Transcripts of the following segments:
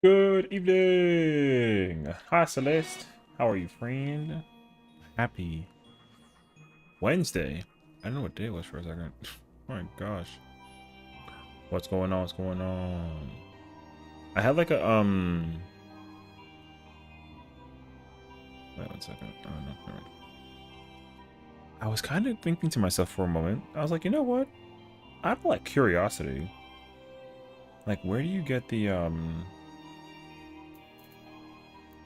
Good evening. Hi, Celeste. How are you, friend? Happy Wednesday. I don't know what day it was for a second. Oh my gosh. What's going on? What's going on? I had like a, wait 1 second. Oh, no. Never mind. I was kind of thinking to myself for a moment. I was like, you know what? I have like curiosity. Like, where do you get the,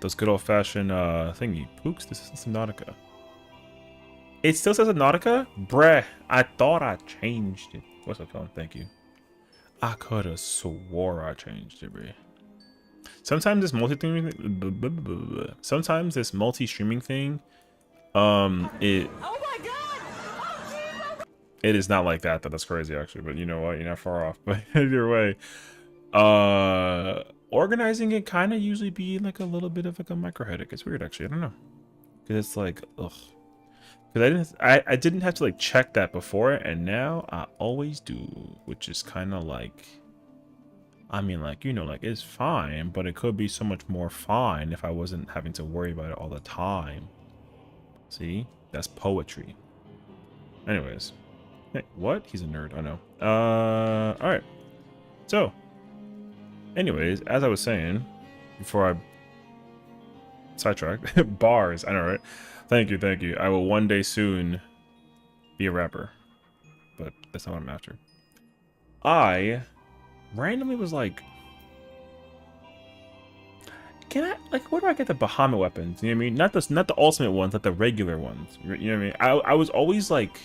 those good old fashioned, thingy? Pooks? This is Subnautica. It still says Subnautica? Bruh, I thought I changed it. What's up, phone? Thank you. I could have swore I changed it, bruh. Sometimes this sometimes this multi-streaming thing, it Oh my god! it is not like that. That's crazy actually, but you know what? You're not far off. But either way, organizing it kind of usually be like a little bit of like a micro headache. It's weird actually. I don't know. Because it's like, ugh. Because I didn't have to like check that before, and now I always do, which is kind of like, I mean, like, you know, like it's fine, but it could be so much more fine if I wasn't having to worry about it all the time. See, that's poetry. Anyways, hey, what? He's a nerd. I know. All right. So, anyways, as I was saying before I sidetracked, bars. I know, right? Thank you, thank you. I will one day soon be a rapper, but that's not what I'm after. I randomly was like, can I, like, where do I get the Bahamut weapons? You know what I mean? Not the ultimate ones, like the regular ones. You know what I mean? I was always like,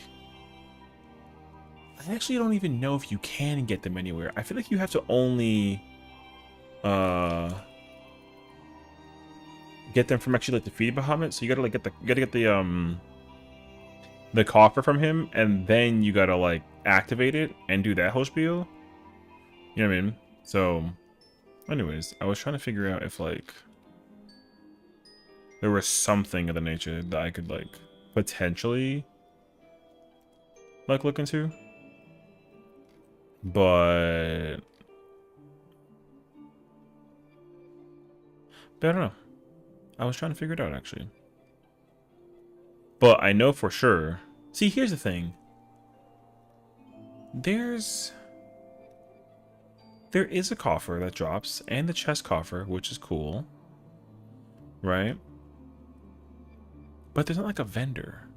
I actually don't even know if you can get them anywhere. I feel like you have to only uh get them from actually like defeating Bahamut. So you gotta like get the coffer from him, and then you gotta like activate it and do that whole spiel. You know what I mean? So anyways, I was trying to figure out if like there was something of the nature that I could like potentially like look into. But I don't know. I was trying to figure it out actually. But I know for sure. See, here's the thing. There is a coffer that drops, and the chest coffer, which is cool. Right? But there's not like a vendor.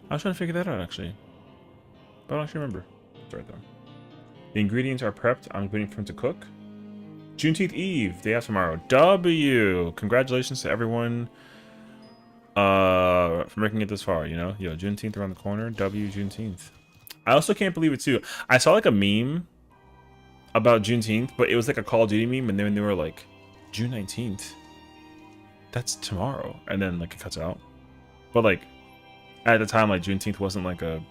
I was trying to figure that out actually. But I don't actually remember. It's right there. The ingredients are prepped. I'm waiting for them to cook. Juneteenth Eve, day after tomorrow. W. Congratulations to everyone for making it this far, you know? Yo, Juneteenth around the corner. W Juneteenth. I also can't believe it too. I saw like a meme about Juneteenth, but it was like a Call of Duty meme, and then they were like, June 19th. That's tomorrow. And then like it cuts out. But like at the time, like Juneteenth wasn't like a,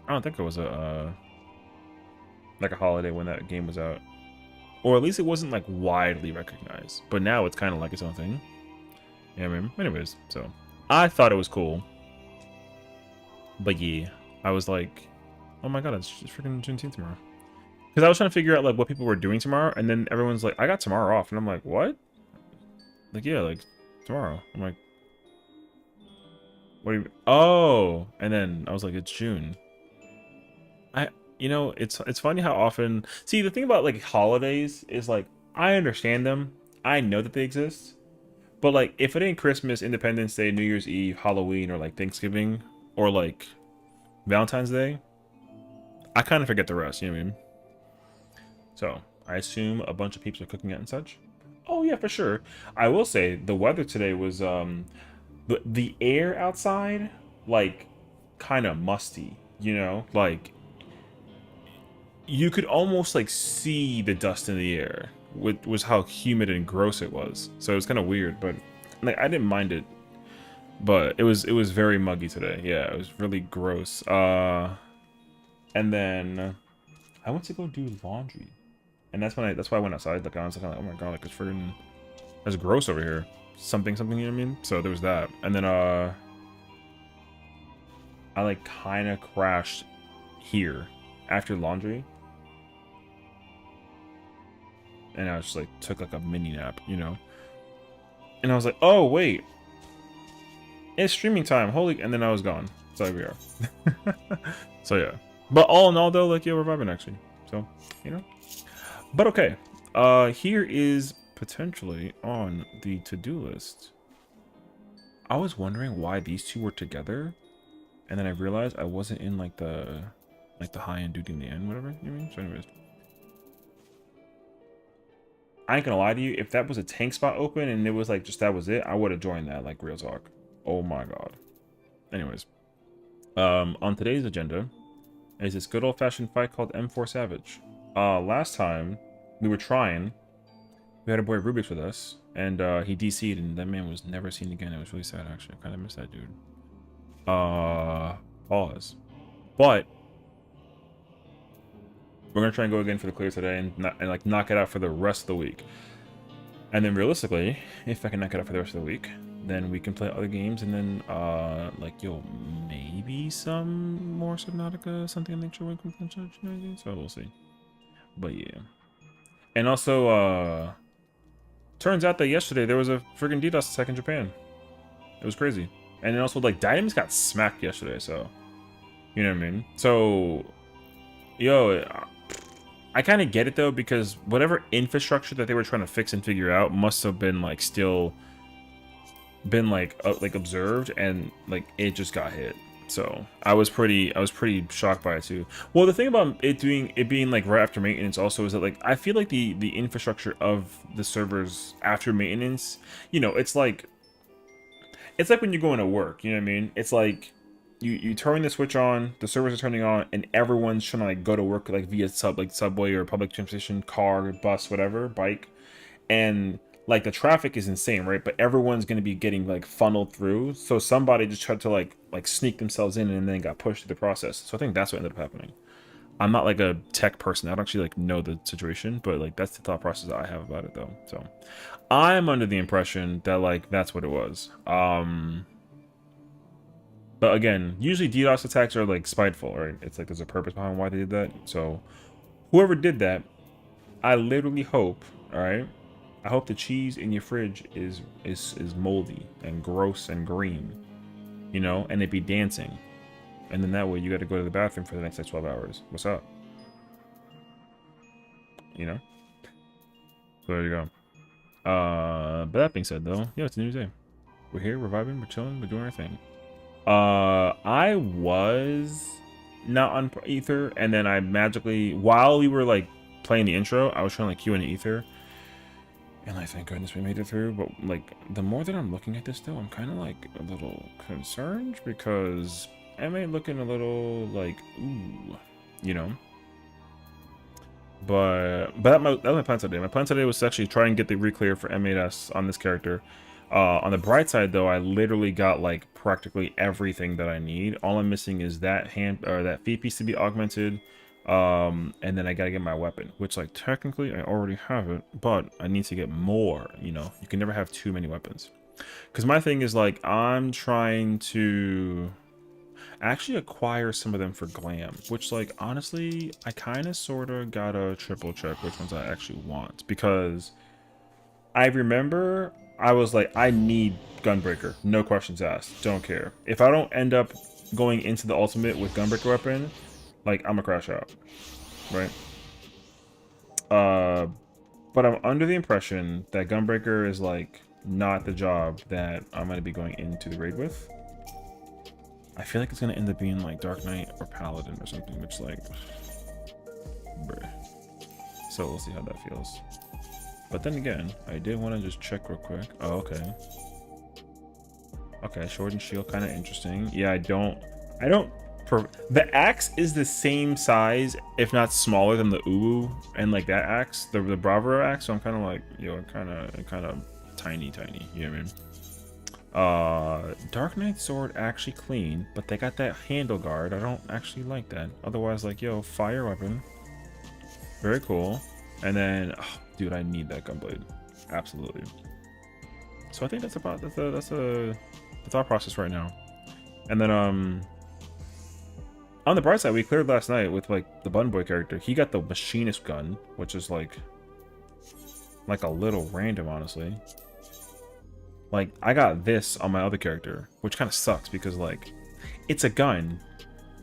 I don't think it was a like a holiday when that game was out. Or at least it wasn't like widely recognized. But now it's kind of like its own thing. Yeah, I mean, anyways, so I thought it was cool. But yeah, I was like, oh my god, it's just freaking Juneteenth tomorrow. Because I was trying to figure out like what people were doing tomorrow, and then everyone's like, I got tomorrow off, and I'm like, what? Like, yeah, like tomorrow. I'm like, what do you? Oh, and then I was like, it's June. You know, it's funny how often. See, the thing about like holidays is like I understand them. I know that they exist. But like, if it ain't Christmas, Independence Day, New Year's Eve, Halloween, or like Thanksgiving, or like Valentine's Day, I kind of forget the rest. You know what I mean? So I assume a bunch of peeps are cooking it and such. Oh yeah, for sure. I will say the weather today was the air outside like kind of musty. You know, like you could almost like see the dust in the air. Which was how humid and gross it was. So it was kind of weird, but like I didn't mind it. But it was very muggy today. Yeah, it was really gross. And then I went to go do laundry, and that's why I went outside. Like I was kind of like, oh my god, like it's freaking that's gross over here. Something, you know what I mean? So there was that, and then I like kind of crashed here after laundry. and I just like took like a mini nap, you know. And I was like, oh wait, it's streaming time, holy! And then I was gone. So here we are. So yeah, but all in all though, like yeah, we're vibing actually. So you know, but okay. Here is potentially on the to-do list. I was wondering why these two were together, and then I realized I wasn't in like the high-end duty in the end, whatever you mean. So anyways, I ain't gonna lie to you, if that was a tank spot open and it was like just that was it, I would have joined that, like real talk. Oh my god. Anyways, on today's agenda is this good old-fashioned fight called M4 Savage. Last time we were trying, we had a boy Rubik's with us, and he DC'd, and that man was never seen again. It was really sad, actually. I kind of miss that dude. Pause. But we're gonna try and go again for the clear today, and like knock it out for the rest of the week. And then realistically, if I can knock it out for the rest of the week, then we can play other games, and then like yo, maybe some more Subnautica, something of nature, so we'll see. But yeah, and also turns out that yesterday there was a friggin' DDoS attack in Japan. It was crazy. And then also like Dynamis got smacked yesterday, so you know what I mean. So yo, I kind of get it though, because whatever infrastructure that they were trying to fix and figure out must have been like still been like observed, and like it just got hit. So I was pretty shocked by it too. Well, the thing about it being like right after maintenance also is that like I feel like the infrastructure of the servers after maintenance, you know, it's like when you're going to work, you know what I mean? It's like you turn the switch on, the servers are turning on, and everyone's trying to like go to work like via subway or public transportation, car, bus, whatever, bike, and like the traffic is insane, right? But everyone's gonna be getting like funneled through. So somebody just tried to like sneak themselves in and then got pushed through the process. So I think that's what ended up happening. I'm not like a tech person. I don't actually like know the situation, but like that's the thought process that I have about it though. So I'm under the impression that like that's what it was. But again, usually DDoS attacks are like spiteful, right? It's like there's a purpose behind why they did that. So whoever did that, I literally hope, all right, I hope the cheese in your fridge is moldy and gross and green, you know, and it be dancing. And then that way you got to go to the bathroom for the next like 12 hours. What's up? You know? So there you go. But that being said though, yeah, it's a new day. We're here, we're vibing, we're chilling, we're doing our thing. I was not on Ether, and then I magically, while we were like playing the intro, I was trying to like queue into Ether. And like, thank goodness we made it through. But like, the more that I'm looking at this though, I'm kind of like a little concerned, because m8 looking a little like, ooh, you know. But that was my plan today. My plan today was to actually try and get the reclear for m8s on this character. On the bright side though, I literally got like practically everything that I need. All I'm missing is that that feed piece to be augmented. And then I gotta get my weapon, which like technically I already have it, but I need to get more. You know, you can never have too many weapons, because my thing is like I'm trying to actually acquire some of them for glam, which like honestly I kind of sort of gotta triple check which ones I actually want, because I remember I was like, I need Gunbreaker, no questions asked, don't care. If I don't end up going into the ultimate with Gunbreaker weapon, like I'm gonna crash out, right? But I'm under the impression that Gunbreaker is like not the job that I'm gonna be going into the raid with. I feel like it's gonna end up being like Dark Knight or Paladin or something, which like, bruh. So we'll see how that feels. But then again, I did want to just check real quick. Oh, okay. Okay, sword and shield, kind of interesting. Yeah, the axe is the same size, if not smaller than the Uwu and like that axe, the Bravura axe. So I'm kind of like, yo, kind of tiny, you know what I mean? Dark Knight sword actually clean, but they got that handle guard. I don't actually like that. Otherwise, like, yo, fire weapon, very cool. And then, oh, dude, I need that gunblade, absolutely. So I think that's the thought process right now. And then on the bright side, we cleared last night with like the Bun Boy character. He got the machinist gun, which is like like a little random, honestly. Like, I got this on my other character, which kind of sucks because, like, it's a gun,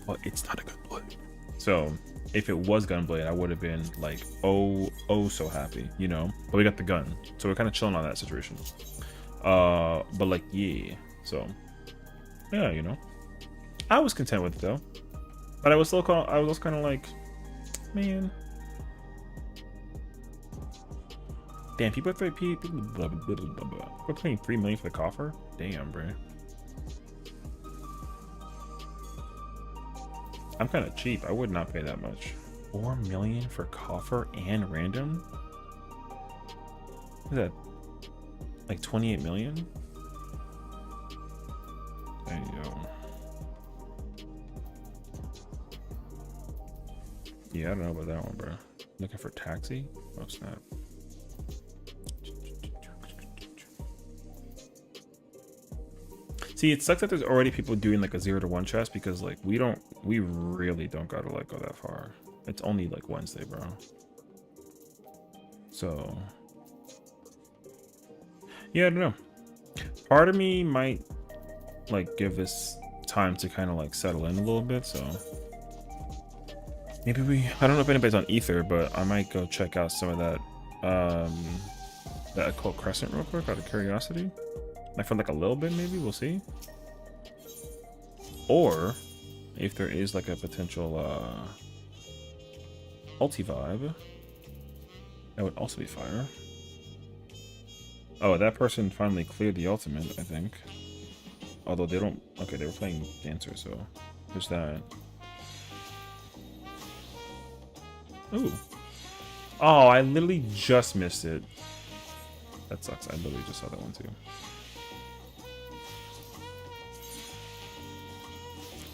but it's not a gunblade. So, if it was gunblade, I would have been, like, oh so happy, you know? But we got the gun, so we're kind of chilling on that situation. But, like, yeah. So, yeah, you know. I was content with it, though. But I was still kind of like, man. Damn, people are we're paying 3 million for the coffer? Damn, bro. I'm kind of cheap. I would not pay that much. 4 million for coffer and random? What is that? Like 28 million? There you go. Yeah, I don't know about that one, bro. Looking for taxi? Oh, snap. See, it sucks that there's already people doing like a 0 to 1 chest because like we really don't gotta like go that far. It's only like Wednesday, bro. So yeah, I don't know. Part of me might like give this time to kind of like settle in a little bit. So maybe I don't know if anybody's on Ether, but I might go check out some of that that Occult Crescent real quick out of curiosity. Like for like a little bit, maybe we'll see. Or if there is like a potential ulti vibe, that would also be fire. Oh, that person finally cleared the ultimate, I think. Although they don't. Okay, they were playing Dancer, so there's that. Ooh. Oh, I literally just missed it. That sucks. I literally just saw that one too.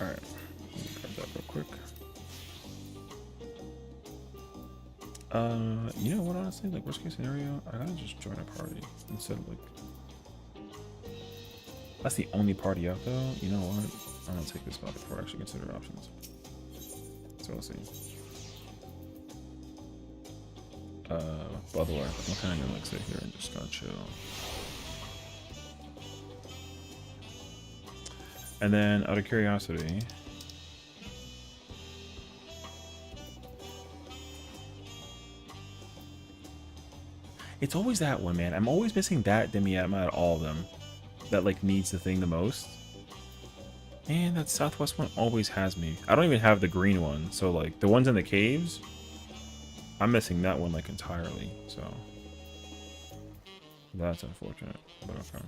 Alright. Let me grab that real quick. You know what, honestly? Like, worst case scenario, I gotta just join a party instead of like. That's the only party out though. You know what? I'm gonna take this spot before I actually consider options. So we'll see. By the way, I'm kind of gonna like sit here and just kind of chill. And then, out of curiosity, it's always that one, man. I'm always missing that Demi-Atma out of all of them. That like needs the thing the most. And that Southwest one always has me. I don't even have the green one, so like the ones in the caves, I'm missing that one like entirely. So that's unfortunate, but okay.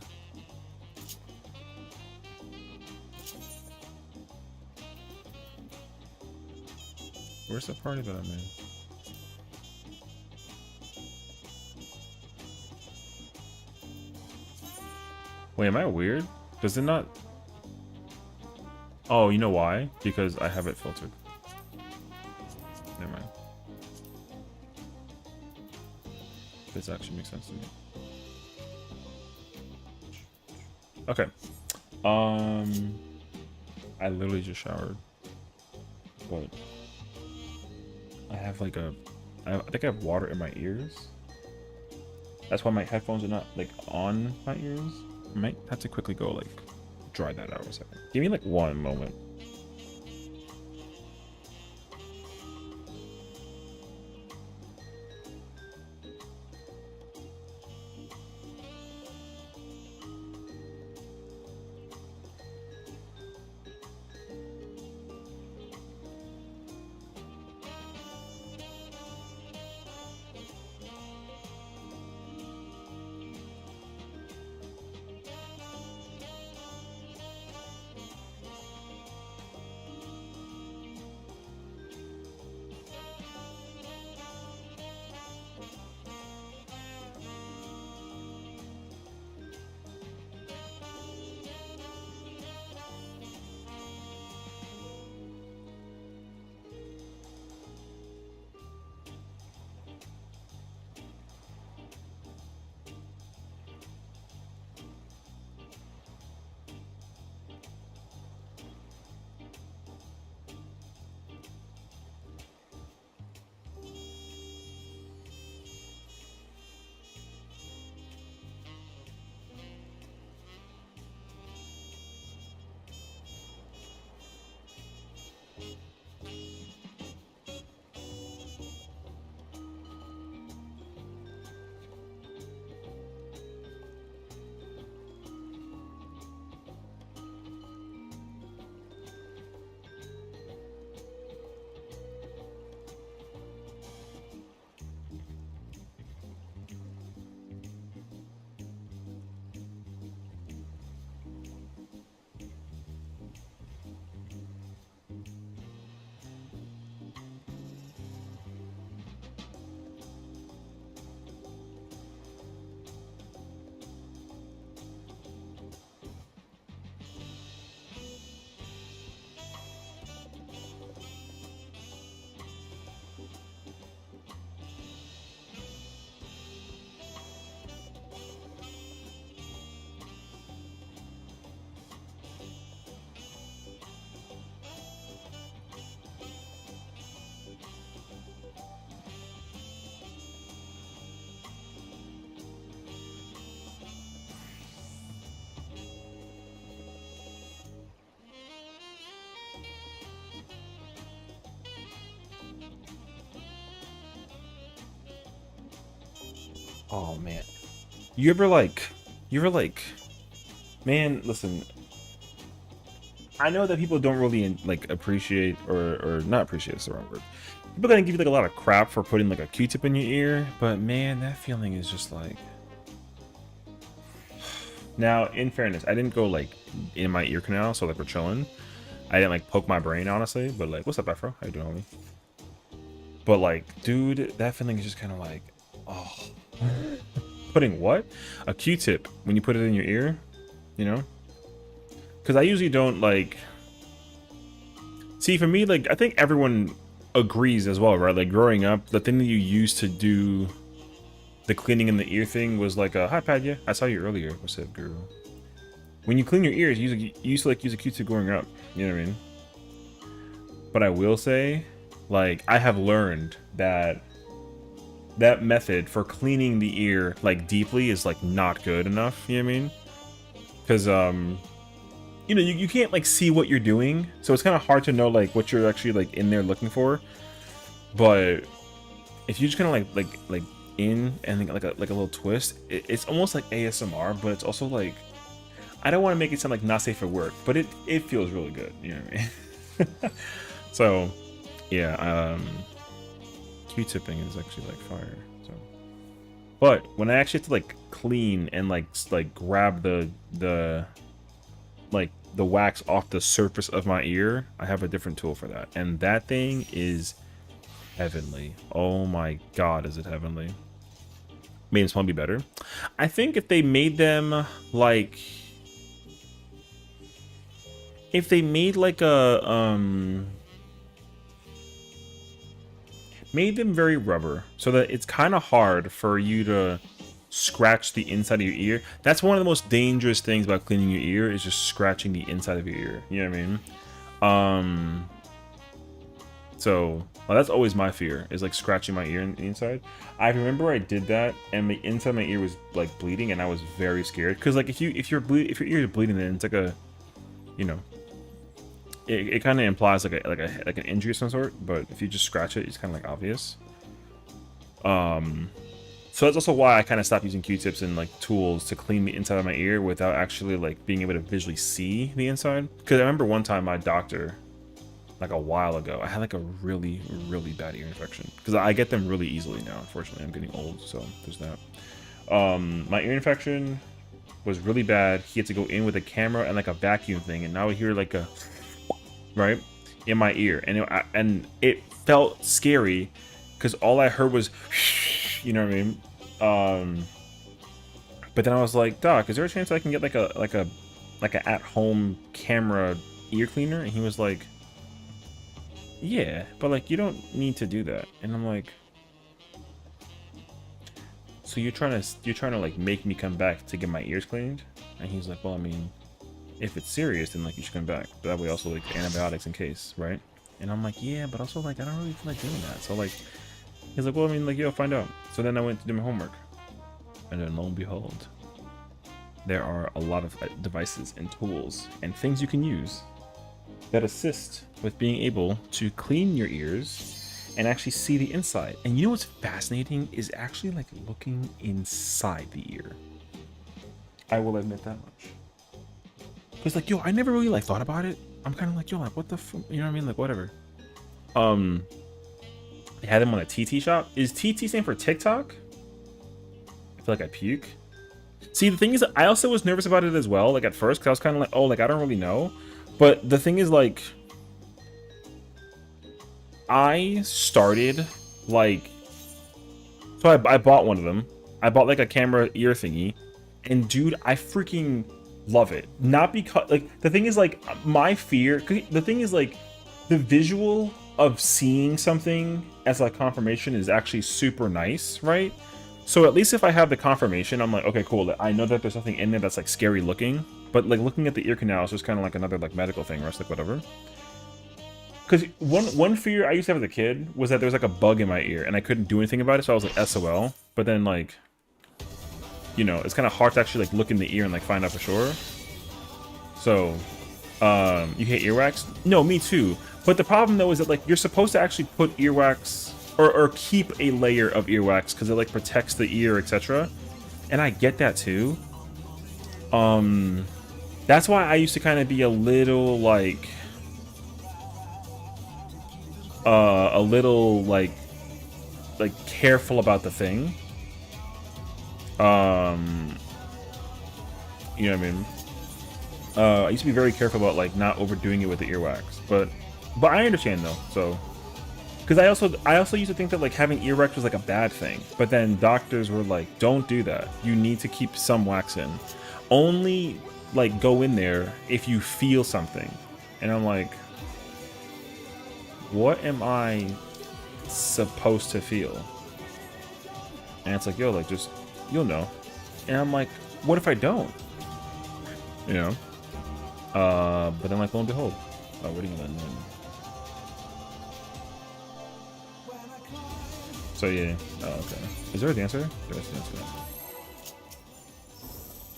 Where's the party that I'm in? Wait, am I weird? Does it not? Oh, you know why? Because I have it filtered. Never mind. This actually makes sense to me. Okay. I literally just showered, but I have like I think I have water in my ears. That's why my headphones are not like on my ears. I might have to quickly go like dry that out for a second. Give me like one moment. Oh man, you ever like, you ever like, man, listen. I know that people don't really like appreciate or not appreciate is the wrong word. People gonna give you like a lot of crap for putting like a Q-tip in your ear, but man, that feeling is just like. Now, in fairness, I didn't go like in my ear canal, so like we're chilling. I didn't like poke my brain, honestly, but like, what's up, Afro? How you doing, homie? But like, dude, that feeling is just kind of like, oh, putting what? A Q-tip when you put it in your ear, you know? Because I usually don't like. See, for me, like, I think everyone agrees as well, right? Like, growing up, the thing that you used to do the cleaning in the ear thing was like a hi Padya. I saw you earlier. What's up, girl? When you clean your ears, you used to like use a Q-tip growing up. You know what I mean? But I will say, like, I have learned that that method for cleaning the ear like deeply is like not good enough. You know what I mean? Because you know, you can't like see what you're doing, so it's kind of hard to know like what you're actually like in there looking for. But if you just kind of like in and like a little twist, it's almost like ASMR, but it's also like, I don't want to make it sound like not safe for work, but it feels really good. You know what I mean? So yeah, Q-tipping is actually like fire. So, but when I actually have to like clean and like grab the like the wax off the surface of my ear, I have a different tool for that, and that thing is heavenly. Oh my god, is it heavenly? Made them smell be better. I think if they made them like, if they made like a made them very rubber so that it's kind of hard for you to scratch the inside of your ear. That's one of the most dangerous things about cleaning your ear, is just scratching the inside of your ear. You know what I mean? So well, that's always my fear, is like scratching my ear in the inside. I remember I did that and the inside of my ear was like bleeding, and I was very scared because like if your ear is bleeding, then it's like a, you know, it kind of implies like an injury of some sort. But if you just scratch it, it's kind of like obvious. So that's also why I kind of stopped using Q-tips and like tools to clean the inside of my ear without actually like being able to visually see the inside. Because I remember one time my doctor, like a while ago, I had like a really bad ear infection, because I get them really easily now. Unfortunately, I'm getting old, so there's that. My ear infection was really bad. He had to go in with a camera and like a vacuum thing, and now I hear like a right in my ear, and it felt scary because all I heard was, you know what I mean? But then I was like, Doc, is there a chance I can get like a at-home camera ear cleaner? And he was like, yeah, but like you don't need to do that. And I'm like, so you're trying to like make me come back to get my ears cleaned? And he's like, well, I mean, if it's serious, then like you should come back. But that way also like antibiotics in case, right? And I'm like, yeah, but also like I don't really feel like doing that. So like, he's like, well, I mean, like, you'll find out. So then I went to do my homework, and then lo and behold, there are a lot of devices and tools and things you can use that assist with being able to clean your ears and actually see the inside. And you know what's fascinating is actually like looking inside the ear. I will admit that much. Because like, yo, I never really like thought about it. I'm kind of like, yo, like what the you know what I mean? Like whatever. They had them on a TT shop. Is TT stand for TikTok? I feel like I puke. See, the thing is, I also was nervous about it as well, like at first, because I was kind of like, oh, like I don't really know. But the thing is, like, I started like, so I bought one of them. I bought like a camera ear thingy, and dude, I freaking love it. Not because like the thing is like my fear. The thing is like the visual of seeing something as like confirmation is actually super nice, right? So at least if I have the confirmation, I'm like, okay, cool. I know that there's something in there that's like scary looking, but like looking at the ear canal is just kind of like another like medical thing, or it's like whatever. Because one fear I used to have as a kid was that there was like a bug in my ear and I couldn't do anything about it, so I was like SOL. But then like, you know, it's kind of hard to actually like look in the ear and like find out for sure. So, you hate earwax? No, me too. But the problem though is that like you're supposed to actually put earwax or keep a layer of earwax because it like protects the ear, etc. And I get that too. That's why I used to kind of be a little like a little like careful about the thing. You know what I mean? I used to be very careful about like not overdoing it with the earwax, but I understand though. So, because I also used to think that like having earwax was like a bad thing, but then doctors were like, don't do that. You need to keep some wax in. Only like go in there if you feel something, and I'm like, what am I supposed to feel? And it's like, yo, like just you'll know. And I'm like, what if I don't? You know? But then like lo and behold. Oh, what are you gonna do? So yeah. Oh, okay. Is there a dancer? There's a dancer.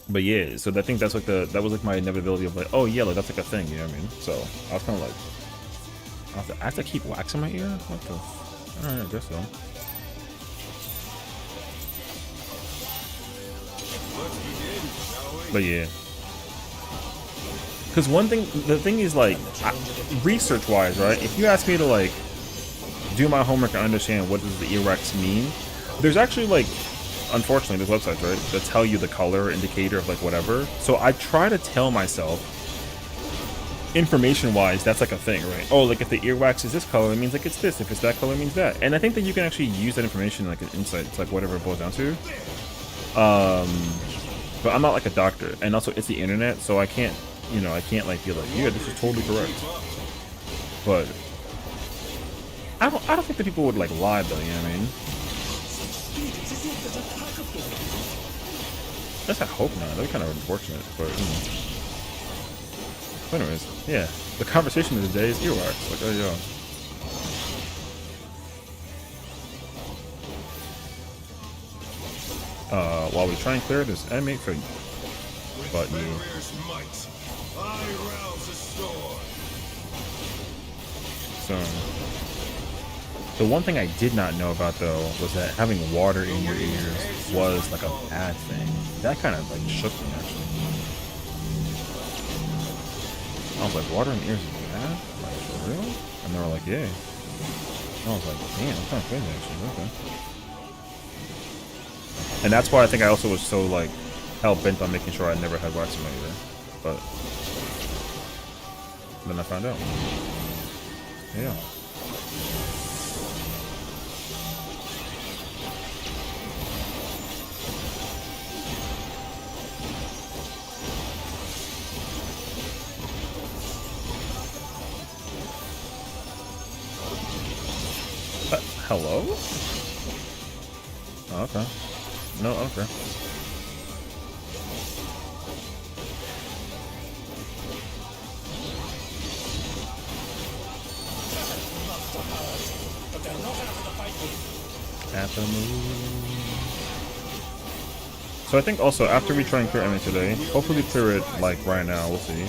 But yeah, so I think that's like that was like my inevitability of like, oh yeah, like that's like a thing, you know what I mean? So I was kinda like I have to keep waxing my ear? What the I guess so. But yeah. Because the thing is like, research-wise, right? If you ask me to like do my homework and understand what does the earwax mean, there's actually like, unfortunately, there's websites, right, that tell you the color indicator of like whatever. So I try to tell myself, information-wise, that's like a thing, right? Oh, like if the earwax is this color, it means like it's this. If it's that color, it means that. And I think that you can actually use that information like an insight. It's like whatever it boils down to. But I'm not like a doctor, and also it's the internet, so I can't. You know, I can't like be like, yeah, this is totally correct. But I don't think that people would like lie though, you know what I mean? I guess I hope not. That'd be kind of unfortunate, but But anyways, yeah. The conversation of the day is earwax. Like, oh yeah. While we try and clear this m8 for button. So, the one thing I did not know about though was that having water in your ears was like a bad thing. That kind of like shook me actually. I was like, water in ears is bad? Like, for real? And they were like, yeah. And I was like, damn, I'm kind of crazy actually. Okay. And that's why I think I also was so like hell bent on making sure I never had wax in my ear. But then I found out. Yeah. Hello? Oh, okay. No, okay. At the moon. So I think also after we try and clear Emmy today, hopefully clear it like right now, we'll see.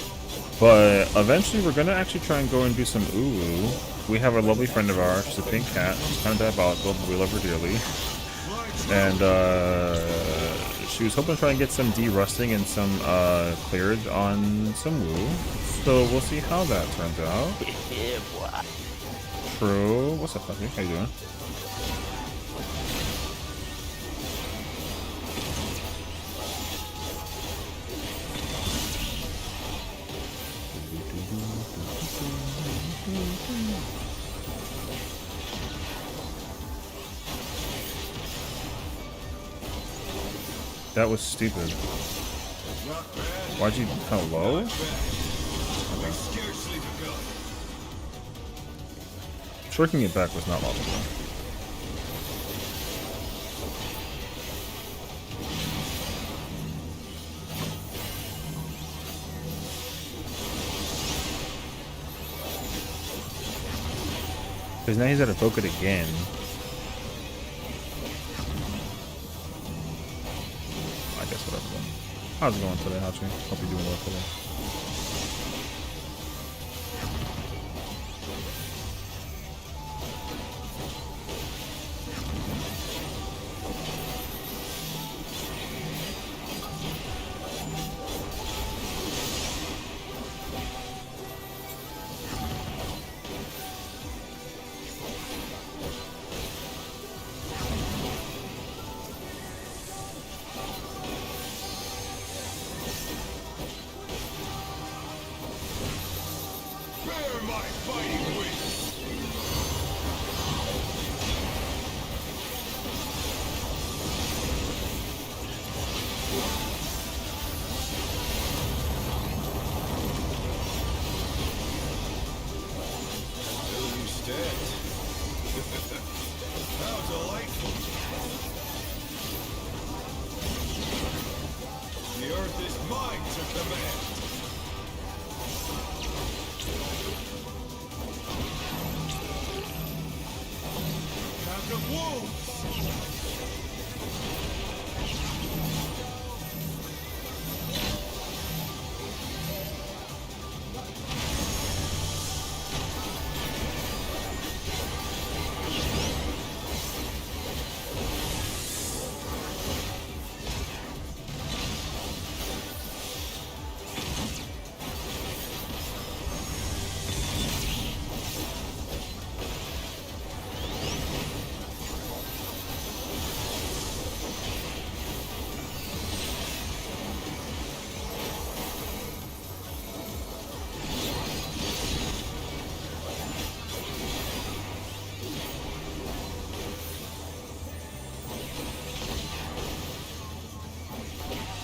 But eventually we're gonna actually try and go and do some ooh. We have a lovely friend of ours, she's a pink cat, she's kind of diabolical, but we love her dearly. And she was hoping to try and get some de-rusting and some cleared on some woo. So we'll see how that turns out. True. What's up, puppy? How you doing? That was stupid. Why'd you... Hello? Okay. Shirking it back was not logical. Because now he's got to poke it again. I guess whatever then. How's it going today, Hachi? Hope you're doing well today. Bear my fighting wings! Will you stand? How delightful! The earth is mine to command! Pack of wolves!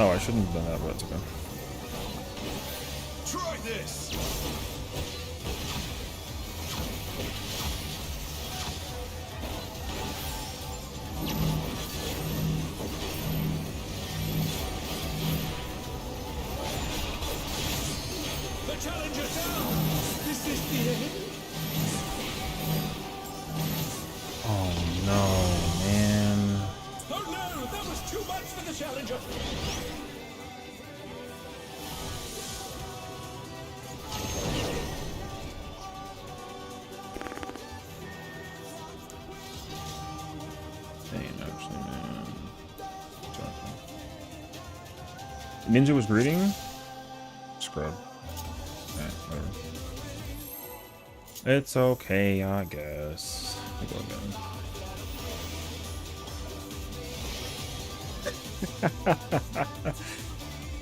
Oh, I shouldn't have done that, but that's okay. Try this! The challenger down! This is the end. Oh no, man. Oh no, that was too much for the challenger. Dang, actually, man. Ninja was greeting? Scrub. Alright, whatever. It's okay, I guess. I'll go again.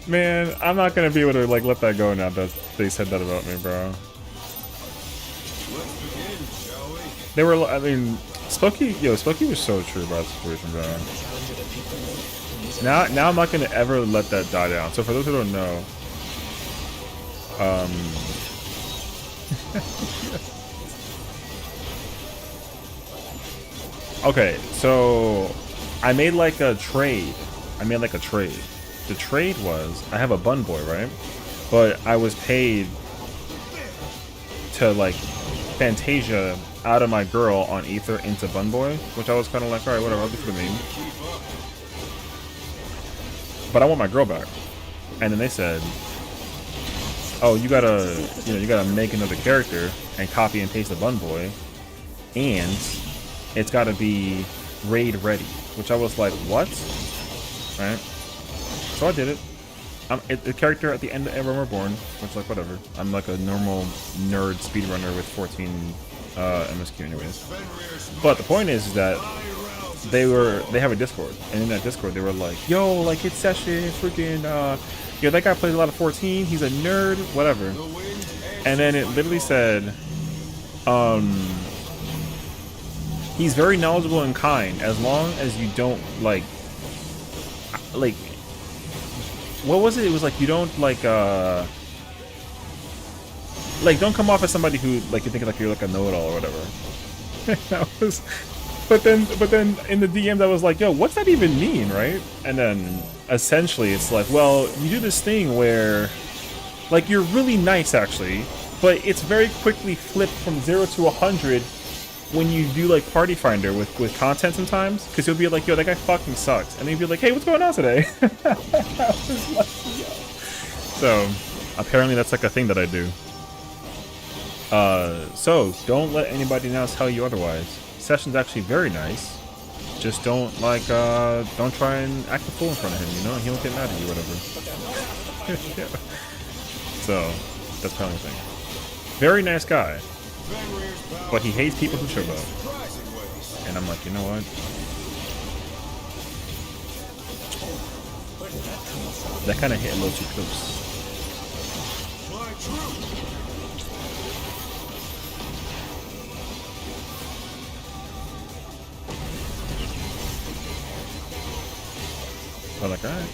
Man, I'm not gonna be able to like let that go now that they said that about me, bro. Let's begin, shall we? They were, I mean, Spooky was so true about the situation, bro. Now I'm not gonna ever let that die down. So for those who don't know, okay, so I made like a trade. The trade was I have a bun boy, right? But I was paid to like Fantasia out of my girl on Ether into bun boy, which I was kind of like, all right, whatever, I'll do for the meme. But I want my girl back. And then they said, oh, you gotta make another character and copy and paste the bun boy, and it's gotta be raid ready. Which I was like, what? Right? So I did it. I'm the character at the end of Ever Reborn, which like whatever. I'm like a normal nerd speedrunner with 14 MSQ anyways. But the point is that they have a Discord, and in that Discord they were like, yo, like it's Sessiion, freaking yo, that guy plays a lot of 14, he's a nerd, whatever. And then it literally said, he's very knowledgeable and kind as long as you don't like what was it? It was like you don't like don't come off as somebody who like you think like you're like a know-it-all or whatever. That was, but then in the DMs I was like, yo, what's that even mean, right? And then essentially it's like, well, you do this thing where like you're really nice actually, but it's very quickly flipped from 0 to 100 when you do like Party Finder with content sometimes, because you'll be like, yo, that guy fucking sucks, and then you'll be like, hey, what's going on today? I was like, yo. So apparently that's like a thing that I do. So don't let anybody else tell you otherwise. Session's actually very nice. Just don't like don't try and act a fool in front of him, you know, and he won't get mad at you, whatever. Yeah. So that's probably the thing. Very nice guy. But he hates people who showboat. And I'm like, you know what? That kind of hit a little too close. But like, alright.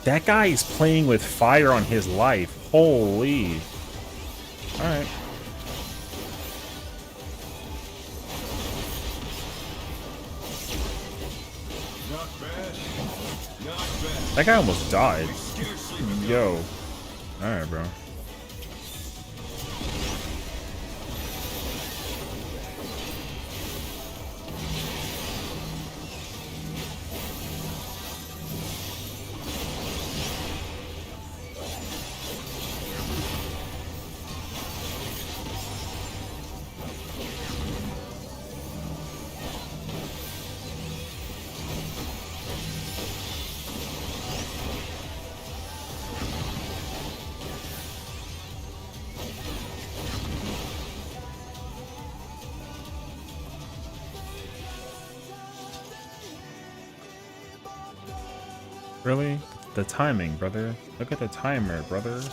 That guy is playing with fire on his life. Holy. Alright. Not bad. Not bad. That guy almost died. Scarcely begun. Yo. Alright, bro. Really? The timing, brother. Look at the timer, brother.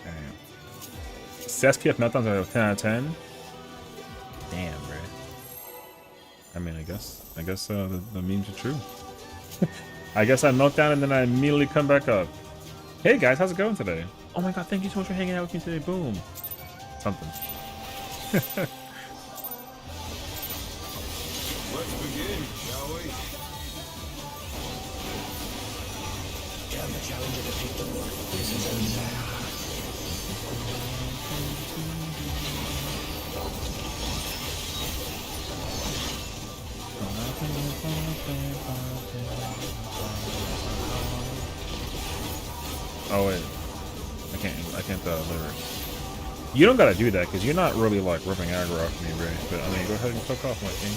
Damn. SPF meltdowns are 10 out of 10. Damn, bro. I mean, I guess the memes are true. I guess I melt down and then I immediately come back up. Hey guys, how's it going today? Oh my god, thank you so much for hanging out with me today. Boom. Something. Let's begin, shall we? Can the challenger defeat the world? This is unfair. Oh wait, I can't lyrics. You don't gotta do that because you're not really like ripping aggro off me, Ray. But I mean, go ahead and fuck off, my king.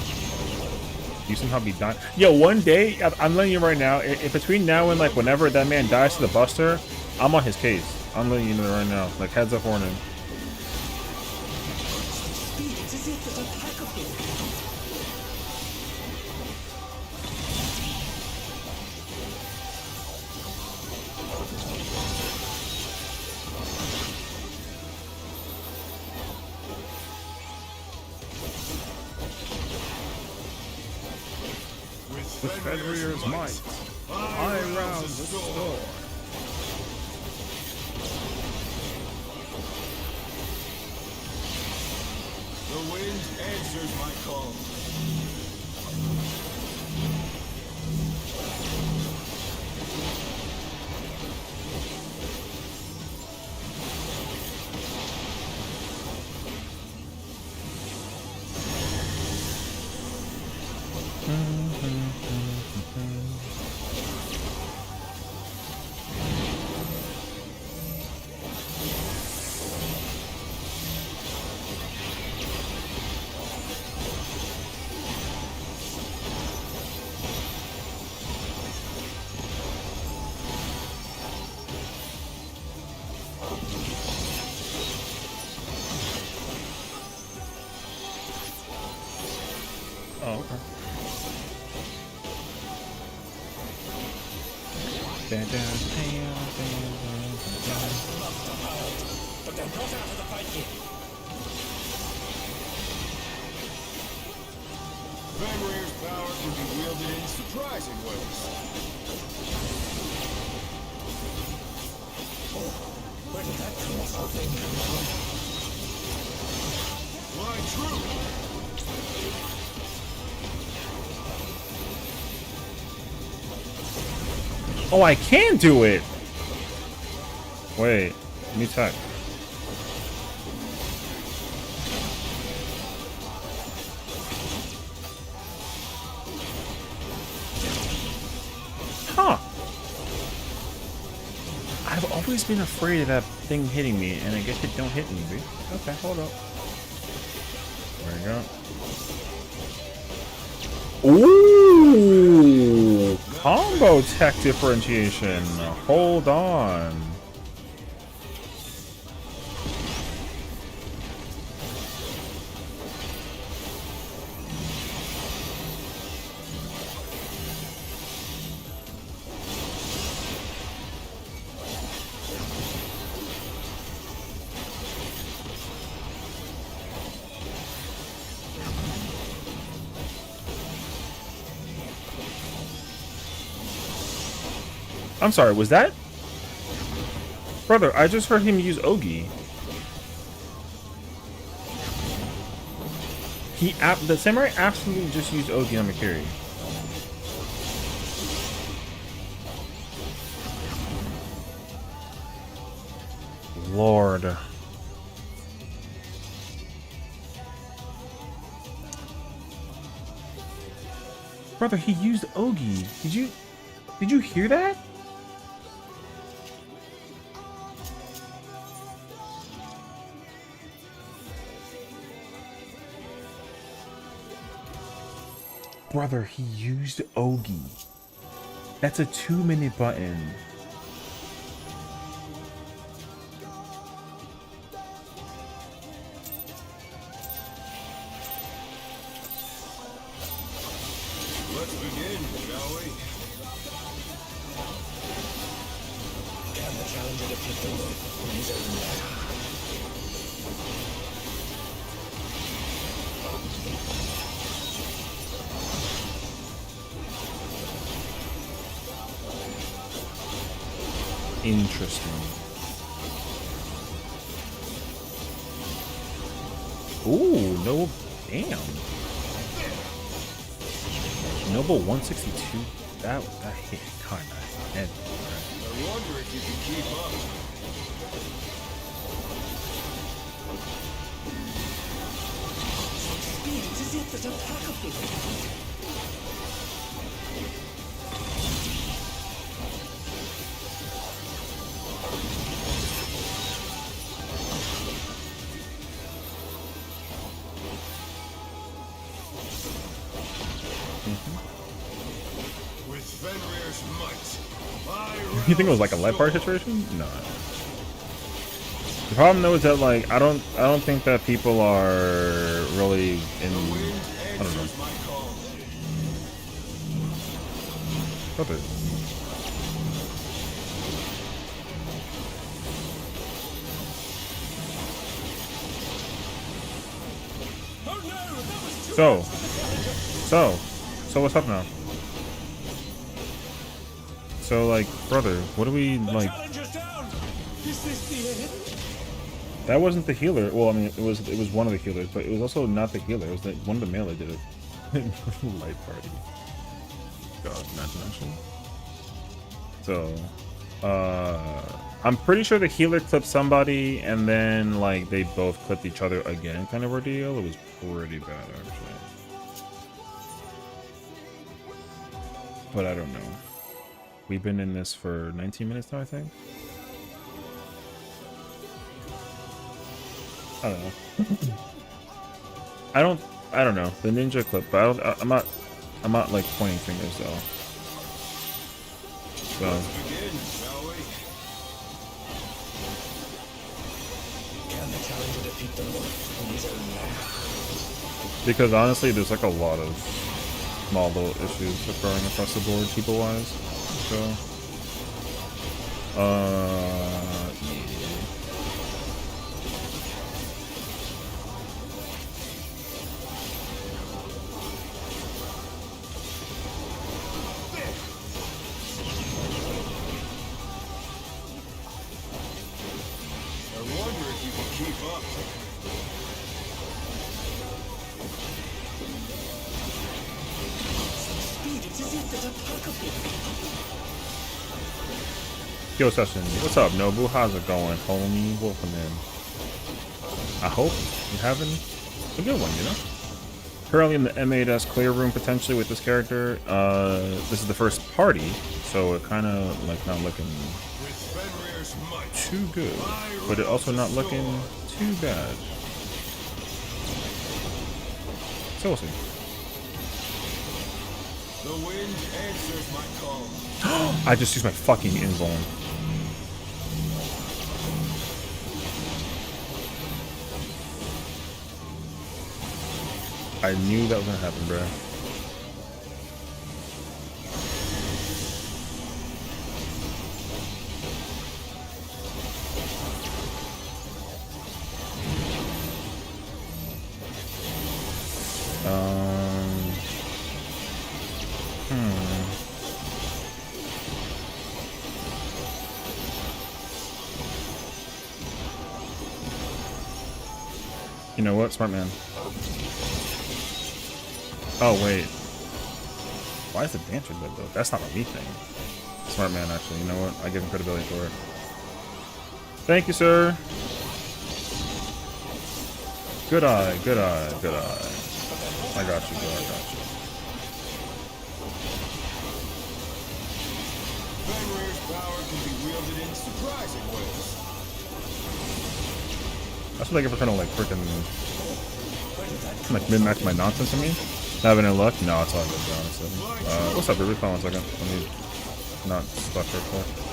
You somehow be dying. Yo, one day I'm letting you right now. If between now and like whenever that man dies to the Buster, I'm on his case. I'm letting you know right now. Like heads up warning. It's as if there's a pack of them. With Fenrir's might, I rouse the storm. The wind answers my call. Oh, okay. But they're not out of the fight yet. Fenrir's power can be wielded in surprising ways. Where did that colossal thing come from? Lie true. Oh, I can do it. Wait, let me check. Huh. I've always been afraid of that thing hitting me, and I guess it don't hit me, dude. Okay, hold up. There you go. Ooh! Combo tech differentiation. Hold on. I'm sorry, was that? Brother, I just heard him use Ogi. The samurai absolutely just used Ogi on Mikiri. Lord. Brother, he used Ogi. Did you hear that? Brother, he used Ogi. That's a 2-minute button. Let's begin, shall we? Can the challenger defeat the wolf in his own lair? Interesting. Ooh, no, damn. Noble 162. That hit kind of heavy. I wonder if you can keep up. Speed, it is it that attacketh thee. With Fenrir's might, You think it was like a light bar situation? No. The problem though is that like I don't think that people are really in. I don't know. my call. Brother. So what's up now? So like, brother, what do we like? Is this the end? That wasn't the healer. Well, I mean, it was one of the healers, but it was also not the healer. It was one of the melee did it. Light party. God, imagination. So, I'm pretty sure the healer clipped somebody, and then like they both clipped each other again, kind of ordeal. It was pretty bad actually. But I don't know. We've been in this for 19 minutes now, I think. I don't know. I don't know the ninja clip, but I'm not like pointing fingers though. So Begin, shall we? Can the challenger defeat the wolf in his own lair? because honestly, there's like a lot of small little issues occurring across the board, people wise. So, yeah. I wonder if you can keep up. Speed, it is it that attacketh thee. Yo, Sessiion, what's up, Nobu? How's it going, homie? Welcome in. I hope you're having a good one, you know? Currently in the m8s clear room potentially with this character. This is the first party, so it kind of like not looking With Fenrir's might, too good, but it also not looking too bad. So we'll see. the wind answers my call. I just used my fucking invuln. I knew that was gonna happen, bro. You know what? Smart man. Oh, wait. Why is the dancer good, though? That's not a me thing. Smart man, actually. You know what? I give him credibility for it. Thank you, sir. Good eye, good eye, good eye. I got you, bro. I got you. Fenrir's power can be wielded in surprising ways. That's what they get for trying to, like, freaking, like, min-max my nonsense to me. Not having any luck? No, it's all good, bro, honestly. What's up, Ruby? Hold on 1 second. Let me not stuck for a quick.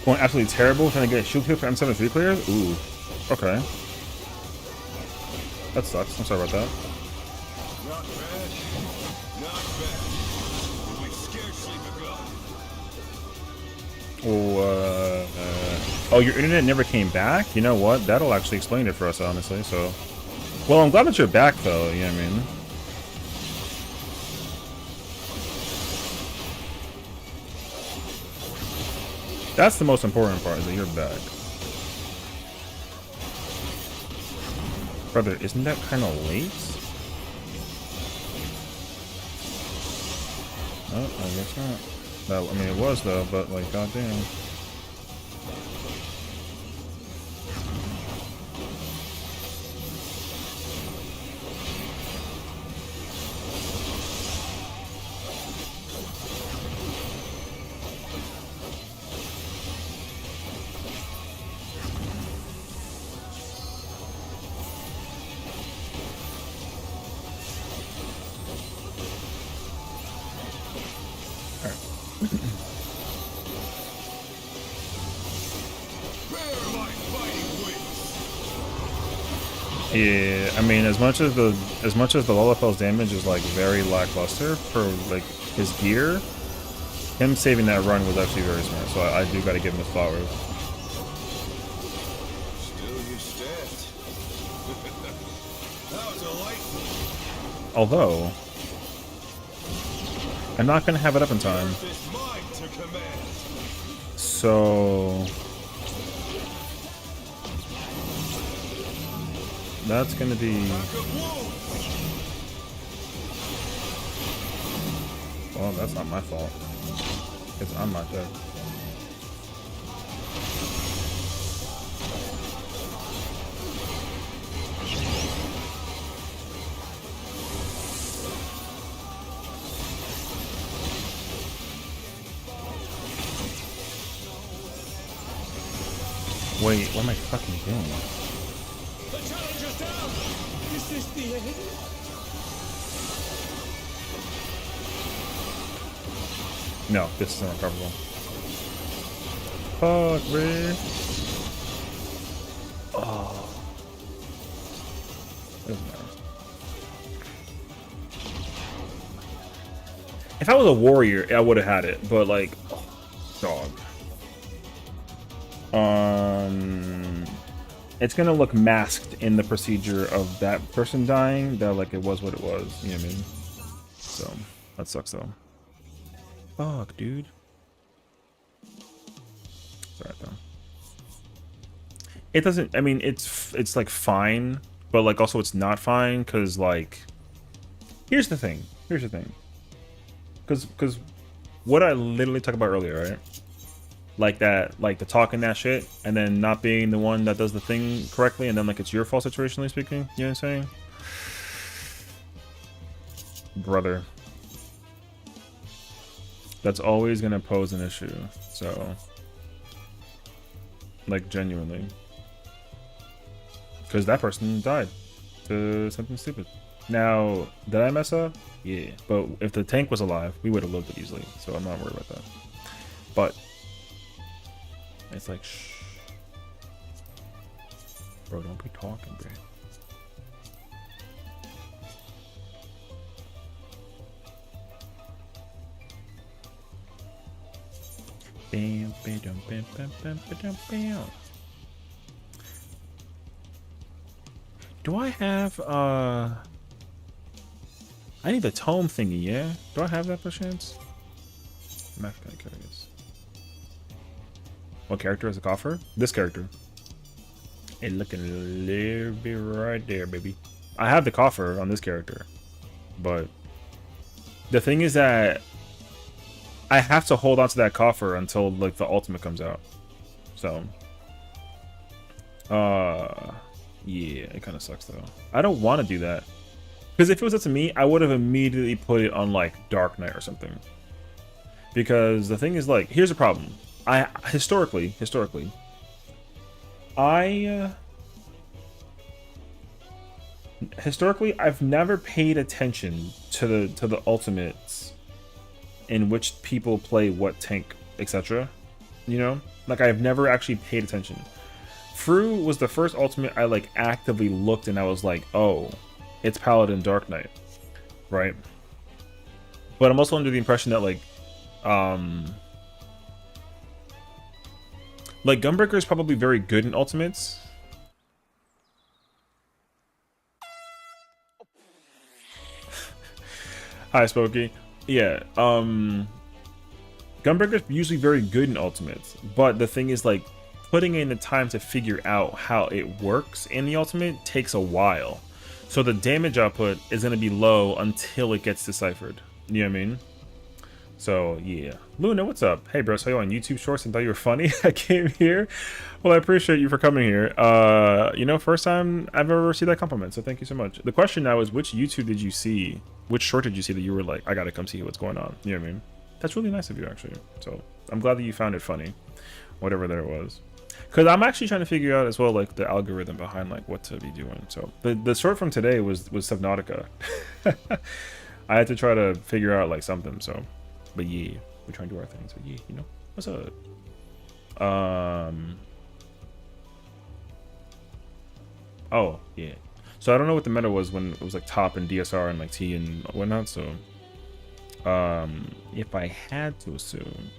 Going absolutely terrible, trying to get a shield kill for M73 players? Ooh. Okay. That sucks. I'm sorry about that. Not bad. Not bad. But we've scarcely begun. Oh, your internet never came back? You know what? That'll actually explain it for us, honestly, so... Well, I'm glad that you're back, though, you know what I mean? That's the most important part, is that you're back. Brother, isn't that kind of late? Oh, I guess not. That, I mean, it was, though, but, like, goddamn. Yeah, I mean, as much as the Lullapel's damage is like very lackluster for like his gear, him saving that run was actually very smart. So I do got to give him his flowers. Still you stand. How delightful. Although, I'm not gonna have it up in time. This mine to command. So that's gonna be. Well, that's not my fault. Because I'm not dead. Wait, what am I fucking doing? The challenge is down! Is this the end? No, this is unrecoverable. Fuck me. Oh. Doesn't matter. If I was a warrior, I would have had it, but like, oh, dog. It's gonna look masked in the procedure of that person dying, that like it was what it was, you know what I mean? So, that sucks though. Fuck, dude. It's alright though. It doesn't, I mean, it's like fine, but like also it's not fine, cause like, here's the thing, cause what I literally talked about earlier, right? Like that, like the talking that shit, and then not being the one that does the thing correctly, and then like it's your fault situationally speaking. You know what I'm saying? Brother. That's always gonna pose an issue. So, like genuinely, because that person died to something stupid. Now, did I mess up? Yeah. But if the tank was alive, we would have lived it easily. So I'm not worried about that. But it's like, shh. Bro, don't be talking, bro. Bam, bam, bam, bam, bam, bam, bam. Do I have I need the tome thingy, yeah? Do I have that per chance? I'm actually kind of curious. What character is a coffer? This character. It looking a little bit right there, baby. I have the coffer on this character, but the thing is that I have to hold on to that coffer until like the ultimate comes out. So, yeah, it kind of sucks though. I don't want to do that because if it was up to me, I would have immediately put it on like Dark Knight or something. Because the thing is, like, here's the problem. Historically, I've never paid attention to the ultimates in which people play what tank, etc. You know, like I've never actually paid attention. Fru was the first ultimate I like actively looked and I was like, oh, it's Paladin Dark Knight, right? But I'm also under the impression that like Gunbreaker is probably very good in ultimates. Hi, Spokey. Yeah, Gunbreaker's usually very good in ultimates, but the thing is, like, putting in the time to figure out how it works in the ultimate takes a while. So the damage output is going to be low until it gets deciphered. You know what I mean? So, yeah. Luna, what's up? Hey, bro, saw you on YouTube Shorts and thought you were funny. I came here. Well, I appreciate you for coming here. You know, first time I've ever received that compliment, so thank you so much. The question now is, which YouTube did you see? Which short did you see that you were like, I gotta come see what's going on? You know what I mean? That's really nice of you, actually. So, I'm glad that you found it funny. Whatever that it was. Because I'm actually trying to figure out as well, like, the algorithm behind, like, what to be doing. So, the short from today was Subnautica. I had to try to figure out, like, something, so... But yeah, we're trying to do our thing. So yeah, you know, what's up? Oh yeah. So I don't know what the meta was when it was like top and DSR and like T and whatnot. So if I had to assume,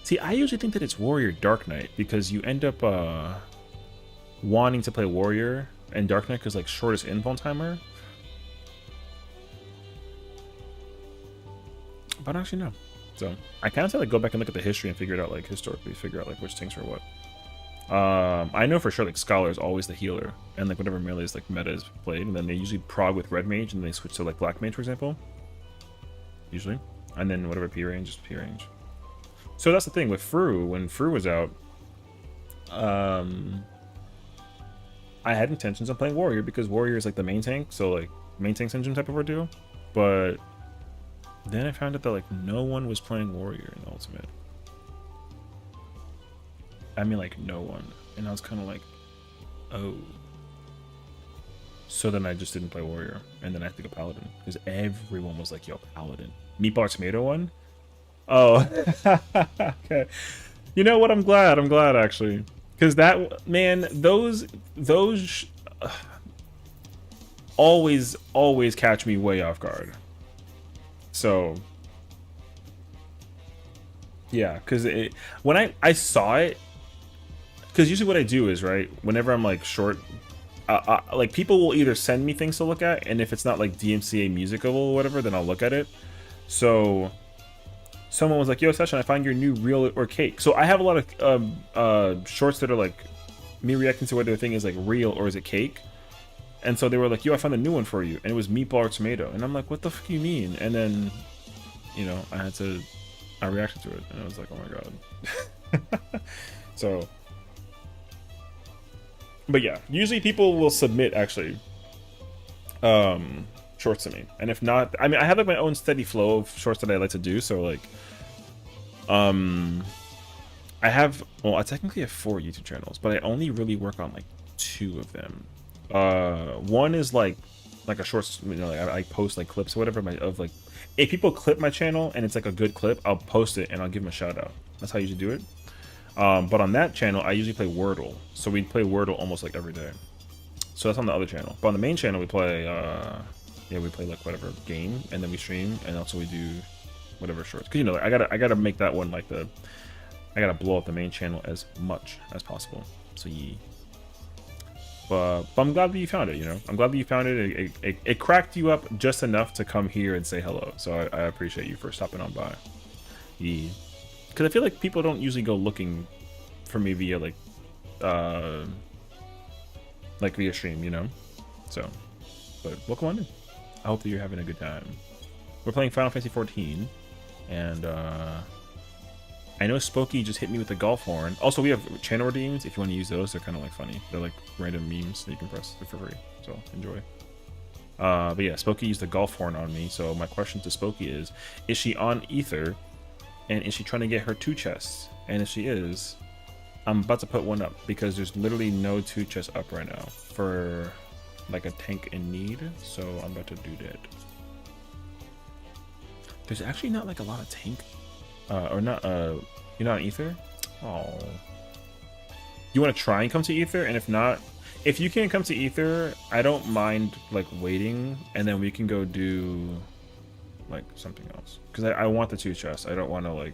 see, I usually think that it's Warrior Dark Knight because you end up wanting to play Warrior and Dark Knight because like shortest invuln timer. But actually no. So I kind of have to like go back and look at the history and figure it out, like historically, figure out like which things are what. I know for sure like Scholar is always the healer, and like whatever melee is like meta is played, and then they usually prog with Red Mage, and then they switch to like Black Mage, for example. Usually, and then whatever P range is P range. So that's the thing with Fru. When Fru was out, I had intentions of playing Warrior because Warrior is like the main tank, so like main tank syndrome type of ordeal, but. Then I found out that like no one was playing Warrior in the Ultimate. I mean like no one. And I was kind of like, oh. So then I just didn't play Warrior. And then I had to go Paladin. Because everyone was like, yo, Paladin. Meatball Tomato one? Oh. Okay. You know what? I'm glad actually. Because that, man, those always catch me way off guard. So yeah, because when I saw it, because usually what I do is, right, whenever I'm like short, like people will either send me things to look at, and if it's not like DMCA musical or whatever, then I'll look at it. So someone was like, yo, Sessiion, I find your new Real or Cake. So I have a lot of shorts that are like me reacting to whether the thing is like real or is it cake. And so they were like, yo, I found a new one for you. And it was Meatball or Tomato. And I'm like, what the fuck do you mean? And then, you know, I reacted to it. And I was like, oh my god. So, but yeah, usually people will submit, actually, shorts to me. And if not, I mean, I have like my own steady flow of shorts that I like to do. So like, I technically have 4 YouTube channels, but I only really work on like 2 of them. One is like a short, you know, like I post like clips or whatever of like, if people clip my channel and it's like a good clip, I'll post it and I'll give them a shout out. That's how I usually do it. But on that channel, I usually play Wordle. So we play Wordle almost like every day. So that's on the other channel. But on the main channel, we play, we play like whatever game, and then we stream, and also we do whatever shorts. Cause you know, like, I gotta make that one like the I gotta blow up the main channel as much as possible. So yeah. But I'm glad that you found it, you know? I'm glad that you found it. It cracked you up just enough to come here and say hello. So I appreciate you for stopping on by. Yeah. Because I feel like people don't usually go looking for me via, like via stream, you know? So, but welcome on in. I hope that you're having a good time. We're playing Final Fantasy XIV, and I know Spooky just hit me with the golf horn. Also, we have channel redeems if you want to use those. They're kind of like funny. They're like random memes that you can press for free. So enjoy. But yeah, Spooky used the golf horn on me. So my question to Spooky is she on Ether? And is she trying to get her 2 chests? And if she is, I'm about to put one up because there's literally no 2 chests up right now for like a tank in need. So I'm about to do that. There's actually not like a lot of tank. Or not, you're not on Ether? Oh. You want to try and come to Ether? And if not, if you can't come to Ether, I don't mind, like, waiting. And then we can go do, like, something else. Because I want the 2 chests. I don't want to, like...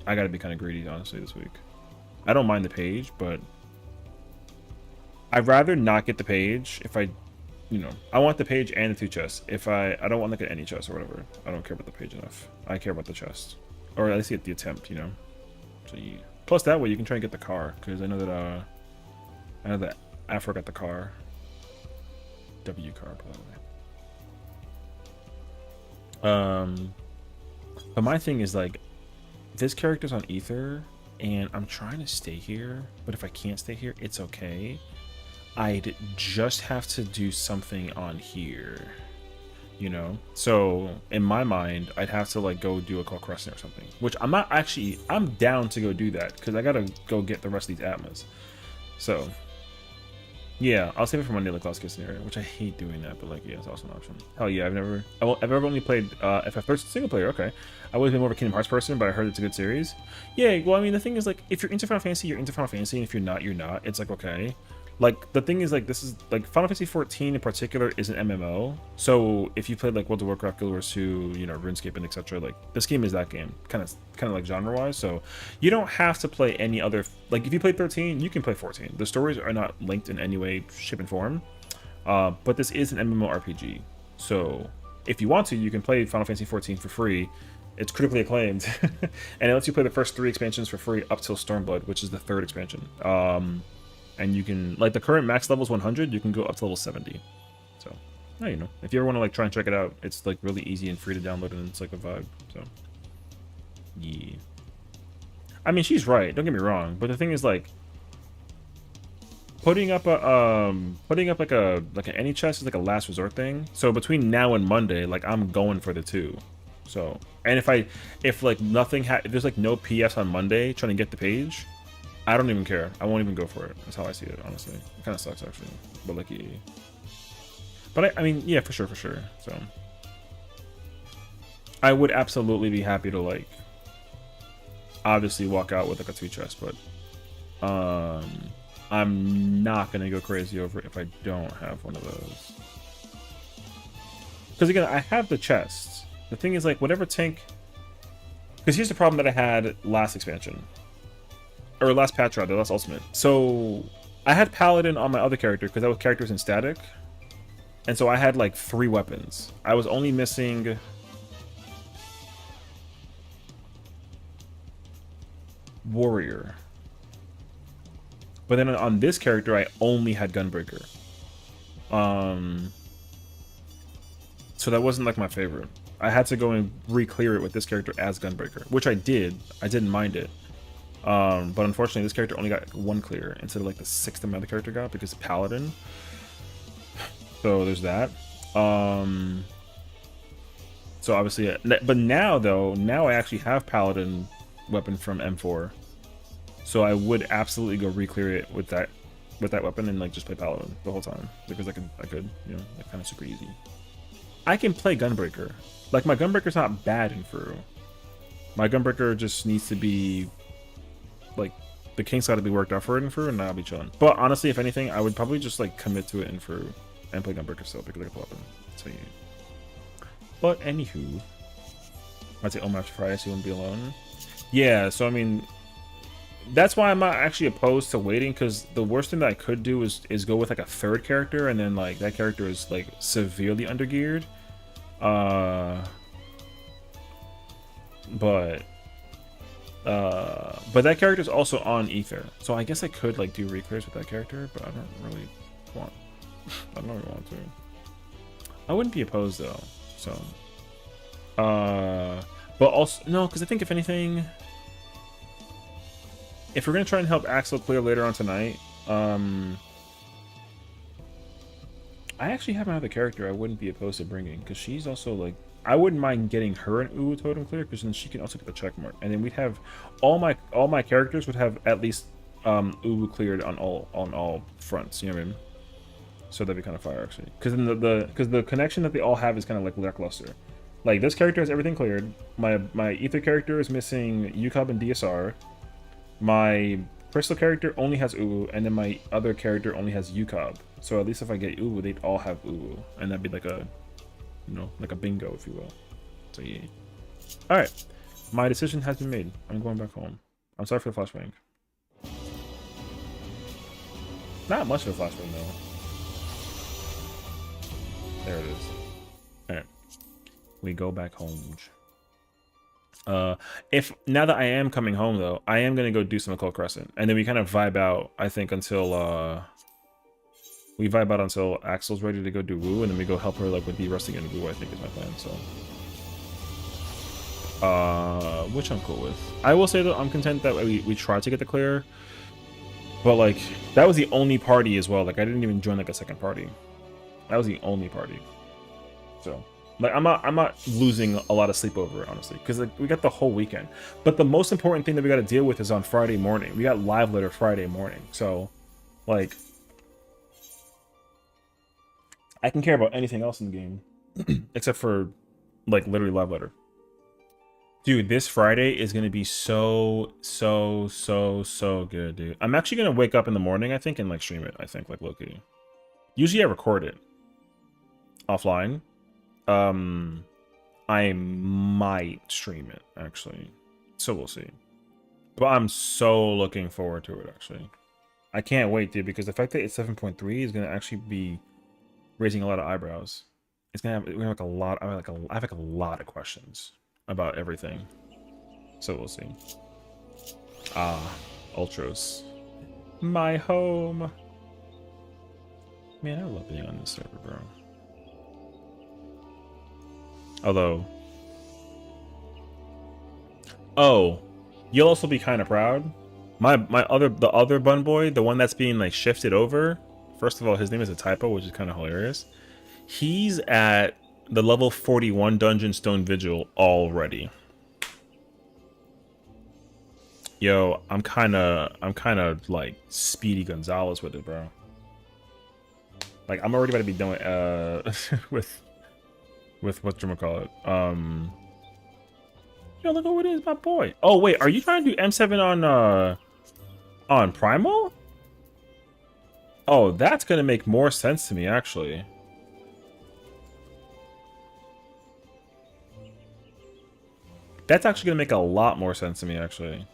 I gotta be kind of greedy, honestly, this week. I don't mind the page, but... I'd rather not get the page if I... You know, I want the page and the 2 chests. If I don't want to get any chest or whatever. I don't care about the page enough. I care about the chest, or at least get the attempt. You know. So yeah. Plus that way you can try and get the car, because I know that Afro got the car. W car, by the way. But my thing is like, this character's on Ether, and I'm trying to stay here. But if I can't stay here, it's okay. I'd just have to do something on here, you know? So in my mind, I'd have to like go do a call crossing or something, which I'm not actually, I'm down to go do that because I gotta go get the rest of these Atmas. So yeah, I'll save it for Monday, like last case scenario, which I hate doing that, but like, yeah, it's also an option. Hell yeah, I've ever only played FF single player. Okay. I've always been more of a Kingdom Hearts person, but I heard it's a good series. Yeah, well, I mean, the thing is like, if you're into Final Fantasy, you're into Final Fantasy, and if you're not, you're not. It's like, okay. Like, the thing is, like, this is, like, Final Fantasy XIV in particular is an MMO. So, if you played, like, World of Warcraft, Guild Wars 2, you know, RuneScape, and etc., like, this game is that game. Kind of like, genre-wise. So, you don't have to play any other... Like, if you play 13, you can play 14. The stories are not linked in any way, shape, and form. But this is an MMORPG. So, if you want to, you can play Final Fantasy XIV for free. It's critically acclaimed. And it lets you play the first 3 expansions for free up till Stormblood, which is the 3rd expansion. And you can, like, the current max level is 100, you can go up to level 70. So, yeah, you know, if you ever want to, like, try and check it out, it's, like, really easy and free to download, and it's, like, a vibe. So, yeah. I mean, she's right, don't get me wrong, but the thing is, like, putting up like an any chest is, like, a last resort thing. So, between now and Monday, like, I'm going for the 2. So, and if like, if there's, like, no PS on Monday trying to get the page... I don't even care. I won't even go for it. That's how I see it, honestly. It kind of sucks, actually. But, like, yeah. But, I mean, yeah, for sure. So, I would absolutely be happy to, like, obviously walk out with, like, a 2 chest. But, I'm not going to go crazy over it if I don't have one of those. Because, again, I have the chests. The thing is, like, whatever tank... Because here's the problem that I had last expansion. Or last patch, rather, last ultimate. So, I had Paladin on my other character, because that character was in static. And so I had, like, 3 weapons. I was only missing... Warrior. But then on this character, I only had Gunbreaker. So that wasn't, like, my favorite. I had to go and re-clear it with this character as Gunbreaker, which I did. I didn't mind it. But unfortunately, this character only got 1 clear instead of like the 6th that my other character got because Paladin. So there's that. So obviously, but now though, I actually have Paladin weapon from M4. So I would absolutely go re-clear it with that weapon and like just play Paladin the whole time because I could, you know, like kind of super easy. I can play Gunbreaker. Like my Gunbreaker's not bad in Furu. My Gunbreaker just needs to be. Like, the kinks got to be worked out for it in Furu, and I'll be chilling. But honestly, if anything, I would probably just, like, commit to it in Furu and play Gunbreaker still because I can pull up. So, yeah. But, anywho. I'd say, oh, my Friday, so you wouldn't be alone. Yeah, so I mean, that's why I'm not actually opposed to waiting, because the worst thing that I could do is go with like a third character, and then like that character is like severely undergeared. Uh, but but that character is also on Ether, so I guess I could like do reclears with that character, but I don't really want. I don't really want to. I wouldn't be opposed though. So, but also no, because I think if anything, if we're gonna try and help Axel clear later on tonight, I actually have another character I wouldn't be opposed to bringing, because she's also like, I wouldn't mind getting her an Uwu totem clear, because then she can also get the check mark, and then we'd have all my characters would have at least Uwu cleared on all fronts. You know what I mean? So that'd be kind of fire actually, because then the connection that they all have is kind of like lackluster. Like this character has everything cleared. My Ether character is missing UCOB and DSR. My Crystal character only has Uwu, and then my other character only has UCOB. So at least if I get Uwu, they'd all have Uwu, and that'd be like a, you know, like a bingo, if you will. So yeah. All right, my decision has been made. I'm going back home. I'm sorry for the flashbang. Not much of a flashbang though. There it is. All right, we go back home. If now that I am coming home though, I am gonna go do some Occult Crescent, and then we kind of vibe out. I think until we vibe out until Axel's ready to go do Woo, and then we go help her like with the resting and Woo. I think is my plan. So, which I'm cool with. I will say that I'm content that we tried to get the clear, but like that was the only party as well. Like I didn't even join like a second party. That was the only party. So. Like I'm not losing a lot of sleep over it, honestly, because like we got the whole weekend. But the most important thing that we got to deal with is on Friday morning. We got live letter Friday morning, so like I can care about anything else in the game except for like literally live letter. Dude, this Friday is gonna be so good, dude. I'm actually gonna wake up in the morning, I think, and like stream it. I think like low-key. Usually I record it offline. I might stream it actually, so we'll see. But I'm so looking forward to it actually. I can't wait, dude, because the fact that it's 7.3 is gonna actually be raising a lot of eyebrows. It's gonna have, we're gonna have like a lot. I have like a lot of questions about everything, so we'll see. Ultros, my home. Man, I love being on this server, bro. Although, oh, you'll also be kind of proud. The other bun boy, the one that's being like shifted over. First of all, his name is a typo, which is kind of hilarious. He's at the level 41 dungeon Stone Vigil already. Yo, I'm kind of like Speedy Gonzalez with it, bro. Like I'm already about to be done with with whatchamacallit. Yo, look who it is, my boy. Oh wait, are you trying to do M7 on Primal? Oh, that's gonna make more sense to me actually. That's actually gonna make a lot more sense to me actually.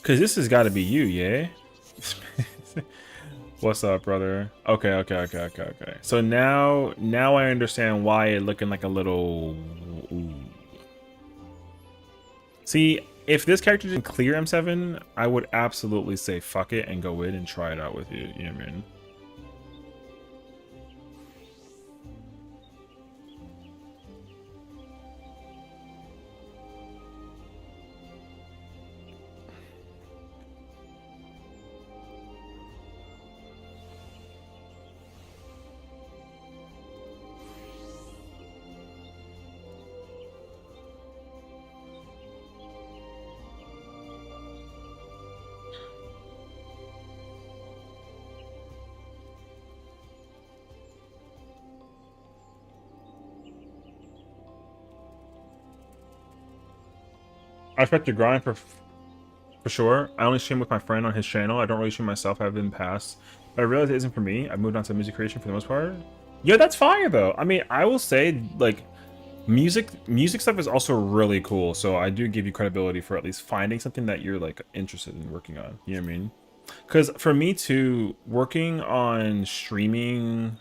Cause this has gotta be you, yeah? What's up, brother? Okay. So now I understand why it looking like a little. Ooh. See, if this character didn't clear M7, I would absolutely say fuck it and go in and try it out with you. You know what I mean? I expect to grind for sure. I only stream with my friend on his channel. I don't really stream myself. I've been past. But I realized it isn't for me. I moved on to music creation for the most part. Yeah, that's fire though. I mean, I will say like Music stuff is also really cool, so I do give you credibility for at least finding something that you're like interested in working on. You know what I mean? Because for me too, working on streaming,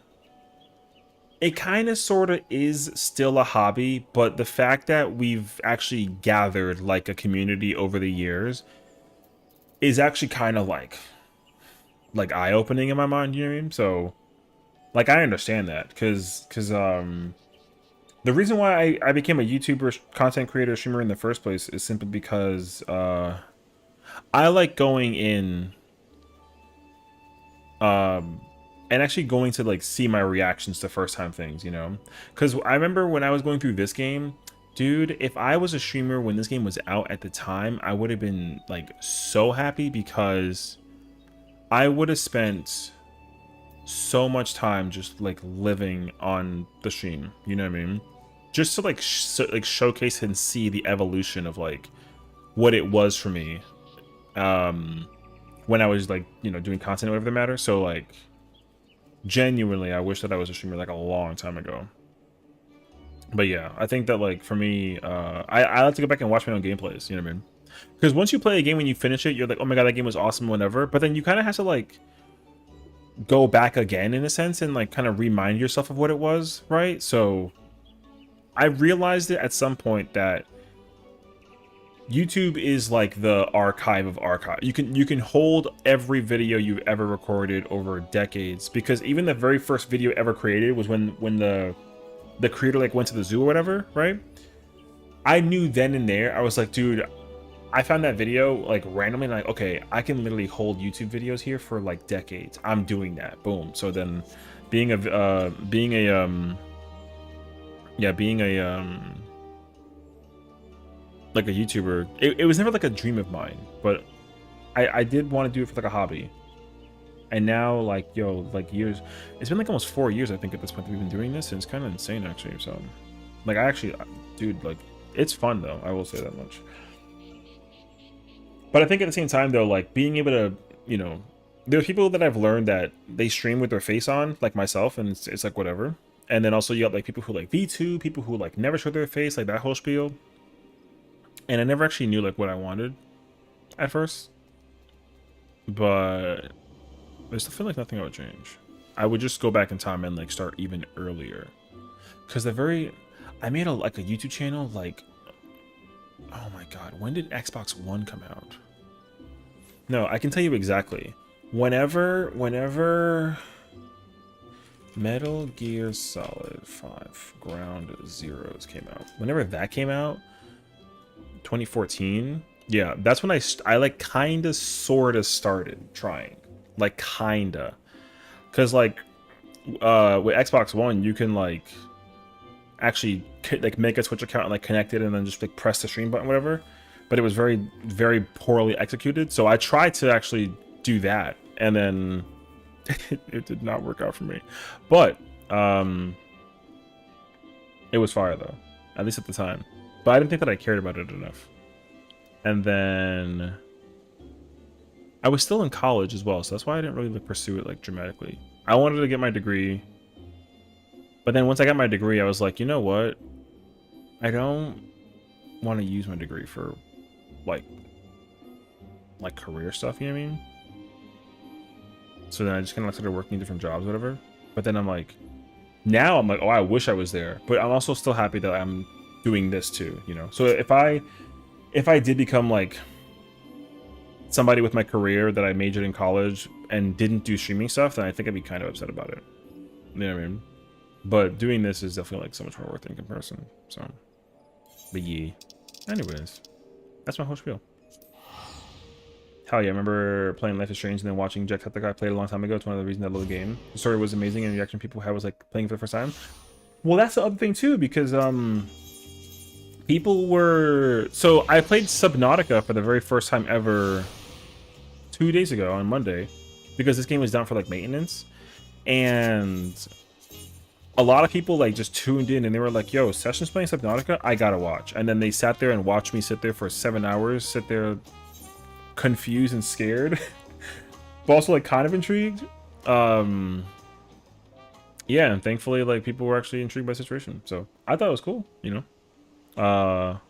it kind of sort of is still a hobby, but the fact that we've actually gathered like a community over the years is actually kind of like eye-opening in my mind. You know what I mean? So like I understand that because the reason why I became a YouTuber, content creator, streamer in the first place is simply because I like going in and actually going to like see my reactions to first time things, you know? Because I remember when I was going through this game, dude, if I was a streamer when this game was out at the time, I would have been like so happy because I would have spent so much time just like living on the stream, you know what I mean? Just to like showcase and see the evolution of like what it was for me when I was like, you know, doing content, whatever the matter. So like genuinely I wish that I was a streamer like a long time ago. But yeah, I think that like for me, I like to go back and watch my own gameplays, you know what I mean? Because once you play a game, when you finish it, you're like, oh my god, that game was awesome, whatever. But then you kind of have to like go back again in a sense and like kind of remind yourself of what it was, right? So I realized it at some point that YouTube is like the archive of archive. You can hold every video you've ever recorded over decades, because even the very first video ever created was when the creator like went to the zoo or whatever, right? I knew then and there, I was like, dude, I found that video like randomly, like, okay, I can literally hold YouTube videos here for like decades. I'm doing that. Boom. So then being a like a YouTuber, it was never like a dream of mine, but I did want to do it for like a hobby. And now like, yo, like years, it's been like almost 4 years I think at this point that we've been doing this, and it's kind of insane actually. So like I actually, dude, like it's fun though, I will say that much. But I think at the same time though, like being able to, you know, there's people that I've learned that they stream with their face on, like myself, and it's like whatever. And then also you got like people who like V2, people who like never show their face, like that whole spiel. And I never actually knew like what I wanted at first, but I still feel like nothing I would change. I would just go back in time and like start even earlier, because I made like a YouTube channel like, oh my god, when did Xbox One come out? No, I can tell you exactly. Whenever Metal Gear Solid 5 Ground Zeroes came out, whenever that came out, 2014, yeah, that's when I like kind of sort of started trying, like kinda, because like with Xbox One you can like actually like make a Twitch account and like connect it and then just like press the stream button, whatever. But it was very, very poorly executed, so I tried to actually do that, and then it did not work out for me. But it was fire though, at least at the time. But I didn't think that I cared about it enough. And then I was still in college as well, so that's why I didn't really like pursue it like dramatically. I wanted to get my degree, but then once I got my degree, I was like, you know what? I don't want to use my degree for like career stuff, you know what I mean? So then I just kind of started working different jobs, whatever. But then I'm like, now I'm like, oh, I wish I was there. But I'm also still happy that I'm doing this too, you know? So if I did become like somebody with my career that I majored in college and didn't do streaming stuff, then I think I'd be kind of upset about it. You know what I mean? But doing this is definitely like so much more worth it in comparison. So, but yeah. Anyways, that's my whole spiel. Hell yeah, I remember playing Life is Strange and then watching Jacksepticeye play it a long time ago. It's one of the reasons I love the game. The story was amazing and the reaction people had was like playing for the first time. Well, that's the other thing too, because people were... So I played Subnautica for the very first time ever 2 days ago on Monday, because this game was down for like maintenance, and a lot of people like just tuned in and they were like, yo, Session's playing Subnautica, I gotta watch. And then they sat there and watched me sit there for 7 hours, sit there confused and scared but also like kind of intrigued. And yeah, and thankfully, like, people were actually intrigued by the situation. So I thought it was cool, you know.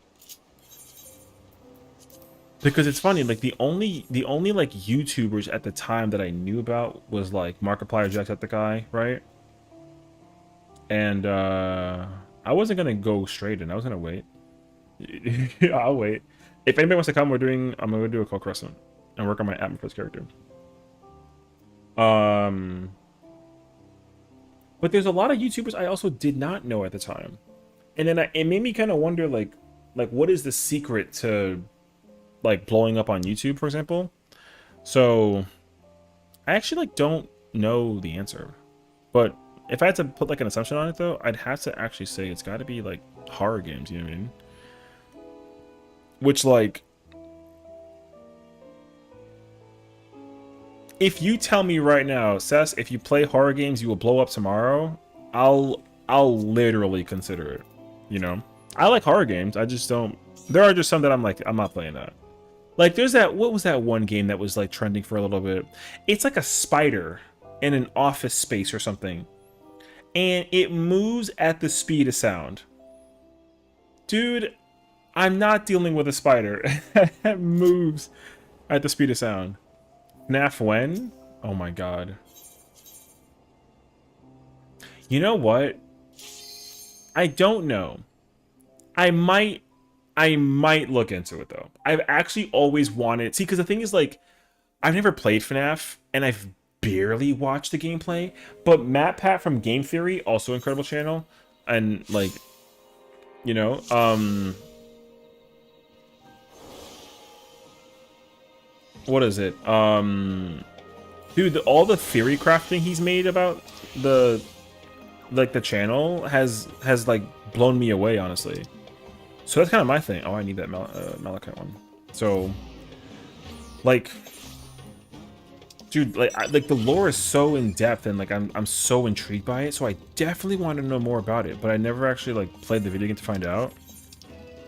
Because it's funny, like the only like YouTubers at the time that I knew about was like Markiplier, Jacksepticeye, right? And I wasn't gonna go straight in. I was gonna wait. I'll wait. If anybody wants to come, I'm gonna do a call crescent and work on my Atmos character. Um, but there's a lot of YouTubers I also did not know at the time, and then it made me kind of wonder, like what is the secret to like blowing up on YouTube, for example? So I actually like don't know the answer, but if I had to put like an assumption on it though, I'd have to actually say it's got to be like horror games. You know what I mean? Which like, if you tell me right now, Sess, if you play horror games, you will blow up tomorrow. I'll literally consider it. You know, I like horror games. I just don't. There are just some that I'm like, I'm not playing that. Like, there's that. What was that one game that was like trending for a little bit? It's like a spider in an office space or something, and it moves at the speed of sound. Dude, I'm not dealing with a spider that moves at the speed of sound. FNAF when? Oh my god. You know what? I don't know. I might look into it though. I've actually always wanted, see, because the thing is, like, I've never played FNAF and I've barely watched the gameplay, but Matt Pat from Game Theory, also incredible channel, and like, you know, what is it? Dude, all the theory crafting he's made about the the channel has like blown me away, honestly. So that's kind of my thing. Oh, I need that Malachite one. So, like, dude, like the lore is so in depth, and like I'm so intrigued by it. So I definitely want to know more about it, but I never actually like played the video game to find out.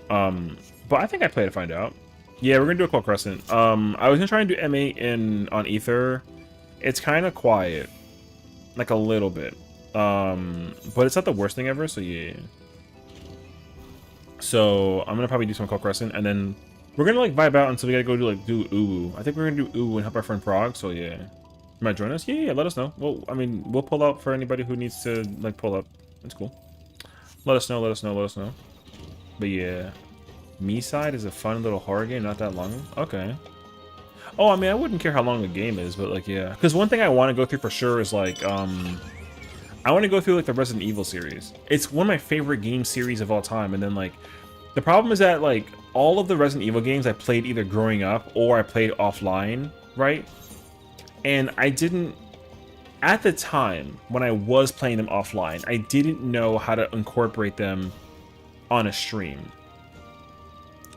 But I think I played to find out. Yeah, we're gonna do a Cold Crescent. I was gonna try and do M8 on Ether. It's kind of quiet, like a little bit. But it's not the worst thing ever. So yeah. So I'm gonna probably do some Cold Crescent, and then we're gonna like vibe out until we gotta go do Uwu. I think we're gonna do Uwu and help our friend Prague. So yeah, you might join us. Yeah, let us know. Well, I mean, we'll pull up for anybody who needs to like pull up. That's cool. Let us know. Let us know. Let us know. But yeah, Me Side is a fun little horror game, not that long. Okay. Oh, I mean, I wouldn't care how long the game is, but like, yeah. Because one thing I want to go through for sure is like, I want to go through like the Resident Evil series. It's one of my favorite game series of all time. And then like, the problem is that like all of the Resident Evil games I played either growing up or I played offline, right? And I didn't, at the time when I was playing them offline, I didn't know how to incorporate them on a stream.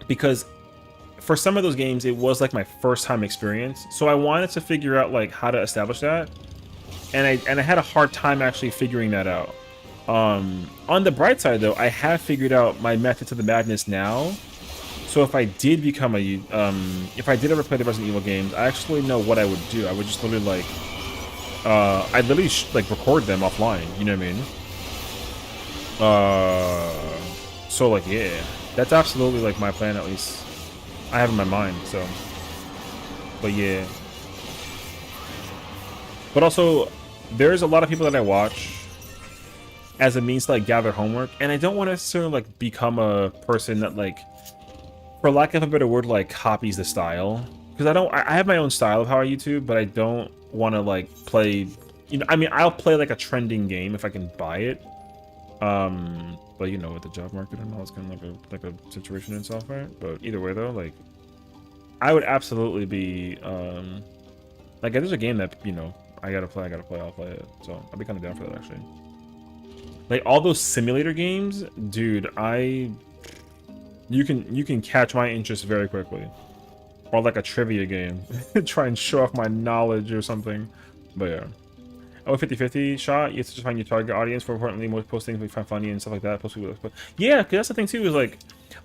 Because for some of those games, it was like my first time experience. So I wanted to figure out like how to establish that. And I had a hard time actually figuring that out. On the bright side though, I have figured out my method to the madness now. So if I did become a, if I did ever play the Resident Evil games, I actually know what I would do. I would just literally like, I'd literally like record them offline. You know what I mean? So like, yeah, that's absolutely like my plan, at least I have in my mind. So, but yeah, but also there's a lot of people that I watch as a means to like gather homework, and I don't want to necessarily like become a person that like, for lack of a better word, like copies the style. Because I have my own style of how I YouTube, but I don't want to like play, you know, I mean, I'll play like a trending game if I can buy it. But you know, with the job market and all, it's kind of like a situation in itself, right? But either way though, like, I would absolutely be, like, if there's a game that, you know, I gotta play, I'll play it. So I'd be kind of down for that, actually. Like, all those simulator games, dude, you can catch my interest very quickly. Or like a trivia game. Try and show off my knowledge or something. But yeah. Oh, 50-50 shot. You have to just find your target audience. For importantly, most post things we find funny and stuff like that. Post people, but yeah, because that's the thing too. Is like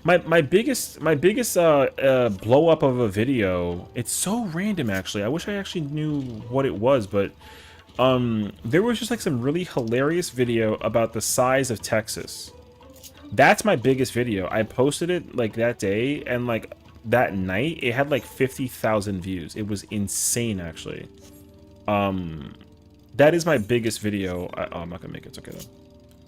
my biggest blow up of a video. It's so random, actually. I wish I actually knew what it was, but there was just like some really hilarious video about the size of Texas. That's my biggest video. I posted it like that day, and like that night it had like 50,000 views. It was insane, actually. That is my biggest video. Oh, I'm not gonna make it. It's okay though.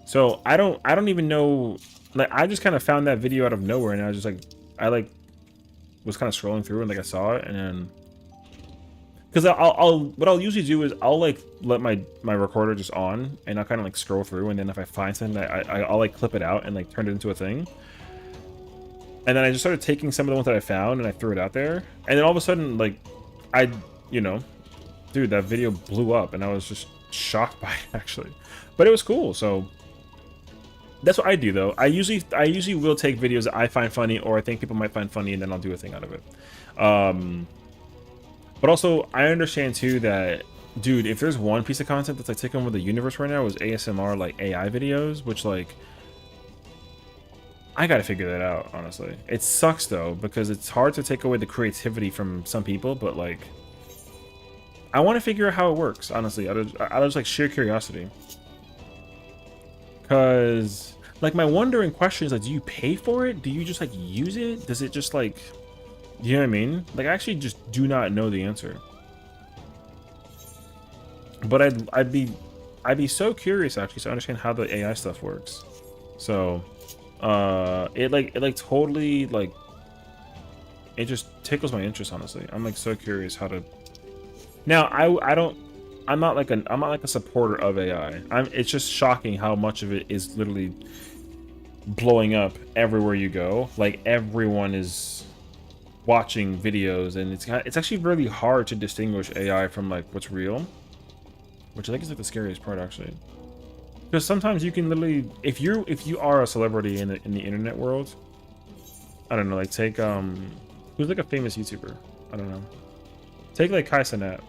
So I don't even know. Like, I just kind of found that video out of nowhere, and I was just like, I like was kind of scrolling through, and like I saw it, and then because what I'll usually do is I'll like let my recorder just on, and I'll kind of like scroll through, and then if I find something, I'll like clip it out and like turn it into a thing. And then I just started taking some of the ones that I found, and I threw it out there, and then all of a sudden, like, you know, dude, that video blew up, and I was just shocked by it, actually. But it was cool. So that's what I do, though. I usually will take videos that I find funny, or I think people might find funny, and then I'll do a thing out of it. But also, I understand too that, dude, if there's one piece of content that's like taking over the universe right now, is ASMR, like AI videos, which like I gotta figure that out, honestly. It sucks though, because it's hard to take away the creativity from some people, but like I want to figure out how it works, honestly, out of just like sheer curiosity. Because like my wondering question is like, do you pay for it? Do you just like use it? Does it just like, you know what I mean? Like, I actually just do not know the answer. But I'd be so curious actually to understand how the AI stuff works. So it like totally like, it just tickles my interest, honestly. I'm like so curious how to. Now I'm not like a supporter of AI. It's just shocking how much of it is literally blowing up everywhere you go. Like, everyone is watching videos, and it's actually really hard to distinguish AI from like what's real, which I think is like the scariest part, actually. Because sometimes you can literally, if you are a celebrity in the internet world, I don't know, like take who's like a famous YouTuber, I don't know, take like Kai Cenat.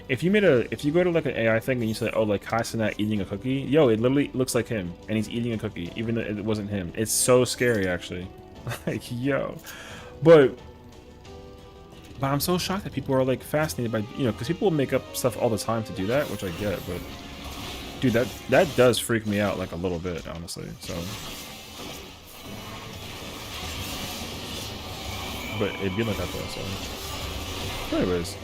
If you go to like an AI thing and you say, oh, like Kai Cenat eating a cookie, yo, it literally looks like him, and he's eating a cookie, even though it wasn't him. It's so scary, actually. Like, yo, but I'm so shocked that people are like fascinated by, you know, because people will make up stuff all the time to do that, which I get, but dude, that does freak me out like a little bit, honestly. So, but it'd be like that though. So, anyways,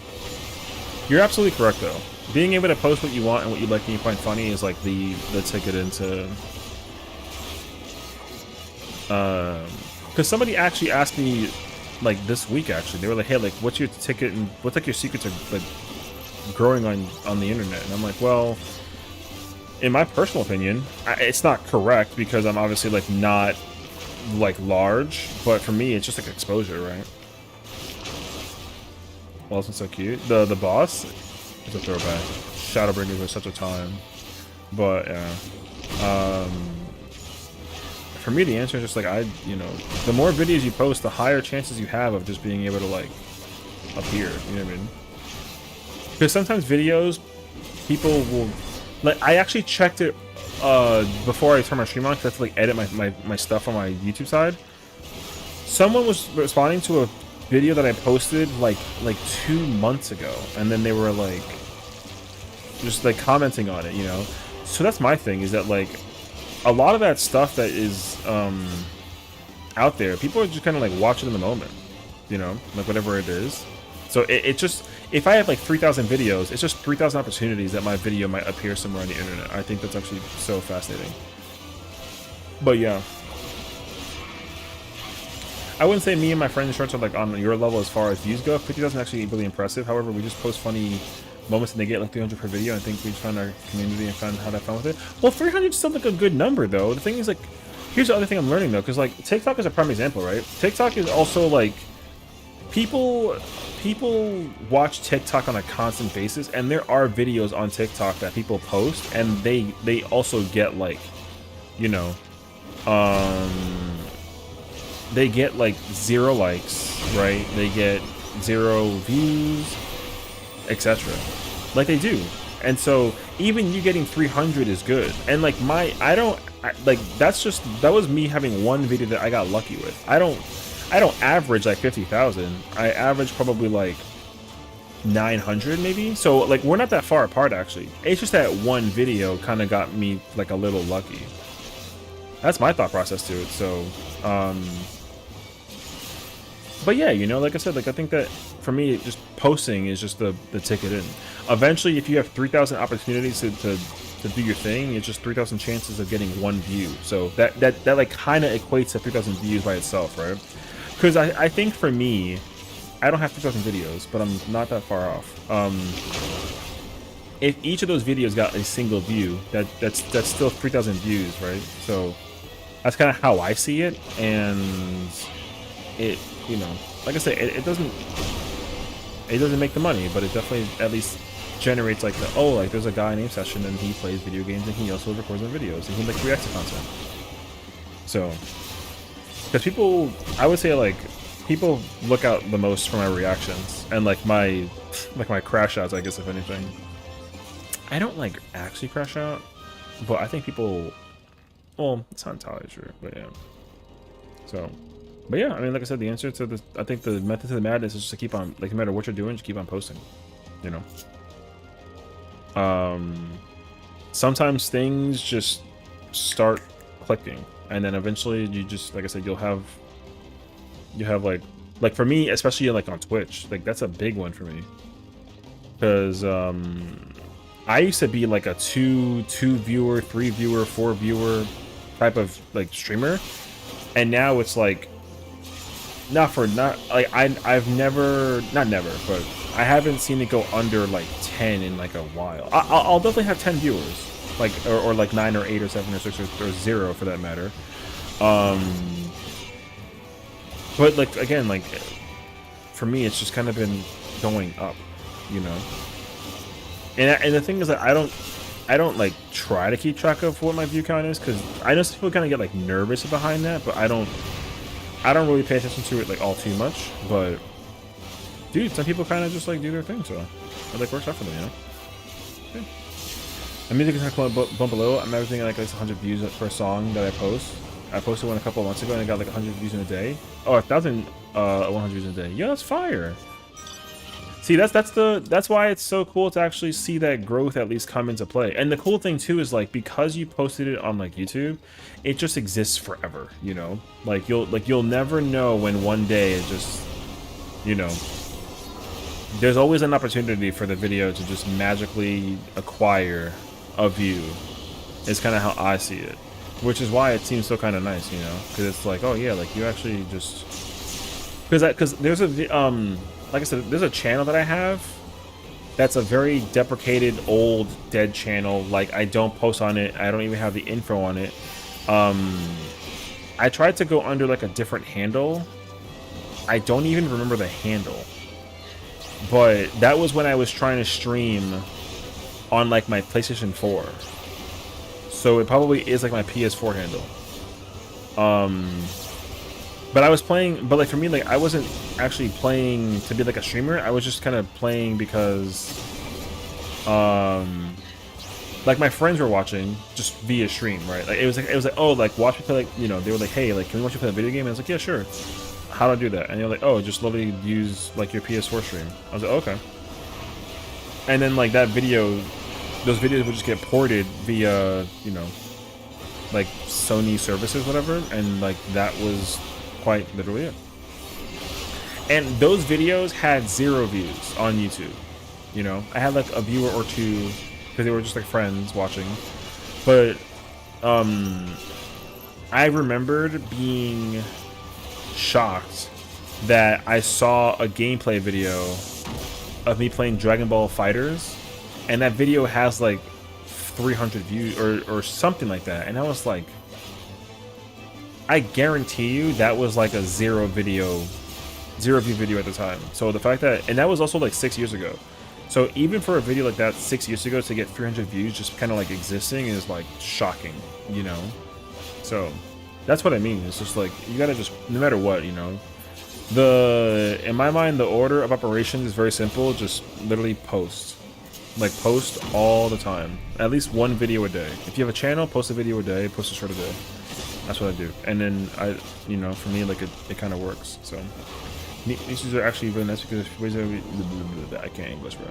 you're absolutely correct though. Being able to post what you want and what you like and you find funny is like the ticket into. Because somebody actually asked me, like this week actually, they were like, hey, like what's your ticket and what's like your secrets of like growing on the internet? And I'm like, well, in my personal opinion, it's not correct, because I'm obviously like not like large, but for me it's just like exposure, right? Well, it's so cute. The boss is a throwback. Shadowbringers was such a time, but yeah. For me, the answer is just like, you know, the more videos you post, the higher chances you have of just being able to like appear. You know what I mean? Because sometimes videos, people will like. I actually checked it before I turned my stream on, because I have to like edit my stuff on my YouTube side. Someone was responding to a video that I posted like 2 months ago, and then they were like just like commenting on it, you know. So that's my thing, is that like a lot of that stuff that is out there, people are just kind of like watching in the moment, you know, like whatever it is. So it just, if I have like 3,000 videos, it's just 3,000 opportunities that my video might appear somewhere on the internet. I think that's actually so fascinating. But yeah, I wouldn't say me and my friends shorts are like on your level as far as views go. 50,000 is actually really impressive. However, we just post funny moments and they get like 300 per video. I think we just found our community and found how to have fun with it. Well, 300 is still like a good number though. The thing is, like, here's the other thing I'm learning though, because like TikTok is a prime example, right? TikTok is also like, people watch TikTok on a constant basis, and there are videos on TikTok that people post, and they also get like, you know, they get like 0 likes, right? They get 0 views, etc. Like they do. And so even you getting 300 is good. And like that was me having one video that I got lucky with. I don't average like 50,000. I average probably like 900 maybe. So like we're not that far apart actually. It's just that one video kind of got me like a little lucky. That's my thought process to it. So but yeah, you know, like I said, like I think that for me, just posting is just the ticket in. Eventually, if you have 3,000 opportunities to do your thing, it's just 3,000 chances of getting one view. So that like kind of equates to 3,000 views by itself, right? Because I think for me, I don't have 3,000 videos, but I'm not that far off. If each of those videos got a single view, that's still 3,000 views, right? So that's kind of how I see it, and it, you know, like I say, it doesn't make the money, but it definitely at least generates like the, oh, like there's a guy named Sessiion and he plays video games and he also records their videos and he like reacts to content. So, because people, I would say like people look out the most for my reactions and like my crash outs, I guess, if anything. I don't like actually crash out, but I think people, well, it's not entirely true, but yeah. So, but yeah, I mean, like I said, the answer to the, I think the method to the madness is just to keep on, like, no matter what you're doing, just keep on posting, you know? Sometimes things just start clicking, and then eventually you just, like I said, you have like for me, especially like on Twitch, like that's a big one for me. Because, I used to be like a two viewer, 3 viewer, 4 viewer type of like streamer. And now it's like, I've never, not never, but I haven't seen it go under like 10 in like a while. I'll definitely have 10 viewers, like, or like 9 or 8 or 7 or 6 or 0 for that matter. But like, again, like for me, it's just kind of been going up, you know? And the thing is that I don't like try to keep track of what my view count is, because I know some people kind of get like nervous behind that, but I don't really pay attention to it like all too much. But dude, some people kind of just like do their thing, so it like works out for them, you know. Okay. The music is bump below. I'm averaging like at least 100 views for a song that I post. I posted one a couple of months ago and I got like 100 views in a day. Oh, 1,100 views in a day. Yeah, that's fire. See, that's why it's so cool to actually see that growth at least come into play. And the cool thing too is like, because you posted it on like YouTube, it just exists forever, you know? Like you'll never know when one day it just, you know, there's always an opportunity for the video to just magically acquire a view. Is kind of how I see it, which is why it seems so kind of nice, you know? Because it's like, oh yeah, like you actually just, because there's a like I said, there's a channel that I have that's a very deprecated, old, dead channel. Like, I don't post on it. I don't even have the info on it. I tried to go under, like, a different handle. I don't even remember the handle. But that was when I was trying to stream on, like, my PlayStation 4. So it probably is, like, my PS4 handle. But I was playing, but like for me, like I wasn't actually playing to be like a streamer. I was just kind of playing because, like my friends were watching just via stream, right? Like it was like oh, like watch me play, like, you know, they were like, hey, like can we watch you play a video game? And I was like, yeah, sure. How do I do that? And they're like, oh, just literally use like your PS4 stream. I was like, okay. And then like that video, those videos would just get ported via, you know, like Sony services, whatever, and like that was quite literally it. And those videos had 0 views on YouTube. You know, I had like a viewer or 2 because they were just like friends watching. But I remembered being shocked that I saw a gameplay video of me playing Dragon Ball Fighters, and that video has like 300 views or something like that, and I was like, I guarantee you that was like a 0 view video at the time. So the fact that, and that was also like 6 years ago. So even for a video like that 6 years ago to get 300 views just kind of like existing is like shocking, you know? So that's what I mean. It's just like, you gotta just, no matter what, you know? In my mind, the order of operations is very simple. Just literally post. Like post all the time. At least 1 video a day. If you have a channel, post a video a day, post a short a day. That's what I do. And then you know, for me, like it kind of works. So These are actually really nice because I can't English, bro.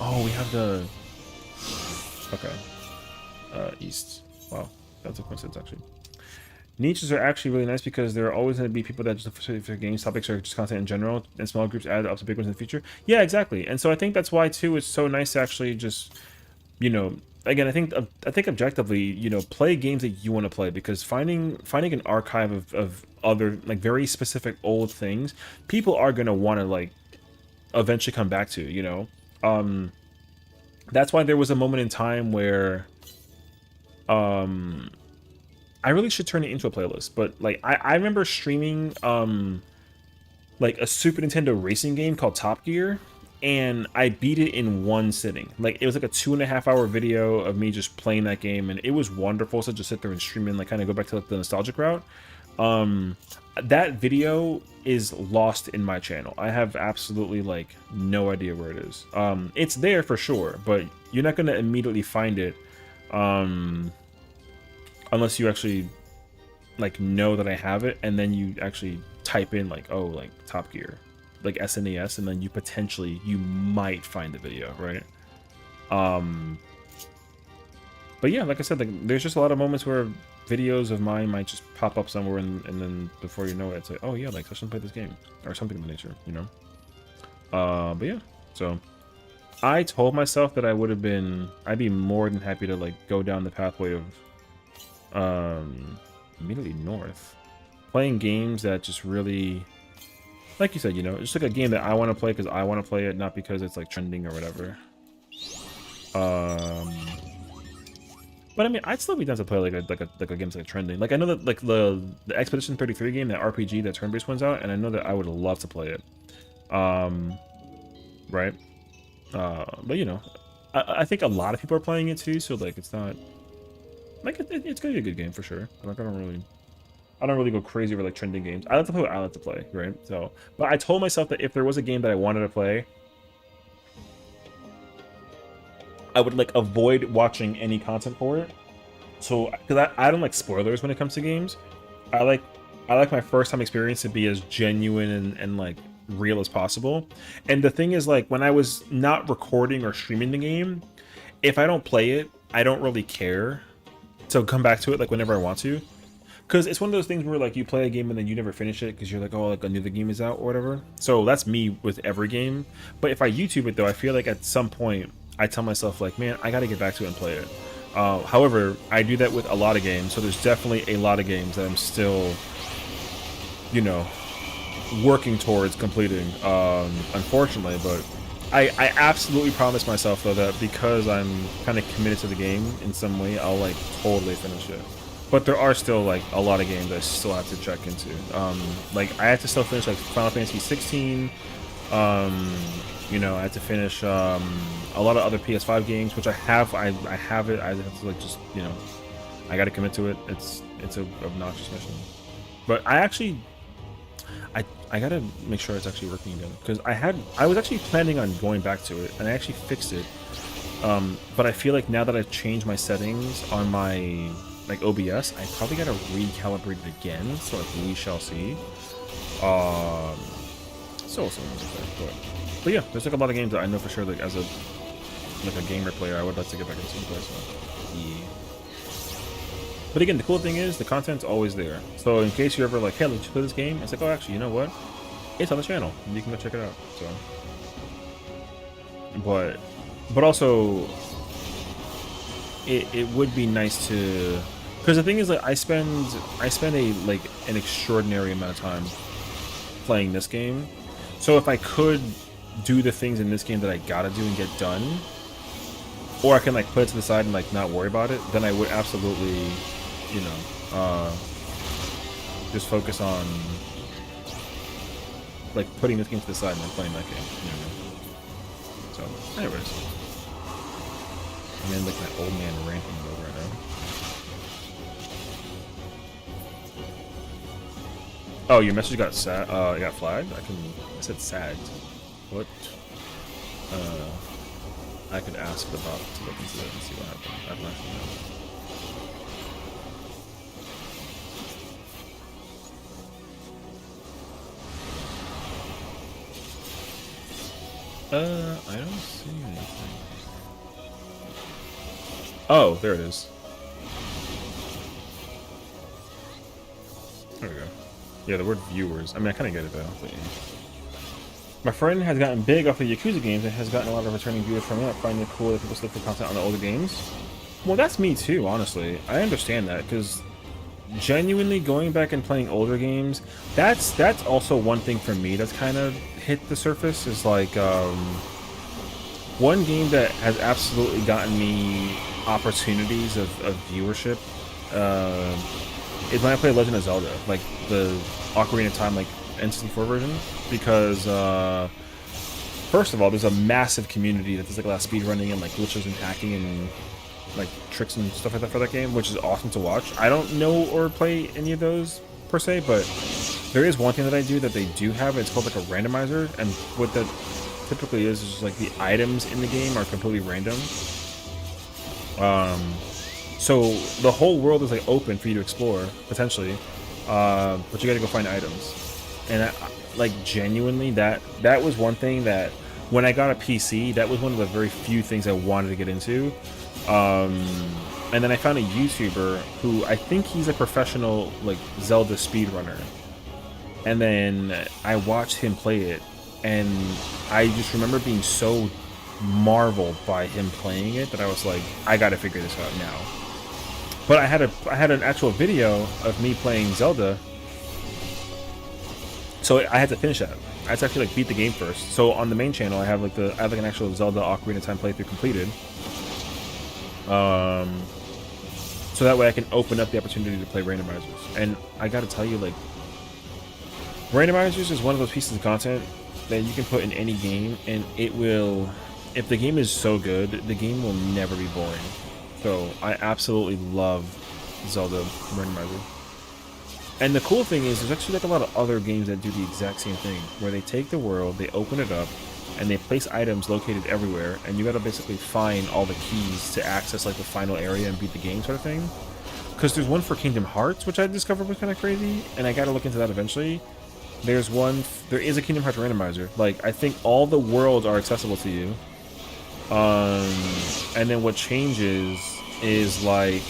Oh, we have the okay. East. Wow, that's a coincidence actually. Niches are actually really nice because there are always going to be people that just look for games topics or just content in general, and small groups add up to big ones in the future. Yeah, exactly. And so I think that's why too it's so nice to actually just, you know, again I think objectively, you know, play games that you want to play, because finding an archive of other like very specific old things, people are going to want to like eventually come back to, you know. That's why there was a moment in time where I really should turn it into a playlist, but like I remember streaming like a Super Nintendo racing game called Top Gear, and I beat it in one sitting. Like it was like a 2.5 hour video of me just playing that game, and it was wonderful. So just sit there and stream and like kind of go back to like the nostalgic route. That video is lost in my channel. I have absolutely like no idea where it is. It's there for sure, but you're not gonna immediately find it. Unless you actually like know that I have it, and then you actually type in like, oh, like Top Gear, like SNES, and then you might find the video, right? But yeah, like I said, like there's just a lot of moments where videos of mine might just pop up somewhere, and then before you know it, it's like, oh yeah, like I should play this game or something of the nature, you know. But yeah, so I told myself that I'd be more than happy to like go down the pathway of immediately north, playing games that just really, like you said, you know, just like a game that I want to play because I want to play it, not because it's like trending or whatever. But I mean, I'd still be down to play like a game that's like trending. Like I know that like the Expedition 33 game, that RPG, that turn-based one's out, and I know that I would love to play it. Right. But you know, I think a lot of people are playing it too, so like it's not like it's gonna be a good game for sure. Like I don't really go crazy over like trending games. I like to play what I like to play, right? So, but I told myself that if there was a game that I wanted to play, I would like avoid watching any content for it. So, because I don't like spoilers when it comes to games. I like my first time experience to be as genuine and like real as possible. And the thing is, like when I was not recording or streaming the game, if I don't play it, I don't really care to come back to it like whenever I want to. Because it's one of those things where like you play a game and then you never finish it because you're like, oh, like another game is out or whatever. So that's me with every game. But if I YouTube it though, I feel like at some point I tell myself like, man, I got to get back to it and play it. However, I do that with a lot of games. So there's definitely a lot of games that I'm still, you know, working towards completing, unfortunately. But I absolutely promise myself though that because I'm kind of committed to the game in some way, I'll like totally finish it. But there are still like a lot of games I still have to check into. Like I have to still finish like Final Fantasy XIV. You know, I had to finish a lot of other PS5 games, which I have. I have it. I have to like just, you know, I got to commit to it. It's a obnoxious mission. But I actually, I gotta make sure it's actually working again, because I was actually planning on going back to it, and I actually fixed it. But I feel like now that I've changed my settings on my like OBS, I probably gotta recalibrate it again. So like we shall see. But yeah, there's like a lot of games that I know for sure, like as a gamer player, I would like to get back into and play. So yeah. But again, the cool thing is the content's always there. So in case you're ever like, hey, let's play this game, it's like, oh, actually, you know what? It's on the channel, and you can go check it out. So, but also, it would be nice to, because the thing is, like, I spend a like an extraordinary amount of time playing this game. So if I could do the things in this game that I gotta do and get done, or I can like put it to the side and like not worry about it, then I would absolutely, you know, just focus on like putting this game to the side and then playing that game. You know? So, anyways, I'm in like my old man ranting mode right now. Oh, your message got got flagged? I said sagged. What? I could ask the bot to look into it and see what happened. I don't actually know. I don't see anything. Oh, there it is. There we go. Yeah, the word viewers. I mean, I kind of get it though. But yeah. My friend has gotten big off the Yakuza games and has gotten a lot of returning viewers from it, finding it cool that people still for content on the older games. Well, that's me too, honestly. I understand that, because genuinely going back and playing older games, that's also one thing for me that's kind of hit the surface, is like, one game that has absolutely gotten me opportunities of viewership, is when I play Legend of Zelda, like the Ocarina of Time, like N64 version, because first of all, there's a massive community that does like a lot of speedrunning and like glitches and hacking and like tricks and stuff like that for that game, which is awesome to watch. I don't know or play any of those per se, but there is one thing that I do that they do have. It's called like a randomizer, and what that typically is just like the items in the game are completely random. So the whole world is like open for you to explore potentially, but you got to go find items. And like genuinely, that was one thing that when I got a PC, that was one of the very few things I wanted to get into. And then I found a YouTuber who I think he's a professional like Zelda speedrunner. And then I watched him play it, and I just remember being so marveled by him playing it that I was like, I gotta figure this out now. But I had an actual video of me playing Zelda, so I had to finish that. I had to actually like beat the game first. So on the main channel, I have like an actual Zelda Ocarina of Time playthrough completed. So that way I can open up the opportunity to play randomizers. And I gotta tell you, like, randomizers is one of those pieces of content that you can put in any game, and it will, if the game is so good, the game will never be boring. So I absolutely love Zelda randomizer. And the cool thing is, there's actually like a lot of other games that do the exact same thing, where they take the world, they open it up, and they place items located everywhere, and you gotta basically find all the keys to access like the final area and beat the game, sort of thing. Because there's one for Kingdom Hearts, which I discovered was kind of crazy, and I gotta look into that eventually. There is a Kingdom Hearts randomizer. Like, I think all the worlds are accessible to you. And then what changes is like,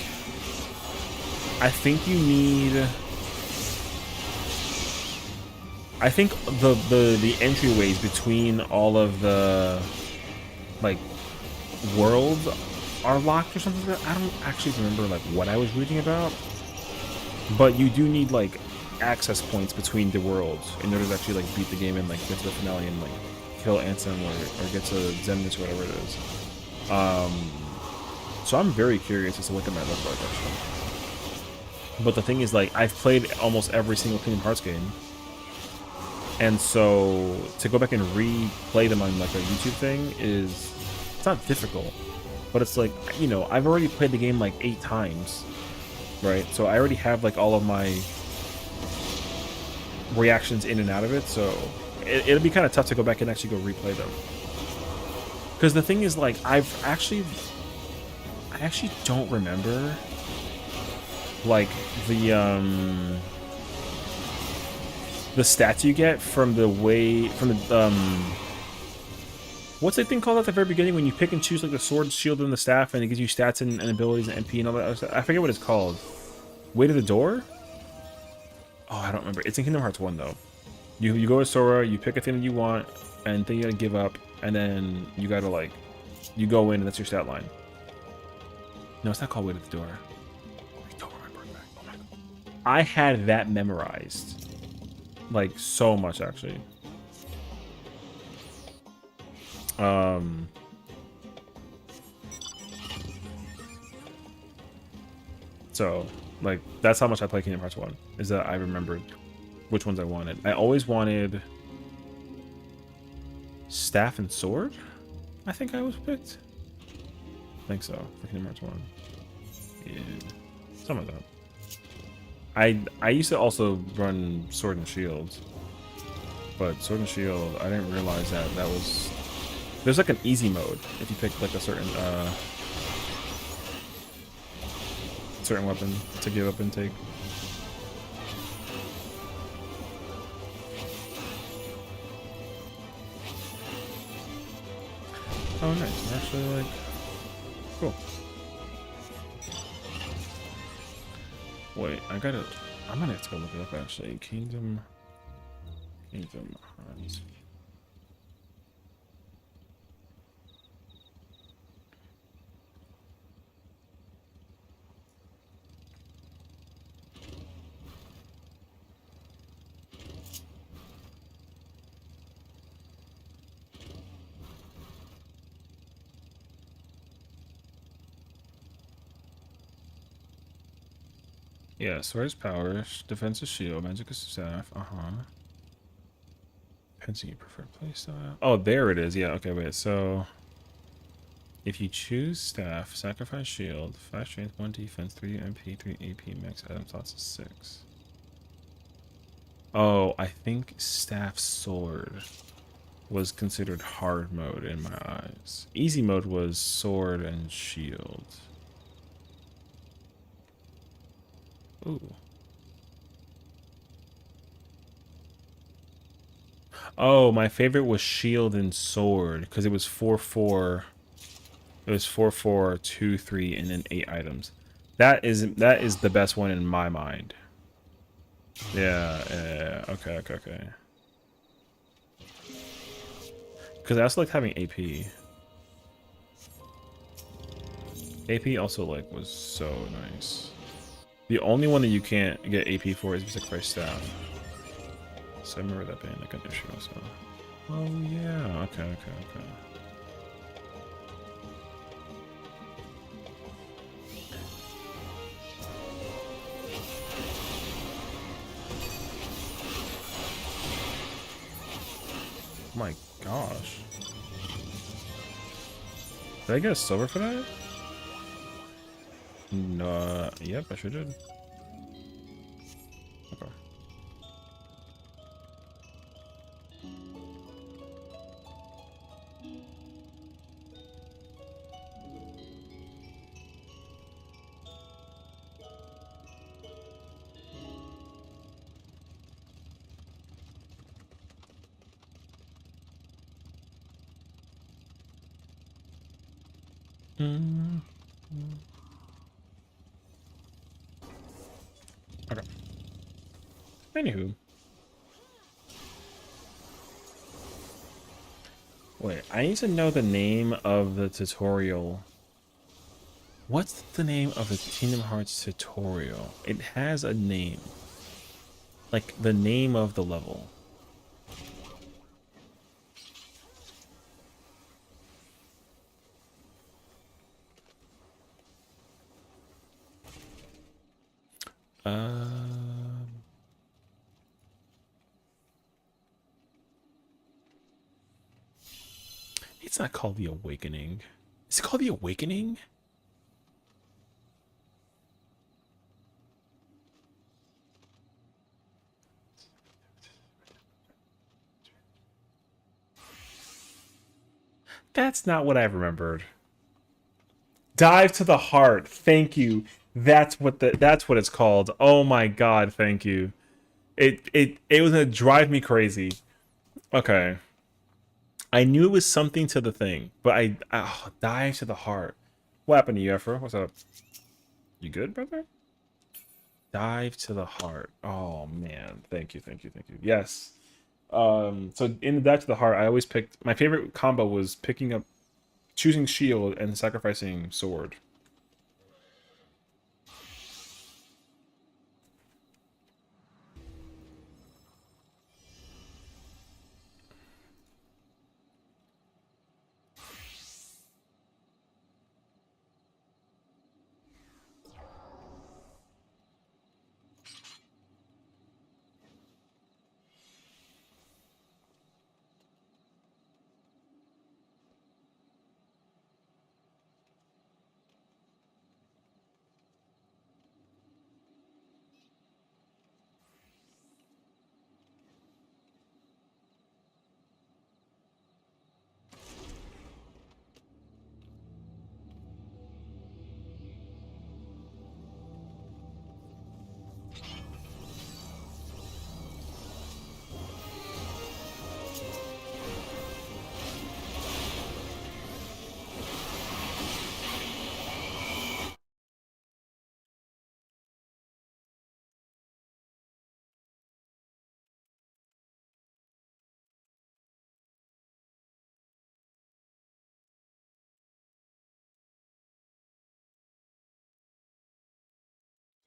I think you need, I think the entryways between all of the like worlds are locked or something like that. I don't actually remember like what I was reading about, but you do need like access points between the worlds in order to actually like beat the game and like get to the finale and like kill Ansem or get to Xemnas or whatever it is. So I'm very curious as to what that might look like actually. But the thing is, like, I've played almost every single Kingdom Hearts game. And so to go back and replay them on like a YouTube thing is, it's not difficult, but it's like, you know, I've already played the game like 8 times, right? So I already have like all of my reactions in and out of it. So it'll be kind of tough to go back and actually go replay them. Because the thing is, like, I actually don't remember like the stats you get from the what's that thing called at the very beginning when you pick and choose like the sword, shield, and the staff, and it gives you stats and abilities and MP and all that other stuff? I forget what it's called. Way to the Door? Oh, I don't remember. It's in Kingdom Hearts 1 though. You go to Sora, you pick a thing that you want, and then you gotta give up, and then you gotta like, you go in and that's your stat line. No, it's not called Way to the Door. I don't remember. Oh my god. I had that memorized. Like, so much, actually. So, like, that's how much I play Kingdom Hearts 1, is that I remembered which ones I wanted. I always wanted Staff and Sword, I think I was picked. I think so, for Kingdom Hearts 1. Yeah, some of that. I used to also run Sword and Shield, but Sword and Shield, I didn't realize that was, there's like an easy mode if you pick like a certain weapon to give up and take. Oh, nice. We're actually like cool. Wait, I'm gonna have to go look it up actually. Kingdom Hearts. Yeah, sword's powers, defensive shield, magic staff. Depends on your preferred playstyle. Oh, there it is. Yeah. Okay. Wait. So if you choose staff, sacrifice shield, 5 strength, 1 defense, 3 MP, 3 AP, max item slots is 6. Oh, I think staff sword was considered hard mode in my eyes. Easy mode was sword and shield. Ooh. Oh, my favorite was shield and sword because it was 4-4. It was 4-4, 2-3, and then 8 items. That is the best one in my mind. Yeah, yeah, yeah. Okay, okay, okay. Because I also like having AP. AP also like was so nice. The only one that you can't get AP for is sacrifice staff. So I remember that being like an issue also. Oh yeah. Okay, okay, okay. Oh my gosh. Did I get a silver for that? No. Yep, I sure did. Okay. Mm. Okay. Anywho. Wait, I need to know the name of the tutorial. What's the name of the Kingdom Hearts tutorial? It has a name. Like the name of the level. Um, it's not called The Awakening. Is it called The Awakening? That's not what I remembered. Dive to the Heart. Thank you. That's what it's called. Oh my god, thank you. It was gonna drive me crazy. Okay. I knew it was something to the thing, but Dive to the Heart. What happened to you, Efra? What's up? You good, brother? Dive to the Heart. Oh man. Thank you, thank you, thank you. Yes. So in the Dive to the Heart, I always picked my favorite combo was choosing shield and sacrificing sword.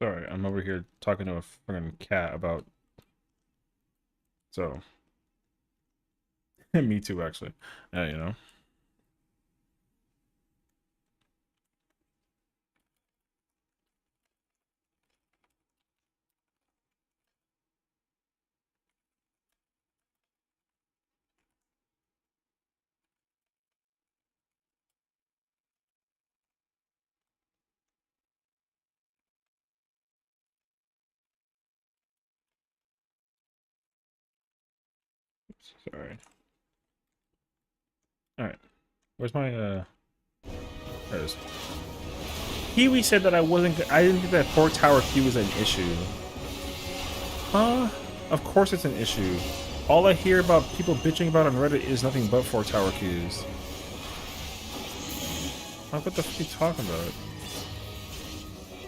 Sorry, I'm over here talking to a friggin' cat about. So, me too, actually. You know. Sorry. All right. Where's my There it is. Kiwi said that I didn't think that Port Tower queue was an issue. Of course it's an issue. All I hear about people bitching about on Reddit is nothing but 4 tower queues. Like, what the fuck are you talking about?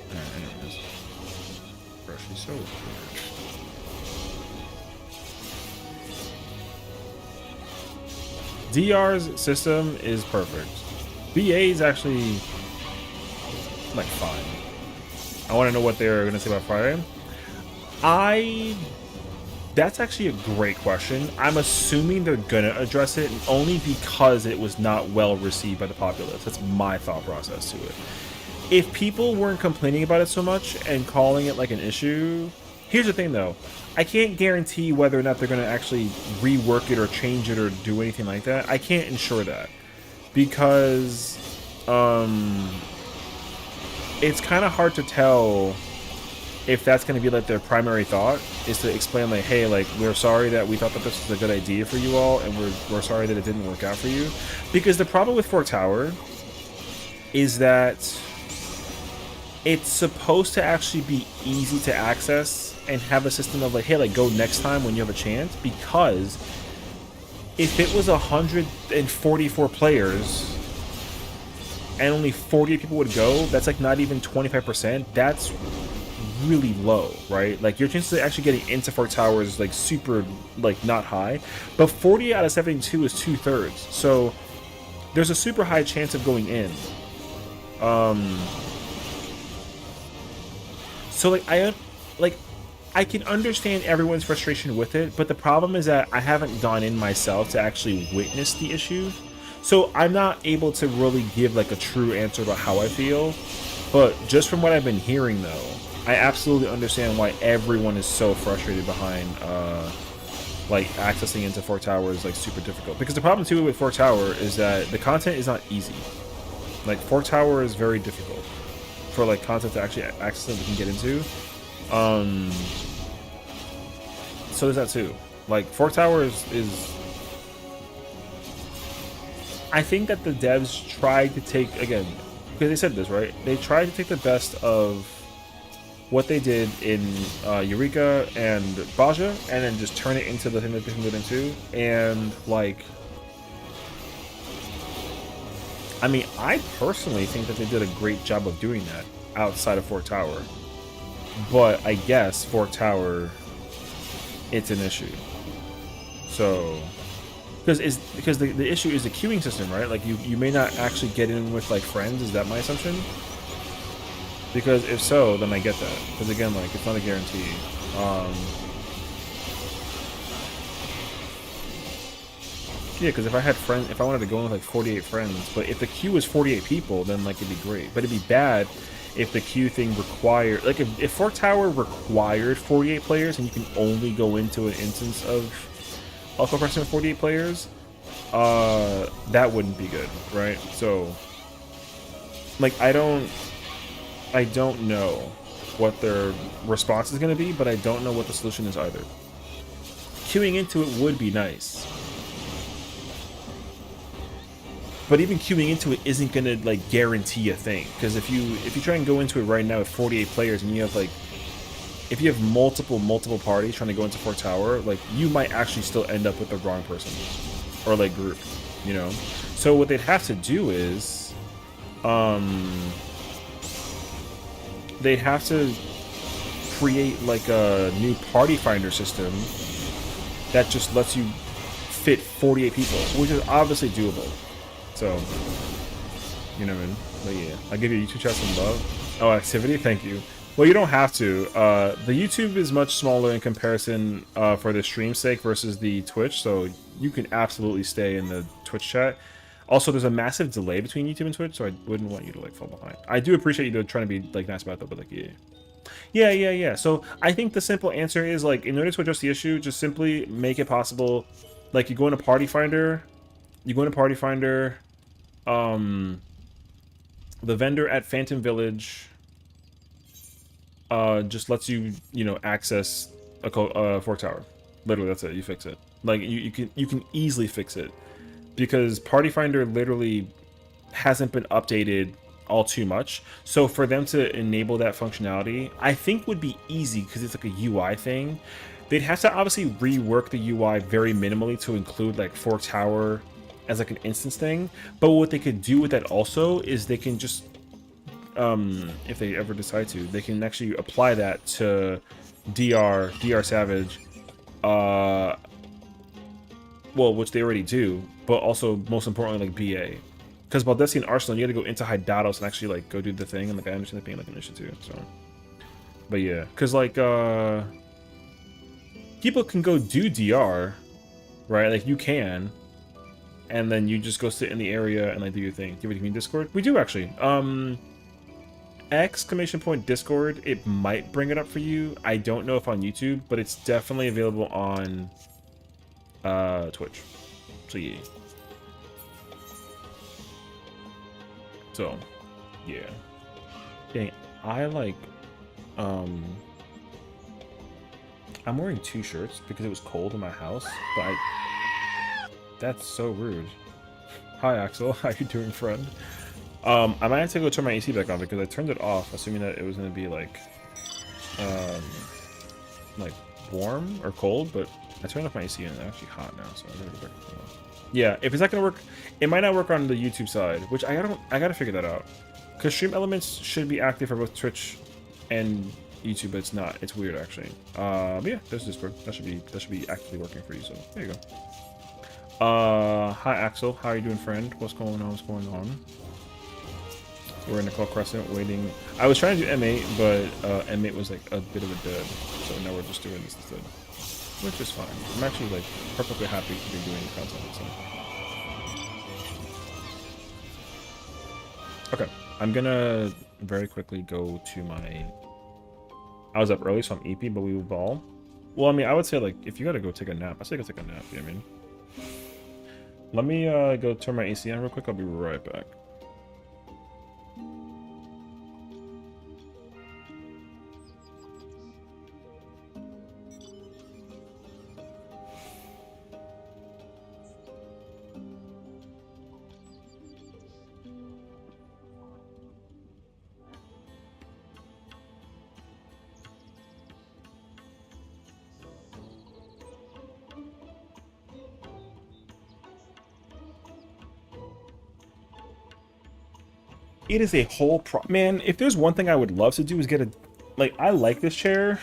Alright, anyways. Bro, she's so weird. DR's system is perfect. BA is actually, like, fine. I want to know what they're going to say about Friday. That's actually a great question. I'm assuming they're gonna address it, only because it was not well received by the populace. That's my thought process to it. If people weren't complaining about it so much and calling it like an issue, here's the thing though. I can't guarantee whether or not they're gonna actually rework it or change it or do anything like that. I can't ensure that. Because it's kind of hard to tell if that's going to be like their primary thought, is to explain like, hey, like, we're sorry that we thought that this was a good idea for you all, and we're sorry that it didn't work out for you. Because the problem with Fort Tower is that it's supposed to actually be easy to access and have a system of like, hey, like, go next time when you have a chance. Because if it was 144 players and only 40 people would go, that's like not even 25%. That's really low, right? Like, your chances of actually getting into Fort Tower is like super, like, not high, but 40 out of 72 is 2/3, so there's a super high chance of going in. So like I can understand everyone's frustration with it, but the problem is that I haven't gone in myself to actually witness the issue, so I'm not able to really give like a true answer about how I feel. But just from what I've been hearing though, I absolutely understand why everyone is so frustrated behind like accessing into Fort Tower is like super difficult. Because the problem too with Fort Tower is that the content is not easy. Like, Fort Tower is very difficult for like content to actually access that we can get into. So there's that too. Like, Fort Tower is I think that the devs tried to take, again, because they said this, right? They tried to take the best of what they did in Eureka and Baja, and then just turn it into the thing that they can get into. And, like, I mean, I personally think that they did a great job of doing that outside of Fort Tower. But I guess Fort Tower, it's an issue. So, because the issue is the queuing system, right? Like, you may not actually get in with like friends. Is that my assumption? Because if so, then I get that. Because again, like, it's not a guarantee. Yeah, because if I had friends, if I wanted to go in with like 48 friends, but if the queue was 48 people, then like it'd be great. But it'd be bad if the queue thing required, like, if Fort Tower required 48 players and you can only go into an instance of Alpha Person with 48 players, that wouldn't be good, right? So, like, I don't know what their response is going to be, but I don't know what the solution is either. Queuing into it would be nice, but even queuing into it isn't going to like guarantee a thing. Because if you try and go into it right now with 48 players and you have like, if you have multiple parties trying to go into Fort Tower, like, you might actually still end up with the wrong person or like group, you know. So what they'd have to do is they'd have to create like a new party finder system that just lets you fit 48 people, which is obviously doable. So, you know what I mean? But yeah, I'll give you 2 chats some love. Oh, activity, thank you. Well, you don't have to. The YouTube is much smaller in comparison for the stream's sake versus the Twitch, so you can absolutely stay in the Twitch chat. Also, there's a massive delay between YouTube and Twitch, so I wouldn't want you to like fall behind. I do appreciate you though, trying to be like nice about it, though, but like yeah. So I think the simple answer is like, in order to address the issue, just simply make it possible. Like you go into Party Finder, the vendor at Phantom Village just lets you, access a fork tower. Literally, that's it. You fix it. Like you can easily fix it because Party Finder literally hasn't been updated all too much. So for them to enable that functionality, I think would be easy because it's like a UI thing. They'd have to obviously rework the UI very minimally to include like fork tower as like an instance thing. But what they could do with that also is they can just if they ever decide to, they can actually apply that to DR Savage, well, which they already do, but also most importantly like BA, because Baldesi and Arsenal, you got to go into Hydados and actually like go do the thing, and like I understand that being like an issue too. So, but yeah, because like people can go do DR, right? Like you can, and then you just go sit in the area and like do your thing. Do you mean Discord? We do actually. Exclamation point Discord, it might bring it up for you. I don't know if on YouTube, but it's definitely available on Twitch. So yeah. So yeah. Dang, I like I'm wearing 2 shirts because it was cold in my house, but that's so rude. Hi Axel, how you doing, friend? I might have to go turn my AC back on because I turned it off, assuming that it was gonna be like warm or cold, but I turned off my AC and it's actually hot now, so I gotta go back. Yeah, if it's not gonna work, it might not work on the YouTube side, which I gotta figure that out. Because Stream Elements should be active for both Twitch and YouTube, but it's not. It's weird actually. But yeah, there's Discord. That should be actively working for you. So there you go. Hi Axel, how are you doing, friend? What's going on? We're in the Call Crescent waiting. I was trying to do M8, but M8 was like a bit of a dud, so now we're just doing this instead, which is fine. I'm actually like perfectly happy to be doing content. So. Okay, I'm gonna very quickly go to my. I was up early, so I'm EP, but we will ball. Well, I mean, I would say like if you gotta go take a nap, I say go take a nap. You know what I mean? Let me go turn my AC on real quick. I'll be right back. It is a whole man. If there's one thing I would love to do is get a, like, I like this chair,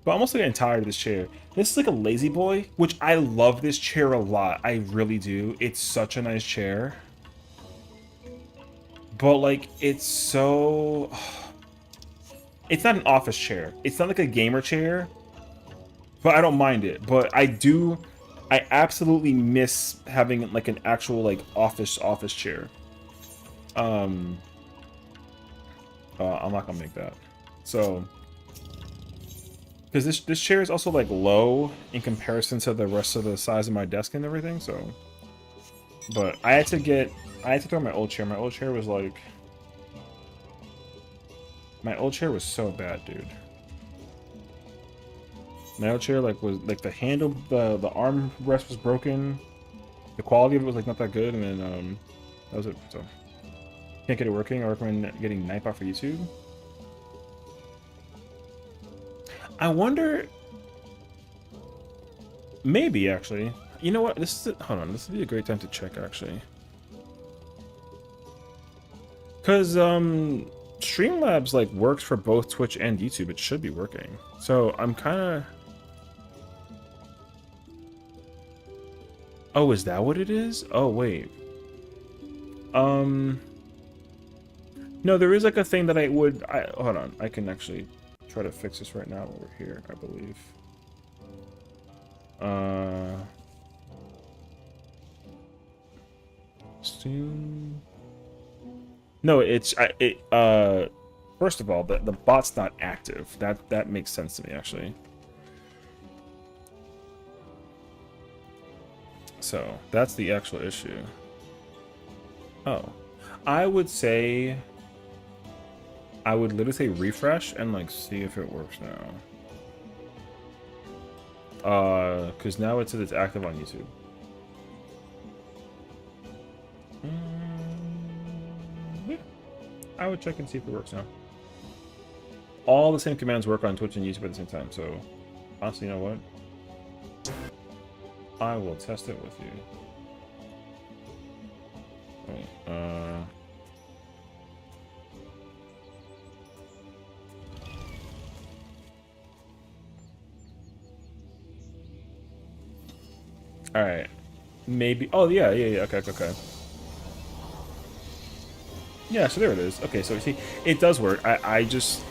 but I'm almost getting tired of this chair. This is like a lazy boy, which I love this chair a lot. I really do. It's such a nice chair, but like it's so. It's not an office chair. It's not like a gamer chair, but I don't mind it. But I do. I absolutely miss having like an actual like office chair. I'm not gonna make that. So, because this chair is also like low in comparison to the rest of the size of my desk and everything. So, but I had to throw my old chair. My old chair was like, my old chair was so bad, dude. My old chair like was like the handle, the arm rest was broken. The quality of it was like not that good, and then that was it. So. Can't get it working. I recommend getting Nightbot for YouTube. I wonder. Maybe actually. You know what? Hold on. This would be a great time to check actually. Cause Streamlabs like works for both Twitch and YouTube. It should be working. So I'm kind of. Oh, is that what it is? Oh wait. No, there is like a thing that I would. Hold on. I can actually try to fix this right now over here. I believe. Soon. No, it's first of all, the bot's not active. That makes sense to me actually. So that's the actual issue. Oh, I would say I would literally say refresh and like see if it works now. Because now it says it's active on YouTube. Yeah. I would check and see if it works now. All the same commands work on Twitch and YouTube at the same time, so honestly, you know what? I will test it with you. Oh, Alright. Maybe. Oh, yeah. Okay. Yeah, so there it is. Okay, so see, it does work. I just...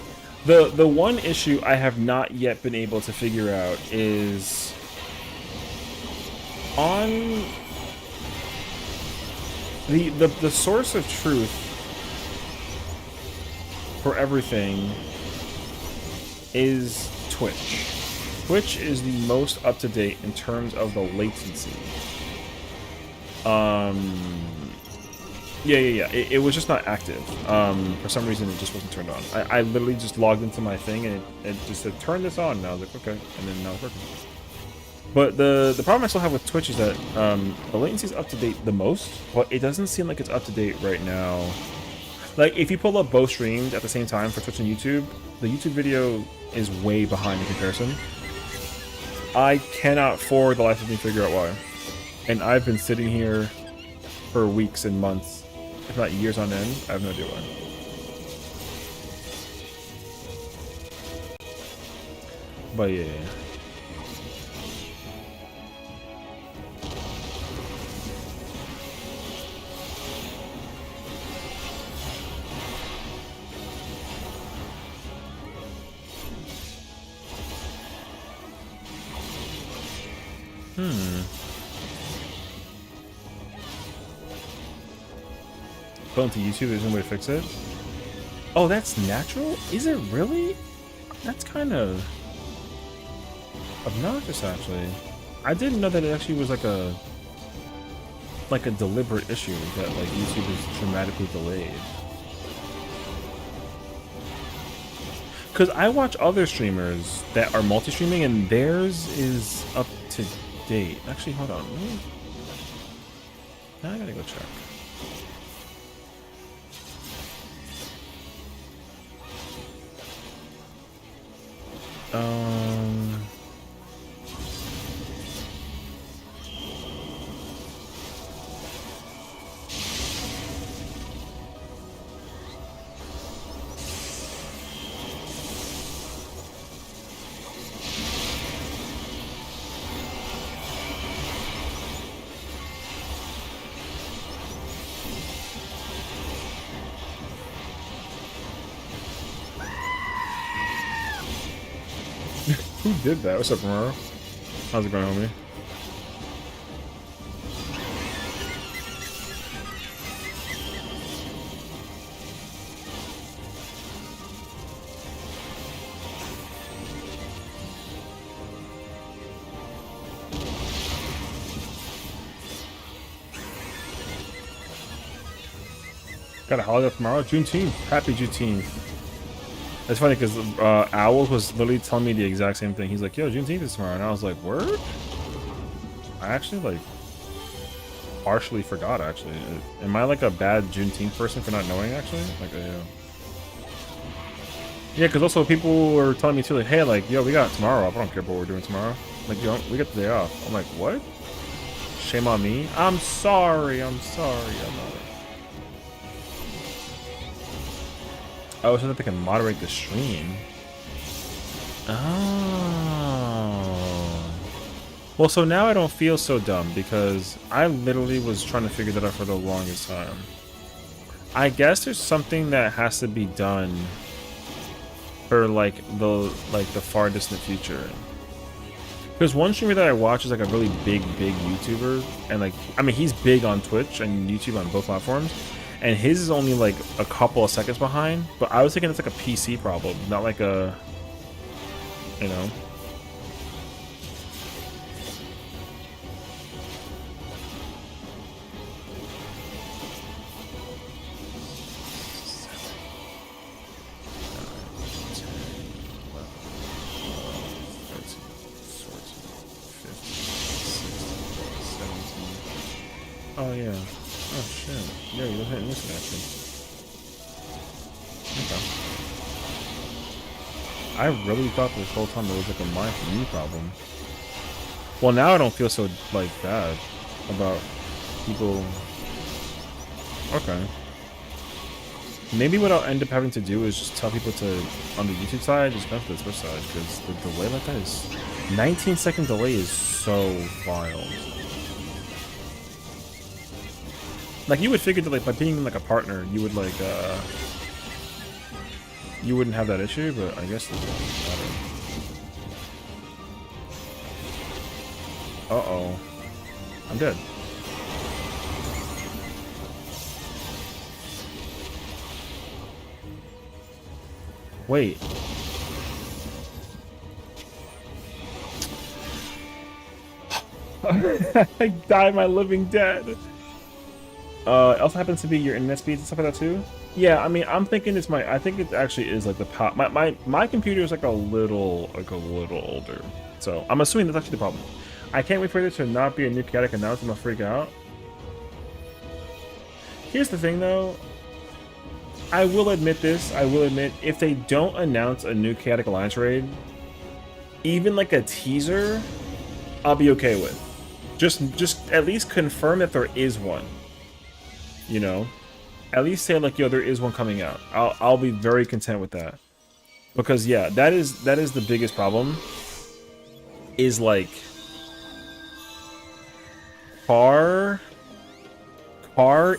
The one issue I have not yet been able to figure out is... On... The source of truth for everything is Twitch. Twitch is the most up-to-date in terms of the latency. Yeah. It was just not active. For some reason, it just wasn't turned on. I literally just logged into my thing, and it just said, turn this on. And I was like, okay. And then now it's working. But the problem I still have with Twitch is that the latency is up-to-date the most, but it doesn't seem like it's up-to-date right now. Like, if you pull up both streams at the same time for Twitch and YouTube, the YouTube video is way behind in comparison. I cannot for the life of me figure out why. And I've been sitting here for weeks and months, if not years on end. I have no idea why. But yeah. Going to YouTube, there's no way to fix it. Oh, that's natural? Is it really? That's kind of obnoxious, actually. I didn't know that it actually was like a deliberate issue that like YouTube is dramatically delayed. Because I watch other streamers that are multi-streaming and theirs is up to date. Actually, hold on. Now I gotta go check. Who did that? What's up, Romero? How's it going, homie? Got a holiday tomorrow? Juneteenth. Happy Juneteenth. It's funny because Owls was literally telling me the exact same thing. He's like, yo, Juneteenth is tomorrow. And I was like, word? I actually, like, partially forgot, actually. Am I, like, a bad Juneteenth person for not knowing, actually? Like, yeah. Yeah, because also people were telling me, too, like, hey, like, yo, we got tomorrow off. I don't care what we're doing tomorrow. Like, yo, we got the day off. I'm like, what? Shame on me? I'm sorry. I'm not. Oh, so that they can moderate the stream. Oh. Well, so now I don't feel so dumb because I literally was trying to figure that out for the longest time. I guess there's something that has to be done for like the far distant future. Because one streamer that I watch is like a really big YouTuber, and like I mean he's big on Twitch and YouTube on both platforms, and his is only like a couple of seconds behind. But I was thinking it's like a PC problem, not like a, you know. Oh yeah. Oh shit. Yeah, you're hitting this action. Okay. I really thought this whole time it was like a mine for me problem. Well, now I don't feel so like bad about people. Okay. Maybe what I'll end up having to do is just tell people to, on the YouTube side, just come to the Twitch side, because the delay like that is 19-second delay is so wild. Like you would figure that like by being like a partner, you would like you wouldn't have that issue, but I guess it doesn't matter. Uh-oh. I'm dead. Wait. I died my living dead. It also happens to be your internet speeds and stuff like that too. Yeah, I mean, I'm thinking it's my. I think it actually is like the power. My computer is like a little older, so I'm assuming that's actually the problem. I can't wait for there to not be a new chaotic announcement. I'll freak out. Here's the thing, though. I will admit this. I will admit if they don't announce a new chaotic alliance raid, even like a teaser, I'll be okay with. Just at least confirm that there is one. You know, at least say like, yo, there is one coming out. I'll be very content with that, because yeah, that is the biggest problem. Is like Car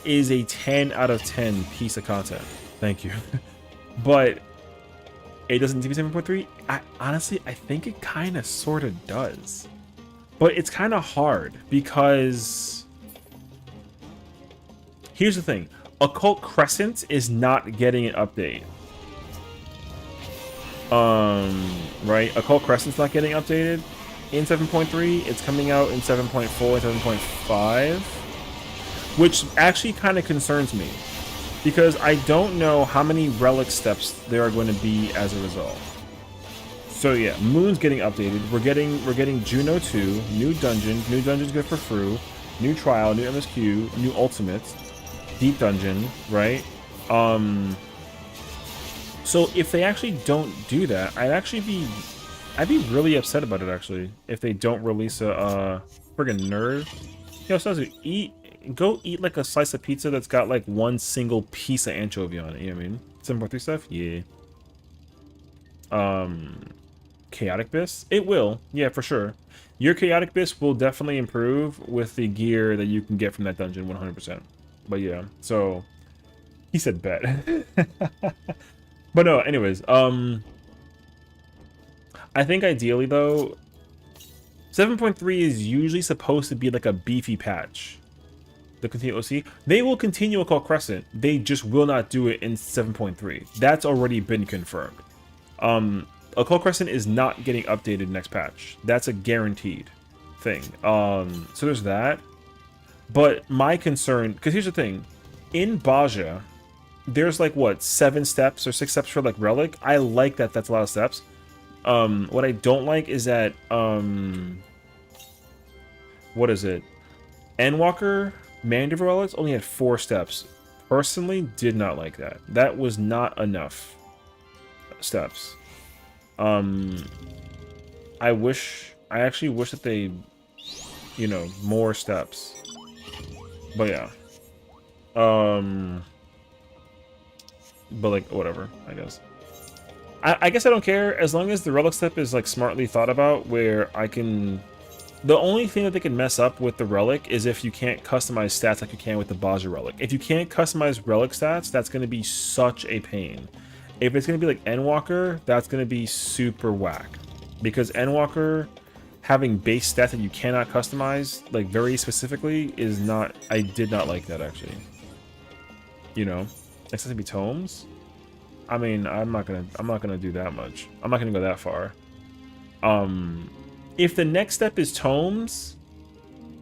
is a 10 out of 10 piece of content. Thank you, but it doesn't need to be 7.3. Honestly, I think it kind of sort of does, but it's kind of hard because. Here's the thing. Occult Crescent is not getting an update. Right? Occult Crescent's not getting updated in 7.3. It's coming out in 7.4 and 7.5. Which actually kind of concerns me. Because I don't know how many relic steps there are going to be as a result. So yeah, Moon's getting updated. We're getting Juno 2, new dungeons. New dungeons good for Fru. New trial, new MSQ, new ultimates. Deep dungeon, right? So if they actually don't do that, I'd be really upset about it actually. If they don't release a friggin' nerd. Yo, so go eat like a slice of pizza that's got like one single piece of anchovy on it, you know what I mean? 7.3 stuff? Yeah. Chaotic Bis? It will, yeah, for sure. Your Chaotic Bis will definitely improve with the gear that you can get from that dungeon 100%. But yeah, so he said bet. But no, anyways, I think ideally though, 7.3 is usually supposed to be like a beefy patch. The continue OC, they will continue Occult Crescent. They just will not do it in 7.3. That's already been confirmed. Occult Crescent is not getting updated next patch. That's a guaranteed thing. So there's that. But my concern, because here's the thing, in Baja, there's like what, 7 steps or 6 steps for like relic. I like that. That's a lot of steps. What I don't like is that what is it? Endwalker Mandiver relics only had 4 steps. Personally, did not like that. That was not enough steps. I actually wish that they, you know, more steps. But yeah. But like, whatever, I guess. I guess I don't care as long as the relic step is like smartly thought about, where I can The only thing that they can mess up with the relic is if you can't customize stats like you can with the Baja relic. If you can't customize relic stats, that's going to be such a pain. If it's going to be like Endwalker, that's going to be super whack. Because Endwalker having base stats that you cannot customize, like very specifically, is not... I did not like that, actually. You know? Accessibility tomes? I mean, I'm not gonna do that much. I'm not gonna go that far. If the next step is tomes,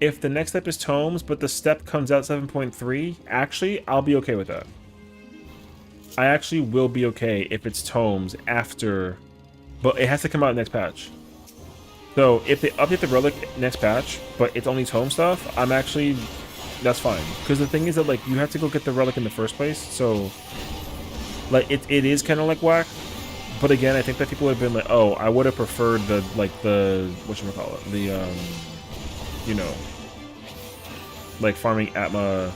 but the step comes out 7.3, actually, I'll be okay with that. I actually will be okay if it's tomes after, but it has to come out next patch. So if they update the relic next patch, but it's only tome stuff, that's fine. Because the thing is that, like, you have to go get the relic in the first place, so, like, it is kind of like whack. But again, I think that people have been like, oh, I would have preferred the whatchamacallit, you know, like farming Atma,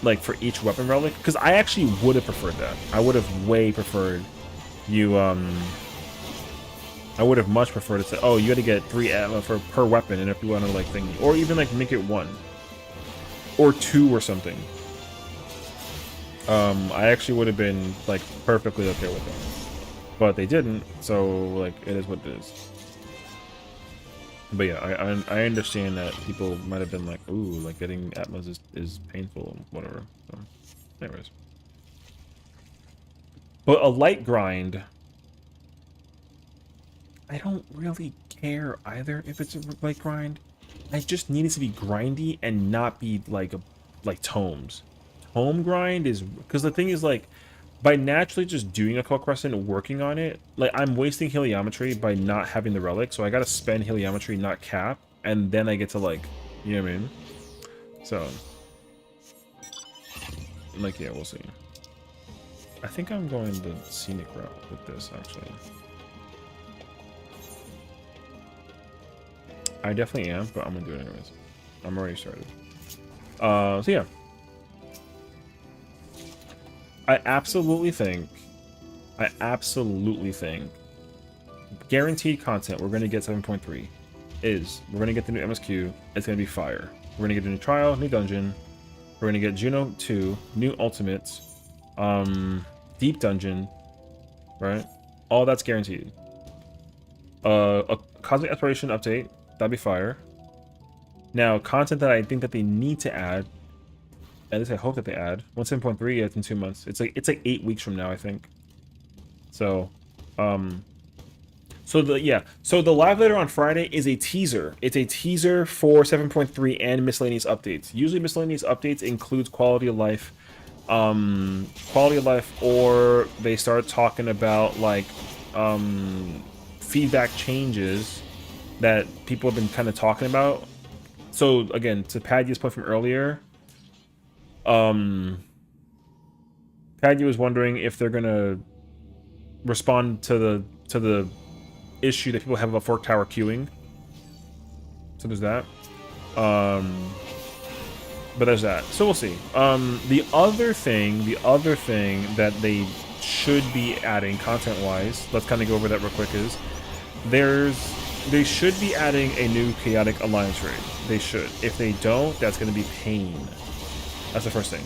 like for each weapon relic, because I actually would have preferred that. I would have way preferred you, I would have much preferred to say, oh, you got to get 3 Atma per weapon, and if you want to like thingy, or even like make it 1 or 2 or something. I actually would have been like perfectly okay with it, but they didn't, so like it is what it is. But yeah, I understand that people might have been like, ooh, like getting Atmos is painful and whatever. So, anyways, but a light grind, I don't really care either if it's a light grind. I just need it to be grindy and not be like tomes. Home grind is because the thing is, like, by naturally just doing a Cold Crescent and working on it, like, I'm wasting heliometry by not having the relic, so I gotta spend heliometry, not cap, and then I get to, like, you know what I mean? So, like, yeah, we'll see. I think I'm going the scenic route with this, actually. I definitely am, but I'm gonna do it anyways. I'm already started. So yeah. I absolutely think guaranteed content we're going to get 7.3 is we're going to get the new MSQ. It's going to be fire. We're going to get a new trial, new dungeon. We're going to get Juno 2, new ultimates, deep dungeon, right? All that's guaranteed. A cosmic exploration update, that'd be fire. Now, content that I think that they need to add, at least I hope that they add 1.7.3. Yeah, it's in 2 months. It's like 8 weeks from now, I think. So, so the live letter on Friday is a teaser. It's a teaser for 7.3 and miscellaneous updates. Usually, miscellaneous updates includes quality of life, or they start talking about like feedback changes that people have been kind of talking about. So again, to Paddy's point from earlier. Paddy was wondering if they're gonna respond to the issue that people have about Fork Tower queuing. So there's that. But there's that. So we'll see. The other thing that they should be adding content-wise, let's kind of go over that real quick, is they should be adding a new Chaotic Alliance raid. They should. If they don't, that's gonna be pain. That's the first thing.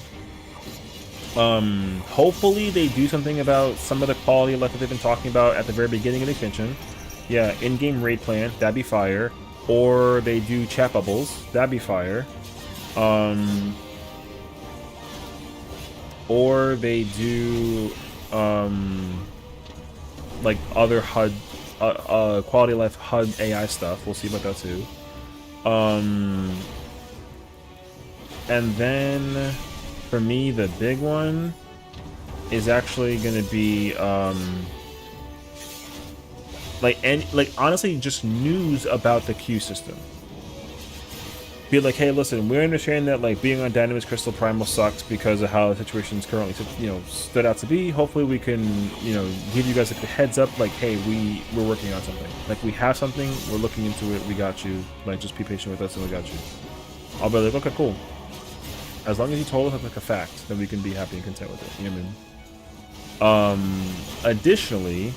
Hopefully they do something about some of the quality of life that they've been talking about at the very beginning of the extension. Yeah, in-game raid plan, that'd be fire. Or they do chat bubbles, that'd be fire. Or they do like other HUD quality of life HUD AI stuff. We'll see about that too. And then, for me, the big one is actually going to be, honestly, just news about the queue system. Be like, hey, listen, we understand that, like, being on Dynamis Crystal Primal sucks because of how the situation is currently, stood out to be. Hopefully we can, give you guys like, a heads up, like, hey, we're working on something. Like, we have something, we're looking into it, we got you. Like, just be patient with us and we got you. I'll be like, okay, cool. As long as you told us like a fact, then we can be happy and content with it. You know what I mean? Additionally,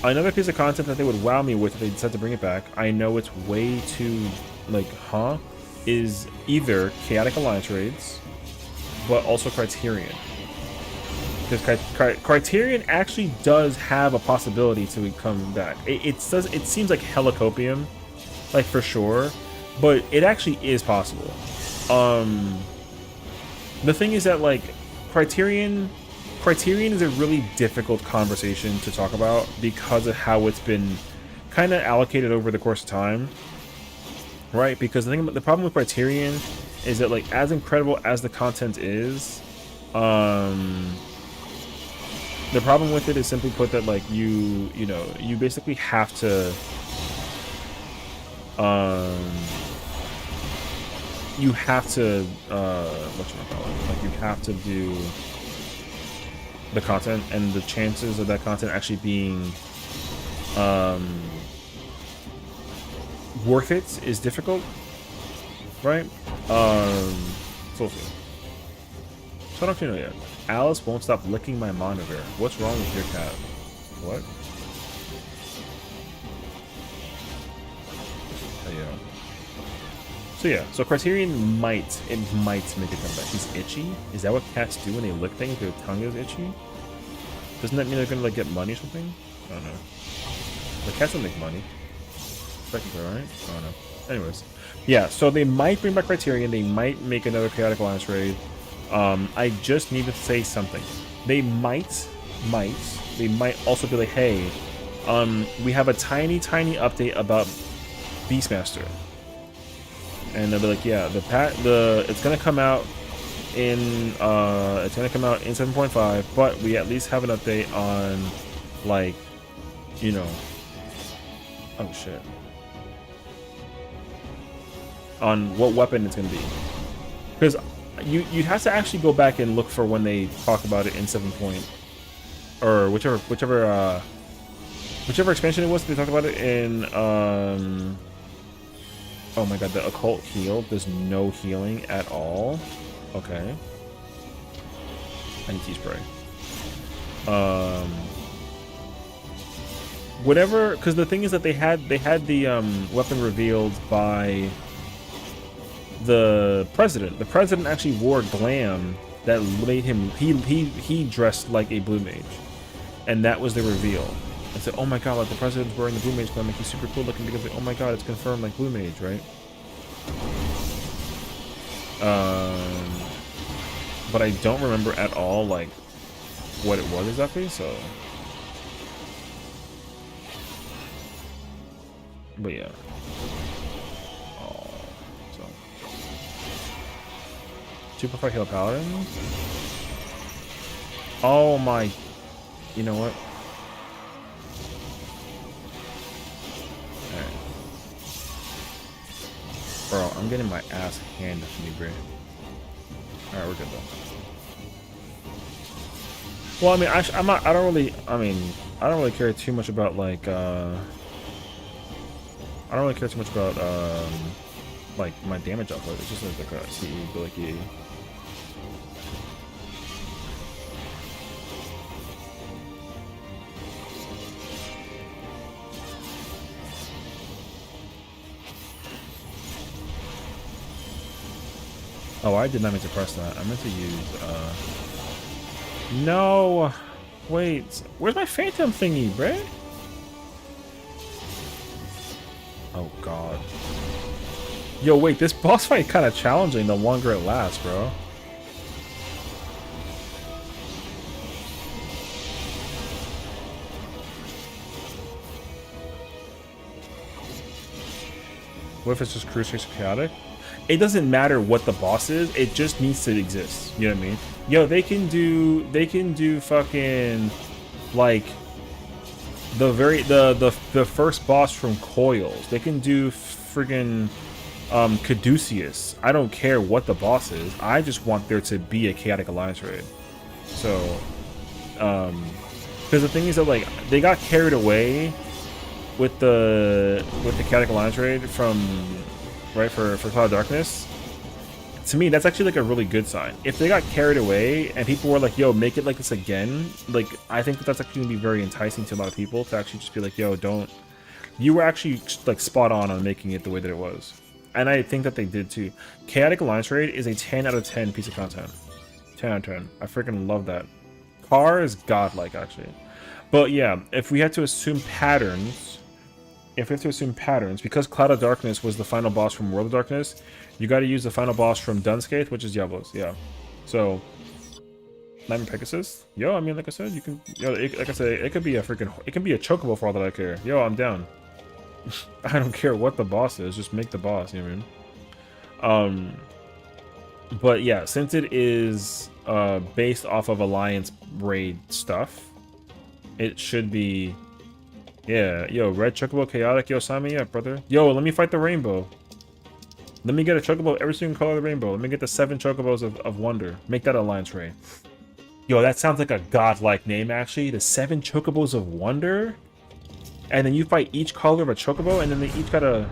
Another piece of content that they would wow me with if they decide to bring it back, I know it's way too, like, is either Chaotic Alliance raids, but also Criterion. Because Criterion actually does have a possibility to come back. It seems like Helicopium, like, for sure, but it actually is possible. The thing is that, like, Criterion is a really difficult conversation to talk about because of how it's been kind of allocated over the course of time, right? Because the problem with Criterion is that, like, as incredible as the content is, the problem with it is simply put that, like, you basically have to whatchamacallit, like, you have to do the content, and the chances of that content actually being worth it is difficult, right? So I don't know yet. Alice won't stop licking my monitor. What's wrong with your cat? What? So yeah, so Criterion might make a comeback. He's itchy? Is that what cats do when they lick things? Their tongue is itchy? Doesn't that mean they're gonna, like, get money or something? I don't know. The cats don't make money. Technically, right? I don't know. Anyways. Yeah, so they might bring back Criterion, they might make another Chaotic Alliance raid. I just need to say something. They might also be like, hey, we have a tiny update about Beastmaster. And they'll be like, yeah, it's gonna come out in 7.5, but we at least have an update on, like, you know, oh shit, on what weapon it's gonna be, because you'd have to actually go back and look for when they talk about it in 7. Or whichever expansion it was. They talked about it in oh my god, the occult heal. There's no healing at all. Okay. I need to spray. Whatever, because the thing is that they had the weapon revealed by the president. The president actually wore glam that made him he dressed like a blue mage, and that was the reveal. I said, oh my god, like, the president's wearing the blue mage glam, like, he's super cool looking, because, like, oh my god, it's confirmed, like, blue mage, right? But I don't remember at all, like, what it was exactly, so. But yeah. Oh, so. 2.5 heal paladin. Oh my. You know what? Bro, I'm getting my ass handed to me, bro. Alright, we're good though. Well, I mean, I don't really care too much about, like, I don't really care too much about, like, my damage output. It's just like a CE ability. Oh, I did not mean to press that. I meant to use, no! Wait, where's my phantom thingy, bruh? Oh, God. Yo, wait, this boss fight kind of challenging the longer it lasts, bro. What if it's just Crusader Chaotic? It doesn't matter what the boss is, it just needs to exist. You know what I mean? Yo, they can do fucking, like, the first boss from Coils. They can do friggin' Caduceus. I don't care what the boss is. I just want there to be a Chaotic Alliance raid. So, because the thing is that, like, they got carried away with the Chaotic Alliance raid from, right, for Cloud of Darkness, to me, that's actually like a really good sign. If they got carried away and people were like, yo, make it like this again, like, I think that that's actually gonna be very enticing to a lot of people to actually just be like, yo, don't, you were actually like spot on making it the way that it was. And I think that they did too. Chaotic Alliance Raid is a 10 out of 10 piece of content. 10 out of 10. I freaking love that. Car is godlike, actually. But yeah, if we had to assume patterns, because Cloud of Darkness was the final boss from World of Darkness, you got to use the final boss from Dunscaith, which is Diablos. Yeah. So, Nightmare Pegasus. Yo, I mean, like I said, you can. Yo, like I said, it could be a freaking. It can be a chocobo for all that I care. Yo, I'm down. I don't care what the boss is. Just make the boss. You know what I mean? But yeah, since it is based off of Alliance raid stuff, it should be. Yeah, yo, red chocobo chaotic, yo, sign me up, brother. Yo, let me fight the rainbow. Let me get a chocobo every single color of the rainbow. Let me get the 7 chocobos of wonder. Make that Alliance raid. Yo, that sounds like a godlike name, actually. The 7 chocobos of wonder? And then you fight each color of a chocobo, and then they each gotta...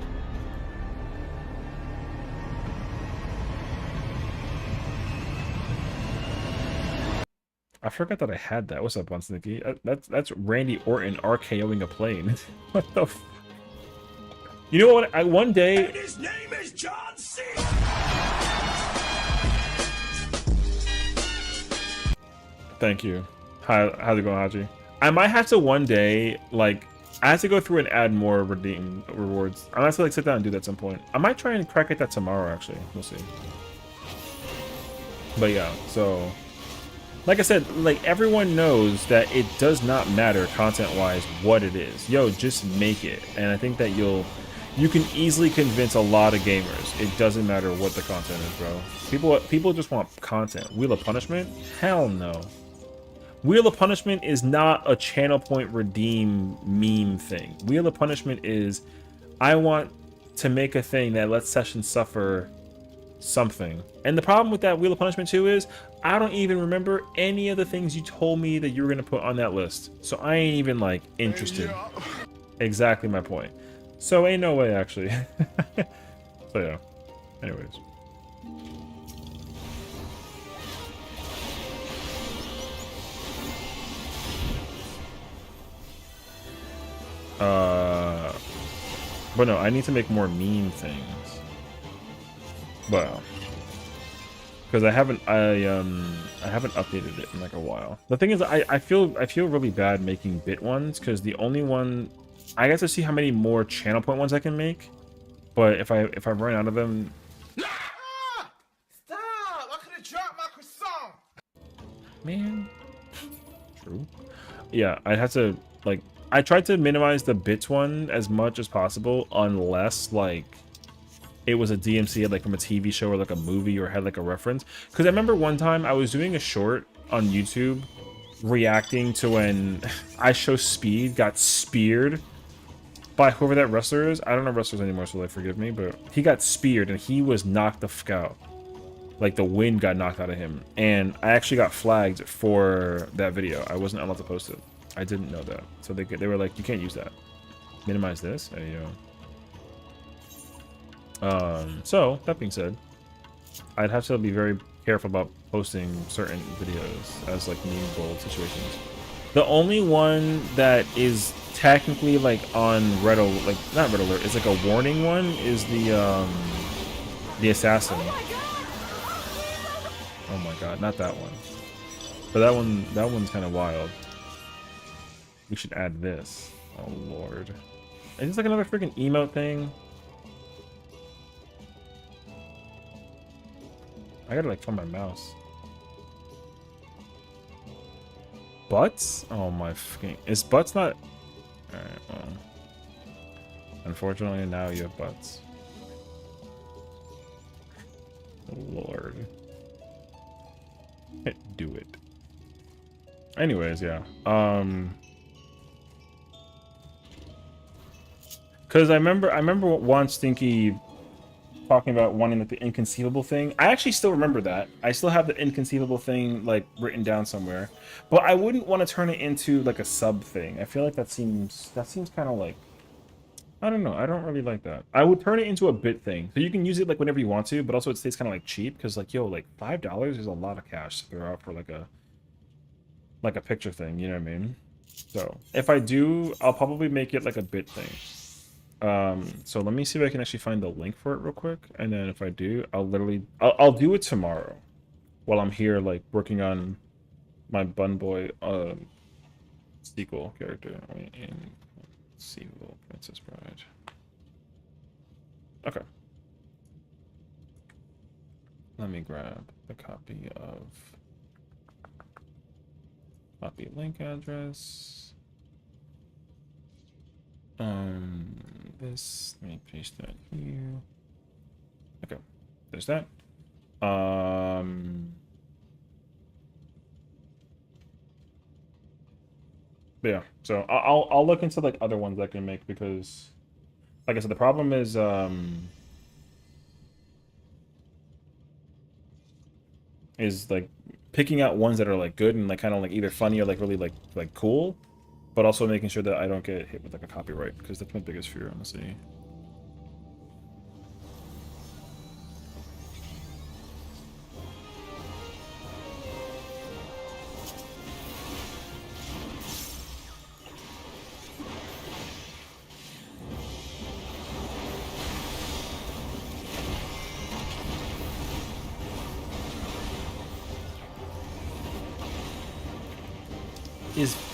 I forgot that I had that. What's up, Bunsnicky? That's Randy Orton RKOing a plane. What the f... You know what? One day... And his name is John C. Thank you. How's it going, Haji? I might have to one day, like... I have to go through and add more redeem rewards. I might have to like sit down and do that at some point. I might try and crack it that tomorrow, actually. We'll see. But yeah, so... Like I said, like everyone knows that it does not matter content-wise what it is. Yo, just make it. And I think that you can easily convince a lot of gamers. It doesn't matter what the content is, bro. People just want content. Wheel of Punishment? Hell no. Wheel of Punishment is not a channel point redeem meme thing. Wheel of Punishment is, I want to make a thing that lets sessions suffer something. And the problem with that Wheel of Punishment too is, I don't even remember any of the things you told me that you were going to put on that list. So I ain't even like interested. Exactly my point. So ain't no way, actually. So yeah. Anyways. But no, I need to make more meme things. Well, because I haven't updated it in like a while. The thing is, I feel really bad making bit ones because the only one I get to see how many more channel point ones I can make. But if I run out of them, Stop! I could have dropped my croissant. man. True. Yeah, I'd have to like. I tried to minimize the bits one as much as possible, unless like it was a DMC like from a TV show or like a movie or had like a reference. Because I remember one time I was doing a short on YouTube reacting to when I Show Speed got speared by whoever that wrestler is. I don't know wrestlers anymore, so like forgive me, but he got speared and he was knocked the fuck out. Like the wind got knocked out of him, and I actually got flagged for that video. I wasn't allowed to post it. I didn't know that, so they were like, you can't use that. Minimize this. There you go. So that being said, I'd have to be very careful about posting certain videos as like meme-able situations. The only one that is technically like on red alert, like not red alert, it's like a warning one, is the assassin. Oh my god, not that one. But that one's kind of wild. We should add this. Oh lord. Is this like another freaking emote thing? I gotta like find my mouse. Butts? Oh my fucking... Is butts not... Alright, well... Unfortunately, now you have butts. Lord. Do it. Anyways, yeah. Because I remember one Stinky talking about wanting like the inconceivable thing. I actually still remember that. I still have the inconceivable thing like written down somewhere. But I wouldn't want to turn it into like a sub thing. I feel like that seems kind of like, I don't know. I don't really like that. I would turn it into a bit thing, so you can use it like whenever you want to, but also it stays kind of like cheap because like yo, like $5 is a lot of cash to throw out for like a picture thing. You know what I mean? So if I do, I'll probably make it like a bit thing. So let me see if I can actually find the link for it real quick, and then if I do, I'll do it tomorrow while I'm here like working on my Bun Boy sequel character. Wait, in sequel Princess Bride. Okay. Let me grab the copy link address. This, let me paste that here. Okay, there's that. But yeah, so I'll look into like other ones I can make because, like I said, the problem is like picking out ones that are like good and like kind of like either funny or like really like cool, but also making sure that I don't get hit with like a copyright because that's my biggest fear, honestly.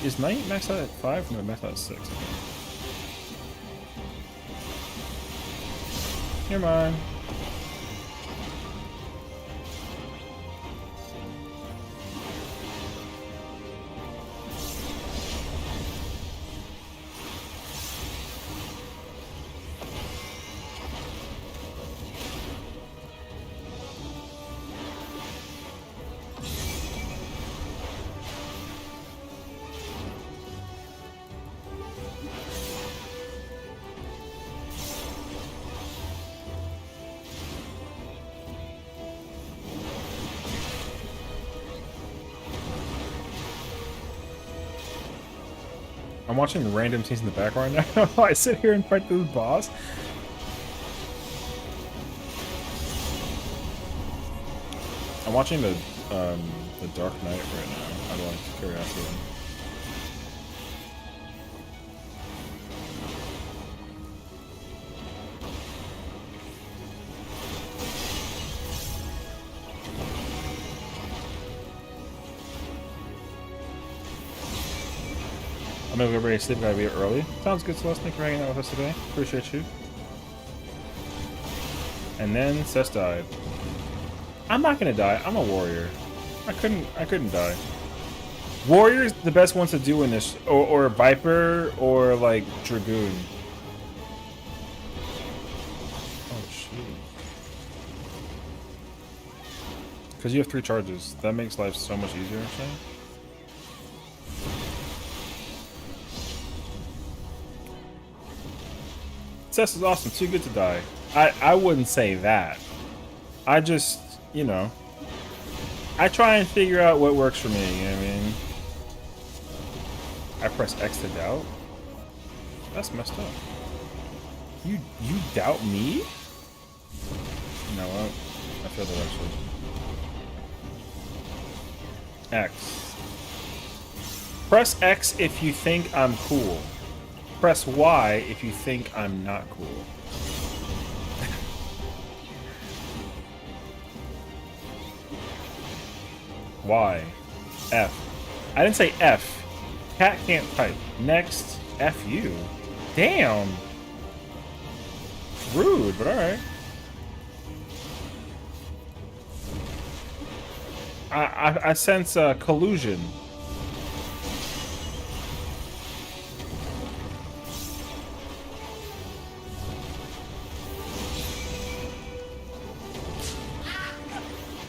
Is Knight maxed out at 5? No, maxed out at 6. You're mine. I'm watching random scenes in the background now. I sit here and fight this boss. I'm watching the Dark Knight right now. Out of like curiosity. I'm gonna go ready to sleep. I gotta be early. Sounds good, Celeste. Thanks for hanging out with us today. Appreciate you. And then Cess died. I'm not gonna die. I'm a warrior. I couldn't die. Warrior's the best ones to do in this, or Viper, or like Dragoon. Oh shoot. Because you have 3 charges. That makes life so much easier, actually. Cess is awesome. Too good to die. I wouldn't say that. I just, you know, I try and figure out what works for me, you know what I mean? I press X to doubt? That's messed up. You doubt me? You know what? I feel that actually. X. Press X if you think I'm cool. Press Y if you think I'm not cool. Y. F. I didn't say F. Cat can't type. Next. F you. Damn. Rude, but alright. I sense collusion.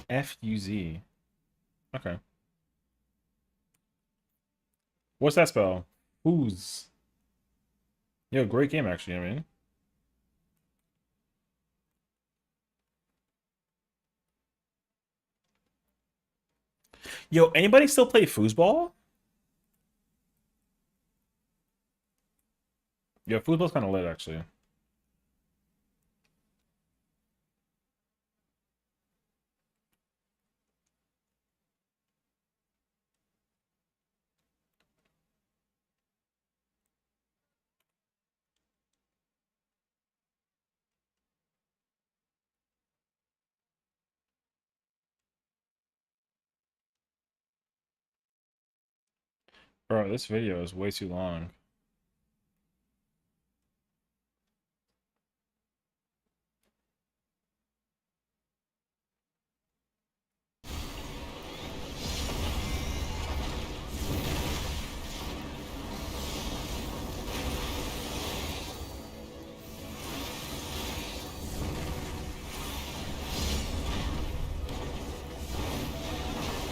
F-U-Z. Okay. What's that spell? Who's? Yo, great game, actually, I mean. Yo, anybody still play foosball? Yeah, football's kind of lit actually. Bro, this video is way too long.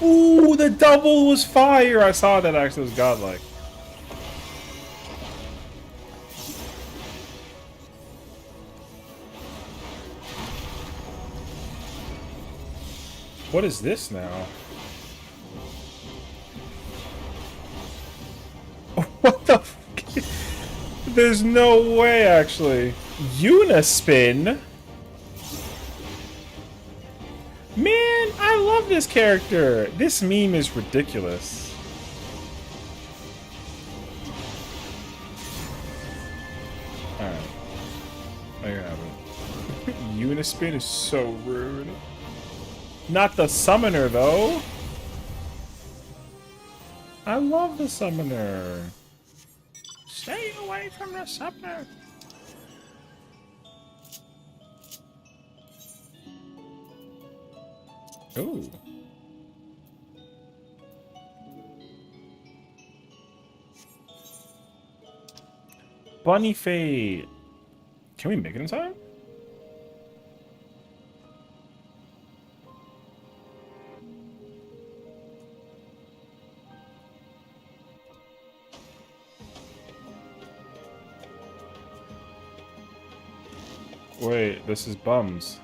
Ooh, the double was fire! I saw that actually was godlike. What is this now? What the f- There's no way, actually. Unispin? Man, I love this character. This meme is ridiculous. Alright. There you have it. Unispin is so rude. Not the summoner, though. I love the summoner. Stay away from the summoner. Ooh. Bunny Fade. Can we make it in time? Wait, this is bums.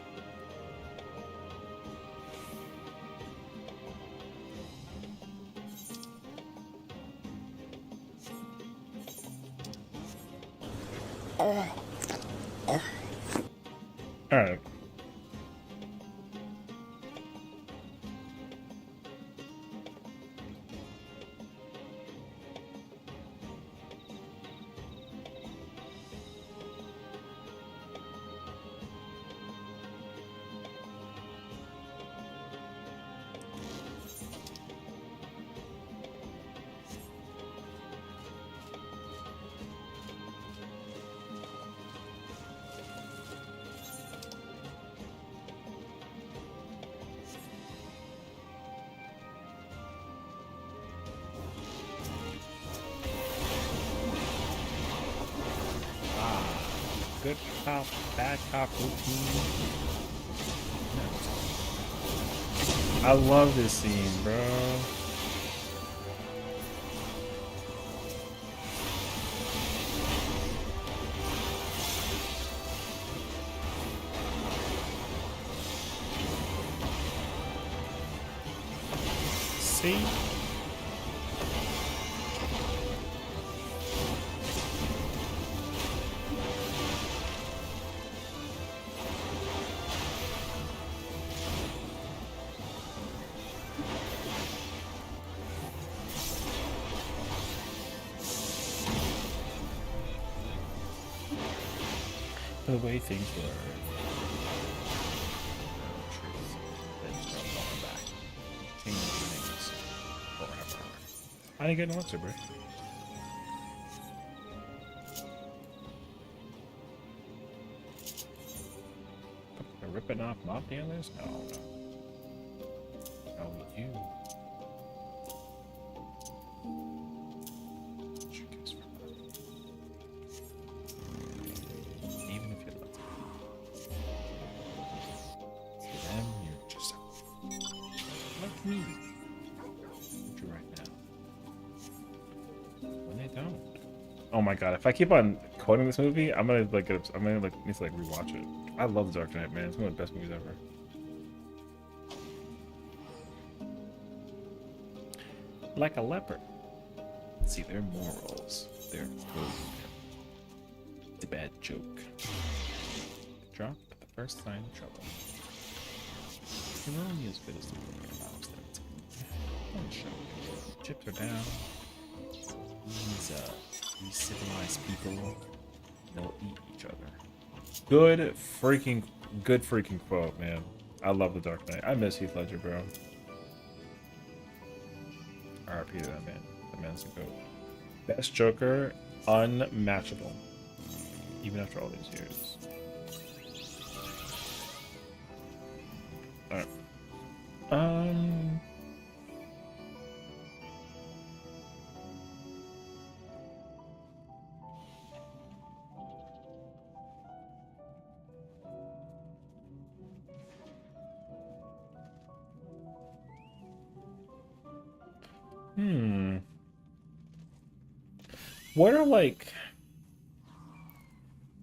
Alright. Good cop, bad cop routine. I love this scene, bro. See? The way things were. Truth. Then start falling back. Change things forever. I didn't get an answer, bro. They're ripping off mob dealers? No, no. No, you. Even if you love them, you're just like me. You right now. When they don't. Oh my god! If I keep on quoting this movie, I'm gonna like I'm gonna like need to like rewatch it. I love The Dark Knight, man. It's one of the best movies ever. Like a leopard. See their morals. Their code. It's a bad joke. Drop the first sign of trouble. You're only as good as the mouse that's one show. Chips are down. These civilized people, they'll eat each other. Good freaking quote, man. I love The Dark Knight. I miss Heath Ledger, bro. RIP to that man. That man's a goat. Best Joker, unmatchable. Even after all these years. Alright.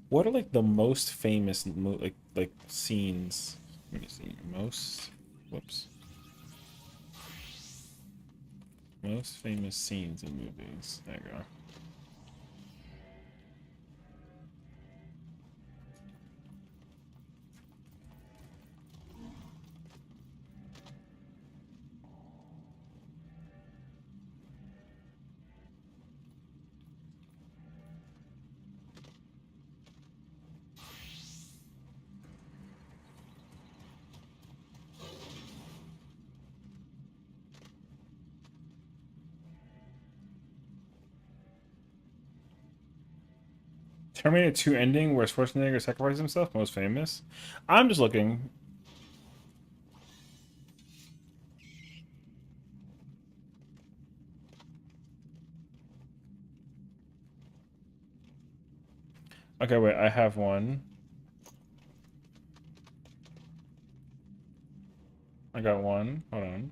What are like the most famous like scenes? Let me see. Most famous scenes in movies. There you go. Terminator 2 ending where Schwarzenegger sacrifices himself, most famous. I'm just looking. Okay, wait, I have one. I got one. Hold on.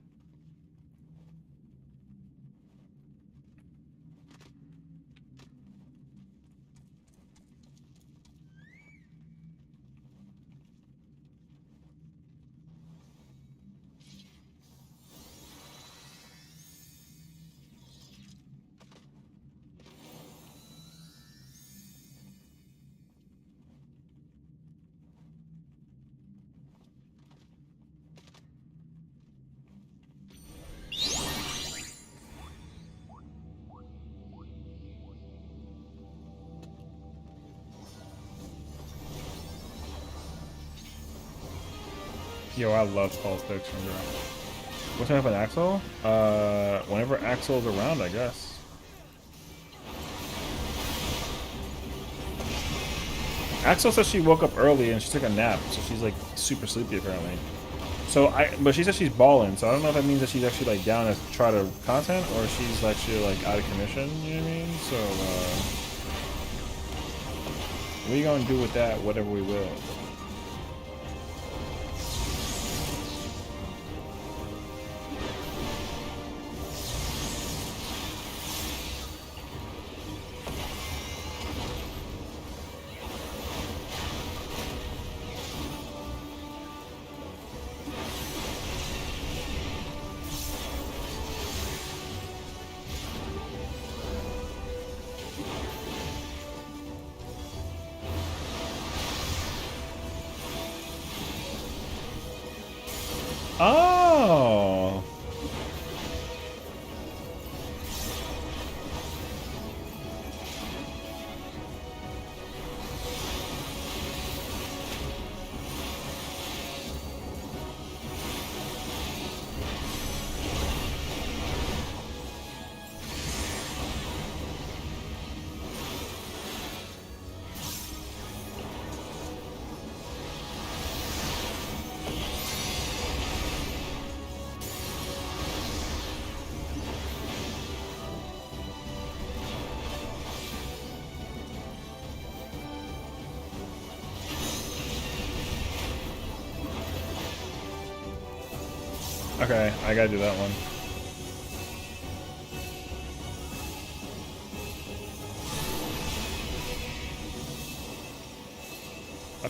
Yo, I love Pulp Fiction, bro. What's up with Axel? Whenever Axel's around, I guess. Axel says she woke up early and she took a nap, so she's like super sleepy apparently. But she says she's balling, so I don't know if that means that she's actually like down to try to content or she's actually like out of commission. You know what I mean? So, what are you gonna do with that? Whatever we will. Oh. Okay, I gotta do that one.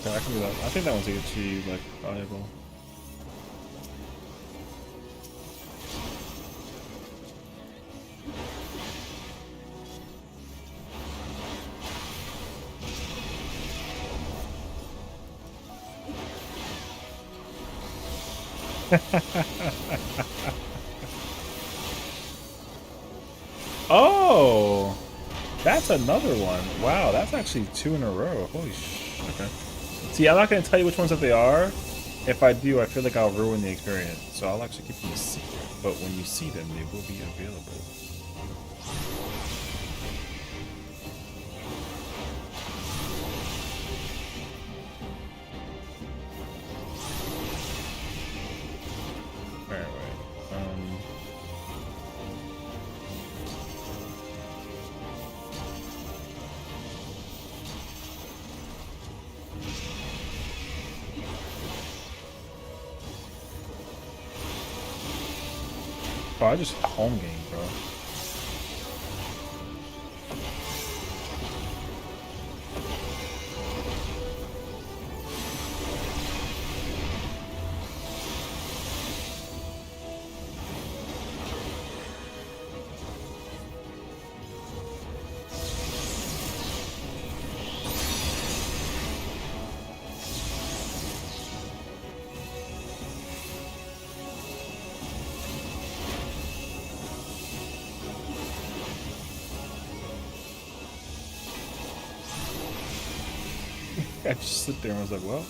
Okay, I can do that. I think that one's actually like valuable. Oh, that's another one. Wow, that's actually two in a row. Holy sh! Okay. See, I'm not gonna tell you which ones that they are. If I do, I feel like I'll ruin the experience. So I'll actually keep them a secret. But when you see them, they will be available. Alright, wait. Oh, I just home game, bro. I just sit there and was like, well.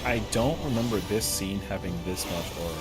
I don't remember this scene having this much aura.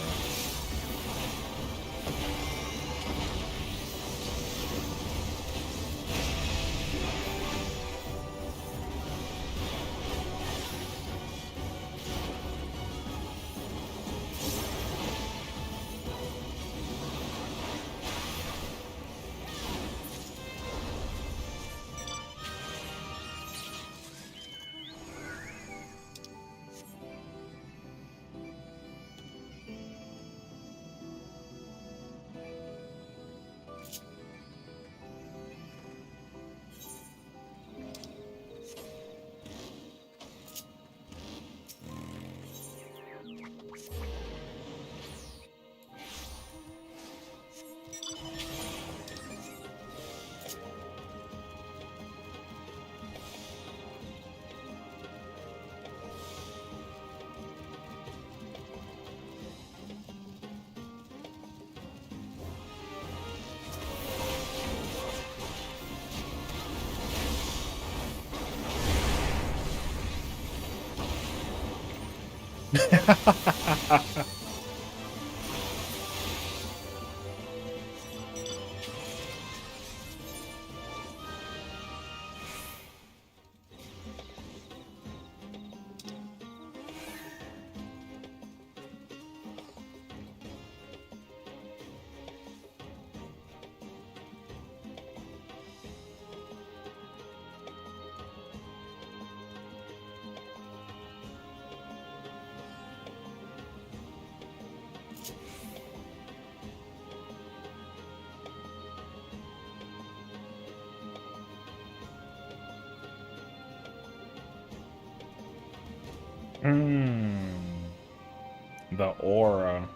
The aura.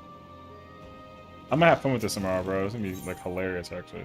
I'm gonna have fun with this tomorrow, bro. It's gonna be like hilarious, actually.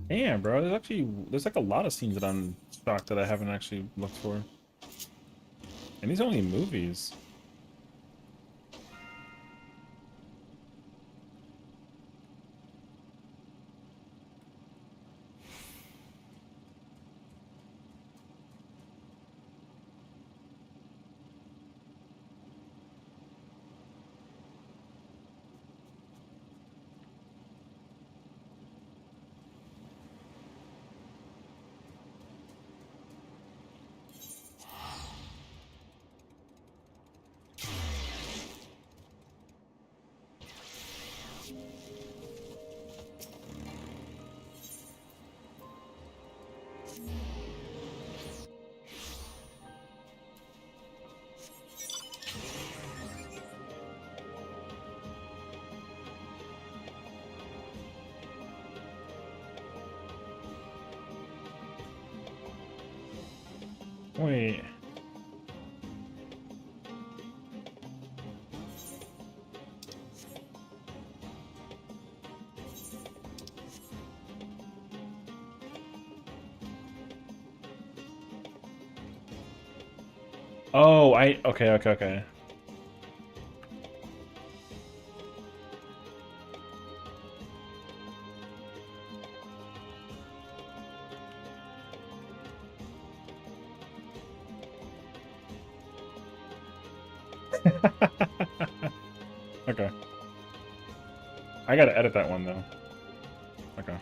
Damn, bro. There's like a lot of scenes that I'm shocked that I haven't actually looked for. And these are only movies. Wait. Oh, okay. Okay. I gotta edit that one though. Okay.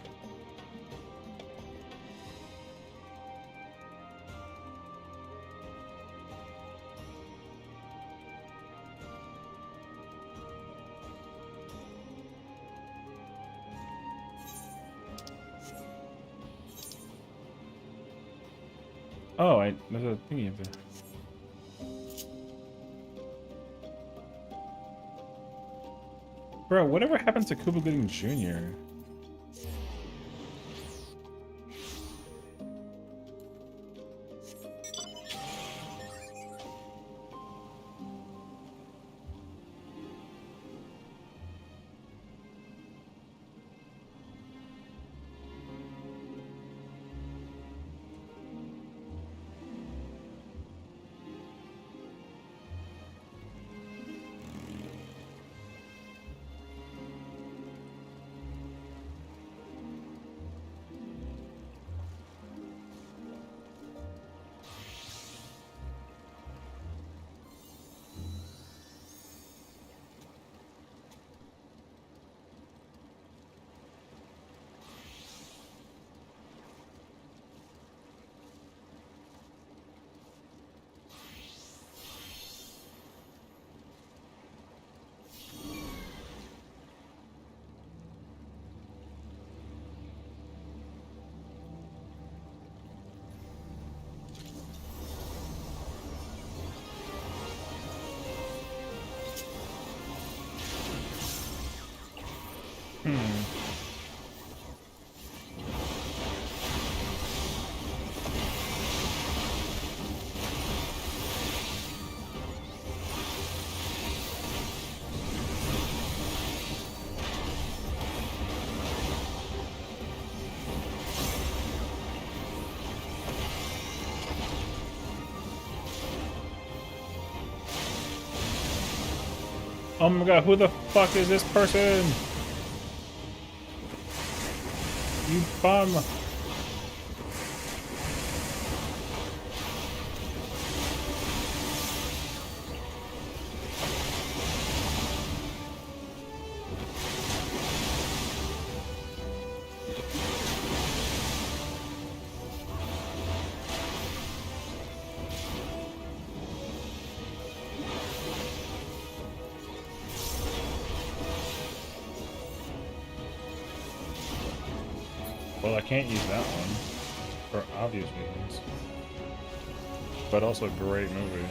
Oh, there's a thingy of it. Bro, whatever happened to Cuba Gooding Jr.? Oh my god, who the fuck is this person? You bum. Well, I can't use that one for obvious reasons, but also great movie.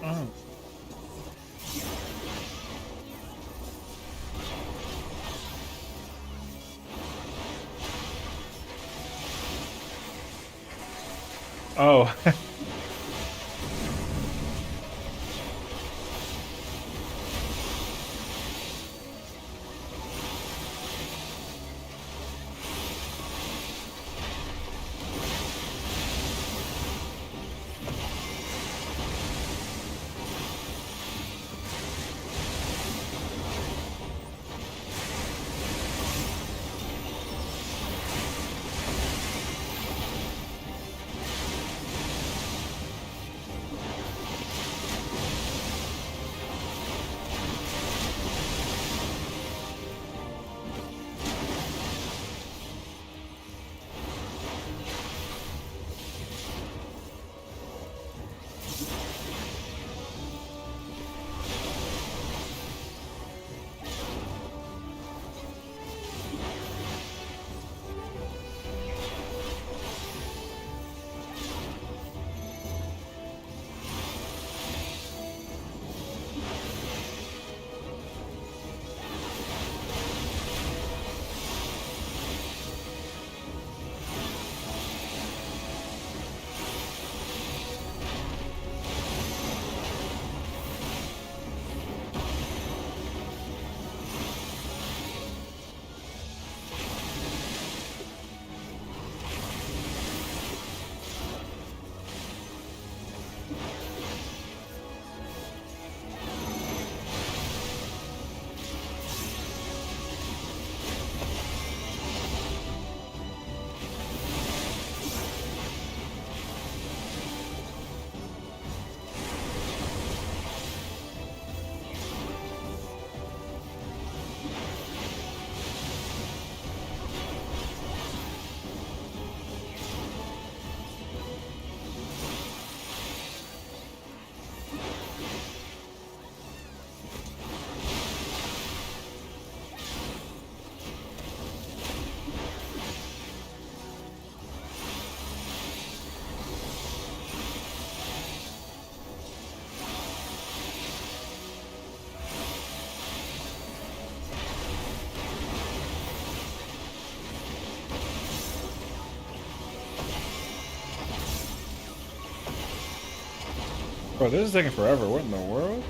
Oh. Oh. Bro, this is taking forever. What in the world?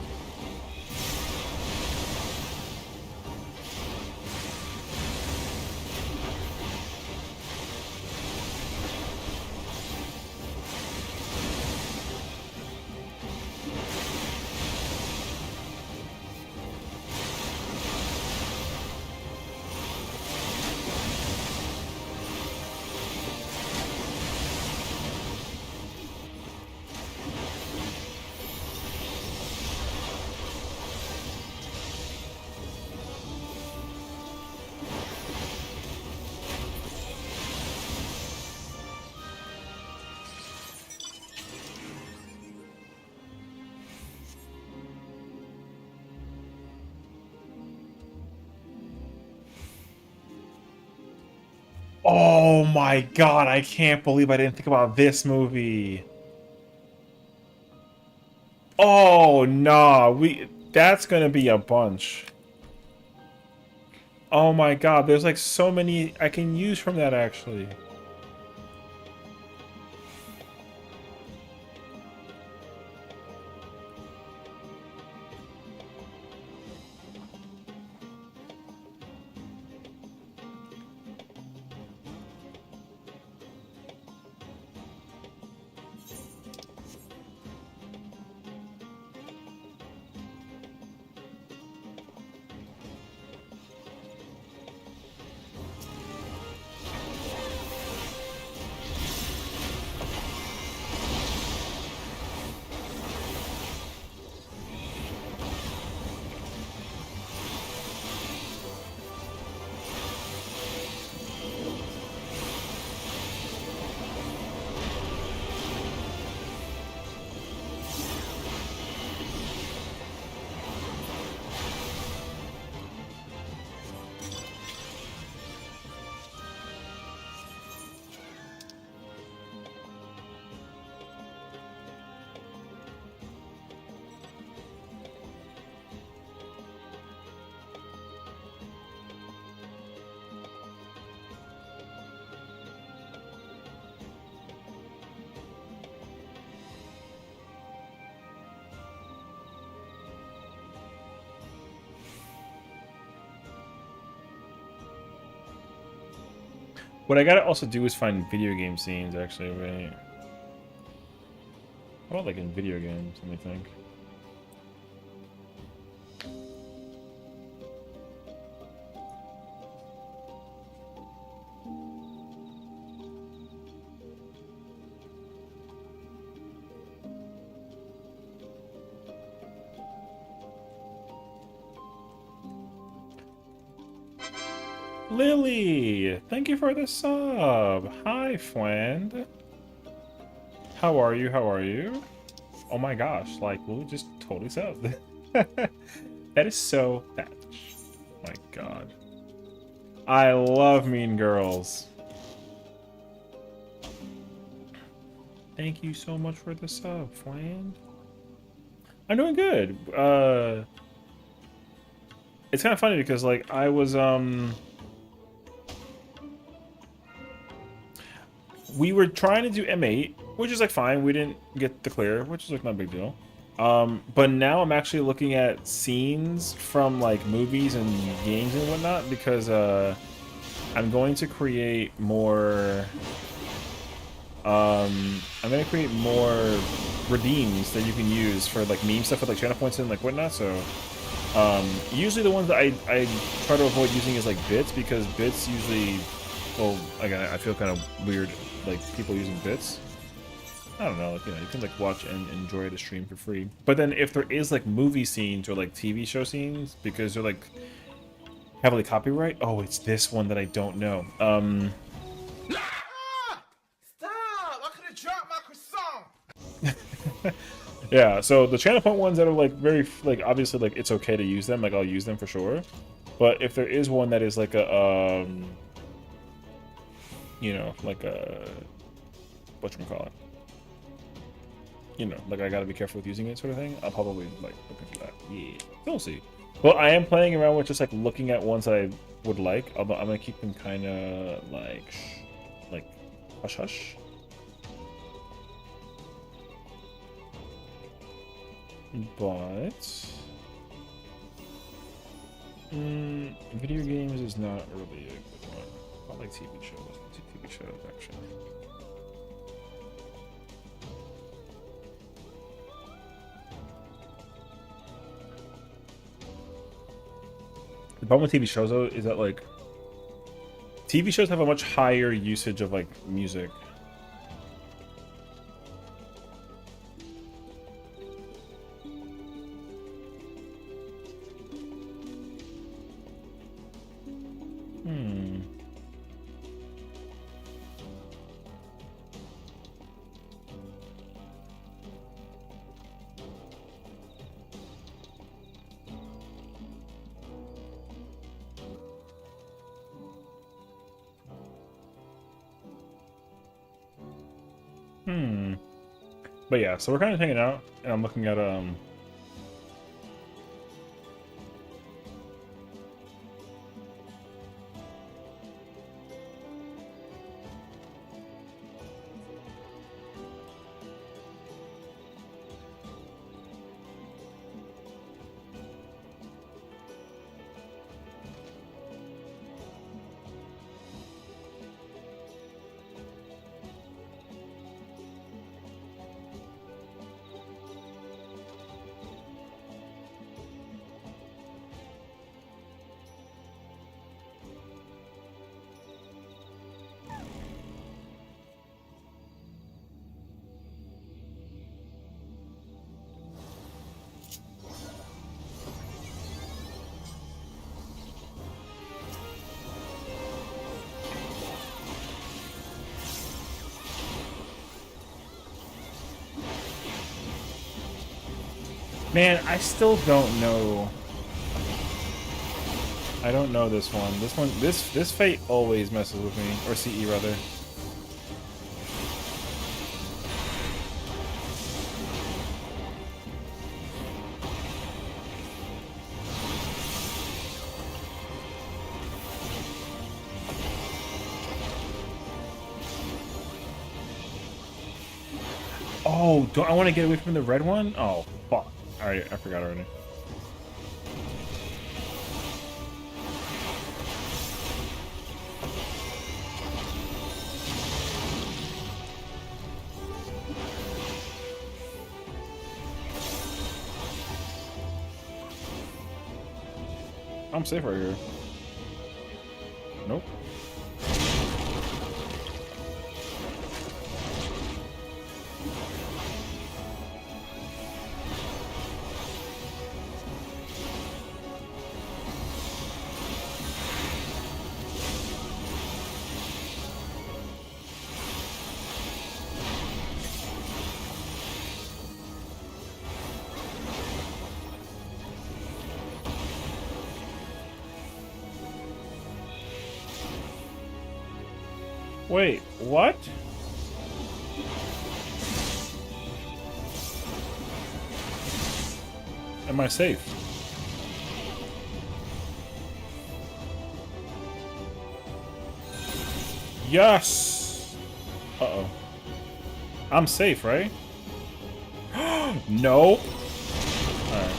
Oh my god, I can't believe I didn't think about this movie. Oh nah, that's gonna be a bunch. Oh my god, there's like so many I can use from that actually. What I gotta also do is find video game scenes actually, right? How about like in video games, let me think. Lily, thank you for the sub. Hi, friend. How are you? How are you? Oh my gosh, like Lily just totally subbed. That is so fetch. My god. I love Mean Girls. Thank you so much for the sub, friend. I'm doing good. It's kind of funny because like I was we were trying to do M8, which is like fine. We didn't get the clear, which is like not a big deal. But now I'm actually looking at scenes from like movies and games and whatnot because I'm going to create more. I'm gonna create more redeems that you can use for like meme stuff with like channel points and like whatnot. So usually the ones that I try to avoid using is like bits because bits usually, well, again I feel kind of weird like people using bits. I don't know, like, you know, you can like watch and enjoy the stream for free. But then if there is like movie scenes or like TV show scenes because they're like heavily copyright, oh, it's this one that I don't know. Stop! I could have dropped my croissant. Yeah, so the channel point ones that are like very like obviously like it's okay to use them, like I'll use them for sure. But if there is one that is like a you know, like a whatchamacallit, you know, like I gotta be careful with using it sort of thing, I'll probably like look into that. Yeah, we'll see. Well, I am playing around with just like looking at ones that I would like, although I'm gonna keep them kind of like hush hush. But video games is not really a good one. I like TV shows. TV shows actually. The problem with TV shows though is that like TV shows have a much higher usage of like music. But yeah, so we're kind of hanging out, and I'm looking at man, I still don't know. I don't know this one. This Fate always messes with me, or CE rather. Oh, don't I want to get away from the red one? Oh, fuck. I forgot already. I'm safe right here. Nope. Wait, what? Am I safe? Yes! Uh-oh. I'm safe, right? No! Alright.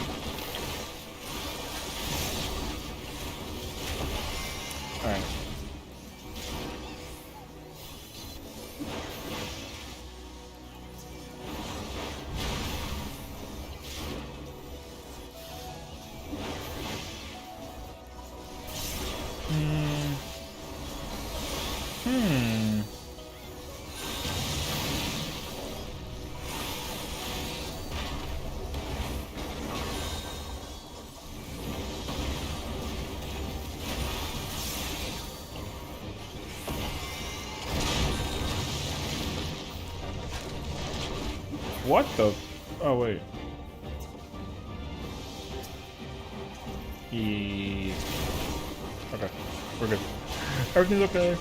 Alright. What the? Oh, wait. Okay. We're good. Everything's okay.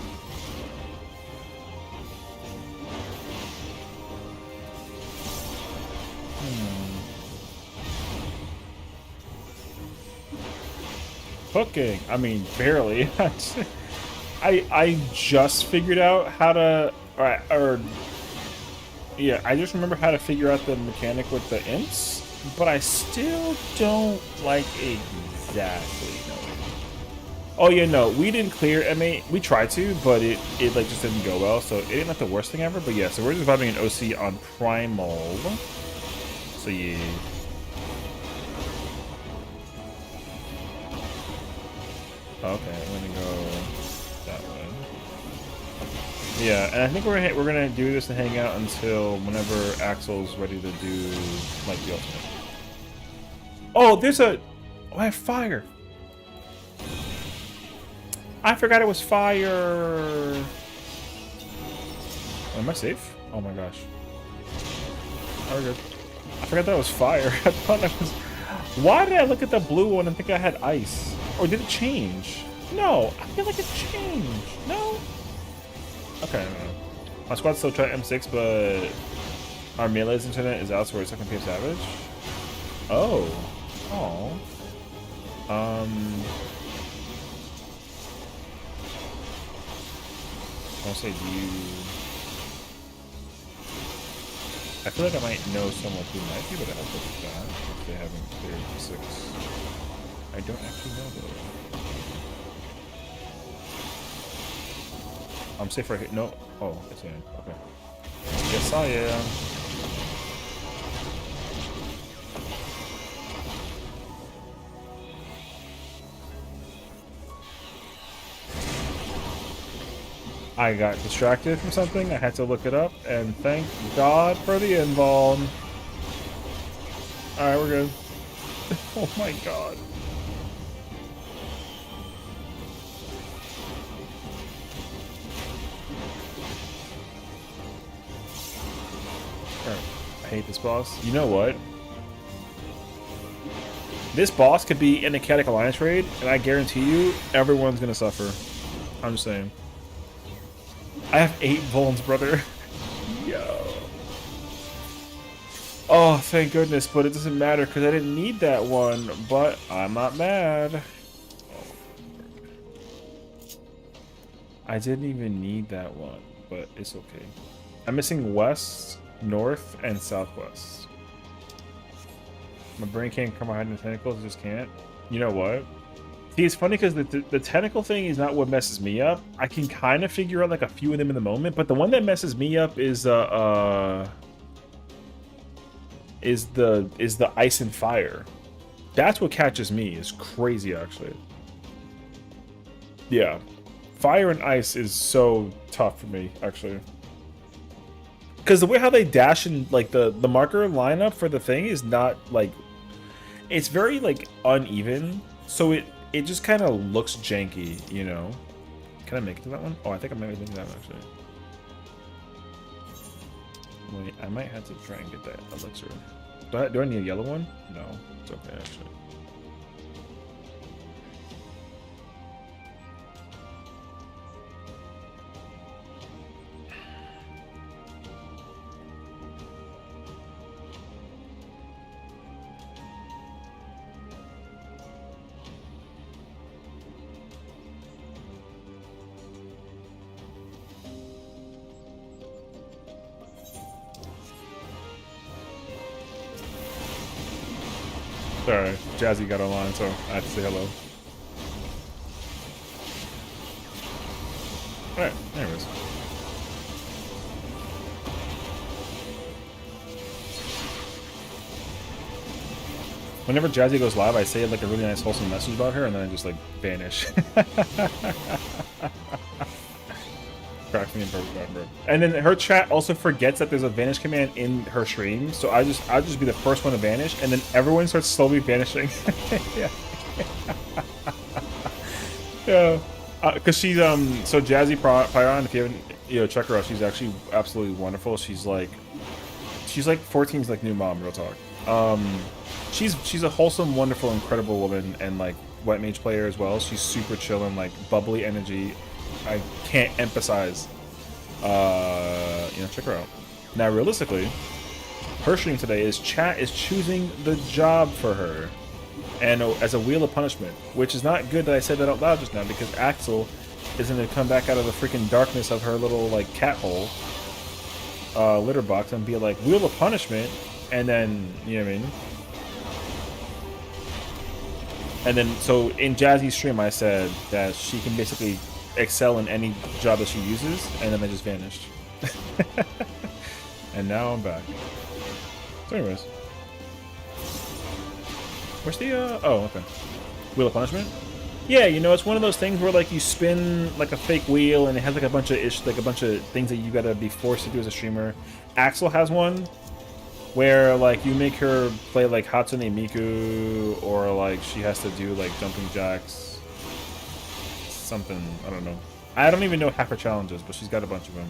Hooking. I mean, barely. I just figured out how to, or yeah, I just remember how to figure out the mechanic with the imps. but I still don't like exactly knowing. Oh yeah, no, we didn't clear M8. We tried to, but it like just didn't go well. So it ain't like the worst thing ever. But yeah, so we're just vibing an OC on Primal. So yeah. Okay, I'm gonna go that way. Yeah, and I think we're gonna do this and hang out until whenever Axel's ready to do like the ultimate. Oh, there's a. Oh, I have fire. I forgot it was fire. Oh, am I safe? Oh my gosh. Oh, we're good. I forgot that was fire. I thought that was. Why did I look at the blue one and think I had ice? Or did it change? No, I feel like it changed. No. Okay, no. My squad still try M6, but our melee's internet is out, so we're second pay Savage. Oh. Oh. I'll say, do you... I feel like I might know someone who might be able to help with that if they haven't cleared 6. I don't actually know though. I'm safe right here. No. Oh, it's in. Okay. Yes, I am. I got distracted from something. I had to look it up, and thank God for the invuln. Alright, we're good. Oh my God. Alright. I hate this boss. You know what? This boss could be in a Chaotic Alliance raid, and I guarantee you, everyone's gonna suffer. I'm just saying. I have 8 vulns, brother. Yo. Oh, thank goodness, but it doesn't matter because I didn't need that one, but I'm not mad. I didn't even need that one, but it's okay. I'm missing west, north, and southwest. My brain can't come behind the tentacles, it just can't. You know what? See, it's funny because the tentacle thing is not what messes me up. I can kind of figure out like a few of them in the moment, but the one that messes me up is the ice and fire. That's what catches me. It's crazy, actually. Yeah, fire and ice is so tough for me, actually. Because the way how they dash in like the marker lineup for the thing is not like, it's very like uneven, so it just kind of looks janky, you know. Can I make it to that one? Oh, I think I might make it to that one, actually. Wait, I might have to try and get that elixir. Do I need a yellow one? No, it's okay, actually. Sorry, Jazzy got online, so I have to say hello. Alright, anyways. Whenever Jazzy goes live, I say like a really nice wholesome message about her, and then I just like vanish. Crack me in perfect, bro. And then her chat also forgets that there's a vanish command in her stream, so I'll just be the first one to vanish, and then everyone starts slowly vanishing. Yeah. Yeah. Because she's so Jazzy Pyron, if you haven't check her out, she's actually absolutely wonderful. She's like 14's like new mom, real talk. She's a wholesome, wonderful, incredible woman, and like white mage player as well. She's super chill and like bubbly energy. I can't emphasize. Check her out. Now, realistically, her stream today is chat is choosing the job for her, and as a wheel of punishment, which is not good that I said that out loud just now, because Axel is going to come back out of the freaking darkness of her little like cat hole, litter box, and be like wheel of punishment, and then you know what I mean. And then, so in Jazzy's stream, I said that she can basically excel in any job that she uses, and then I just vanished. And now I'm back. So anyways. Where's the, oh, okay. Wheel of Punishment? Yeah, you know, it's one of those things where, like, you spin, like, a fake wheel, and it has, like, a bunch of things that you gotta be forced to do as a streamer. Axel has one, where, like, you make her play, like, Hatsune Miku, or, like, she has to do, like, jumping jacks. Something, I don't know. I don't even know half her challenges, but she's got a bunch of them.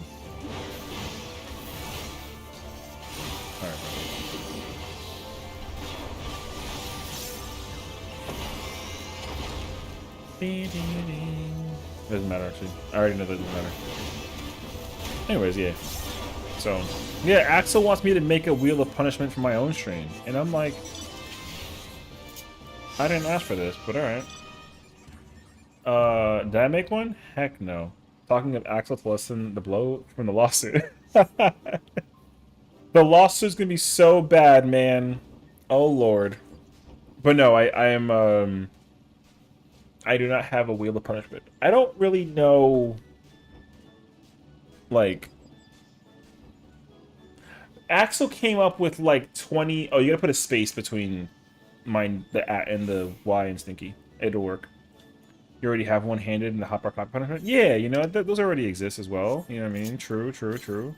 Alright. Doesn't matter, actually. I already know that doesn't matter. Anyways, yeah. So, yeah, Axel wants me to make a Wheel of Punishment for my own stream. And I'm like, I didn't ask for this, but alright. Did I make one? Heck no. Talking of Axel to lessen the blow from the lawsuit. The lawsuit's gonna be so bad, man. Oh lord. But no, I am I do not have a Wheel of Punishment. I don't really know, like, Axel came up with like 20. Oh, you gotta put a space between the at and the Y and Stinky. It'll work. You already have one-handed in the hot bar clock punishment. Yeah, you know those already exist as well. You know what I mean? True, true, true.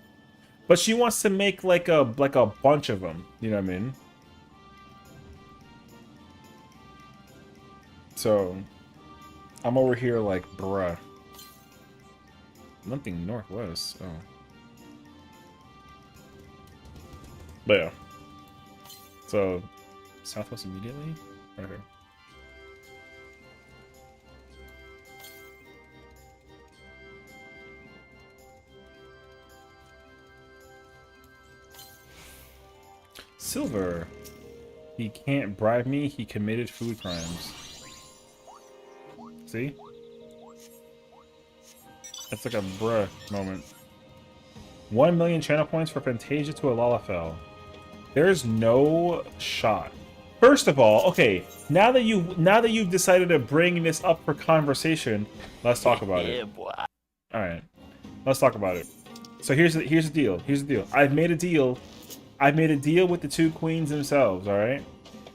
But she wants to make like a bunch of them. You know what I mean? So I'm over here like, bruh. Nothing northwest. Oh. But yeah. So southwest immediately? Okay. Silver. He can't bribe me. He committed food crimes. See? That's like a bruh moment. 1 million channel points for Fantasia to a Lalafell. There's no shot. First of all, okay, now that you've decided to bring this up for conversation, let's talk about it. All right, let's talk about it. So here's the deal. Here's the deal. I've made a deal with the two queens themselves. All right.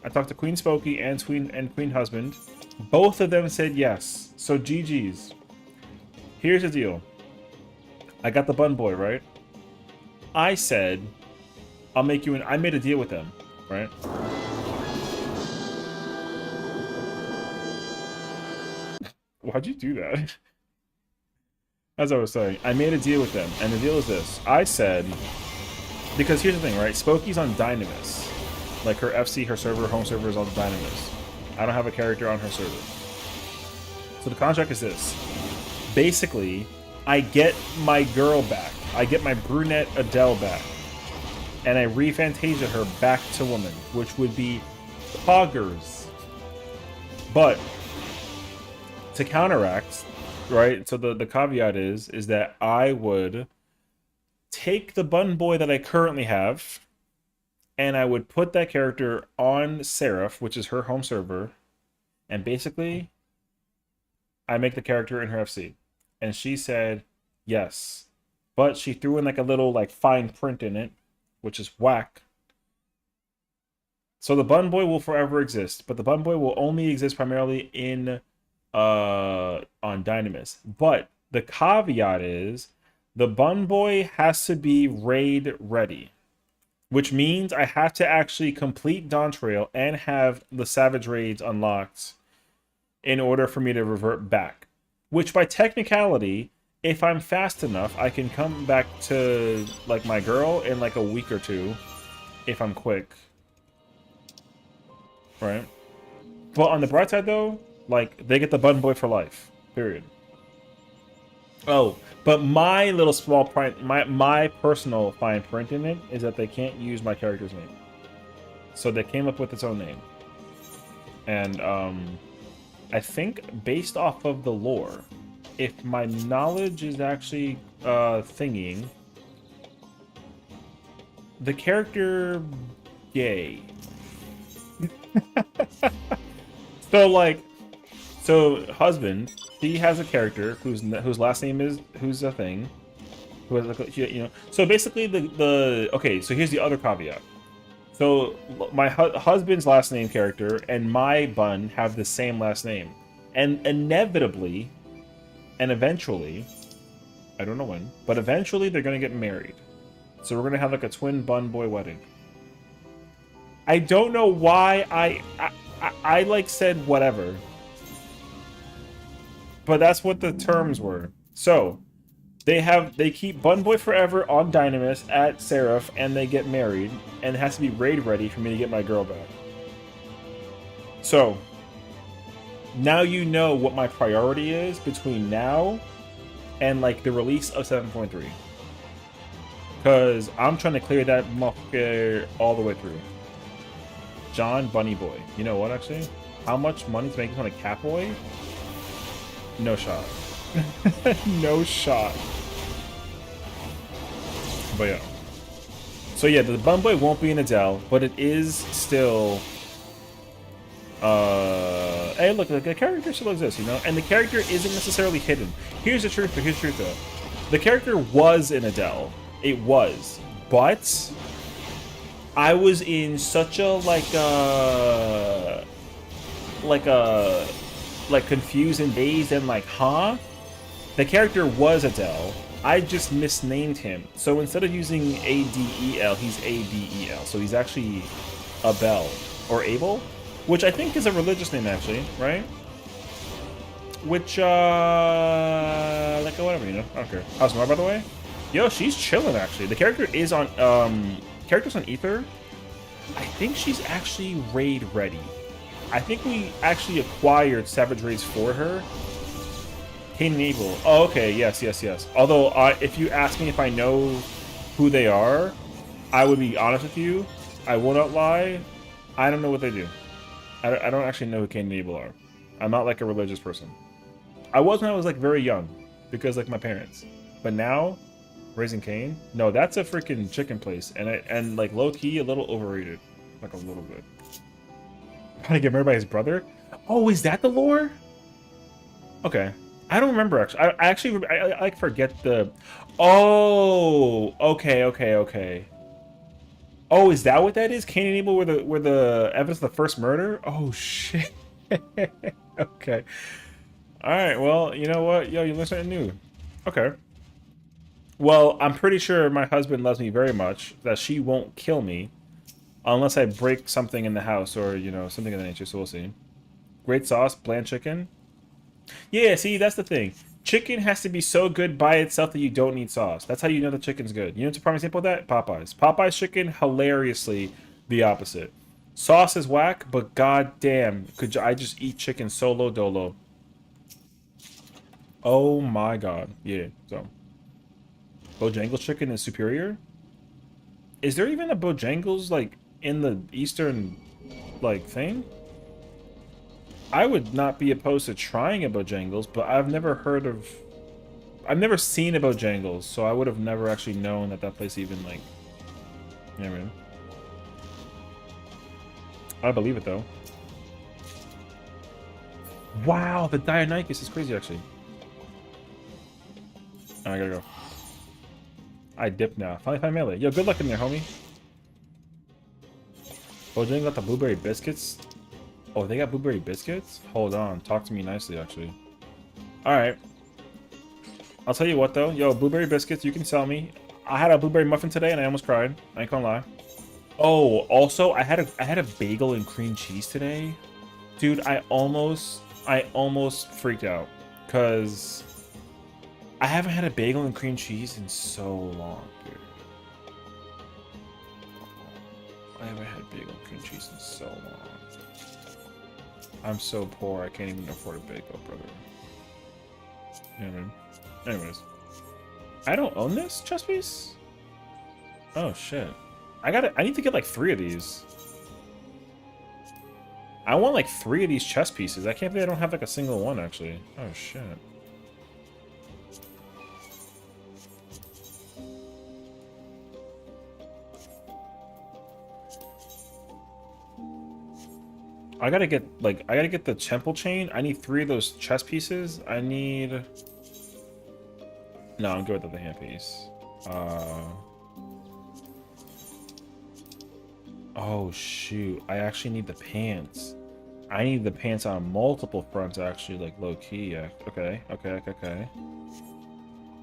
I talked to Queen Spokey and Queen Husband. Both of them said yes. So GG's. Here's the deal. I got the bun boy, right? I said, I'll make you I made a deal with them, right? Why'd you do that? As I was saying, I made a deal with them, and the deal is this. I said, because here's the thing, right? Spokey's on Dynamis. Like, her FC, her server, home server is on Dynamis. I don't have a character on her server. So the contract is this. Basically, I get my girl back. I get my brunette Adele back. And I re-Fantasia her back to woman, which would be poggers. But to counteract, right? So the caveat is that I would take the bun boy that I currently have, and I would put that character on Seraph, which is her home server, and basically I make the character in her FC. And she said yes. But she threw in like a little like fine print in it, which is whack. So the bun boy will forever exist, but the bun boy will only exist primarily in on Dynamis. But the caveat is the bun boy has to be raid ready, which means I have to actually complete Dawntrail and have the Savage Raids unlocked in order for me to revert back. Which by technicality, if I'm fast enough, I can come back to like my girl in like a week or two if I'm quick. Right? But on the bright side though, like they get the button boy for life. Period. Oh, but my little small print, my personal fine print in it is that they can't use my character's name. So they came up with its own name. And I think based off of the lore, if my knowledge is actually thingying, the character gay. So like, so husband, he has a character whose last name is who's a thing, who has like you know. So basically the okay. So here's the other caveat. So my husband's last name character and my bun have the same last name, and inevitably, and eventually, I don't know when, but eventually they're gonna get married. So we're gonna have like a twin bun boy wedding. I don't know why I like said whatever, but that's what the terms were. So they keep Bun Boy forever on Dynamis at Seraph, and they get married, and it has to be raid ready for me to get my girl back. So now you know what my priority is between now and like the release of 7.3. Because I'm trying to clear that motherfucker all the way through. John Bunny Boy. You know what, actually? How much money to make this on a Catboy? No shot. No shot. But yeah. So yeah, the Bun Boy won't be in Adele, but it is still... Hey, look, the character still exists, you know? And the character isn't necessarily hidden. Here's the truth, though. The character was in Adele. It was. But... I was in such a, like confused and dazed and like, huh? The character was Adele. I just misnamed him. So instead of using Adel, he's Abel. So he's actually Abel. Or Abel? Which I think is a religious name, actually, right? Which, like, whatever, you know? I don't care. How's Mar, by the way? Yo, she's chilling, actually. The character is on, character's on Ether. I think she's actually raid ready. I think we actually acquired Savage Raids for her. Cain and Abel. Oh, okay. Yes, yes, yes. Although, if you ask me if I know who they are, I would be honest with you. I will not lie. I don't know what they do. I don't actually know who Cain and Abel are. I'm not like a religious person. I was when I was like very young, because like my parents. But now, Raising Cain? No, that's a freaking chicken place, and like low key a little overrated, like a little bit. Trying to get married by his brother? Oh, is that the lore? Okay, I don't remember actually. I like forget the. Oh, okay, okay, okay. Oh, is that what that is? Cain and Abel were the evidence of the first murder? Oh shit. Okay. All right. Well, you know what? Yo, you learned something new. Okay. Well, I'm pretty sure my husband loves me very much, that she won't kill me unless I break something in the house or, you know, something of that nature, so we'll see. Great sauce, bland chicken. Yeah, see, that's the thing. Chicken has to be so good by itself that you don't need sauce. That's how you know the chicken's good. You know what's a prime example of that? Popeyes. Popeyes chicken, hilariously the opposite. Sauce is whack, but goddamn, could I just eat chicken solo dolo? Oh my god. Yeah, so. Bojangles chicken is superior? Is there even a Bojangles, like, in the Eastern, like, thing? I would not be opposed to trying a Bojangles, but I've never heard of... I've never seen a Bojangles, so I would have never actually known that that place even, like... You know what I mean? I believe it, though. Wow, the Dionychus is crazy, actually. Oh, I gotta go. I dip now. Finally find melee. Yo, good luck in there, homie. Bojangles got the blueberry biscuits? Oh, they got blueberry biscuits? Hold on. Talk to me nicely, actually. Alright. I'll tell you what, though. Yo, blueberry biscuits, you can sell me. I had a blueberry muffin today, and I almost cried. I ain't gonna lie. Oh, also, I had a bagel and cream cheese today. Dude, I almost freaked out. Because I haven't had a bagel and cream cheese in so long, dude. I haven't had bagel and cream cheese in so long. I'm so poor, I can't even afford a bagel, brother. You know what I mean? Anyways. I don't own this chess piece? Oh, shit. I need to get like 3 of these. I want like 3 of these chess pieces. I can't believe I don't have like a single one, actually. Oh, shit. I gotta get the temple chain. I need 3 of those chest pieces. I need. No, I'm good with the handpiece. Oh shoot! I actually need the pants. I need the pants on multiple fronts, actually, like low key. Yeah. Okay.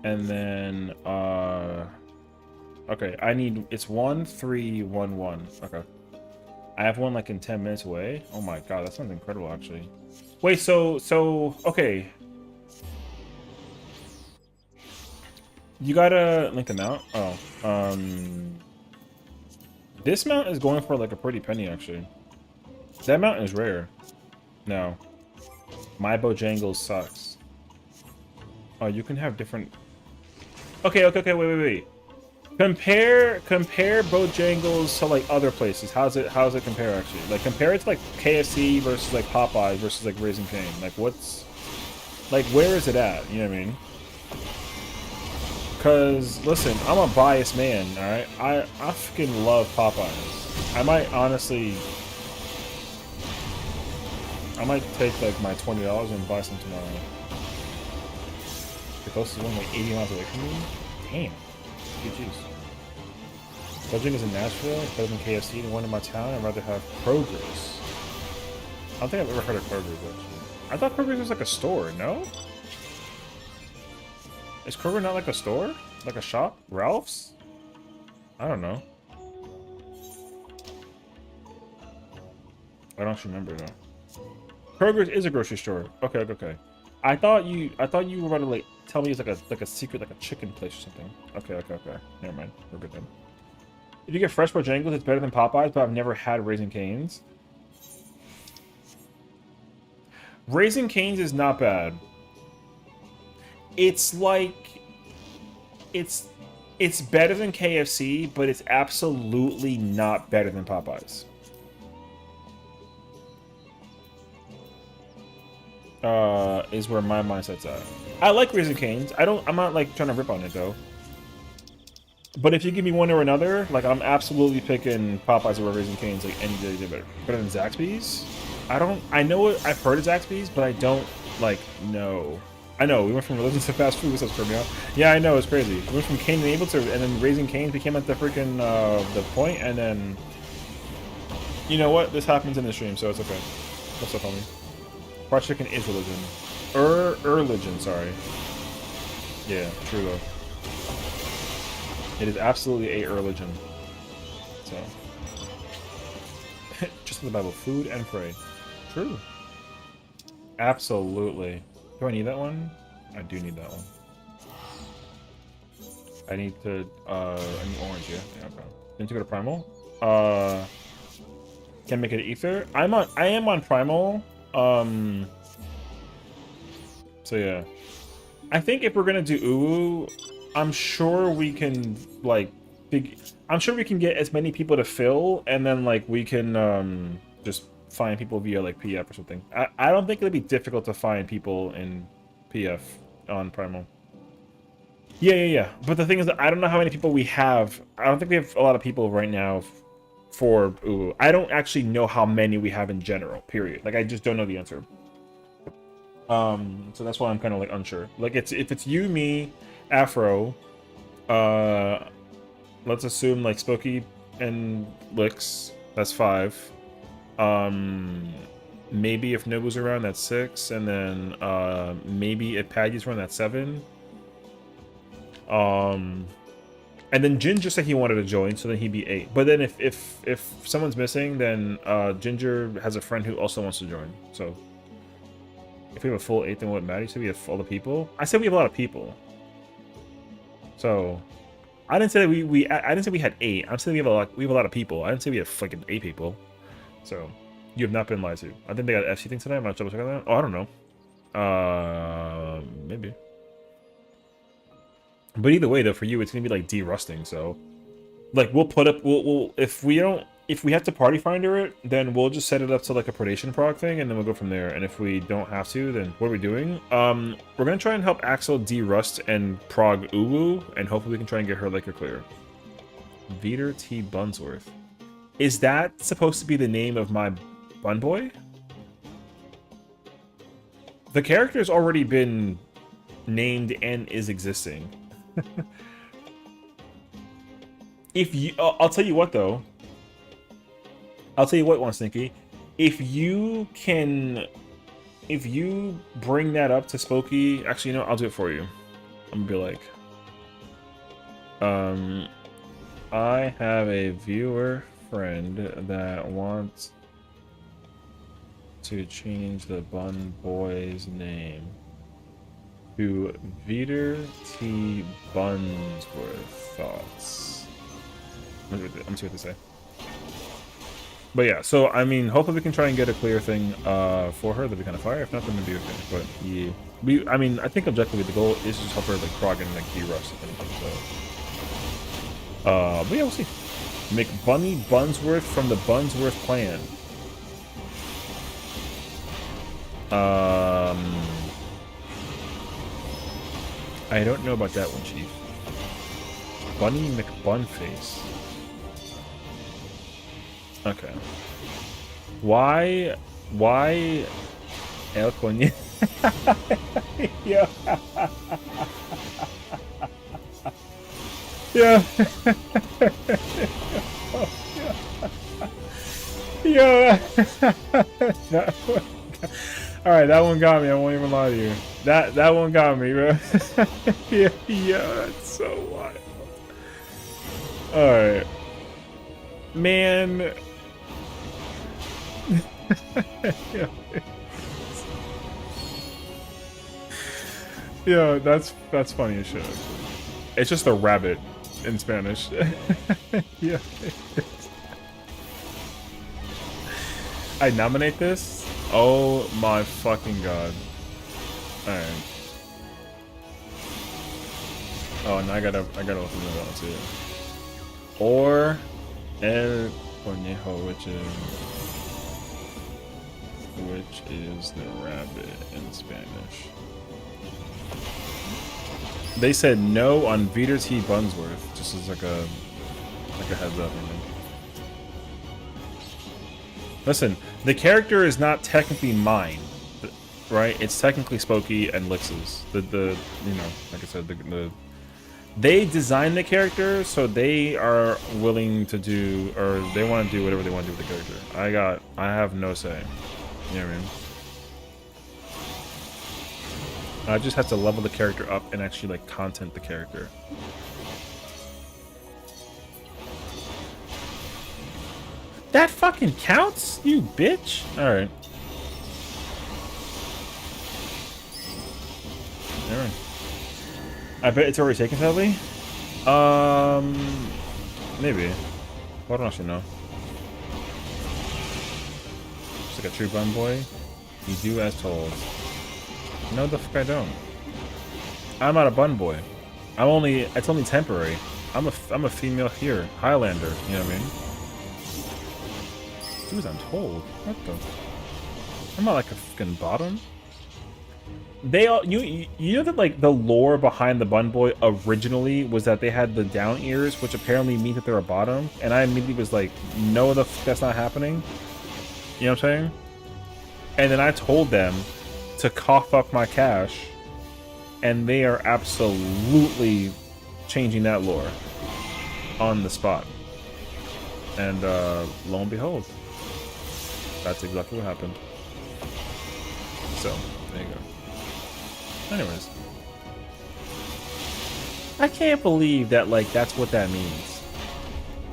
And then okay, I need it's 1 3 1 1. Okay. I have one like in 10 minutes away. Oh my god, that sounds incredible actually. Wait, so okay. You gotta link them out. Oh. This mount is going for like a pretty penny actually. That mount is rare. No. My Bojangles sucks. Oh, you can have different. Okay, wait. Compare Bojangles to like other places. How's it compare actually? Like compare it to like KFC versus like Popeye versus like Raising Cane. Like what's like where is it at? You know what I mean? Cause listen, I'm a biased man, alright? I fucking love Popeyes. I might take like my $20 and buy some tomorrow. The closest one like 80 miles away from me? Damn. Good juice. Bojangles in Nashville, better than KFC. The one in my town, I'd rather have Kroger's. I don't think I've ever heard of Kroger's actually. I thought Kroger's was like a store, no? Is Kroger not like a store? Like a shop? Ralph's? I don't know. I don't actually remember though. Kroger's is a grocery store. Okay. I thought you were about to like tell me it's like a secret, like a chicken place or something. Okay. Never mind. We're good then. If you get fresh Bojangles, it's better than Popeyes, but I've never had Raising Cane's. Raising Cane's is not bad. It's like it's better than KFC, but it's absolutely not better than Popeyes. Is where my mindset's at. I like Raising Cane's. I'm not like trying to rip on it though. But if you give me one or another, like I'm absolutely picking Popeyes over Raising Cane's like any day better than Zaxby's. I know it, I've heard of Zaxby's, but I don't like know. I know we went from religion to fast food. What's up, Scorpio? Yeah, I know it's crazy. We went from Cain and Abel to, and then Raising Cane's became like the freaking the point, and then you know what? This happens in the stream, so it's okay. What's up, homie? Fried chicken is religion. Religion, sorry. Yeah, true though. It is absolutely a religion. So, just in the Bible, food and pray. True. Absolutely. Do I need that one? I do need that one. I need orange, yeah. Okay. Need to go to Primal. Can make it ether. I am on Primal. So yeah. I think if we're gonna do Uwu, I'm sure we can like I'm sure we can get as many people to fill, and then like we can just find people via like PF or something. I don't think it'll be difficult to find people in PF on Primal. Yeah. But the thing is that I don't know how many people we have. I don't think we have a lot of people right now for Uwu. I don't actually know how many we have in general, period. Like I just don't know the answer. So that's why I'm kind of like unsure. Like if it's you, me, Afro, let's assume like Spooky and Licks, that's 5. Maybe if Nobu's around, that's 6, and then maybe if Paddy's around, that's 7. And then Jin just said he wanted to join, so then he'd be 8. But then if someone's missing, then Ginger has a friend who also wants to join. So if we have a full 8, then what Maddie said we have all the people. I said we have a lot of people. So I didn't say that I didn't say we had 8. I'm saying we have a lot of people. I didn't say we have fucking 8 people. So you have not been lied to. I think they got FC thing tonight. I'm not double checking that. Oh, I don't know. Maybe. But either way, though, for you, it's gonna be like de-rusting. So, like, we'll put up. We'll if we have to party finder it, then we'll just set it up to like a predation prog thing, and then we'll go from there. And if we don't have to, then what are we doing? We're gonna try and help Axel de-rust and prog Uwu, and hopefully we can try and get her liquor clear. Veter T. Bunsworth. Is that supposed to be the name of my bun boy? The character's already been named and is existing. If you, I'll tell you what though. I'll tell you what, One Stinky. If you bring that up to Spooky, actually, you know, I'll do it for you. I'm gonna be like, I have a viewer friend that wants to change the Bun Boy's name to Veter T. Bunsworth. Thoughts? Let me see what they say. But yeah, so I mean, hopefully we can try and get a clear thing for her. That'd be kind of fire. If not, then it'd be okay. But yeah, I mean, I think objectively the goal is just help her like prog and like D-rush if anything. So, but yeah, we'll see. Make Bunny Bunsworth from the Bunsworth clan. I don't know about that one, Chief. Bunny McBunface. Okay. Why El Coño? Yeah. Yeah. Yeah. All right, that one got me. I won't even lie to you. That one got me, bro. Yeah, it's so wild. All right, man. Yeah, that's funny as shit. It's just a rabbit in Spanish. Yeah. I nominate this? Oh my fucking god. Alright. Oh, and I gotta look at that one too. Or El Conejo, which is the rabbit in Spanish. They said no on Veter T. Bunsworth, just as like a heads up. Listen, the character is not technically mine, right? It's technically Spooky and Lix's. The you know, like I said, they designed the character, so they are willing to do, or they want to do whatever they want to do with the character. I have no say. You know what I mean? I just have to level the character up and actually like content the character. That fucking counts, you bitch. All right. All right. I bet it's already taken, sadly. Maybe. I don't actually know. Just like a true bun boy. You do as told. No, the fuck I don't. I'm not a bun boy. It's only temporary. I'm a female here, Highlander. You know what I mean? She was untold. What the? I'm not like a fucking bottom. They all you know that like the lore behind the bun boy originally was that they had the down ears, which apparently mean that they're a bottom, and I immediately was like, no, that's not happening. You know what I'm saying? And then I told them to cough up my cash, and they are absolutely changing that lore on the spot. And lo and behold, that's exactly what happened. So there you go. Anyways, I can't believe that like that's what that means.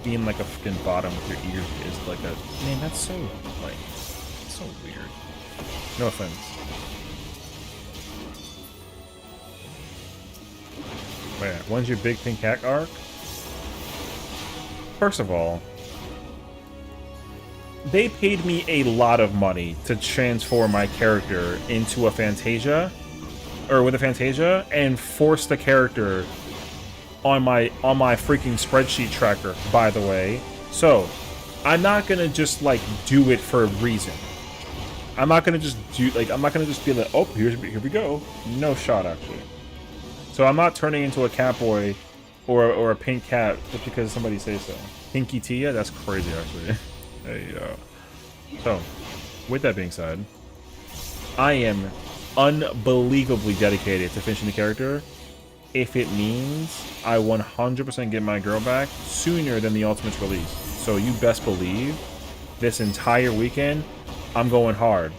Being like a fucking bottom with your ears is like a man. That's so like so weird. No offense. Wait, when's your big pink cat arc? First of all, they paid me a lot of money to transform my character into a Fantasia, or with a Fantasia, and force the character on my freaking spreadsheet tracker, by the way. So, I'm not gonna just like do it for a reason. I'm not gonna just be like, oh, here we go. No shot, actually. So I'm not turning into a cat boy or a pink cat just because somebody says so. Pinky Tia? That's crazy, actually. Hey, so, with that being said, I am unbelievably dedicated to finishing the character if it means I 100% get my girl back sooner than the Ultimate's release. So you best believe this entire weekend, I'm going hard.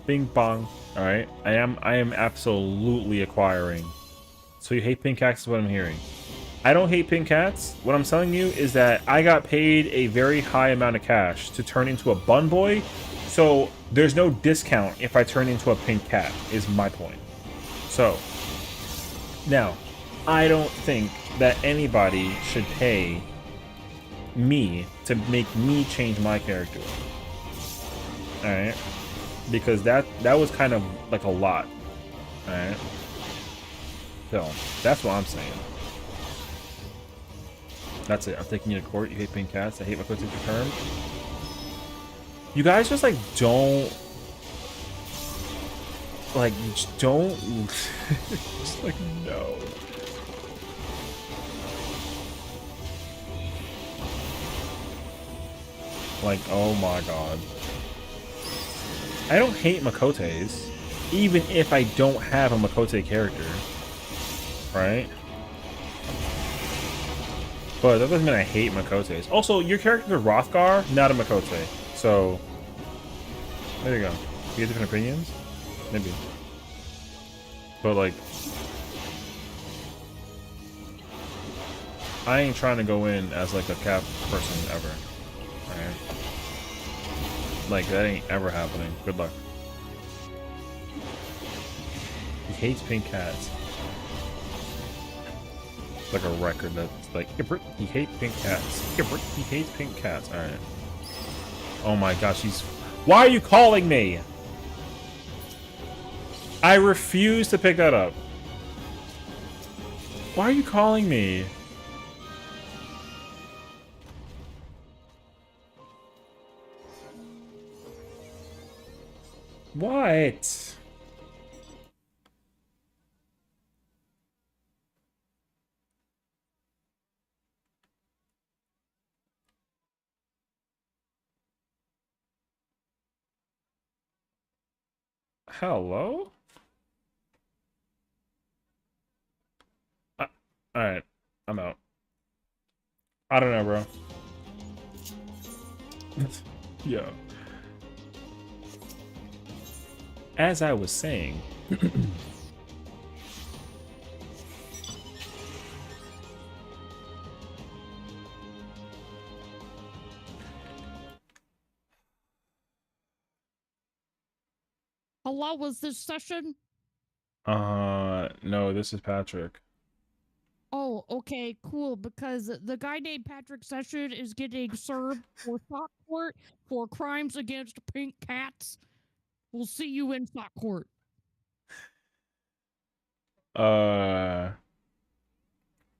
Bing bong. All right, I am absolutely acquiring. So you hate pink cats is what I'm hearing. I don't hate pink cats. What I'm telling you is that I got paid a very high amount of cash to turn into a bun boy. So there's no discount if I turn into a pink cat, is my point. So now, I don't think that anybody should pay me to make me change my character. Alright? Because that was kind of like a lot. Alright? So, that's what I'm saying. That's it. I'm taking you to court. You hate pink cats. I hate my quotes term. You guys just like don't you just don't just like no. Like, oh my god. I don't hate Makotes, even if I don't have a Makote character. Right? But that doesn't mean I hate Makotes. Also, your character's a Rothgar, not a Makote. So, there you go. You get different opinions? Maybe. But, like, I ain't trying to go in as, like, a cap person ever. Alright? Like, that ain't ever happening. Good luck. He hates pink cats. Like a record that's like, he hates pink cats. He hates pink cats. Alright. Oh my gosh, he's... Why are you calling me? I refuse to pick that up. Why are you calling me? What? Hello? Alright. I'm out. I don't know, bro. Yeah. As I was saying... Hello, was this session? No, this is Patrick. Oh, okay, cool, because the guy named Patrick Session is getting served for sock court for crimes against pink cats. We'll see you in sock court.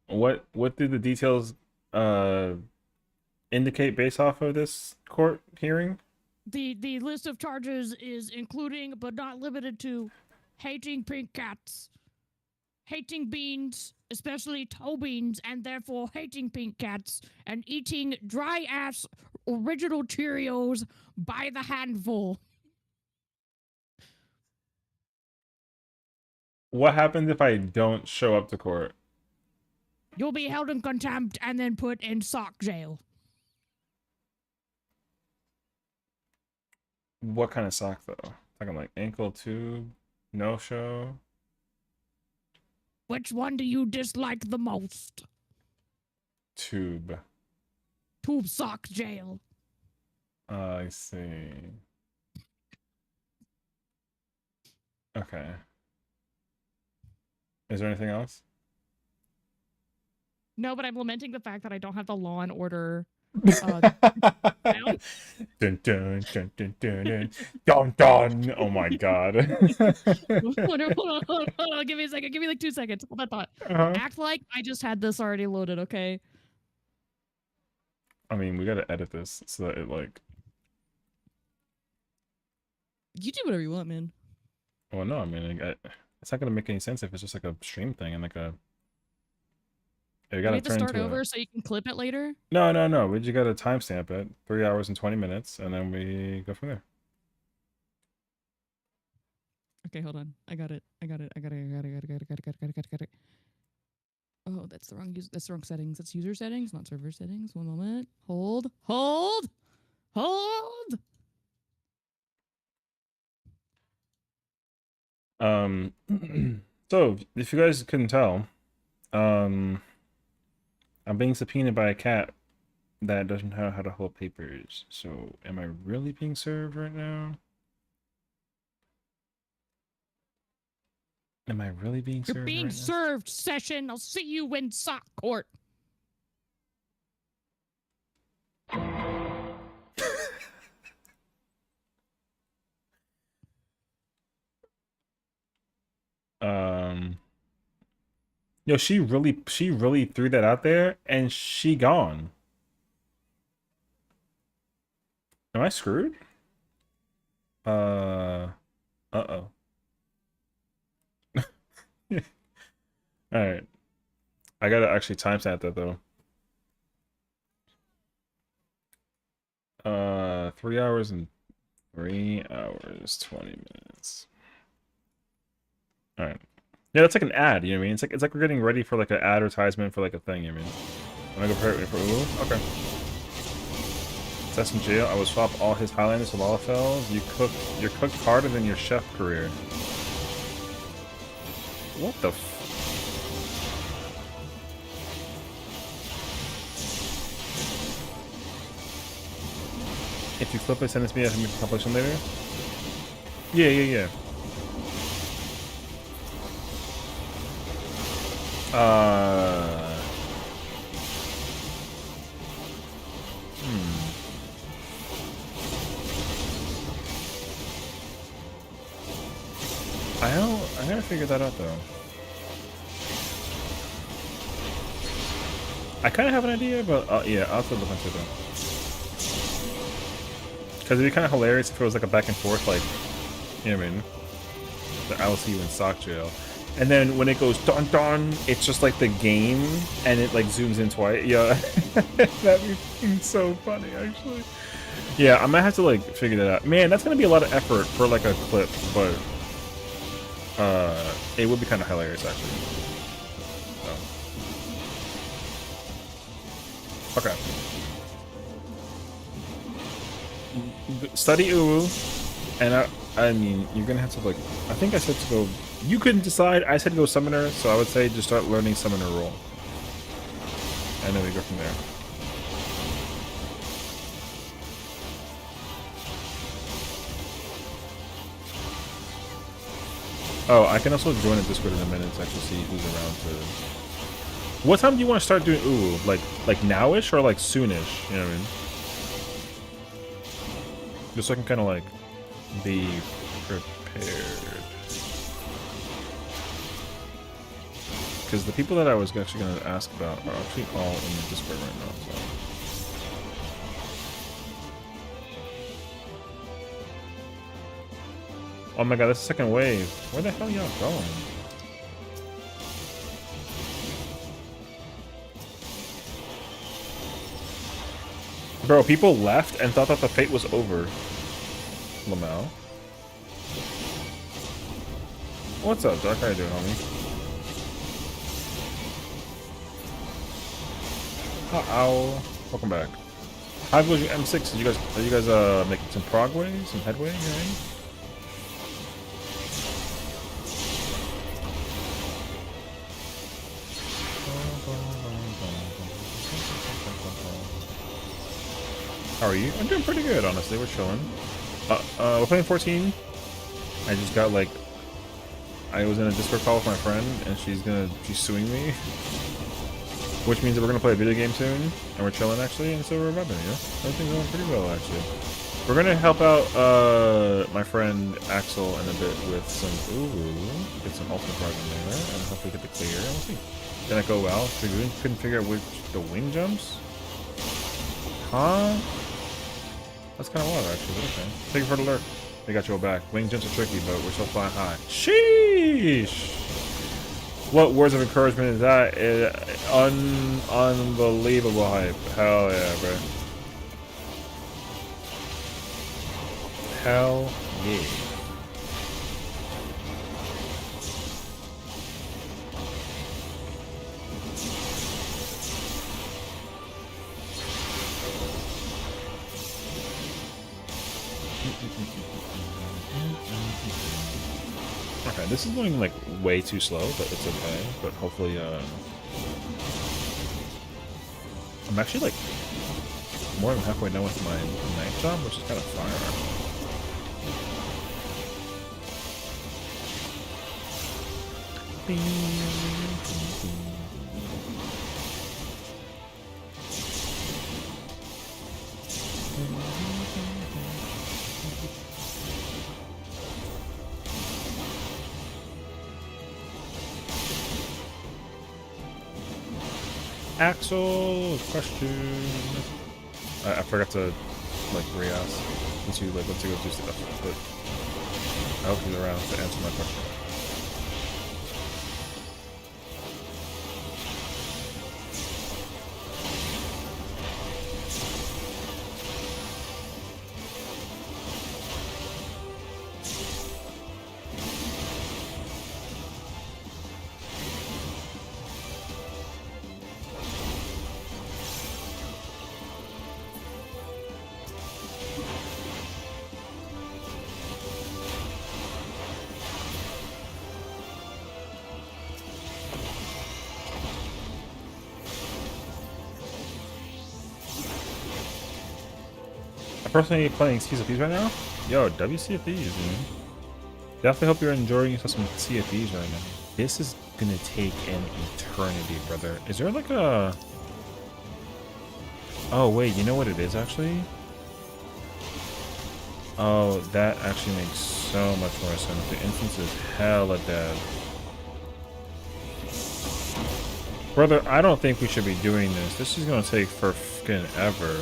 What do the details indicate based off of this court hearing? The list of charges is including but not limited to hating pink cats, hating beans, especially toe beans, and therefore hating pink cats, and eating dry ass original Cheerios by the handful. What happens if I don't show up to court? You'll be held in contempt and then put in sock jail. What kind of sock though? Talking like ankle, tube, no show. Which one do you dislike the most? Tube. Tube sock jail. I see. Okay. Is there anything else? No, but I'm lamenting the fact that I don't have the Law and Order. Dun, dun, dun, dun, dun, dun, dun, dun. Oh my god. Hold on, give me a second. Give me like 2 seconds. Hold that thought. Act like I just had this already loaded, okay? I mean, we gotta edit this so that it like... You do whatever you want, man. Well, no, I mean, it's not gonna make any sense if it's just like a stream thing and like a... We have to start over so you can clip it later? No. We just gotta timestamp it. 3 hours and 20 minutes, and then we go from there. Okay, hold on. I got it. I got it. I got it. I got it. I got it. I got it. I got it. I got it. I got it. Got it. Oh, that's the wrong use. That's the wrong settings. That's user settings, not server settings. One moment. Hold. Hold. Hold. So if you guys couldn't tell, I'm being subpoenaed by a cat that doesn't know how to hold papers. So am I really being served right now? Am I really being You're served being right now? served, Session. I'll see you in sock court. Yo, she really threw that out there and she gone. Am I screwed? Uh-oh. All right. I gotta actually timestamp that though. 3 hours and 3 hours 20 minutes. All right. Yeah, that's like an ad. You know what I mean? It's like we're getting ready for like an advertisement for like a thing. You know what I mean? I'm gonna go prepare for Ooh. Okay. That's in jail. I would swap all his Highlanders to Lalafells. You're cooked harder than your chef career. What the? If you flip it, send it to me. I can publish them later. Yeah. I gotta figure that out though. I kind of have an idea, but yeah, I'll have to look into it though. Because it'd be kind of hilarious if it was like a back and forth, like, you know what I mean? I will see you in sock jail. And then when it goes dun dun, it's just like the game, and it like zooms in twice. Yeah, that'd be so funny, actually. Yeah, I might have to like figure that out. Man, that's gonna be a lot of effort for like a clip, but it would be kind of hilarious, actually. So. Okay. Study Uwu, and I mean, you're gonna have to like. I think I said to go. You couldn't decide. I said go Summoner, so I would say just start learning Summoner role, and then we go from there. Oh, I can also join the Discord in a minute to actually see who's around to. What time do you want to start doing Uwu? Like nowish or like soonish? You know what I mean? Just so I can kind of like be prepared. Because the people that I was actually going to ask about are actually all in the Discord right now. So. Oh my god, that's the second wave. Where the hell y'all going? Bro, people left and thought that the fate was over. Lamau. What's up, Doc? How you doing, homie? Ow. Welcome back. How was your M6? Are you guys making some progress, some headway? You know what I mean? How are you? I'm doing pretty good, honestly. We're chilling. We're playing 14. I just got like, I was in a Discord call with my friend, and she's suing me, which means that we're gonna play a video game soon, and we're chilling actually, and so we're vibing, you know. Everything's going pretty well actually. We're gonna help out my friend Axel in a bit with some get some ultimate program there, and hopefully get the clear. And we'll see. Didn't go well? Couldn't figure out which the wing jumps. Huh? That's kind of wild, actually. But okay. Thank you for the alert. They got your back. Wing jumps are tricky, but we're still flying high. Sheesh! What words of encouragement is that? Unbelievable hype. Hell yeah, bro. Hell yeah. Okay, this is going like way too slow, but it's okay. But hopefully, I'm actually like more than halfway done with my night job, which is kind of fire. Axel, question. I forgot to like re-ask since you like went to go do stuff, but I hope he's around to answer my question. I'm personally playing Sea of Thieves right now. Yo, WCFEs, man. Definitely hope you're enjoying yourself some Sea of Thieves right now. This is gonna take an eternity, brother. Is there like a... Oh, wait, you know what it is, actually? Oh, that actually makes so much more sense. The instance is hella dead. Brother, I don't think we should be doing this. This is gonna take for fucking ever.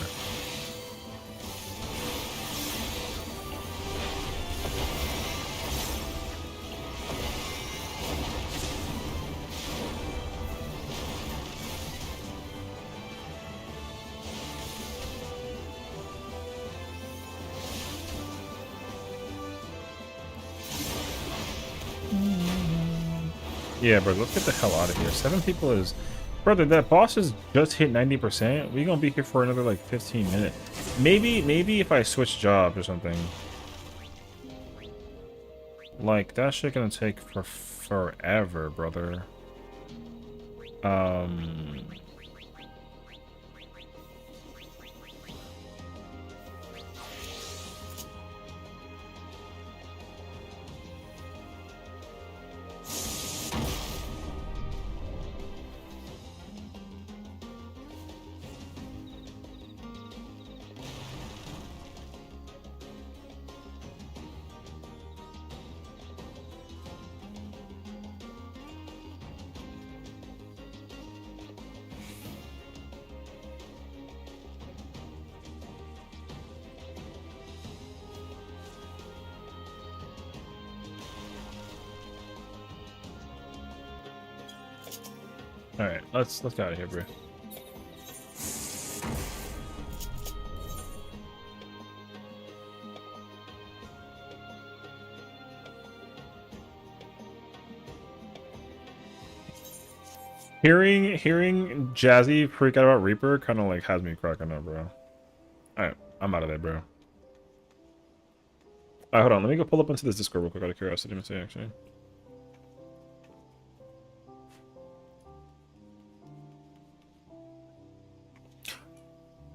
Yeah, bro, let's get the hell out of here. 7 people is... Brother, that boss has just hit 90%. We're gonna be here for another, like, 15 minutes. Maybe if I switch jobs or something. Like, that shit gonna take for forever, brother. Alright, let's get out of here, bro. Hearing Jazzy freak out about Reaper kind of like has me cracking up, bro. Alright, I'm out of there, bro. Alright, hold on. Let me go pull up into this Discord real quick out of curiosity. Let me see, actually.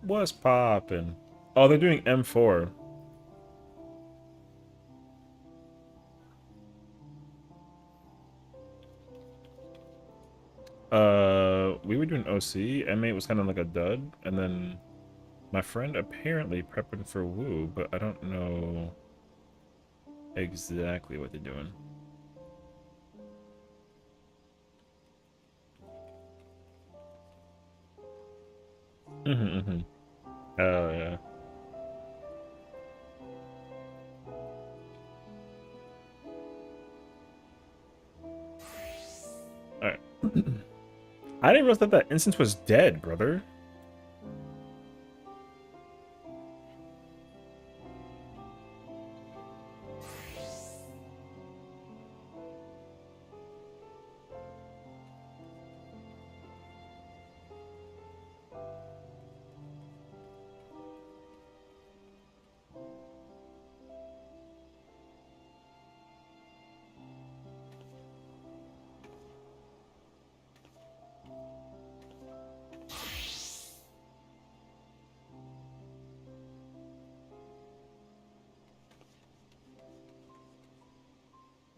What's poppin'? Oh, they're doing M4. We were doing OC. M8 was kind of like a dud, and then my friend apparently prepping for Woo, but I don't know exactly what they're doing. Oh yeah. All right. I didn't realize that that instance was dead, brother.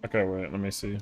Okay, wait, let me see.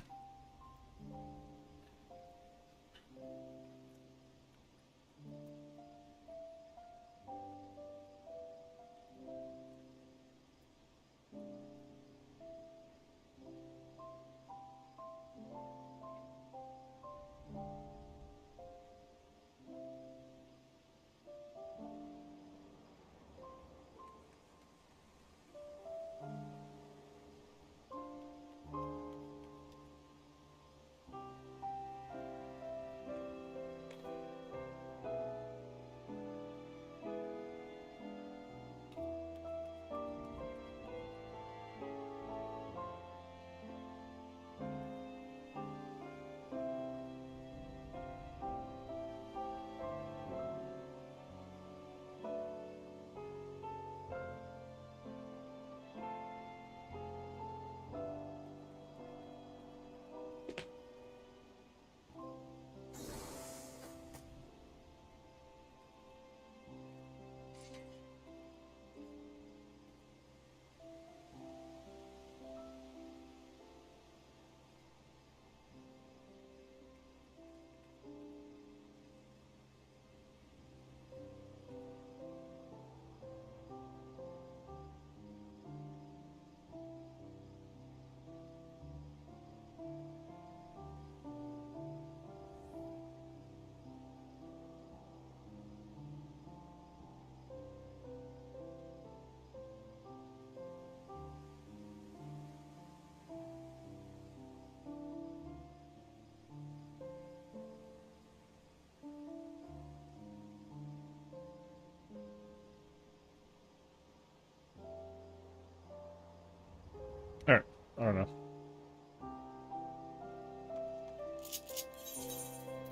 All right, I don't know.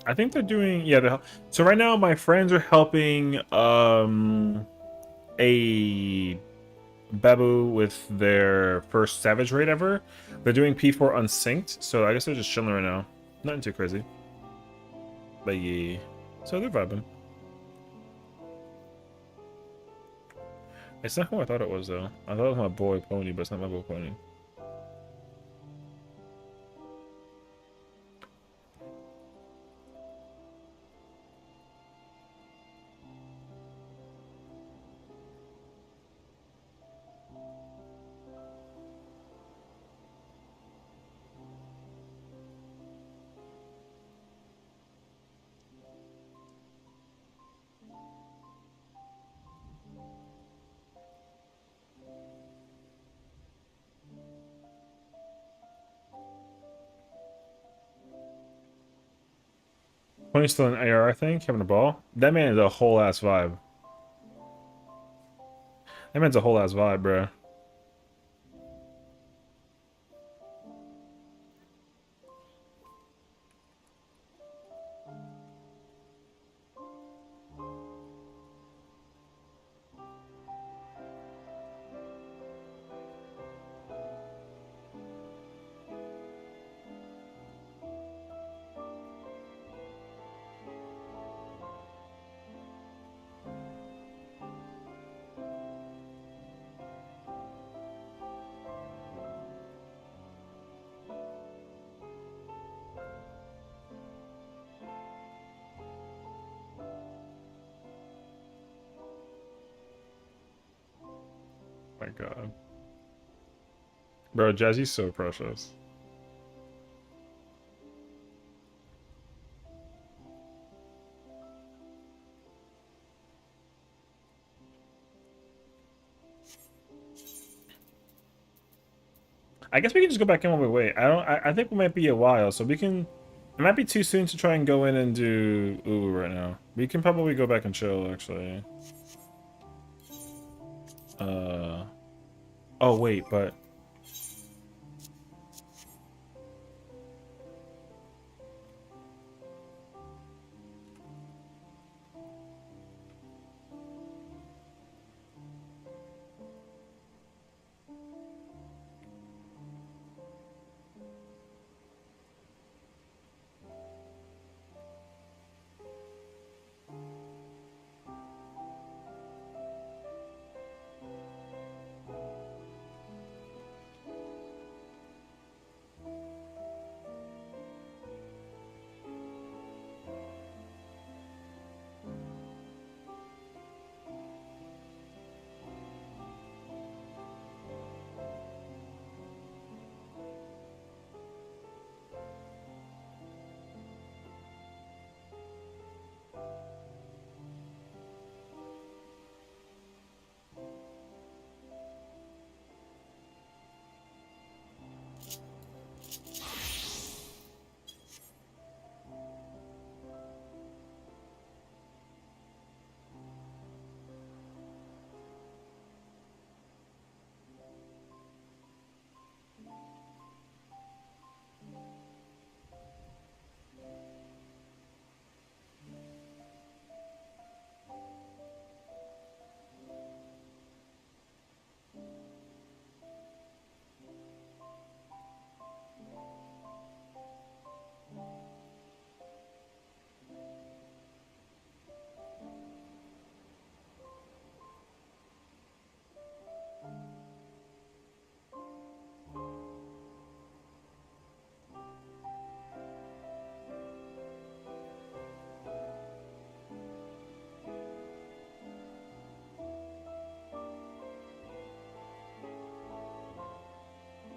I think they're doing so right now my friends are helping a Babu with their first Savage raid ever. They're doing P4 unsynced, so I guess they're just chilling right now. Nothing too crazy. But yeah. So they're vibing. It's not who I thought it was though. I thought it was my boy Pony, but it's not my boy Pony. Pony's still in AR, I think, having a ball. That man is a whole ass vibe. That man's a whole ass vibe, bro. My god. Bro, Jazzy's so precious. I guess we can just go back in while we wait. I think we might be a while, so we can. It might be too soon to try and go in and do right now. We can probably go back and chill, actually. Uh. Oh wait, but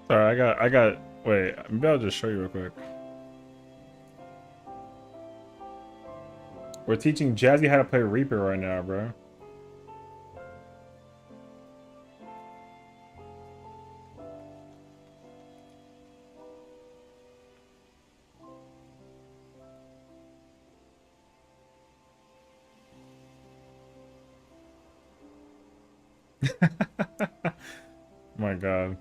Sorry, I got. Wait, maybe I'll just show you real quick. We're teaching Jazzy how to play Reaper right now, bro. My God.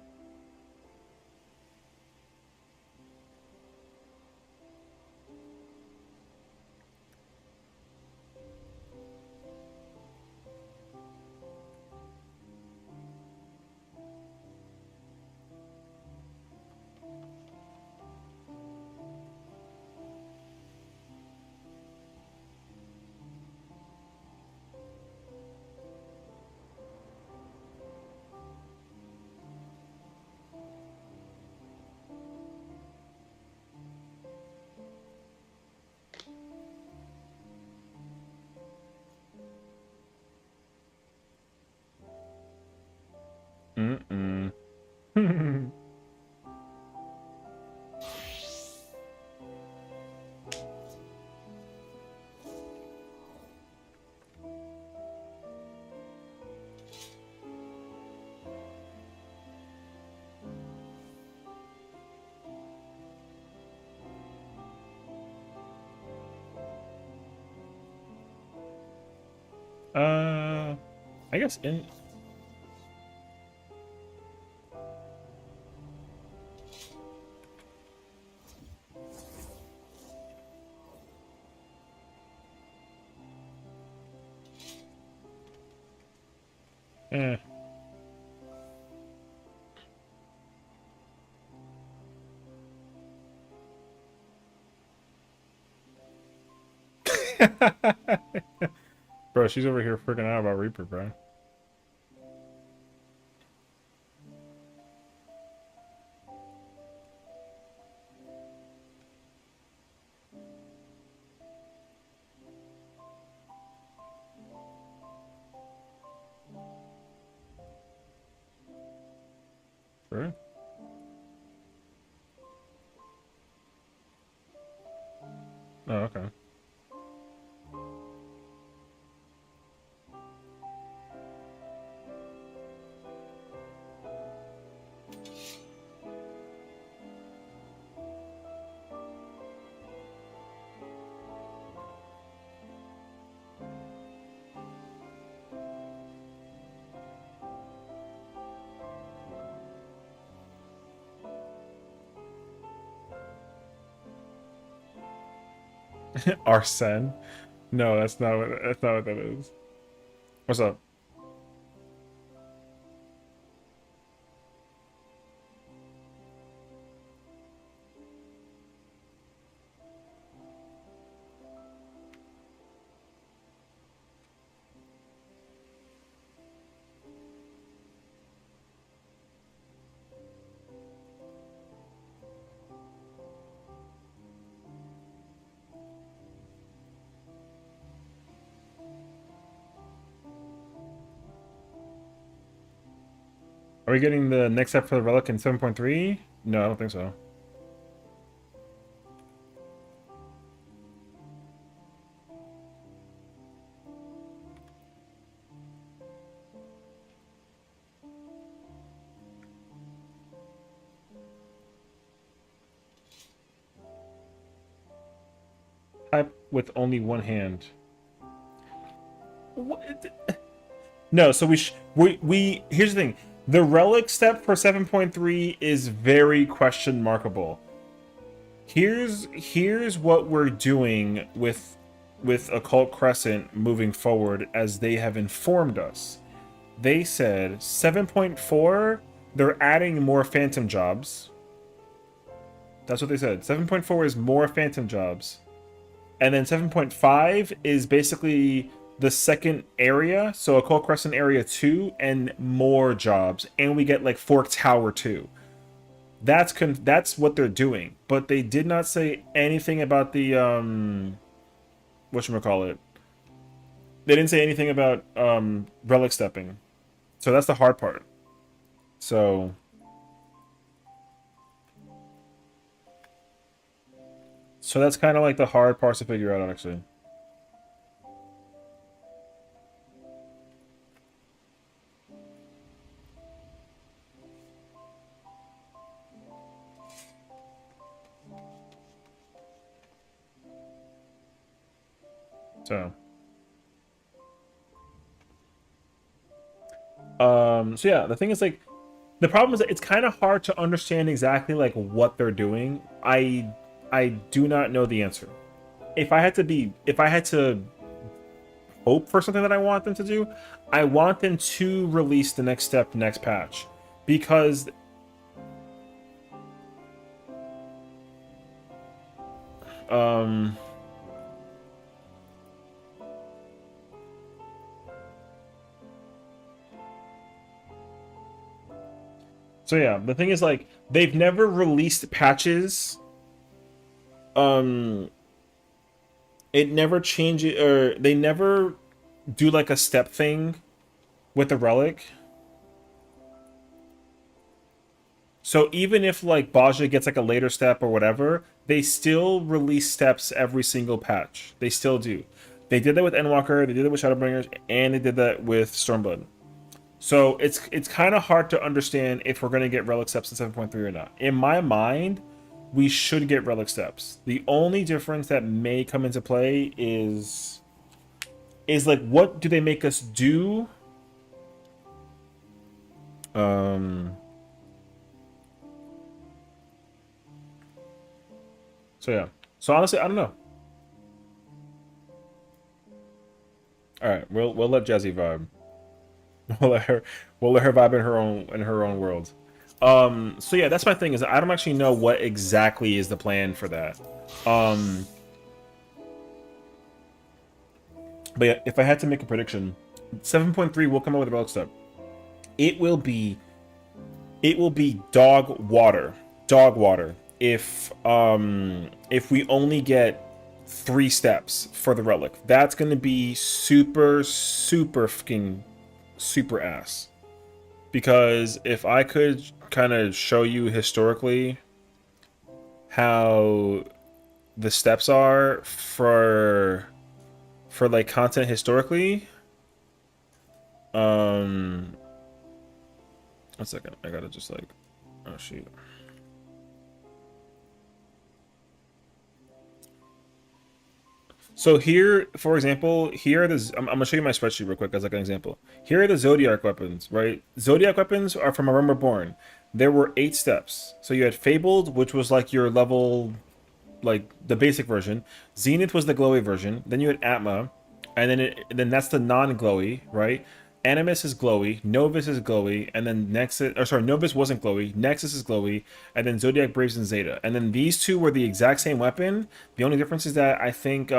Mm-mm. I guess in. Eh. Bro, she's over here freaking out about Reaper, bro. Bro. Oh, okay. Arsene? No, that's not what that is. What's up? Are we getting the next step for the relic in 7.3? No, I don't think so. Type with only one hand. What? No, so we here's the thing. The relic step for 7.3 is very question markable. Here's what we're doing with Occult Crescent moving forward as they have informed us. They said 7.4 they're adding more phantom jobs. That's what they said. 7.4 is more phantom jobs. And then 7.5 is basically the second area, so Occult Crescent Area 2, and more jobs. And we get like Fork Tower 2. That's what they're doing. But they did not say anything about the whatchamacallit. They didn't say anything about relic stepping. So that's the hard part. So So that's kind of like the hard parts to figure out, actually. So yeah, the thing is like the problem is that it's kind of hard to understand exactly like what they're doing. I do not know the answer. If I had to hope for something that I want them to do, I want them to release the next step next patch because um so yeah, the thing is like they've never released patches. um it never changes, or they never do like a step thing with the relic. So even if like Baja gets like a later step or whatever, they still release steps every single patch. They still do. They did that with Endwalker, they did it with Shadowbringers, and they did that with Stormblood. So it's kind of hard to understand if we're gonna get relic steps in 7.3 or not. In my mind, we should get relic steps. The only difference that may come into play is like what do they make us do? Um so yeah. So honestly, I don't know. All right, we'll let Jazzy vibe. We'll let her vibe in her own world. So yeah, that's my thing, is I don't actually know what exactly is the plan for that. Um but yeah, if I had to make a prediction, 7.3 will come out with a relic step. It will be dog water. Dog water. If we only get 3 steps for the relic, that's gonna be super fucking super ass. Because if I could kind of show you historically how the steps are for like content historically, um 1 second, I gotta just like, oh shoot. So here, for example, here are the I'm gonna show you my spreadsheet real quick as like an example. Here are the Zodiac weapons, right? Zodiac weapons are from A Realm Reborn. There were 8 steps. So you had Fabled, which was like your level, like the basic version. Zenith was the glowy version. Then you had Atma, and then that's the non-glowy, right? Animus is glowy, Novus is glowy, and then Nexus, or sorry, Novus wasn't glowy, Nexus is glowy, and then Zodiac Braves and Zeta. And then these two were the exact same weapon. The only difference is that I think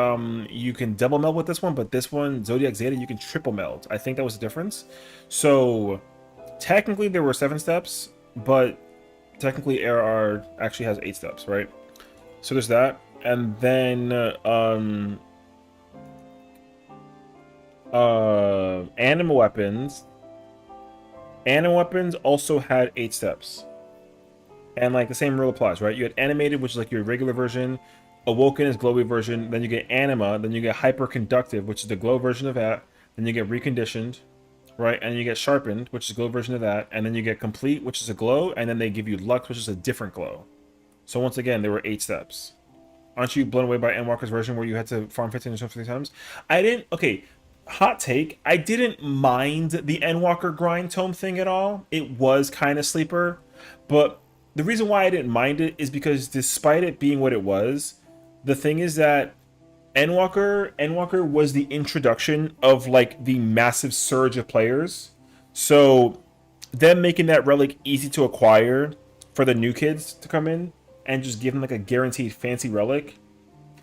you can double meld with this one, but this one, Zodiac Zeta, you can triple meld. I think that was the difference. So technically there were 7 steps, but technically ARR actually has 8 steps, right? So there's that. And then animal weapons also had 8 steps, and like the same rule applies, right? You had animated, which is like your regular version. Awoken is glowy version. Then you get anima. Then you get hyperconductive, which is the glow version of that. Then you get reconditioned, right? And you get sharpened, which is a glow version of that. And then you get complete, which is a glow. And then they give you lux, which is a different glow. So once again, there were 8 steps. Aren't you blown away by Endwalker's version where you had to farm 15 or 50 times? I didn't. Okay, hot take. I didn't mind the Endwalker grind tome thing at all. It was kind of sleeper, but the reason why I didn't mind it is because despite it being what it was, the thing is that Endwalker was the introduction of like the massive surge of players. So them making that relic easy to acquire for the new kids to come in and just give them like a guaranteed fancy relic,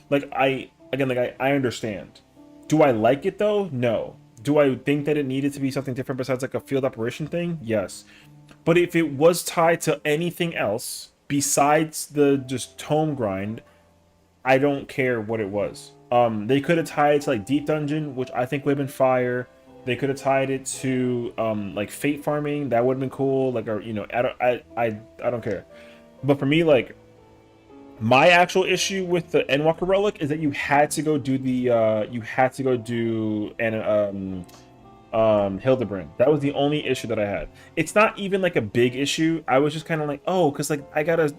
like I understand. Do I like it though? No. Do I think that it needed to be something different besides like a field operation thing? Yes. But if it was tied to anything else besides the just tome grind, I don't care what it was. They could have tied it to like deep dungeon, which I think would have been fire. They could have tied it to like fate farming. That would have been cool. Like, or you know, I don't care. But for me, like My actual issue with the Endwalker relic is that you had to go do the Hildebrand. That was the only issue that I had. It's not even like a big issue. I was just kind of like, oh, because like I gotta,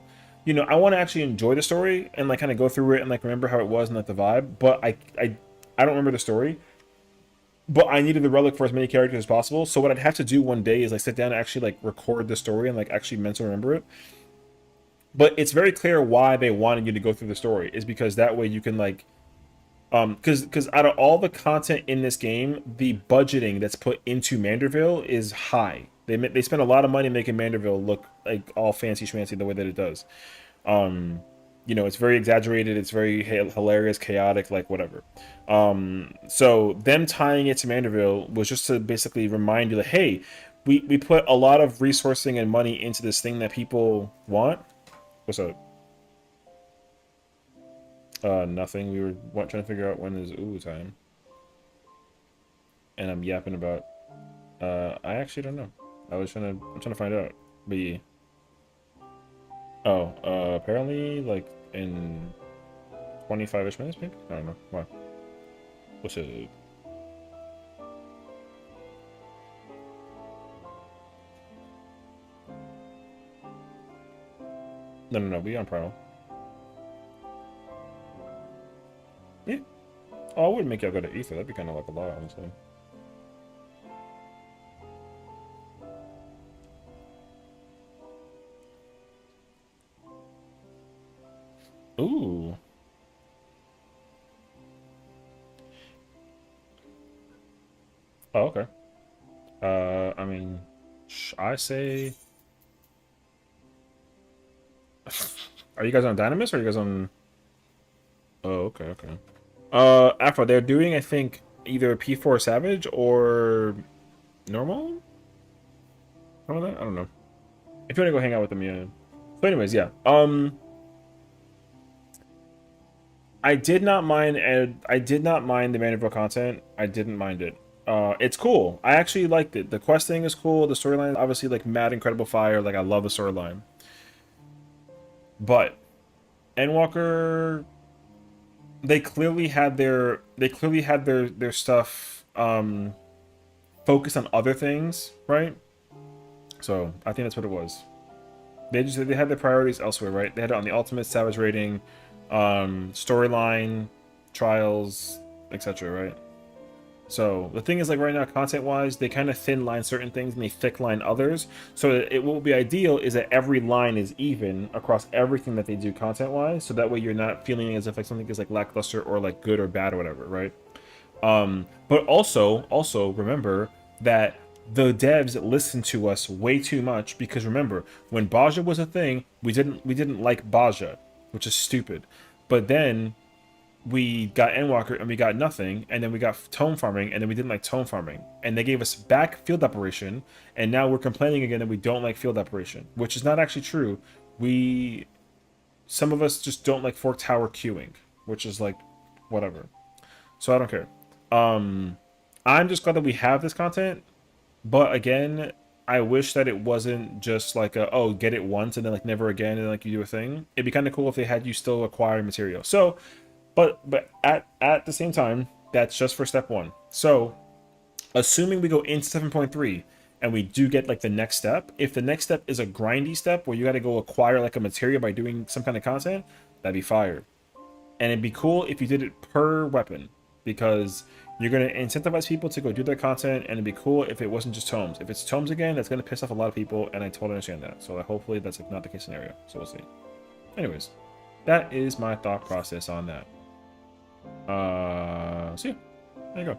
I want to actually enjoy the story and like kind of go through it and like remember how it was and like the vibe. But I don't remember the story. But I needed the relic for as many characters as possible. So what I'd have to do one day is like sit down and actually like record the story and like actually mentally remember it. But it's very clear why they wanted you to go through the story is because that way you can like because out of all the content in this game, the budgeting that's put into Manderville is high. They spend a lot of money making Manderville look like all fancy schmancy the way that it does. It's very exaggerated, it's very hilarious, chaotic, like whatever. So them tying it to Manderville was just to basically remind you that hey, we put a lot of resourcing and money into this thing that people want. What's up? Nothing. We were trying to figure out when is ooh time. And I'm yapping about I actually don't know. I'm trying to find out. But yeah. Oh, apparently like in 25-ish minutes maybe? I don't know. Wow. What's it? No, we on Primal. Yeah. Oh, I wouldn't make y'all go to Ether. That'd be kind of like a lot, honestly. Ooh. Oh, okay. I mean, I say... Are you guys on Dynamis or are you guys on... Oh, okay. Afro, they're doing, I think, either P4 Savage or normal? Some of that? I don't know. If you want to go hang out with them, yeah. So anyways, yeah. I did not mind the Manderville content. I didn't mind it. It's cool. I actually liked it. The quest thing is cool. The storyline, obviously, like mad incredible fire. Like I love the storyline. But Endwalker, they clearly had their stuff focused on other things, right? So I think that's what it was. They had their priorities elsewhere, right? They had it on the ultimate savage rating, storyline, trials, etc. Right? So the thing is, like right now, content-wise, they kind of thin line certain things and they thick line others. So it will be ideal is that every line is even across everything that they do content-wise. So that way you're not feeling as if like something is like lackluster or like good or bad or whatever, right? But also remember that the devs listen to us way too much because remember when Baja was a thing, we didn't like Baja, which is stupid. But then we got Endwalker and we got nothing, and then we got tome farming, and then we didn't like tome farming, and they gave us back field operation, and now we're complaining again that we don't like field operation, which is not actually true. Some of us just don't like fork tower queuing, which is like whatever. So I don't care. I'm just glad that we have this content, but again, I wish that it wasn't just like oh, get it once and then like never again and like you do a thing. It'd be kind of cool if they had you still acquire material. So but at the same time, that's just for step 1. So assuming we go into 7.3 and we do get like the next step, if the next step is a grindy step where you got to go acquire like a material by doing some kind of content, that'd be fire. And it'd be cool if you did it per weapon, because you're going to incentivize people to go do their content, and it'd be cool if it wasn't just tomes. If it's tomes again, that's going to piss off a lot of people, and I totally understand that. So hopefully that's like not the case scenario. So we'll see. Anyways, that is my thought process on that. So yeah, there you go.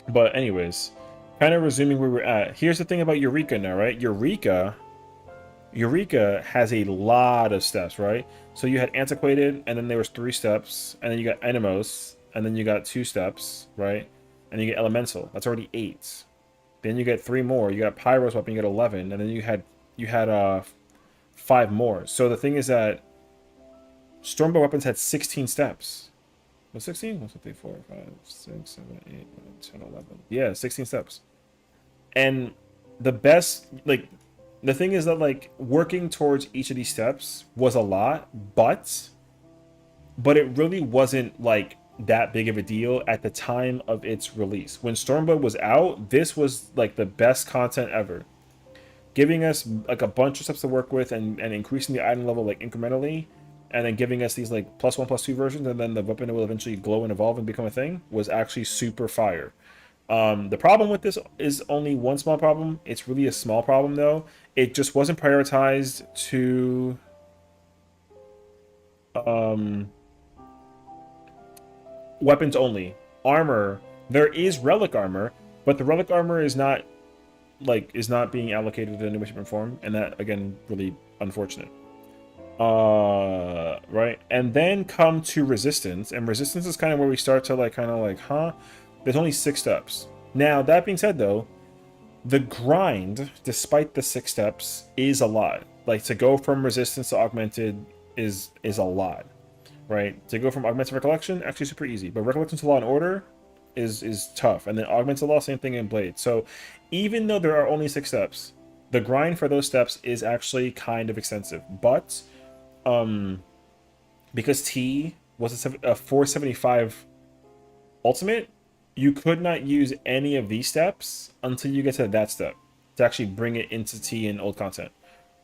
But anyways, kind of resuming where we're at. Here's the thing about Eureka now, right? Eureka has a lot of steps, right? So you had Antiquated, and then there was 3 steps, and then you got m8s, and then you got 2 steps, right? And you get Elemental. That's already 8. Then you get 3 more. You got Pyro's weapon, you get 11, and then you had 5 more. So the thing is that Stormbow weapons had 16 steps. Was 16? 1, 2, 3, 4, 5, 6, 7, 8, 9, 10, 11. Yeah, 16 steps. And the best, like, the thing is that like working towards each of these steps was a lot, but it really wasn't like that big of a deal at the time of its release. When Stormblood was out, this was like the best content ever, giving us like a bunch of steps to work with and increasing the item level like incrementally, and then giving us these like +1 +2 versions, and then the weapon will eventually glow and evolve and become a thing, was actually super fire. The problem with this is only one small problem. It's really a small problem though. It just wasn't prioritized to um, weapons only. Armor, there is relic armor, but the relic armor is not being allocated in any way, shape, or form, and that again really unfortunate. Right, and then come to resistance, and resistance is kind of where we start to like huh, there's only 6 steps. Now that being said though, the grind, despite the 6 steps, is a lot. Like to go from resistance to augmented is a lot, right? To go from augmented to recollection, actually super easy, but recollection to law and order is tough, and then augmented law, same thing in blade. So even though there are only 6 steps, the grind for those steps is actually kind of extensive. But because T was a 475 ultimate, you could not use any of these steps until you get to that step to actually bring it into T in old content,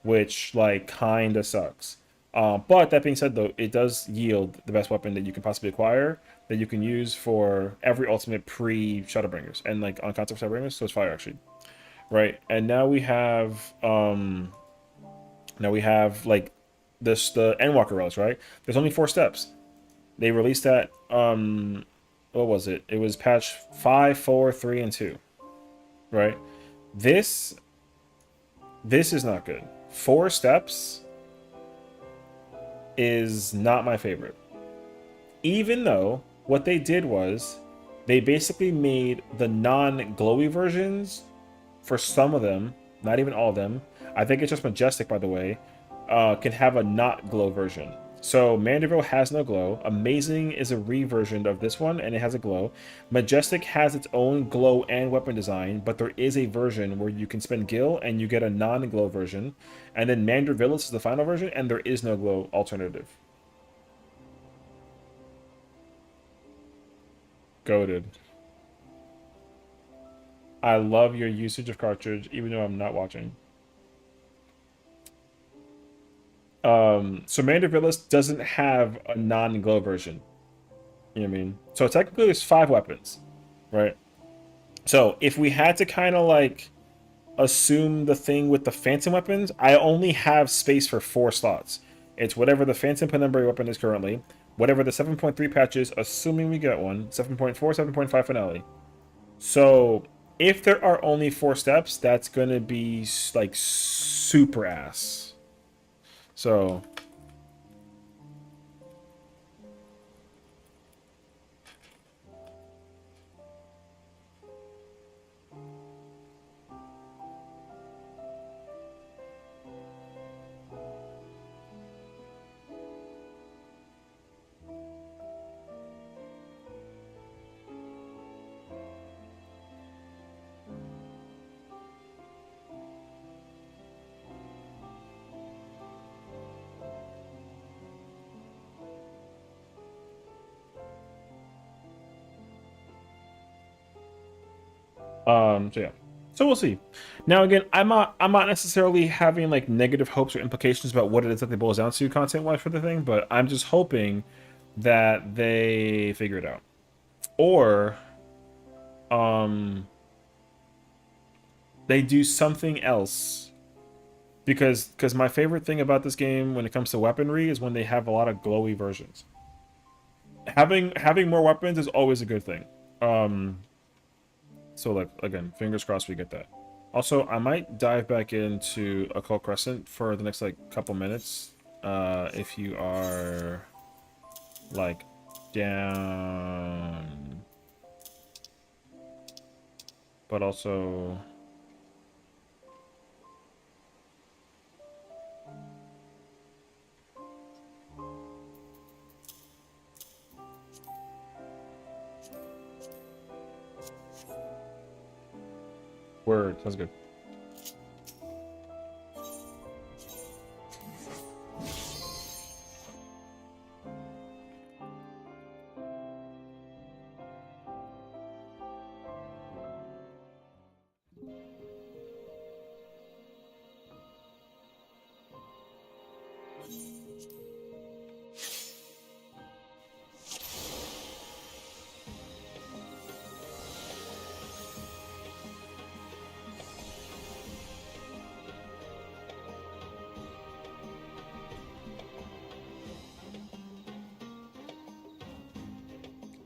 which like kind of sucks. But that being said, though, it does yield the best weapon that you can possibly acquire that you can use for every ultimate pre Shadowbringers and like on concept Shadowbringers, so it's fire actually, right? And now we have like this the Endwalker relics, right? There's only 4 steps. They released that what was it? It was patch 5, 4, 3, and 2, right? This is not good. 4 steps is not my favorite. Even though what they did was they basically made the non-glowy versions for some of them, not even all of them. I think it's just Majestic, by the way, can have a not glow version. So Mandeville has no glow. Amazing is a reversion of this one, and it has a glow. Majestic has its own glow and weapon design, but there is a version where you can spend gil and you get a non-glow version. And then Mandervillas is the final version, and there is no glow alternative. Goated. I love your usage of cartridge, even though I'm not watching. So Mandervillas doesn't have a non-glow version. You know what I mean? So technically there's 5 weapons, right? So if we had to kind of like assume the thing with the phantom weapons, I only have space for 4 slots. It's whatever the phantom penumbra weapon is currently, whatever the 7.3 patch is, assuming we get one, 7.4, 7.5 finale. So if there are only 4 steps, that's gonna be like super ass. So so yeah. So we'll see. Now again, I'm not necessarily having like negative hopes or implications about what it is that they boils down to content wise for the thing, but I'm just hoping that they figure it out. Or they do something else. Because my favorite thing about this game when it comes to weaponry is when they have a lot of glowy versions. Having more weapons is always a good thing. So like again, fingers crossed we get that. Also, I might dive back into Occult Crescent for the next like couple minutes. If you are like down, but also word sounds good.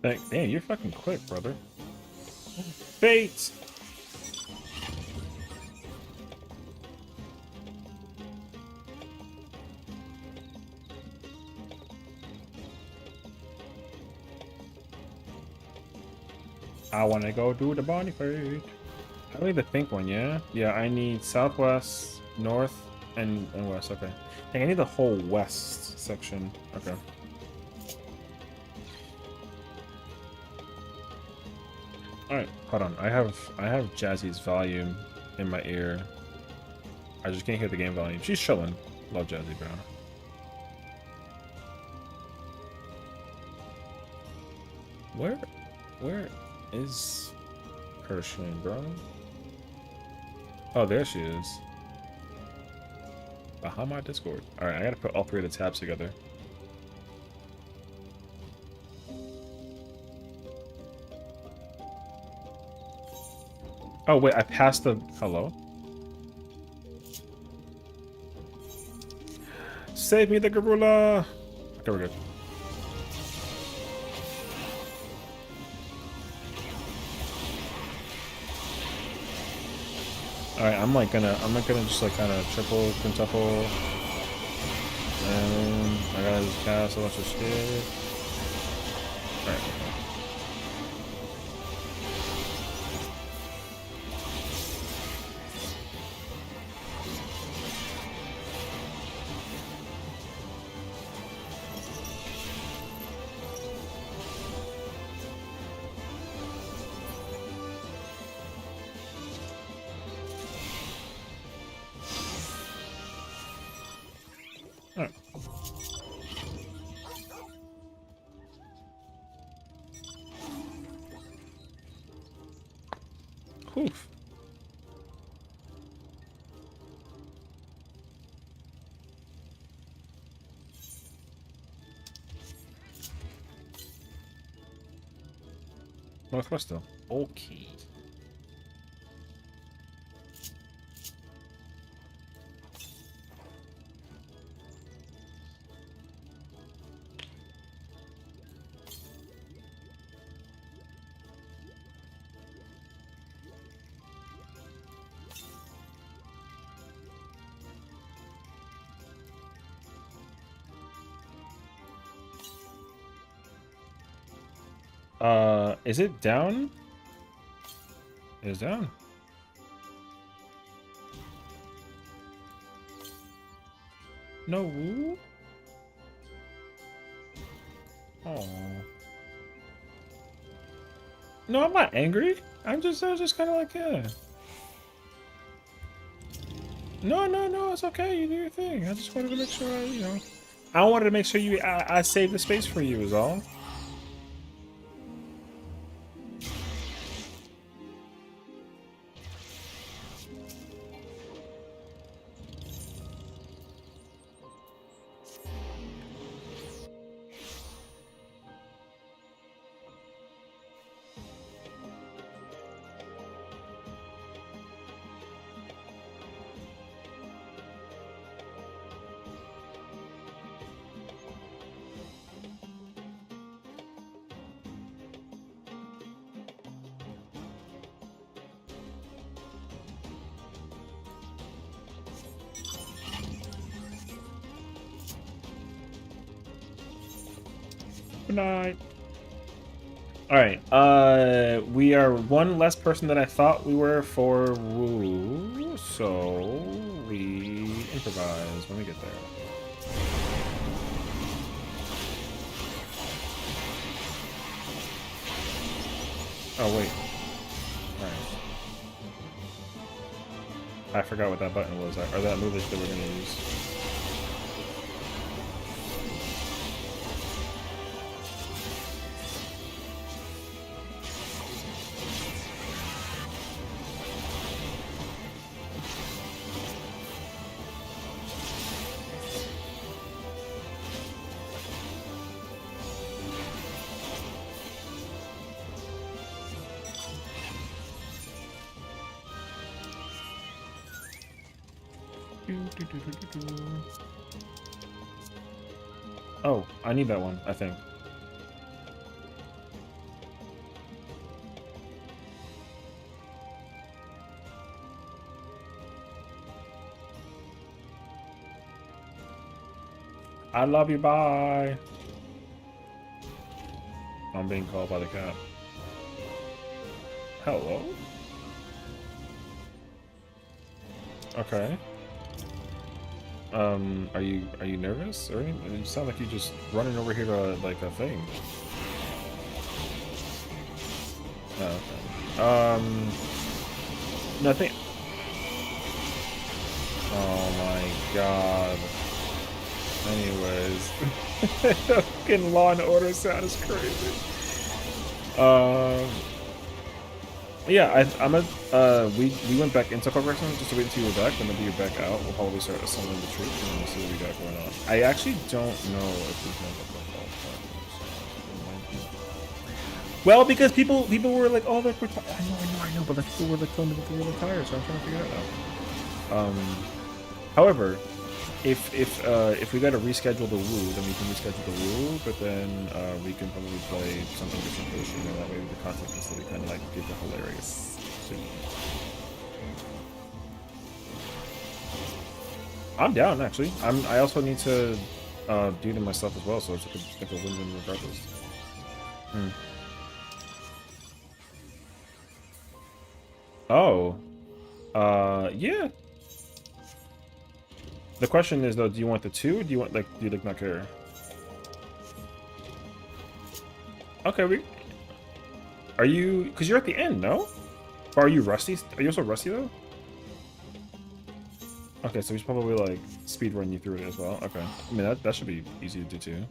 Like, damn, you're fucking quick, brother. Fate! I wanna go do the Bonnie Fate. I need the pink one, yeah? Yeah, I need southwest, north, and west. Okay. Dang, I need the whole west section. Okay. Alright, hold on. I have Jazzy's volume in my ear. I just can't hear the game volume. She's chilling. Love Jazzy, bro. Where is Pershing, bro? Oh, there she is. Behind my Discord. Alright, I gotta put all three of the tabs together. Oh, wait, I passed the... Hello? Save me, the gorilla! Okay, we're good. Alright, I'm gonna just like kind of triple, quintuple, and I gotta just cast a bunch of shit. Alright. Alright. Oof. Northwest though. Okay. Is it down? It is down. No. Oh. No, I'm not angry. I was just kind of like, yeah. No, it's okay. You do your thing. I just wanted to make sure I wanted to make sure I saved the space for you is all. Good night. Alright, we are one less person than I thought we were for Woo, so we improvise when we get there. Oh, wait. Alright. I forgot what that button was, or that move that we're gonna use. Oh, I need that one, I think. I love you. Bye. I'm being called by the cat. Hello. Okay. Are you nervous or anything? You sound like you're just running over here to like a thing. Oh, okay. Nothing. Oh my god. Anyways, fucking Law and Order sound is crazy. Yeah, we went back into progression just to wait until you were back. Whenever you're back out, we'll probably start assembling the troops and we'll see what we got going on. I actually don't know if we can look like all the. Well, because people were like, oh, they're retired. I know, but like people were like telling me that they were retired, so I'm trying to figure it out. However, if we got to reschedule the Woo, then we can reschedule the Woo, but then we can probably play something different for the stream, and that way the content can still be kind of like get the hilarious. I'm down actually. I also need to do them myself as well, so it's like a win-win regardless. Hmm. Oh, yeah. The question is though, do you want the 2 or do you want like do you like not care? Okay, are you because you're at the end, no? Or are you rusty? Are you also rusty though? Okay, so he's probably like speed run you through it as well. Okay. I mean that should be easy to do too.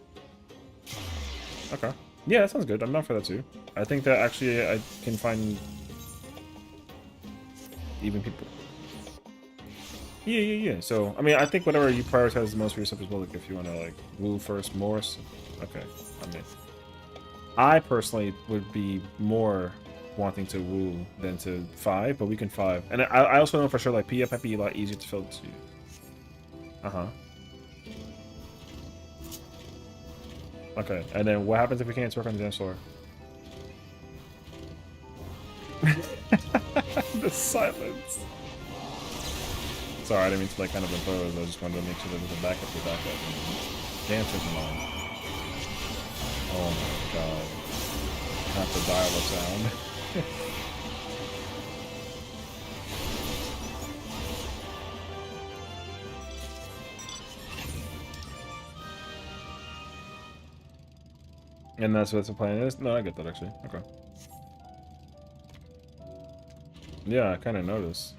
Okay. Yeah, that sounds good. I'm down for that too. I think that actually I can find even people. Yeah. So, I mean, I think whatever you prioritize the most for yourself as well, like if you want to, like, woo first, Morse. Okay, I mean, I personally would be more wanting to woo than to 5, but we can 5. And I also know for sure, like, PF might be a lot easier to fill to. Uh-huh. Okay, and then what happens if we can't work on the dance floor? The silence. Sorry, I didn't mean to like kind of impose. I just wanted to make sure there was a backup for backup. Dancers alone. Oh my god. Not the dial-up sound. And that's what the plan is? No, I get that actually. Okay. Yeah, I kind of noticed.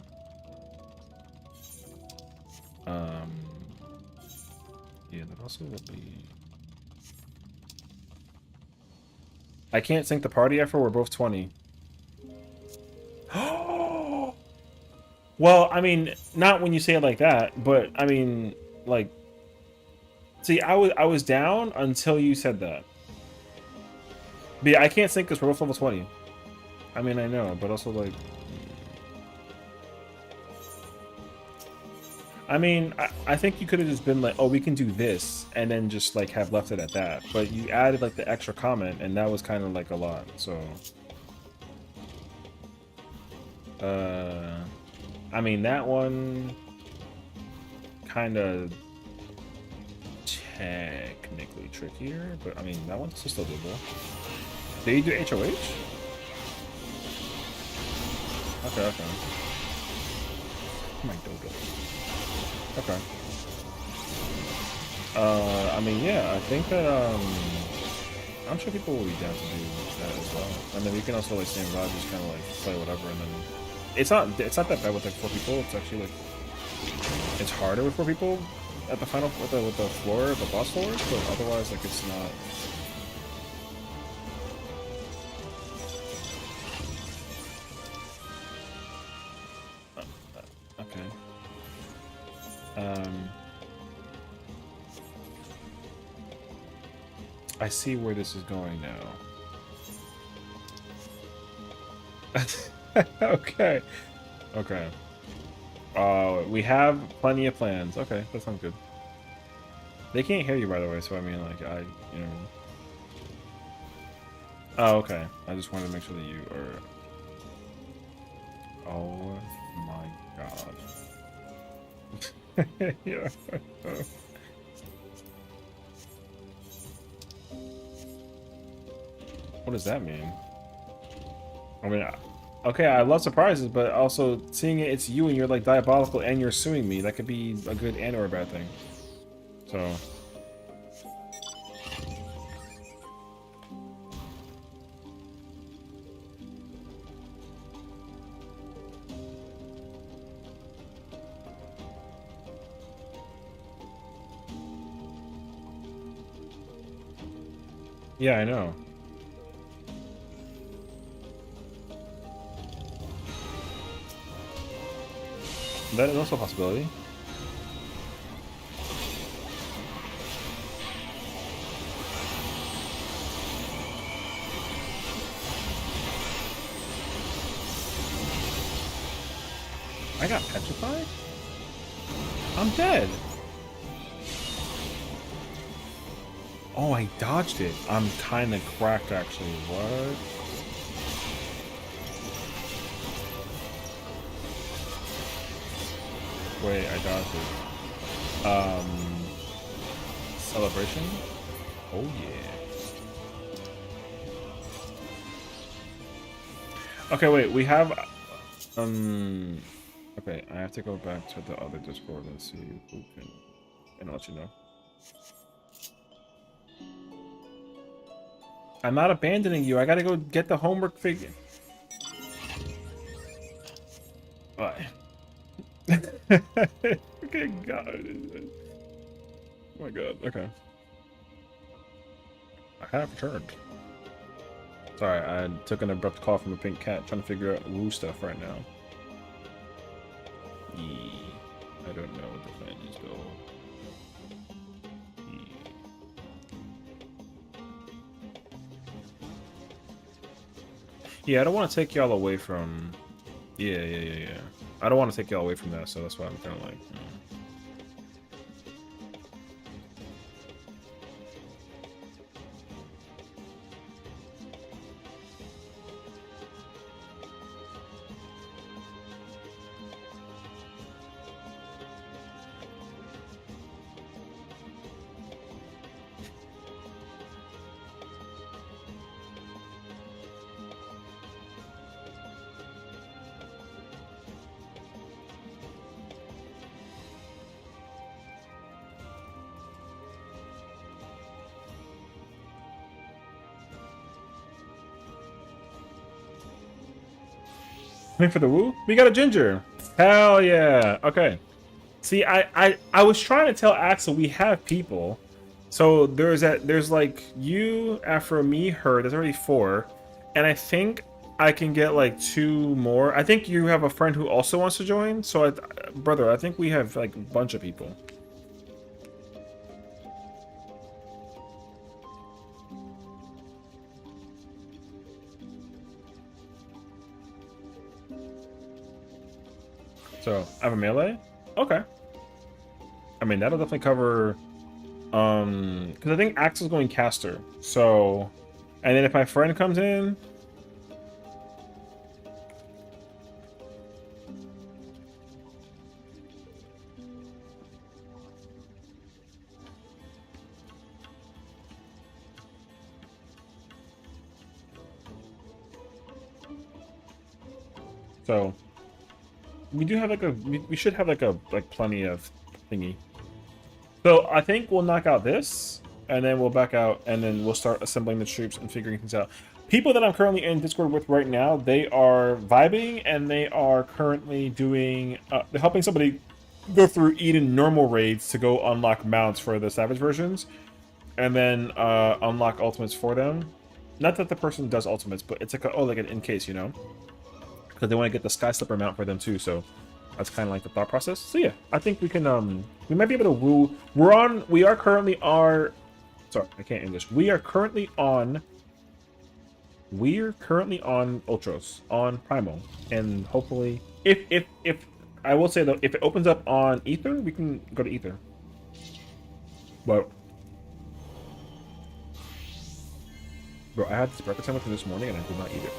Yeah, that also would be. I can't sync the party effort. We're both 20. Well, I mean, not when you say it like that, but I mean, like, see, I was down until you said that. But yeah, I can't sync because we're both level 20. I mean, I know, but also like. I mean, I think you could have just been like, oh, we can do this, and then just like have left it at that. But you added like the extra comment, and that was kind of like a lot. So, I mean, that one kind of technically trickier, but I mean, that one's still doable. Did you do HOH? Okay. My dodo. Okay. I mean, yeah, I think that, I'm sure people will be down to do that as well. And then we can also, like, same vibe, just kind of, like, play whatever, and then... It's not that bad with, like, 4 people. It's actually, like... It's harder with 4 people at the final... With the floor, the boss floors, but otherwise, like, it's not... Okay. I see where this is going now. Okay. We have plenty of plans. Okay, that sounds good. They can't hear you, by the way, so I mean, like, you know. Oh, okay. I just wanted to make sure that you are... Oh my god. Yeah. What does that mean? I mean, okay, I love surprises, but also seeing it's you and you're like diabolical and you're suing me, that could be a good and or a bad thing. So. Yeah, I know. That is also a possibility. I got petrified? I'm dead. Oh, I dodged it. I'm kind of cracked, actually. What? Wait, I dodged it. Celebration? Oh, yeah. Okay, wait, we have... Okay, I have to go back to the other Discord and see who can... And I'll let you know. I'm not abandoning you. I gotta go get the homework figure. Bye. Okay, God. Oh my God. Okay. I have returned. Sorry, I took an abrupt call from a pink cat trying to figure out woo stuff right now. I don't know what the plan is, though. Yeah, I don't want to take y'all away from... Yeah. I don't want to take y'all away from that, so that's why I'm kind of like... Wait for the woo? We got a ginger. Hell yeah. Okay. See, I was trying to tell Axel we have people. So there's like you, Afro, me, her. There's already 4. And I think I can get like 2 more. I think you have a friend who also wants to join. So, brother, I think we have like a bunch of people. So, I have a melee? Okay. I mean, that'll definitely cover... Because I think Axel's going caster. So... And then if my friend comes in... So... We do have like a... We should have like plenty of thingy. So I think we'll knock out this, and then we'll back out, and then we'll start assembling the troops and figuring things out. People that I'm currently in Discord with right now, they are vibing, and they are currently doing... they're helping somebody go through Eden normal raids to go unlock mounts for the Savage versions, and then unlock ultimates for them. Not that the person does ultimates, but it's like like an in case, you know? Because they want to get the Sky Slipper mount for them too, so that's kind of like the thought process. So yeah, I think we can we might be able to woo. We are currently sorry, I can't English. We are currently on Ultros, on Primal, and hopefully if I will say though, if it opens up on Ether, we can go to Ether. But bro, I had this breakfast sandwich this morning and I did not eat it.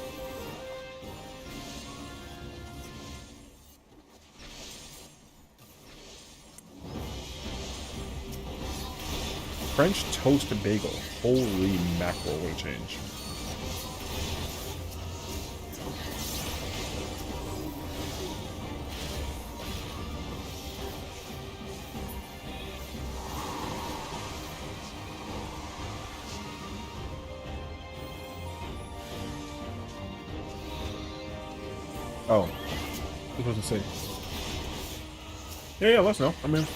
French toast bagel. Holy mackerel, what a change. Oh, this wasn't safe. Yeah, let us know. I mean,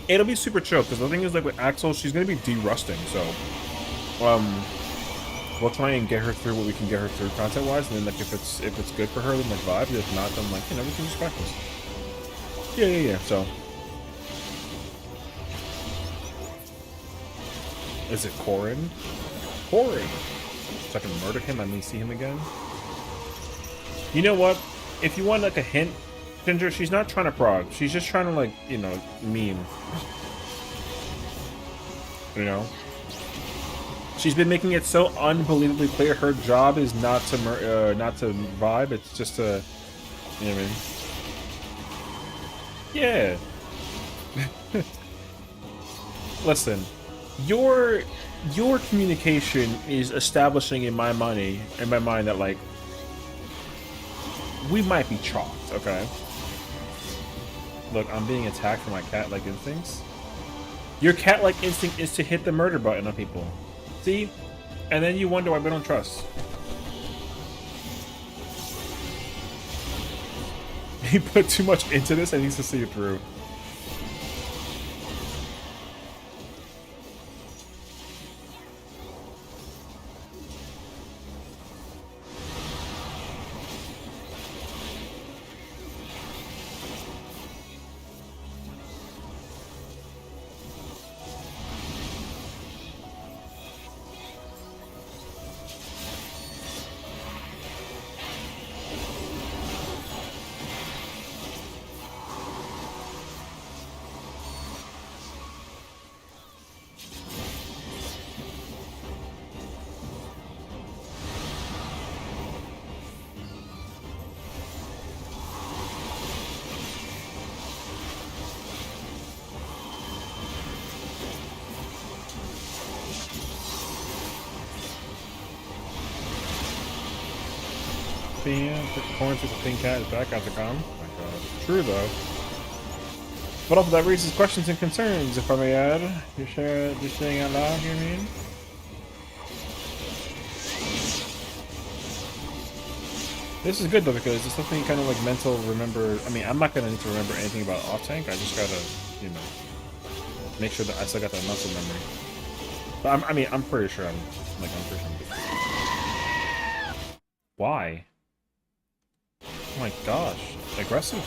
it'll be super chill because the thing is, like with Axel, she's gonna be derusting, so we'll try and get her through what we can get her through content-wise, and then like if it's good for her, then like vibe. If not, then like we can just practice. Yeah. So, is it Corin? Corin. So I can murder him and then see him again. You know what? If you want like a hint, Ginger, she's not trying to prog. She's just trying to like meme. You know. She's been making it so unbelievably clear her job is not to vibe. It's just to, you know what I mean? Yeah. Listen, your communication is establishing in my mind that like we might be chalked. Okay. Look, I'm being attacked for my cat-like instincts. Your cat-like instinct is to hit the murder button on people. See? And then you wonder why we don't trust. He put too much into this and needs to see it through. Corn says the pink cat is back after com. Oh my god. True though. But also that raises questions and concerns, if I may add. Just saying out loud, you know what I mean? This is good though because it's something kind of like mental remember. I mean, I'm not gonna need to remember anything about off tank. I just gotta, make sure that I still got that muscle memory. But I'm pretty sure I'm pretty sure. Why? Oh my gosh, aggressive.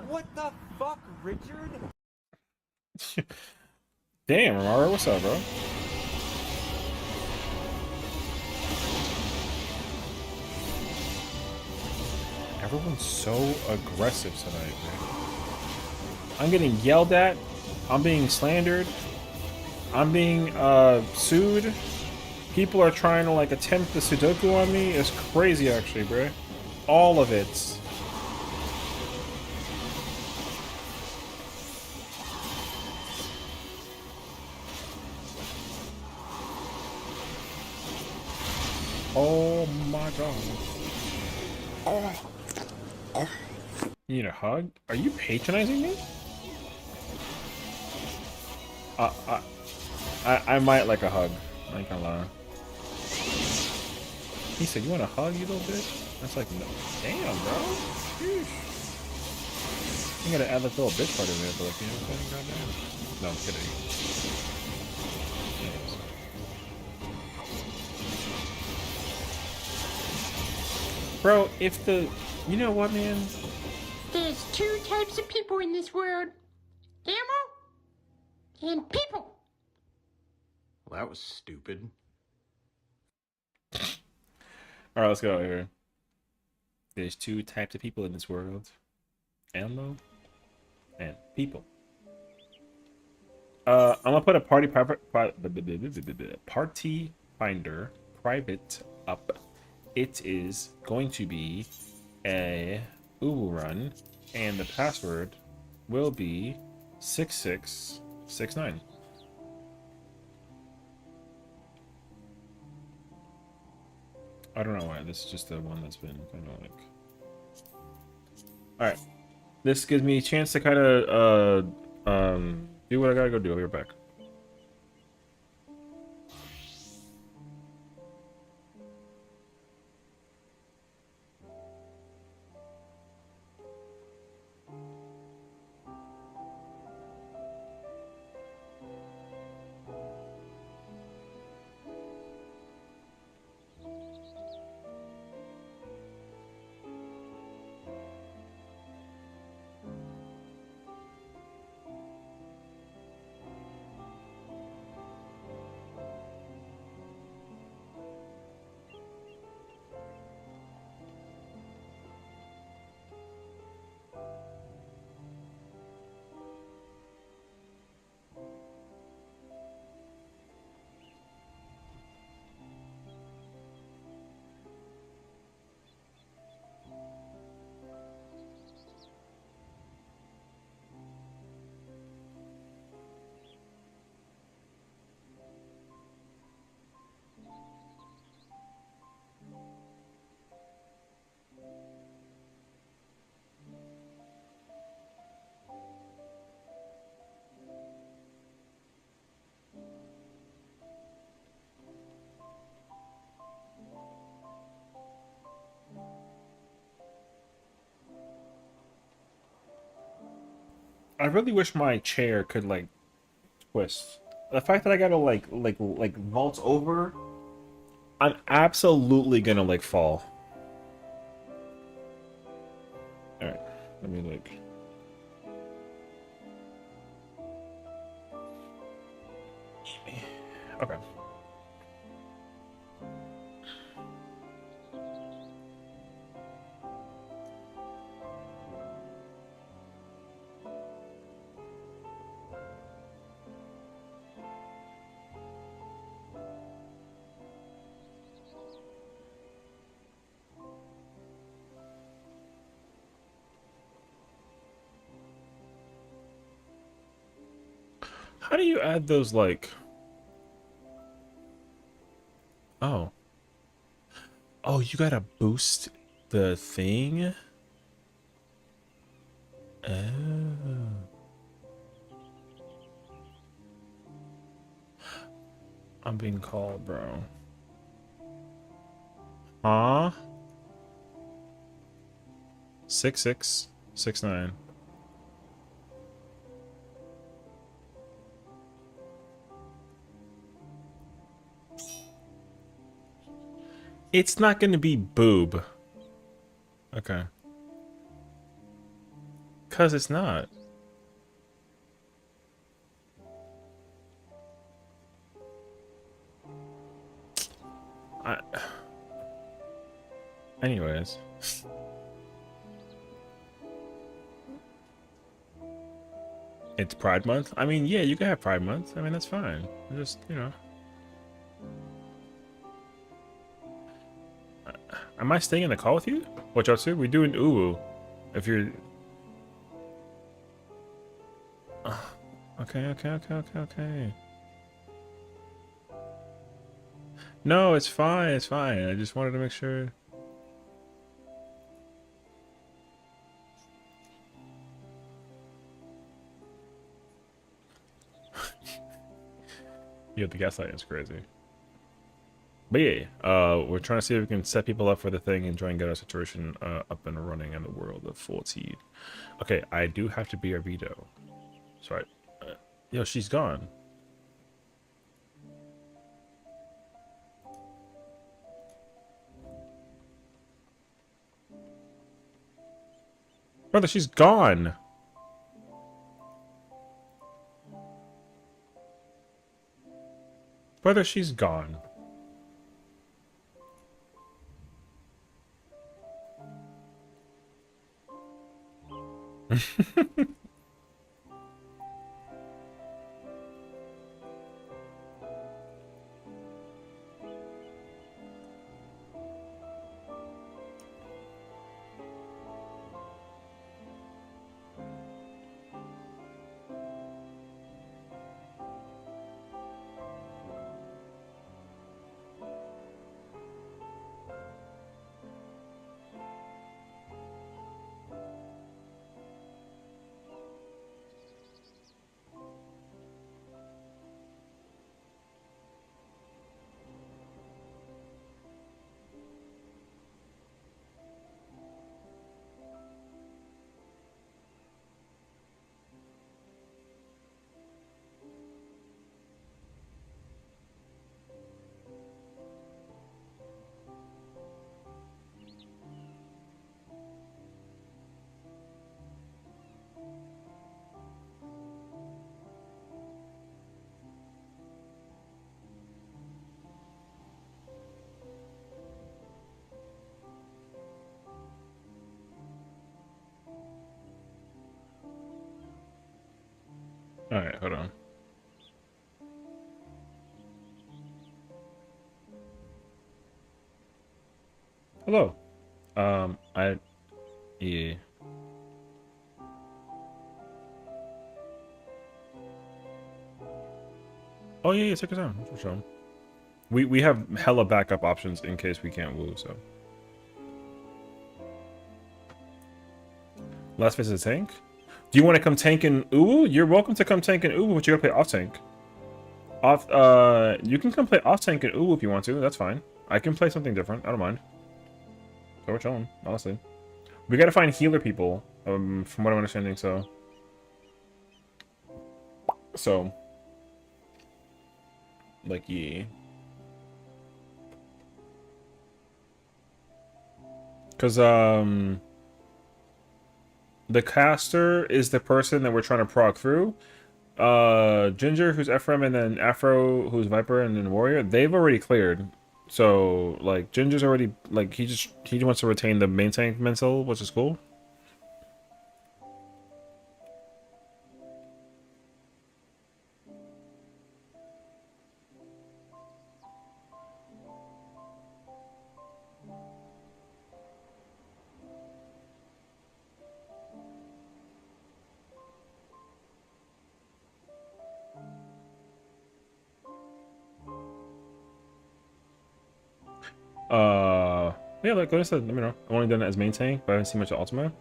What the fuck, Richard? Damn, Romaro, what's up, bro? Everyone's so aggressive tonight, man. I'm getting yelled at. I'm being slandered. I'm being sued. People are trying to like attempt the Sudoku on me. It's crazy, actually, bro. All of it. Oh my god. You need a hug? Are you patronizing me? I might like a hug. I ain't gonna lie. He said, you want a hug, you little bitch? That's like, no. Damn, bro. Sheesh. You gotta add that little bitch part in there, but like, you know what I'm saying? Goddamn. No, I'm kidding. Anyways. Bro, if the... You know what, man? There's two types of people in this world. Ammo and people. Well, that was stupid. Alright, let's go here. There's two types of people in this world. Ammo and people. I'm gonna put a party finder private up. It is going to be a Ubu run, and the password will be 6669. I don't know why. This is just the one that's been kind of like. All right. This gives me a chance to kind of do what I gotta go do. I'll be right back. I really wish my chair could like twist. The fact that I gotta like vault over, I'm absolutely gonna like fall. All right, let me like. Okay. How do you add those like? Oh, oh, you gotta boost the thing. Oh, I'm being called, bro. Huh? 6669. It's not gonna be boob. Okay. Cause it's not. I. Anyways. It's Pride Month? I mean, yeah, you can have Pride Month. I mean, that's fine. Just, you know. Am I staying in the call with you? What y'all do? We do an uwu. If you're... Okay, okay, okay, okay, okay. No, it's fine, it's fine. I just wanted to make sure. Yeah, the gaslighting is crazy. But yeah, we're trying to see if we can set people up for the thing and try and get our situation up and running in the world of 14. Okay, I do have to be a veto. Sorry. Yo, she's gone. Brother, she's gone. Brother, she's gone. All right, hold on. Hello. Yeah. Oh yeah, yeah, take your time. For sure. We have hella backup options in case we can't woo. So last phase is tank. Do you want to come tank in Uwu? You're welcome to come tank in Uwu, but you gotta play off tank. Off. You can come play off tank in Uwu if you want to. That's fine. I can play something different. I don't mind. So we're chilling, honestly. We gotta find healer people. From what I'm understanding. So. Like, yeah. Because, the caster is the person that we're trying to proc through. Ginger, who's Ephraim, and then Afro, who's Viper, and then Warrior, they've already cleared. So, like, Ginger's already, like, he wants to retain the main tank mental, which is cool. Yeah, like I said, let me know. I've only done it as main tank, but I haven't seen much of Ultima.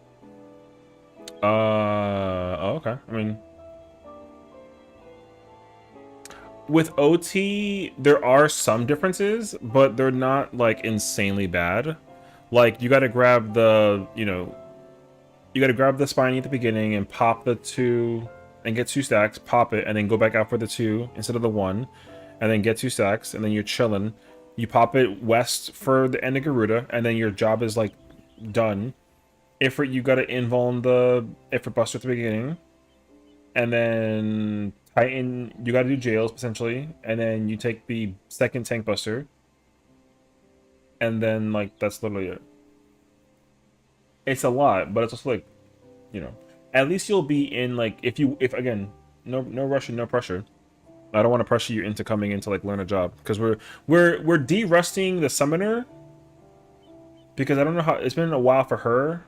Oh, okay. I mean, with OT, there are some differences, but they're not like insanely bad. Like you got to grab the, you got to grab the spiny at the beginning and pop the 2 and get 2 stacks, pop it, and then go back out for the 2 instead of the 1, and then get 2 stacks, and then you're chilling. You pop it west for the end of Garuda, and then your job is like done. Ifrit, you gotta invuln the Ifrit Buster at the beginning, and then Titan, you gotta do jails potentially, and then you take the second tank buster, and then like that's literally it. It's a lot, but it's also like, at least you'll be in like if again, no rushing, no pressure. I don't want to pressure you into coming in to like learn a job because we're de-rusting the summoner because I don't know how it's been a while for her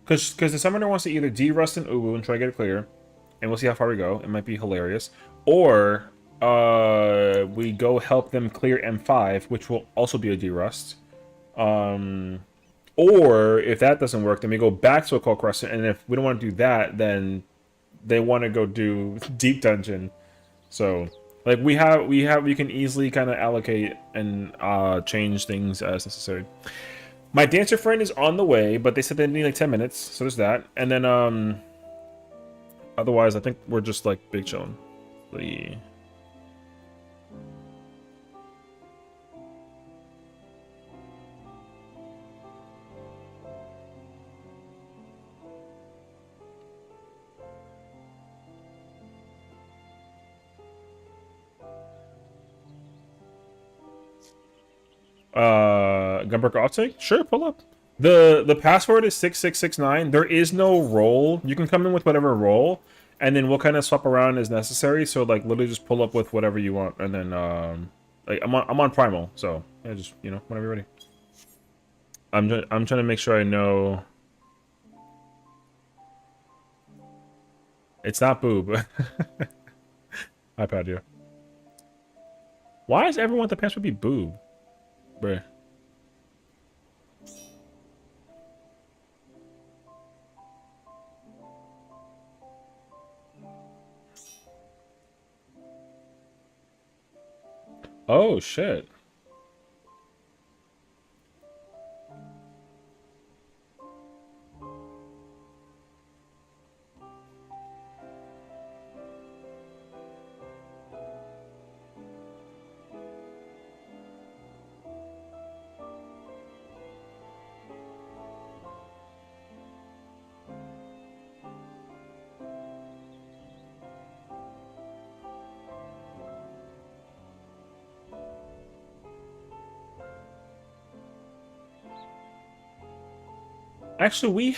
because the summoner wants to either de-rust in Uwu and try to get it clear, and we'll see how far we go. It might be hilarious, or we go help them clear M5, which will also be a de-rust. Or if that doesn't work, then we go back to a Cold Crescent, and if we don't want to do that, then they want to go do Deep Dungeon. So, like we can easily kind of allocate and change things as necessary. My dancer friend is on the way, but they said they need like 10 minutes, so there's that. And then otherwise, I think we're just like big chilling. Yeah. Gunbreaker Optic? Sure, pull up. The password is 6669. There is no role. You can come in with whatever role, and then we'll kind of swap around as necessary. So like literally just pull up with whatever you want, and then like I'm on primal, so yeah, just whenever you're ready. I'm trying to make sure I know. It's not boob. iPad, yeah. Why does everyone want the password be boob? Bruh. Oh shit. Actually,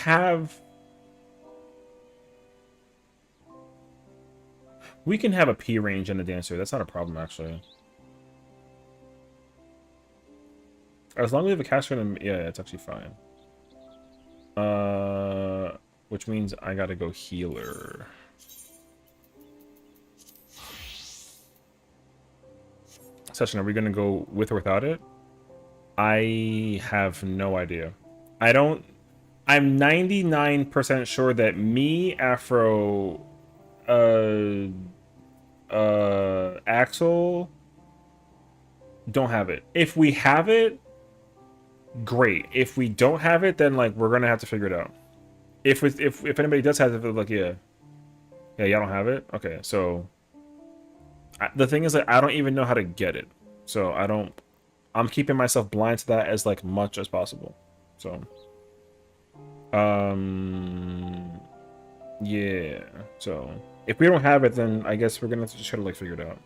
We can have a P range and a dancer. That's not a problem, actually. As long as we have a caster and yeah, it's actually fine. Which means I gotta go healer. Session, are we gonna go with or without it? I have no idea. I don't. I'm 99% sure that me, Afro, Axel don't have it. If we have it, great. If we don't have it, then like we're gonna have to figure it out. If anybody does have it, like yeah, y'all don't have it. Okay, so the thing is that I don't even know how to get it, so I don't. I'm keeping myself blind to that as like much as possible. So, yeah. So if we don't have it, then I guess we're gonna have to just try to like figure it out.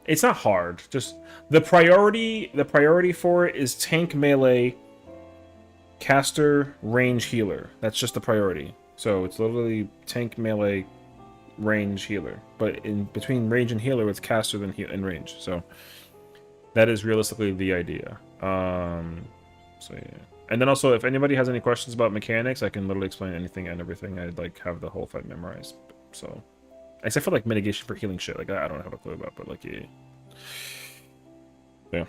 It's not hard. Just the priority for it is tank, melee, caster, range, healer. That's just the priority. So it's literally tank, melee, range, healer. But in between range and healer, it's caster and range. So that is realistically the idea. So yeah. And then also, if anybody has any questions about mechanics, I can literally explain anything and everything. I'd like have the whole fight memorized. So, except for like mitigation for healing shit, like I don't have a clue about, but like yeah. Yeah.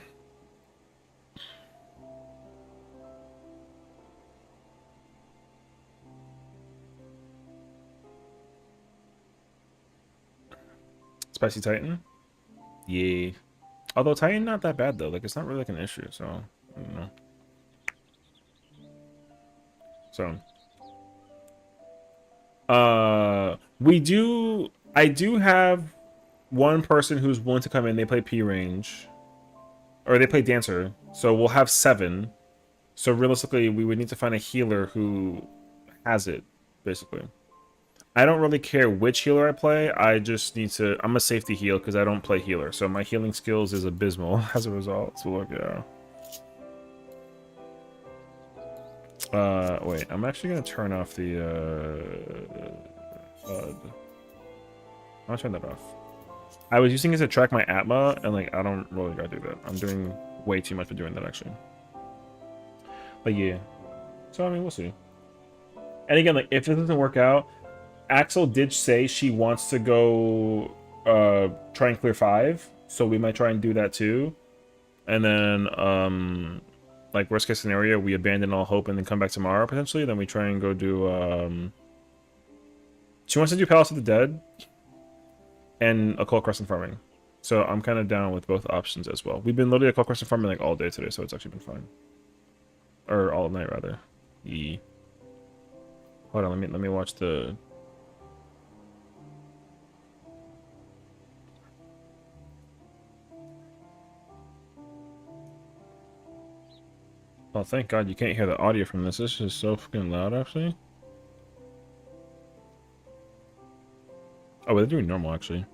Spicy Titan? Yeah. Although Titan not that bad though. Like it's not really like an issue, so I don't know. So I do have one person who's willing to come in, they play P range. Or they play dancer. So we'll have 7. So realistically we would need to find a healer who has it, basically. I don't really care which healer I play. I just need to. I'm a safety heal because I don't play healer, so my healing skills is abysmal as a result. So look, yeah. Wait. I'm actually gonna turn off the I'm gonna turn that off. I was using it to track my Atma, and like I don't really gotta do that. I'm doing way too much for doing that actually. But yeah. So I mean, we'll see. And again, like if this doesn't work out. Axel did say she wants to go try and clear 5, so we might try and do that too. And then like worst case scenario, we abandon all hope and then come back tomorrow potentially. Then we try and go do she wants to do Palace of the Dead and Occult Crescent farming. So I'm kind of down with both options as well. We've been literally Occult Crescent farming like all day today, so it's actually been fine. Or all night rather. Hold on, let me watch the. Oh, thank God you can't hear the audio from this. This is so fucking loud, actually. Oh, they're doing normal, actually.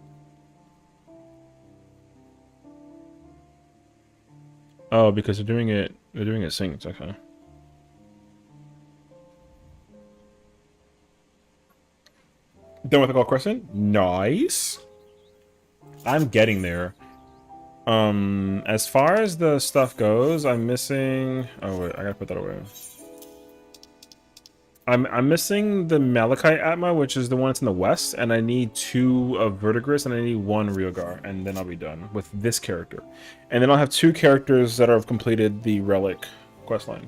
Oh, because they're doing it synced, okay. Done with the Gold Crescent? Nice. I'm getting there. As far as the stuff goes, I'm missing. Oh wait, I gotta put that away. I'm missing the Malachite Atma, which is the one that's in the west, and I need 2 of Verdigris, and I need 1 Ryogar, and then I'll be done with this character. And then I'll have 2 characters that have completed the Relic questline.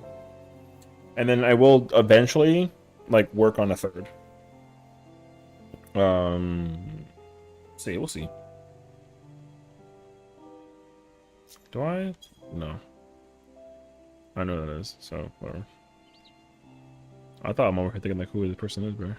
And then I will eventually, like, work on a 3rd. See, we'll see. Do I? No. I know that is, so whatever. I thought I'm over here thinking like who the person is, bro.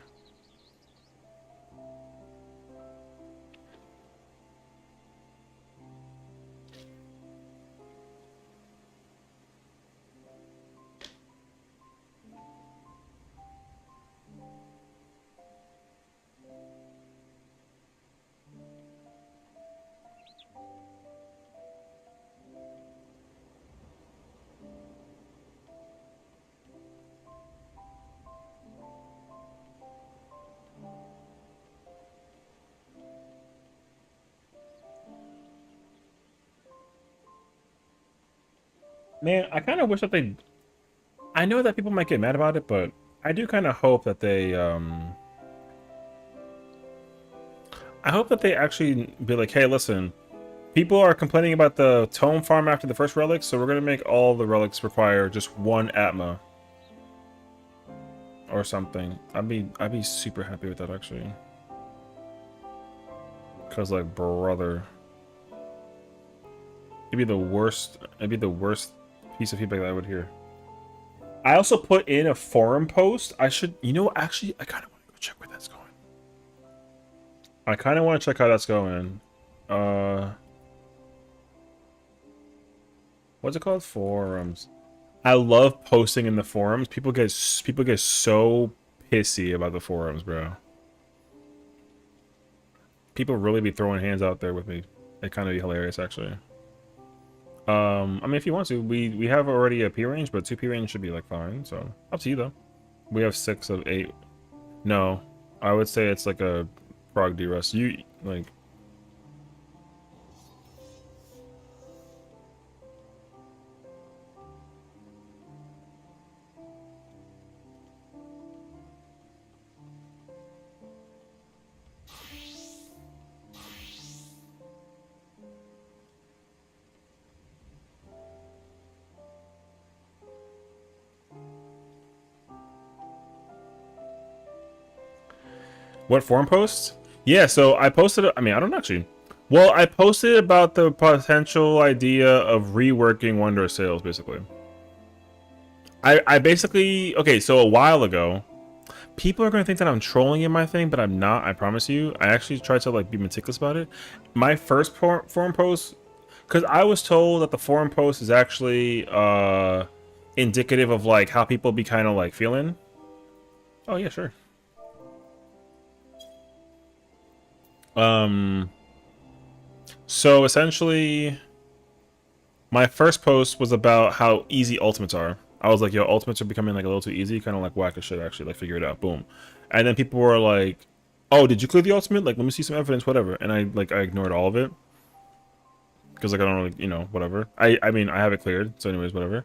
Man, I kind of wish that they. I know that people might get mad about it, but I do kind of hope that they. I hope that they actually be like, hey, listen, people are complaining about the tome farm after the first relic, so we're gonna make all the relics require just one Atma or something. I'd be super happy with that actually. Cause like brother, it'd be the worst. It'd be the worst piece of feedback that I would hear. I also put in a forum post. I should, you know, actually, I kind of want to go check where that's going. I kind of want to check how that's going. Uh, what's it called? Forums. I love posting in the forums. People get so pissy about the forums, bro. People really be throwing hands out there with me. It kind of be hilarious, actually. I mean, if you want to, we have already a P range, but 2 P range should be like fine. So up to you though. We have 6 of 8. No, I would say it's like a prog D-Rust. You like. What forum posts? Yeah, so I posted. I mean, I don't actually. Well, I posted about the potential idea of reworking Wonder Sales, basically. I basically okay. So a while ago, people are going to think that I'm trolling in my thing, but I'm not. I promise you. I actually tried to like be meticulous about it. My first forum post, because I was told that the forum post is actually indicative of like how people be kind of like feeling. Oh yeah, sure. Um. So essentially, my first post was about how easy ultimates are. I was like, yo, ultimates are becoming like a little too easy, kind of like whack as shit actually, like figure it out, boom. And then people were like, oh, did you clear the ultimate? Like, let me see some evidence, whatever. And I ignored all of it. Because like I don't really, you know, whatever. I mean I have it cleared, so anyways, whatever.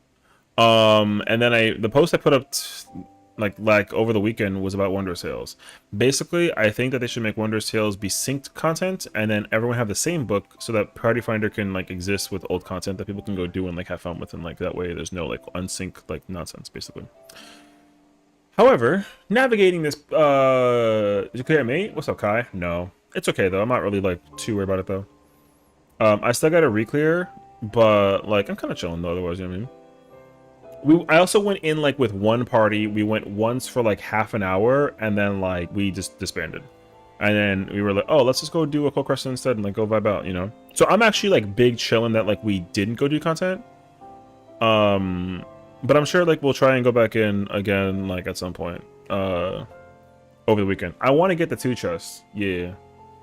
And then the post I put up like over the weekend was about Wondrous Tales. Basically, I think that they should make Wondrous Tales be synced content, and then everyone have the same book, so that Party Finder can like exist with old content that people can go do and like have fun with, and like that way there's no like unsynced like nonsense, basically. However, navigating this, did you clear M8? What's up, Kai? No, it's okay though. I'm not really like too worried about it though. I still got a re-clear, but like I'm kind of chilling though. Otherwise, you know what I mean. I also went in like with one party. We went once for like half an hour, and then like we just disbanded. And then we were like, oh, let's just go do a Cold Crescent instead and like go vibe out, you know. So I'm actually like big chilling that like we didn't go do content. But I'm sure like we'll try and go back in again like at some point over the weekend. I want to get the 2 chests, yeah.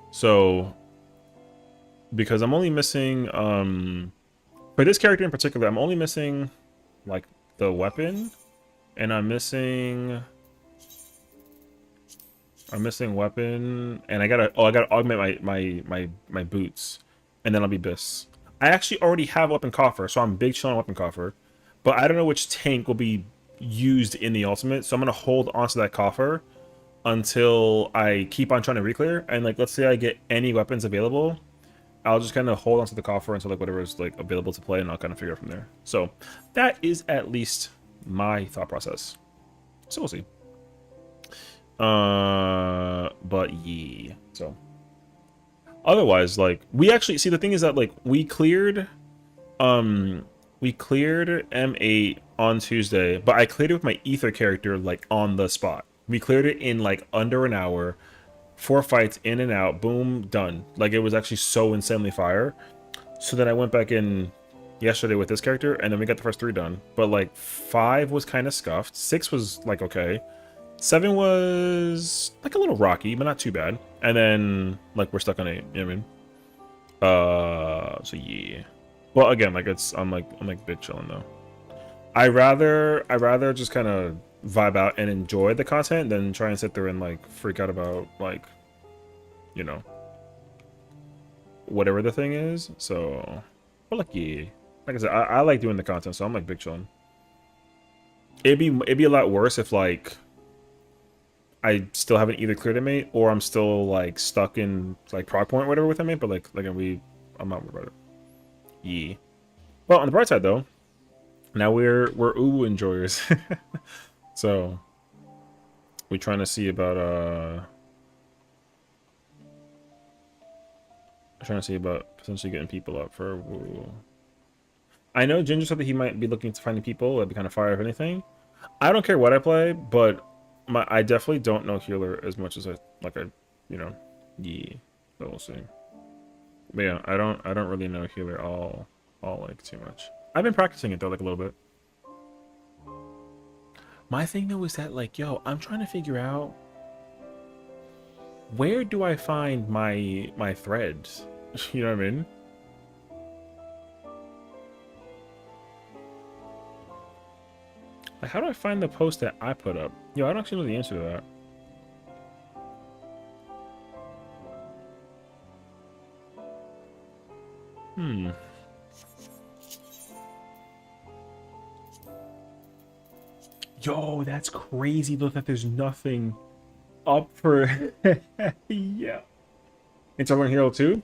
So because I'm only missing for this character in particular, I'm only missing like the weapon, and I'm missing weapon, and I gotta augment my boots, and then I'll be bis. I actually already have weapon coffer, so I'm big chilling weapon coffer, but I don't know which tank will be used in the ultimate, so I'm gonna hold onto that coffer until I keep on trying to reclear, and like let's say I get any weapons available, I'll just kind of hold onto the coffer until like whatever is like available to play, and I'll kind of figure it from there. So that is at least my thought process. So we'll see. But yeah. So otherwise, like we actually see the thing is that like we cleared M8 on Tuesday, but I cleared it with my Ether character like on the spot. We cleared it in like under an hour. 4 fights in and out, boom, done. Like it was actually so insanely fire. So then I went back in yesterday with this character, and then we got the first 3 done. But like 5 was kind of scuffed. 6 was like okay. 7 was like a little rocky, but not too bad. And then like we're stuck on 8. You know what I mean? So yeah. Well, again, like I'm like big chilling though. I rather just kind of vibe out and enjoy the content than try and sit there and like freak out about like, you know, whatever the thing is. So, but like yeah, like I said, I like doing the content, so I'm like big chilling. It'd be a lot worse if like I still haven't either cleared a mate or I'm still like stuck in like prog point or whatever with a mate, but like I'm not worried about it. Yeah. Well, on the bright side though, now we're ooh enjoyers. So we're trying to see about potentially getting people up for ooh. I know Ginger said that he might be looking to finding people. That'd be kind of fire if anything. I don't care what I play, but I definitely don't know healer as much as I you know, yeah. So we'll see. But yeah, I don't really know healer all like too much. I've been practicing it though, like a little bit. My thing though is that like, yo, I'm trying to figure out where do I find my threads? You know what I mean? Like, how do I find the post that I put up? Yo, I don't actually know the answer to that. Yo, that's crazy. Look, that there's nothing up for yeah. Into Learn Hero 2?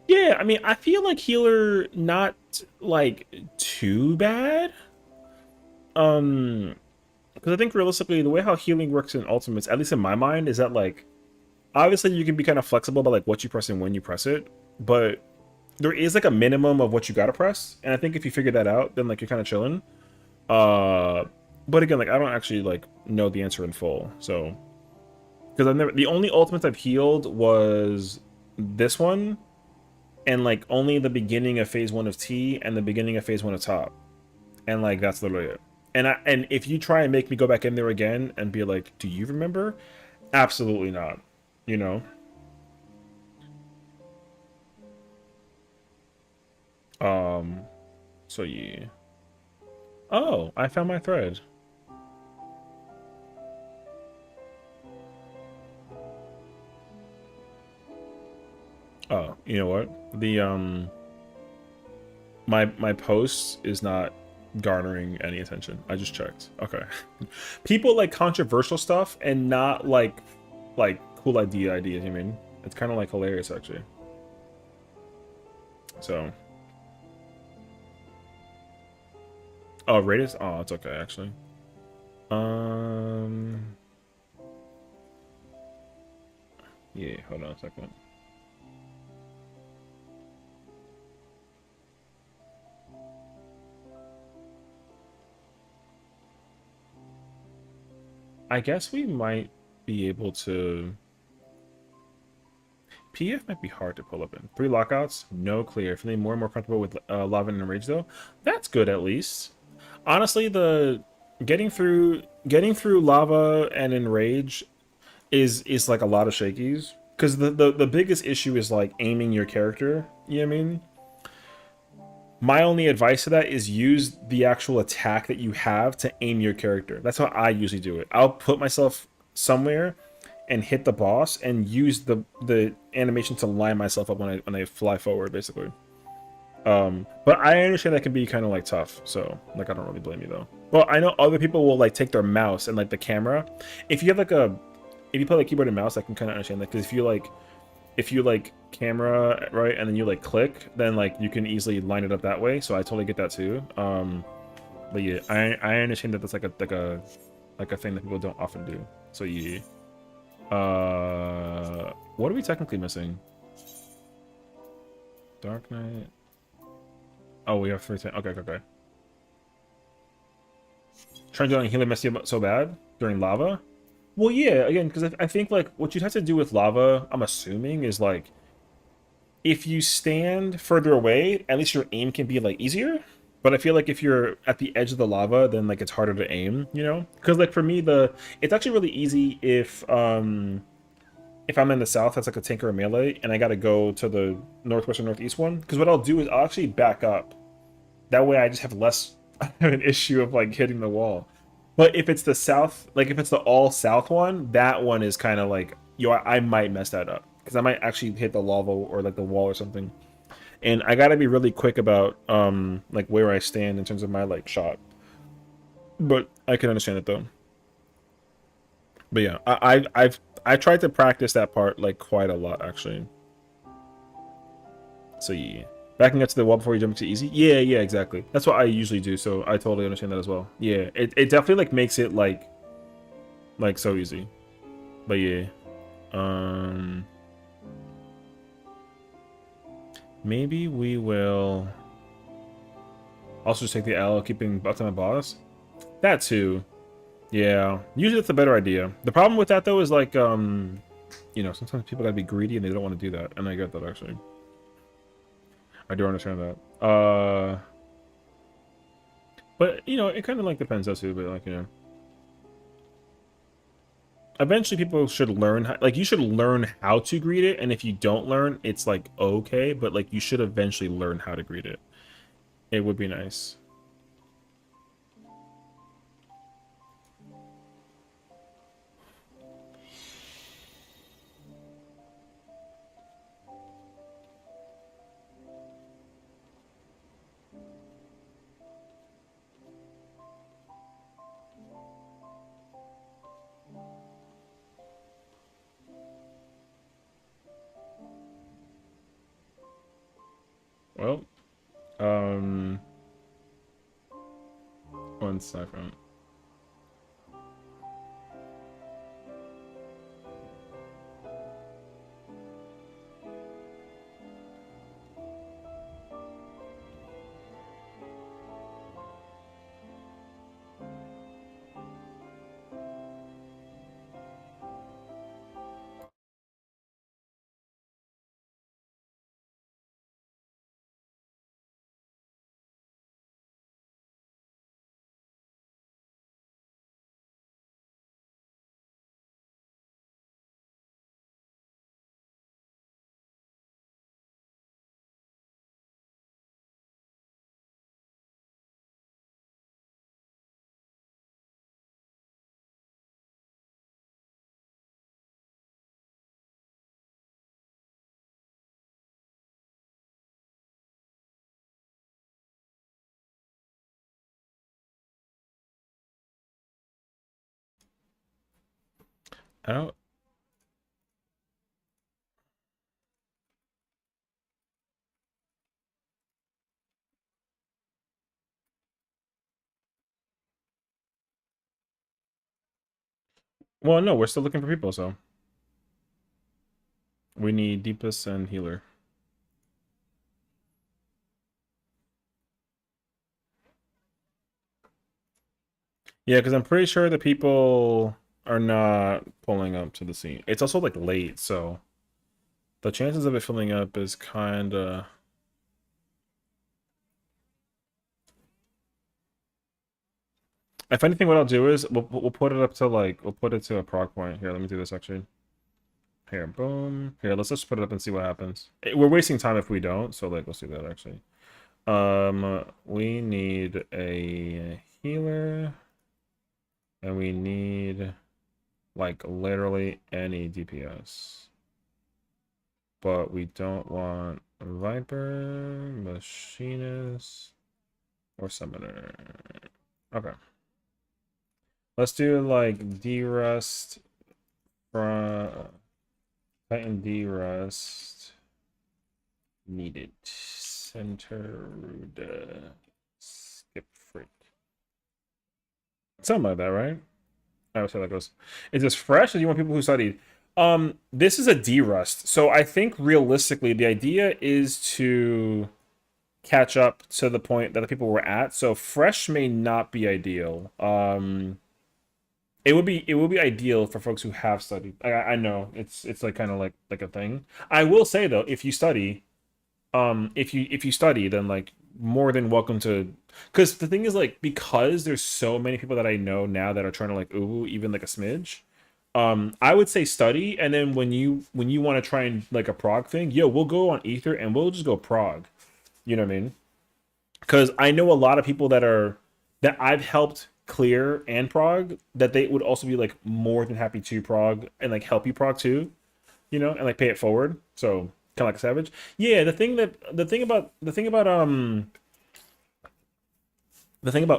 Yeah, I mean, I feel like healer not like too bad. Because I think realistically, the way how healing works in Ultimates, at least in my mind, is that like obviously you can be kind of flexible about like what you press and when you press it, but there is like a minimum of what you gotta press, and I think if you figure that out, then like you're kind of chilling. But again, like I don't actually like know the answer in full, so because the only ultimates I've healed was this one, and like only the beginning of phase 1 of T and the beginning of phase 1 of Top, and like that's literally it. And if you try and make me go back in there again and be like, do you remember? Absolutely not. You know. So yeah. Oh, I found my thread. Oh, you know what? The my post is not garnering any attention. I just checked. Okay. People like controversial stuff and not like cool ideas, you mean? It's kind of like hilarious actually. So oh, Raiders? Oh, it's okay actually. Yeah, hold on a second. I guess we might be able to... PF might be hard to pull up in. 3 lockouts, no clear. Feeling more and more comfortable with Lava and Enrage though. That's good at least. Honestly, the getting through Lava and Enrage is like a lot of shakies. Because the biggest issue is like aiming your character. You know what I mean? My only advice to that is use the actual attack that you have to aim your character. That's how I usually do it. I'll put myself somewhere and hit the boss and use the animation to line myself up when I fly forward, basically. But I understand that can be kind of like tough, so like I don't really blame you though. Well, I know other people will like take their mouse and like the camera. If you have like if you play like keyboard and mouse, I can kind of understand that, because if you like camera right and then you like click, then like you can easily line it up that way. So I totally get that too. But yeah, I understand that that's like a thing that people don't often do. So yeah. What are we technically missing? Dark Knight. Oh, we have 310. Okay. Trying to do healer mess you so bad during lava. Well, yeah, again, because I think like what you'd have to do with lava, I'm assuming, is like if you stand further away, at least your aim can be like easier. But I feel like if you're at the edge of the lava, then like it's harder to aim, you know? Because like for me, it's actually really easy if I'm in the south, that's like a tank or a melee, and I gotta go to the northwest or northeast one. Because what I'll do is I'll actually back up. That way I just have less of an issue of like hitting the wall. But if it's the south, like if it's the all south one, that one is kind of like, yo, I might mess that up. Because I might actually hit the lava or like the wall or something. and I gotta be really quick about like where I stand in terms of my like shot. But I can understand it though. But yeah, I tried to practice that part like quite a lot actually. So yeah. Backing up to the wall before you jump to easy? Yeah, yeah, exactly. That's what I usually do, so I totally understand that as well. Yeah, it definitely like makes it like so easy. But yeah. Maybe we will also just take the L keeping up to my boss. That too. Yeah. Usually that's a better idea. The problem with that though is like you know, sometimes people gotta be greedy and they don't want to do that. And I get that actually. I do understand that. But you know, it kind of like depends also, but like, you know. Eventually people should learn how, like you should learn how to greet it, and if you don't learn, it's like okay, but like you should eventually learn how to greet it. It would be nice. Well, um 1 second. I don't. Well, no, we're still looking for people, so we need Deepest and Healer. Yeah, because I'm pretty sure the people are not pulling up to the scene. It's also like late, so the chances of it filling up is kind of. If anything, what I'll do is we'll put it up to like we'll put it to a prog point. Here, let me do this actually. Here, boom. Here, let's just put it up and see what happens. We're wasting time if we don't, so like let's do that actually. We need a healer, and we need like literally any DPS, but we don't want Viper, Machinist, or Summoner. Okay. Let's do like D-Rust from Titan D-Rust needed. Centered skip freak. Something like that, right? I always say that goes. Is this fresh or do you want people who studied? This is a D-Rust. So I think realistically the idea is to catch up to the point that the people were at. So fresh may not be ideal. It would be ideal for folks who have studied. I know it's like kind of like a thing. I will say though, if you study, if you study, then like more than welcome to. Because the thing is like because there's so many people that I know now that are trying to like ooh even like a smidge. I would say study, and then when you want to try and like a prog thing, yo, we'll go on Ether and we'll just go prog. You know what I mean? Because I know a lot of people that I've helped clear and prog that they would also be like more than happy to prog and like help you prog too, you know, and like pay it forward. So Kind of like a savage. Yeah, the thing about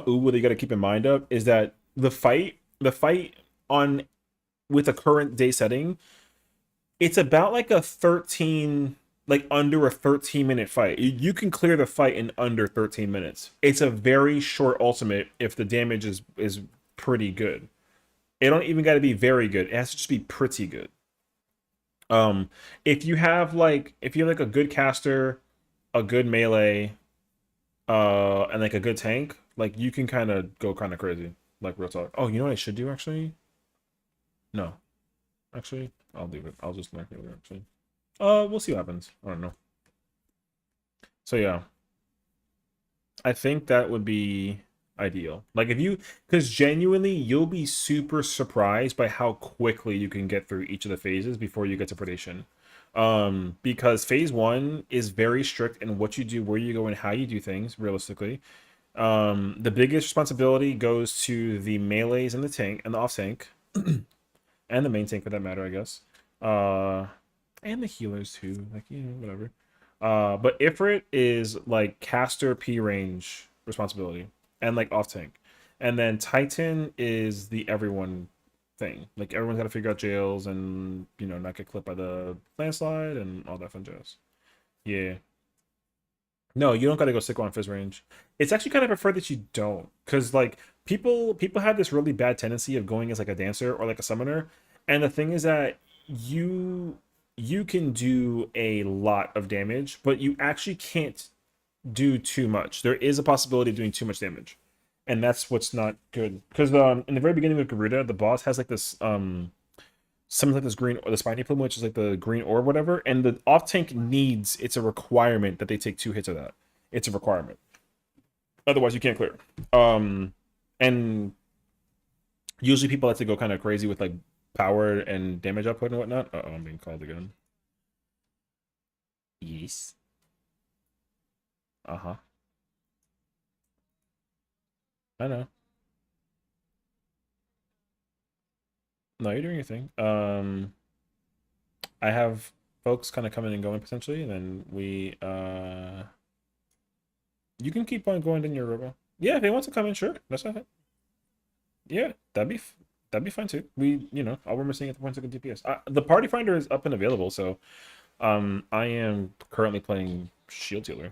Uwu that you got to keep in mind of is that the fight on with the current day setting, it's about like a 13, like under a 13-minute fight. You can clear the fight in under 13 minutes. It's a very short ultimate if the damage is pretty good. It don't even got to be very good. It has to just be pretty good. Um, if you have like a good caster, a good melee, and like a good tank, like you can kind of go kind of crazy, like real talk. Oh, you know what I should do actually? No, actually, I'll leave it. I'll just mark it actually. We'll see what happens. I don't know. So yeah, I think that would be ideal. Like if you, because genuinely, you'll be super surprised by how quickly you can get through each of the phases before you get to predation. Because phase one is very strict in what you do, where you go, and how you do things. Realistically, the biggest responsibility goes to the melees and the tank and the off tank, and the main tank for that matter, I guess. And the healers too, like whatever. But Ifrit is like caster P range responsibility and like off tank, and then Titan is the everyone thing. Like everyone's got to figure out jails and not get clipped by the landslide and all that fun jazz. Yeah. No, you don't got to go sick on fizz range. It's actually kind of preferred that you don't, because like people have this really bad tendency of going as like a dancer or like a summoner, and the thing is that you can do a lot of damage, but you actually can't do too much. There is a possibility of doing too much damage, and that's what's not good. Because in the very beginning of Garuda, the boss has like this something like this green or the spiny plume, which is like the green orb, whatever, and the off tank needs, it's a requirement that they take 2 hits of that. It's a requirement. Otherwise, you can't clear. And usually people like to go kind of crazy with like power and damage output and whatnot. Uh-oh, I'm being called again. Yes. Uh-huh. I know. No, you're doing your thing. I have folks kind of coming and going potentially, and then you can keep on going in your robo. Yeah, if they want to come in, sure. That's not it. Yeah, that'd be fine too. All we're missing at the point of DPS. The party finder is up and available, so I am currently playing Shield Healer.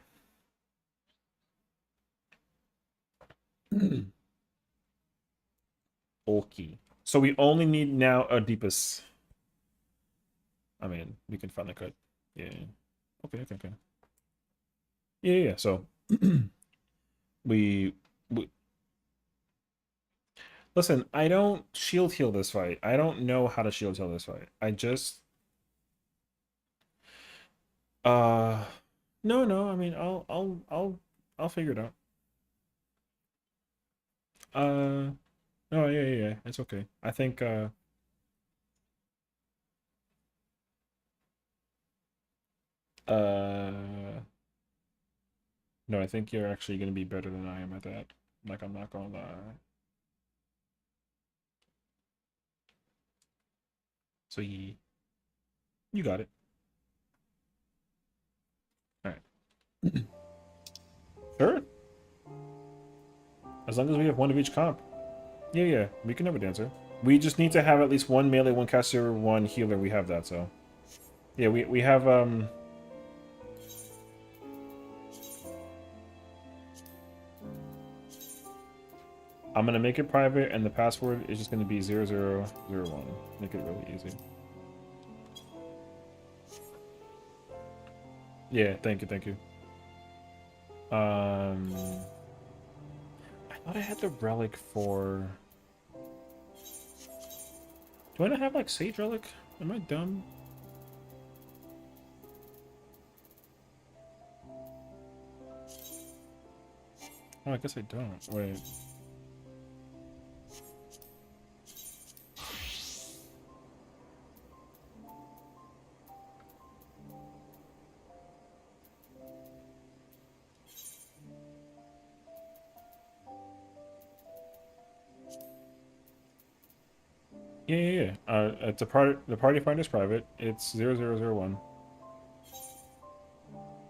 Okay. So we only need now a Deepest. I mean, we can find the cut. Yeah. Okay. Yeah. So we listen. I don't shield heal this fight. I don't know how to shield heal this fight. I just no. I mean, I'll figure it out. Oh yeah. It's okay. I think no, I think you're actually gonna be better than I am at that. Like, I'm not gonna lie. So you got it. All right. Sure. As long as we have one of each comp. Yeah. We can have a dancer. We just need to have at least one melee, one caster, one healer. We have that, so. Yeah, we have I'm gonna make it private, and the password is just gonna be 0001. Make it really easy. Yeah, thank you. I thought I had the relic for. Do I not have like Sage Relic? Am I dumb? Oh, I guess I don't. Wait. Yeah. It's the party finder is private. It's 0001.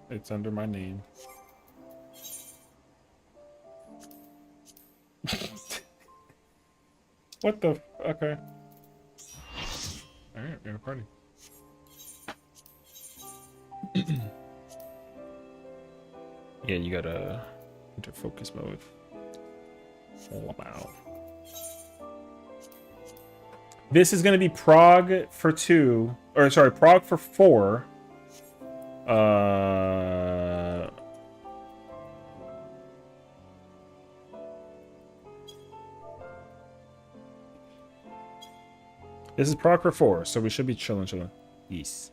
It's under my name. What the? Okay. All right, we have a party. Yeah, you gotta enter focus mode. Oh, wow. This is gonna be Prague for 2, or sorry, Prague for 4. This is Prague for 4, so we should be chilling. Yes.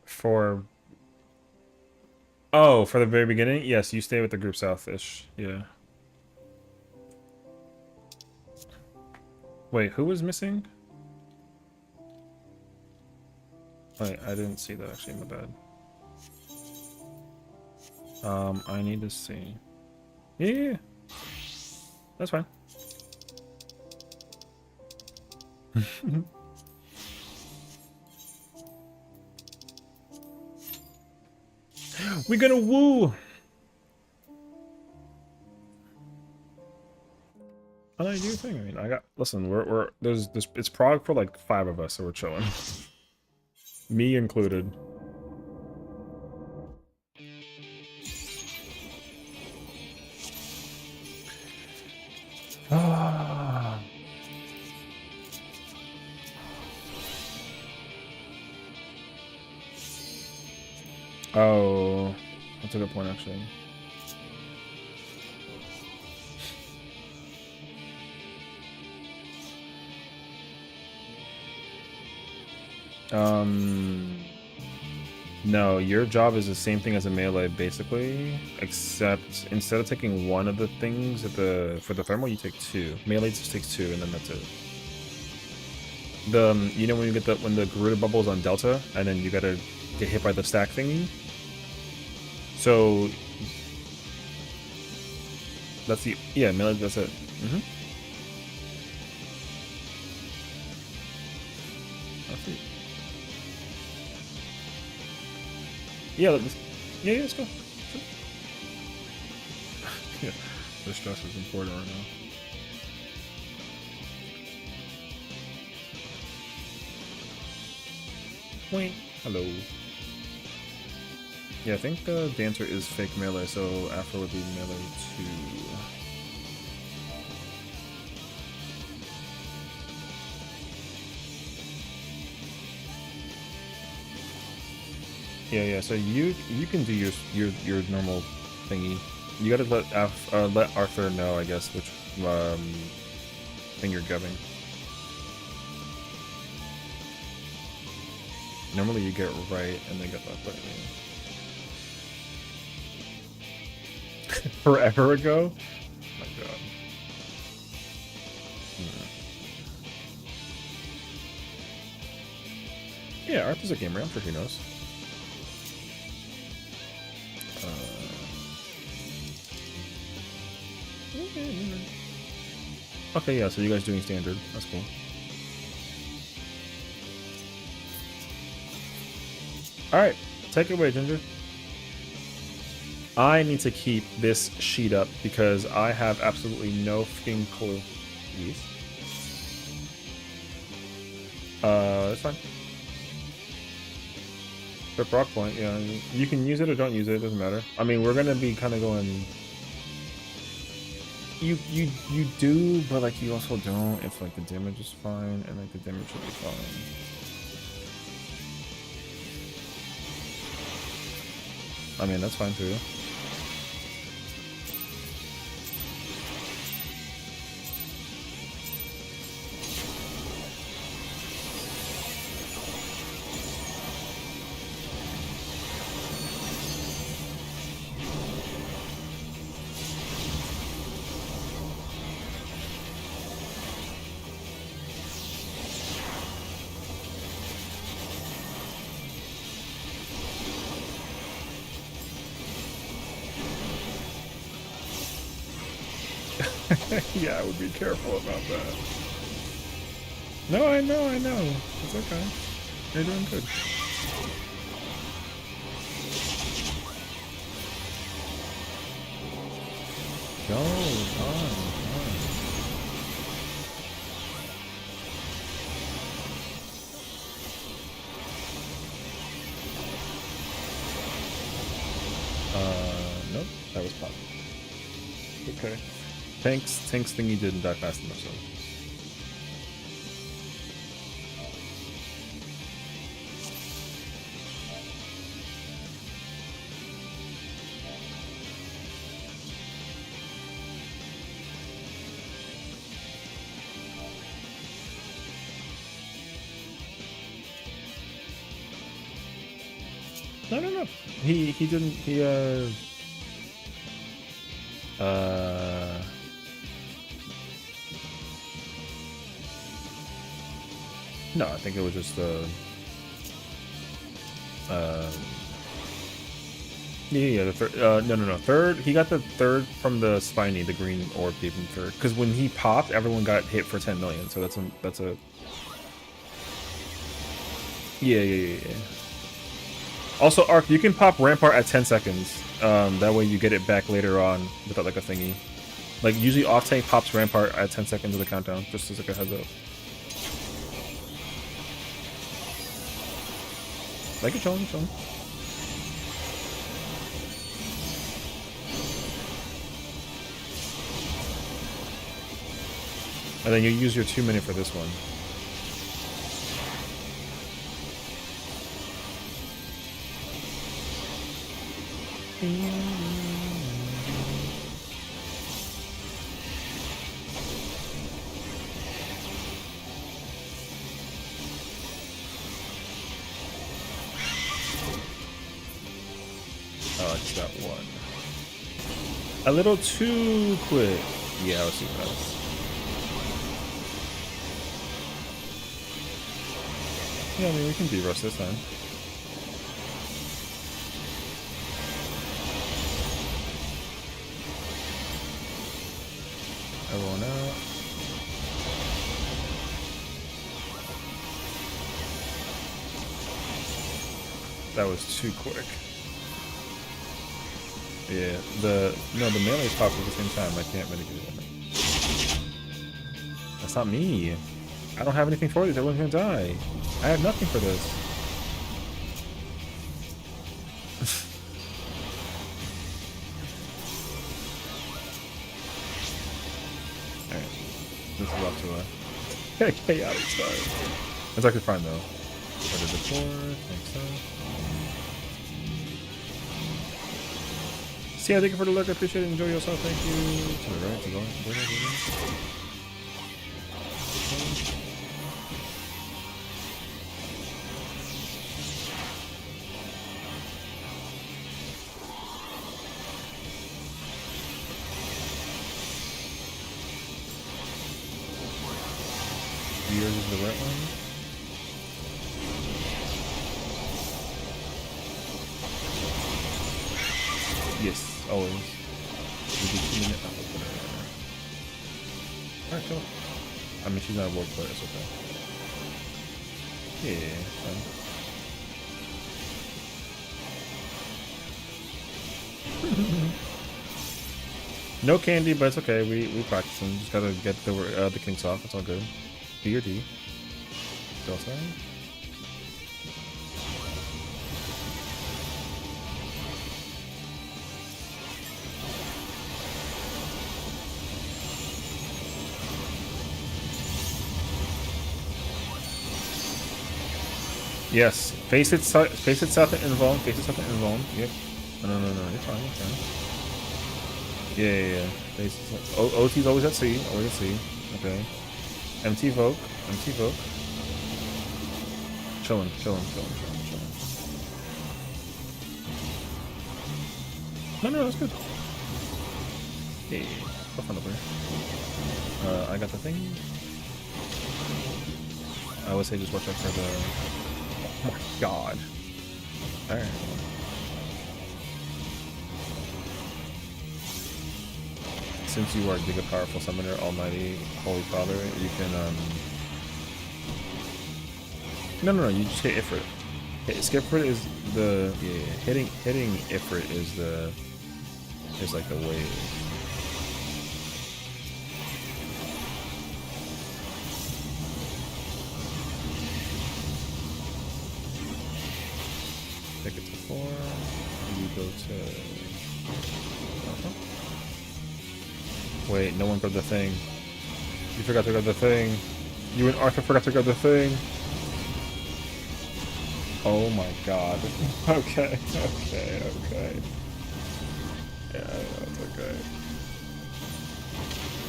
For for the very beginning? Yes, you stay with the group south-ish. Yeah. Wait, who was missing? Wait, I didn't see that actually, my bad. I need to see. Yeah. That's fine. We're gonna woo! How do I do your thing? I mean, listen, there's it's Prague for like 5 of us, so we're chilling. Me included. Ah. Oh, that's a good point, actually. No, your job is the same thing as a melee, basically, except instead of taking one of the things for the thermal, you take 2. Melee just takes 2, and then that's it. You know when you get when the Garuda bubble is on Delta, and then you gotta get hit by the stack thingy. So that's melee. That's it. That's it. Yeah, let's go. Sure. Yeah, the stress is important right now. Wait. Hello. Yeah, I think Dancer is fake melee, so Afro would be melee 2. Yeah. So you can do your normal thingy. You gotta let Arthur know, I guess, which thing you're gubbing. Normally you get right and then get left, but forever ago? Oh my god. Yeah, Arthur's a gamer, I'm sure he knows. Okay, yeah, so you guys doing standard. That's cool. Alright, take it away, Ginger. I need to keep this sheet up because I have absolutely no fucking clue. Yes. That's fine. The proc point, yeah. You can use it or don't use it, it doesn't matter. I mean, we're gonna be kind of going... You do, but like you also don't if like the damage is fine and like the damage should be fine. I mean, that's fine too. Yeah, I would be careful about that. No, I know. It's okay. You're doing good. Go on. Nope, that was pop. Okay. Tanks thingy didn't die fast enough, so. No. He didn't no, I think it was just yeah, the third no. Third, he got the third from the spiny, the green orb gave him third. Because when he popped, everyone got hit for 10 million, so that's a yeah. Also, Arc, you can pop Rampart at 10 seconds. That way you get it back later on without like a thingy. Like usually off tank pops Rampart at 10 seconds of the countdown, just as like a heads up. Like it, chilling. And then you use your 2 minute for this one. Oh, I just got one. A little too quick. Yeah, I was seeing that. Yeah, I mean, we can de-rush this time. Everyone out. That was too quick. Yeah, the melee's popped at the same time. I can't mitigate it. That's not me. I don't have anything for this. Everyone's gonna die. I have nothing for this. Alright. This is off to a chaotic start. That's actually fine though. What did it for? Thanks so. See, thank you for the lurk. I appreciate it. Enjoy yourself. Thank you. To the right, to the left. Yours is the right one. Yes, always. We do 2 minute. Alright, cool. I mean, she's not a work player, it's okay. Yeah, fine. No candy, but it's okay. We practicing. Just gotta get the kinks off. It's all good. B or D. Go outside. Yes. Face it south and invuln. Face it south and invuln. Yep. No. You're fine. You're fine. Yeah. Face it south. OT's always at C. Always at C. Okay. MT Vogue. Chillin'. No, that's good. Hey, go find over. I got the thing. I would say just watch out for the. Oh my god. Alright. since you are Giga Powerful Summoner, Almighty, Holy Father, you can no, you just hit Ifrit. Skiprit is the hitting Ifrit is like the wave. Take it to 4. You go to. Wait, no one grabbed the thing. You forgot to grab the thing. You and Arthur forgot to grab the thing. Oh my god. Okay. Yeah, no, it's okay.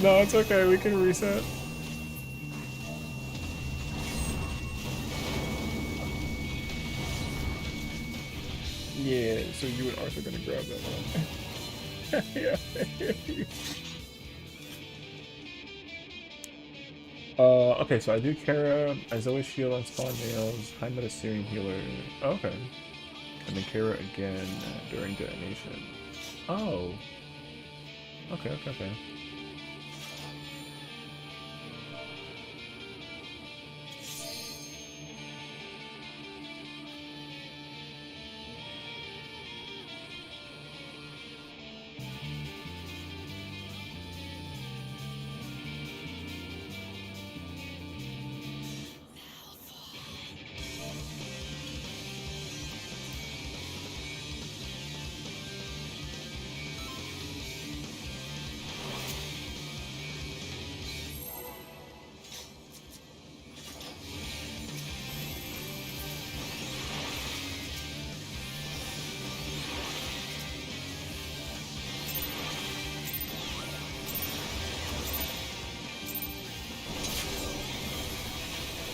No, it's okay. We can reset. Yeah, so you and Arthur are gonna grab that one. Yeah. Okay, so I do Kara, Zoe Shield on Spawn Nails, High Meta Serum Healer. Oh, okay. And then Kara again during detonation. Oh. Okay.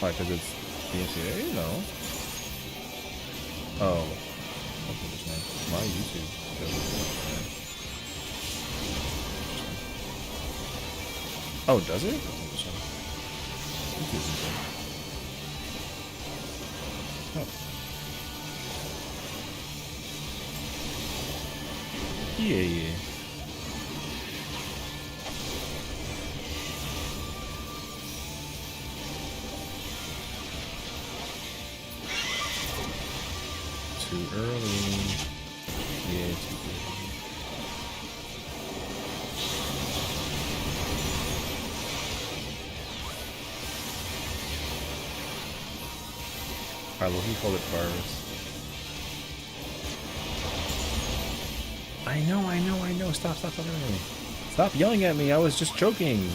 Why, because it's DMCA? No. Oh. Okay, just my YouTube. Oh, does it? Oh. Yeah. Too early. Yeah, too early. I will call it virus. I know. Stop yelling at me. Stop yelling at me. I was just joking.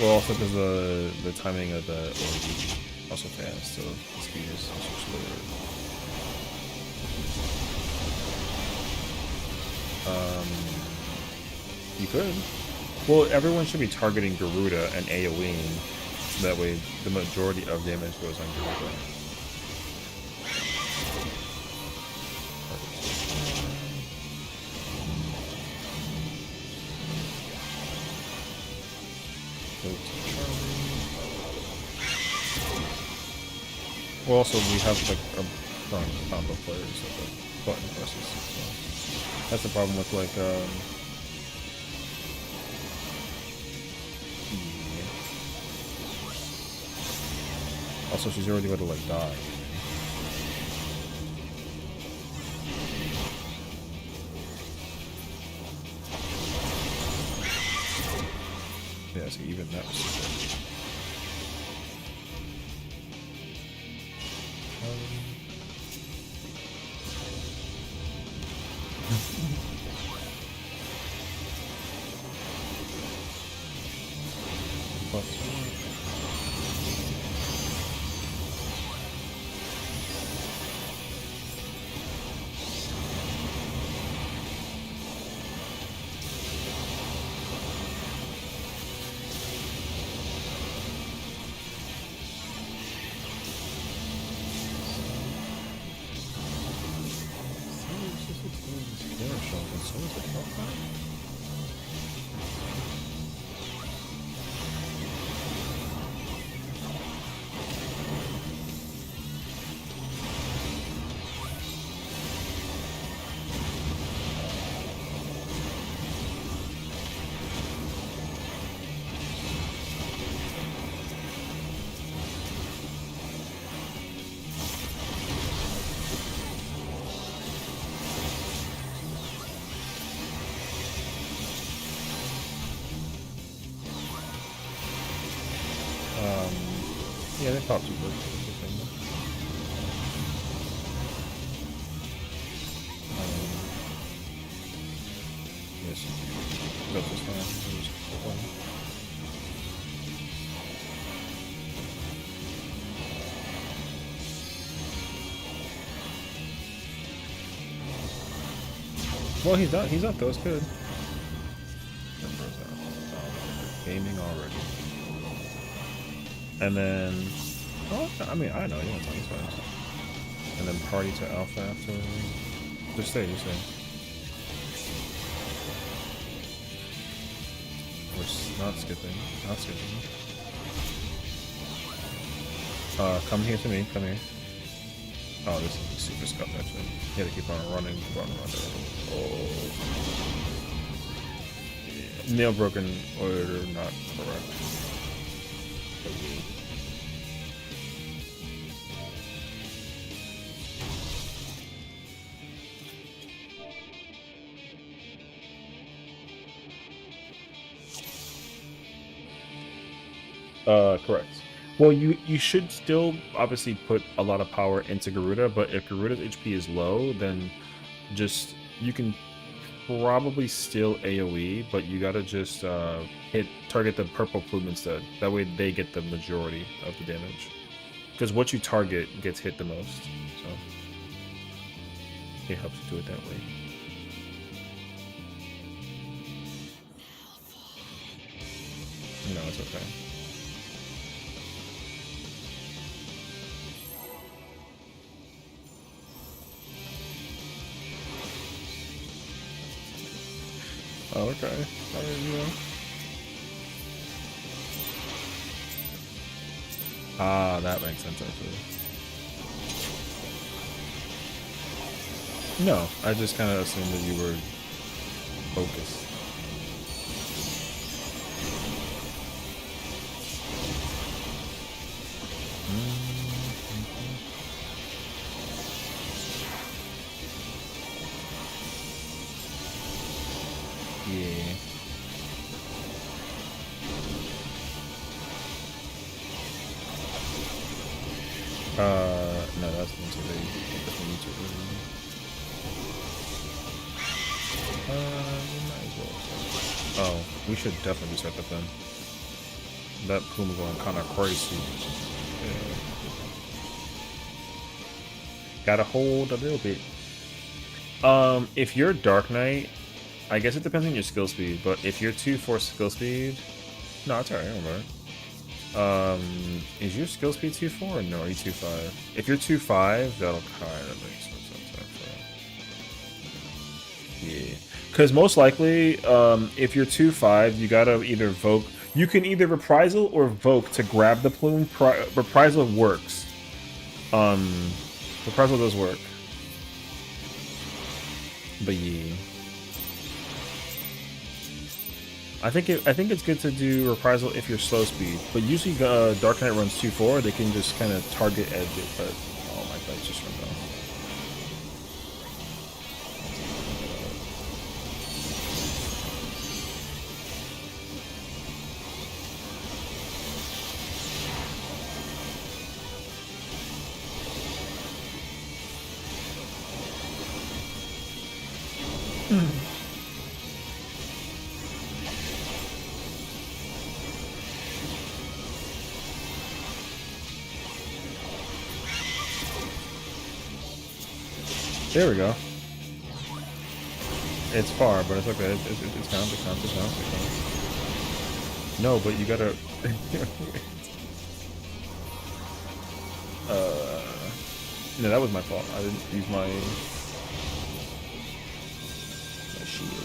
Well, also because the timing of the OD also fast, so the speed is also slower. You could. Well, everyone should be targeting Garuda and AoEing, so that way the majority of damage goes on Garuda. Well, also we have like a combo players, so the button presses. So that's the problem with like Also, she's already going to like die. Yeah, so even that was super. Top super. Um, yes. Built this one. Well, he's not. He's not. That was good. Gaming already. And then, oh, I mean, I know you want to talk about. And then party to alpha after. Just stay. We're not skipping. Not skipping. Come here to me. Come here. Oh, this is super scuffed actually. You gotta keep on running. Oh. Yeah. Nail broken order not correct. Correct. Well, you should still obviously put a lot of power into Garuda, but if Garuda's HP is low, then just you can probably still AoE, but you gotta just target the purple plume instead. That way they get the majority of the damage. Because what you target gets hit the most. So it helps you do it that way. No, it's okay. Oh, okay. I mean, you know. Ah, that makes sense actually. No, I just kind of assumed that you were focused. Yeah. No, that's the answer. We might as well. Oh, we should definitely restart that then. That Puma going kind of crazy. Yeah. Gotta hold a little bit. If you're Dark Knight, I guess it depends on your skill speed, but if you're 2-4 skill speed, no, it's alright, I don't know. Is your skill speed 2-4 or no? Are you 2-5? If you're 2-5, that'll kind of make some sense actually. Yeah, because most likely, if you're 2-5, you gotta either Voke. You can either Reprisal or Voke to grab the plume. Reprisal works. Reprisal does work. But yeah. I think it's good to do Reprisal if you're slow speed, but usually Dark Knight runs 2-4. They can just kind of target edge it. But oh my god, just run down. There we go. It's far, but it's okay. It's counts. No, but you gotta. No, that was my fault. I didn't use my shield.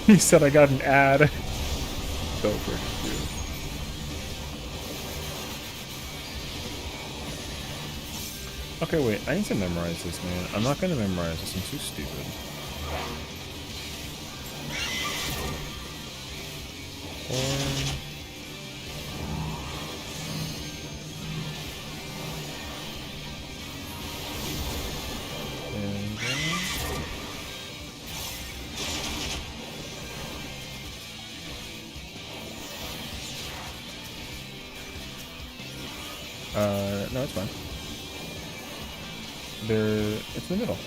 He said I got an ad. So freaking cute. Okay, wait. I need to memorize this, man. I'm not gonna memorize this. I'm too stupid. Or No, it's fine. It's in the middle.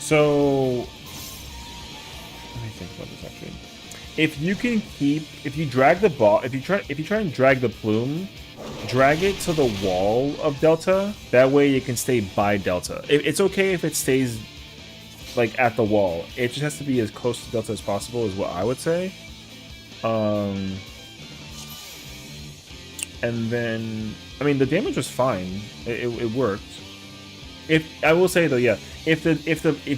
So let me think about this actually. If you drag the ball, if you try and drag the plume, drag it to the wall of Delta. That way it can stay by Delta. It's okay if it stays like at the wall. It just has to be as close to Delta as possible, is what I would say. And then, I mean, the damage was fine. It worked. If I will say though, yeah, if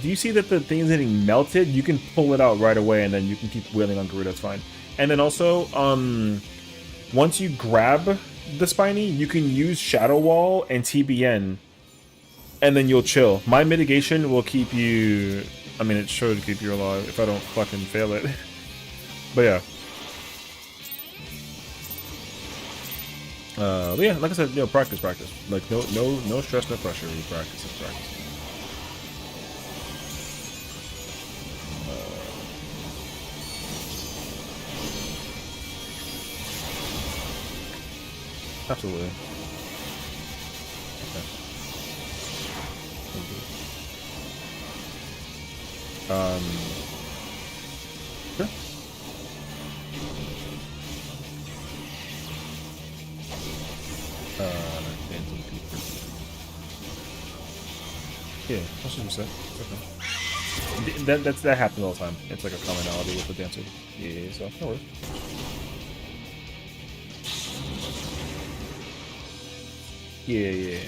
you see that the thing is getting melted, you can pull it out right away, and then you can keep wheeling on Gerudo. It's fine. And then also, once you grab the Spiny, you can use Shadow Wall and TBN, and then you'll chill. My mitigation will keep you. I mean, it should keep you alive if I don't fucking fail it. But yeah. But yeah, like I said, practice. Like no stress, no pressure. You practice. Absolutely. Okay. Sure. Yeah, that's what you said. Okay. That happens all the time. It's like a commonality with the dancer. Yeah, so no worries. Yeah.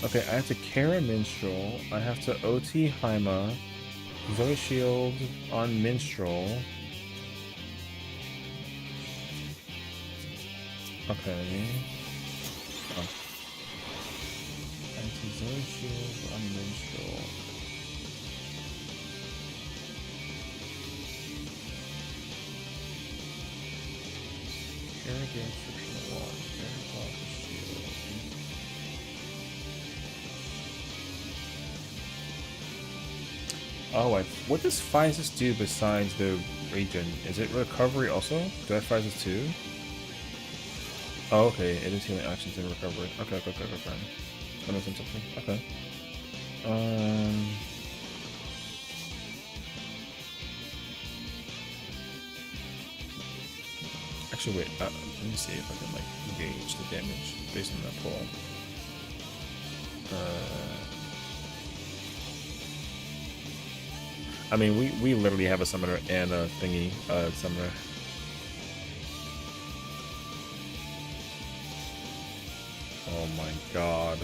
Okay, I have to Kara Minstrel. I have to OT Haima. Zoe Shield on Minstrel. Okay. Oh. Anti-Zoe Shield on Minstrel. Kara gains frictional wall. Kara block the shield. Oh, what does Physis do besides the regen? Is it recovery also? Do I have Physis too? Oh, okay. It is healing actions and recovery. Okay. That makes sense. Okay. Actually, wait. Let me see if I can like gauge the damage based on that pull. I mean, we literally have a summoner and a thingy summoner. Oh my god.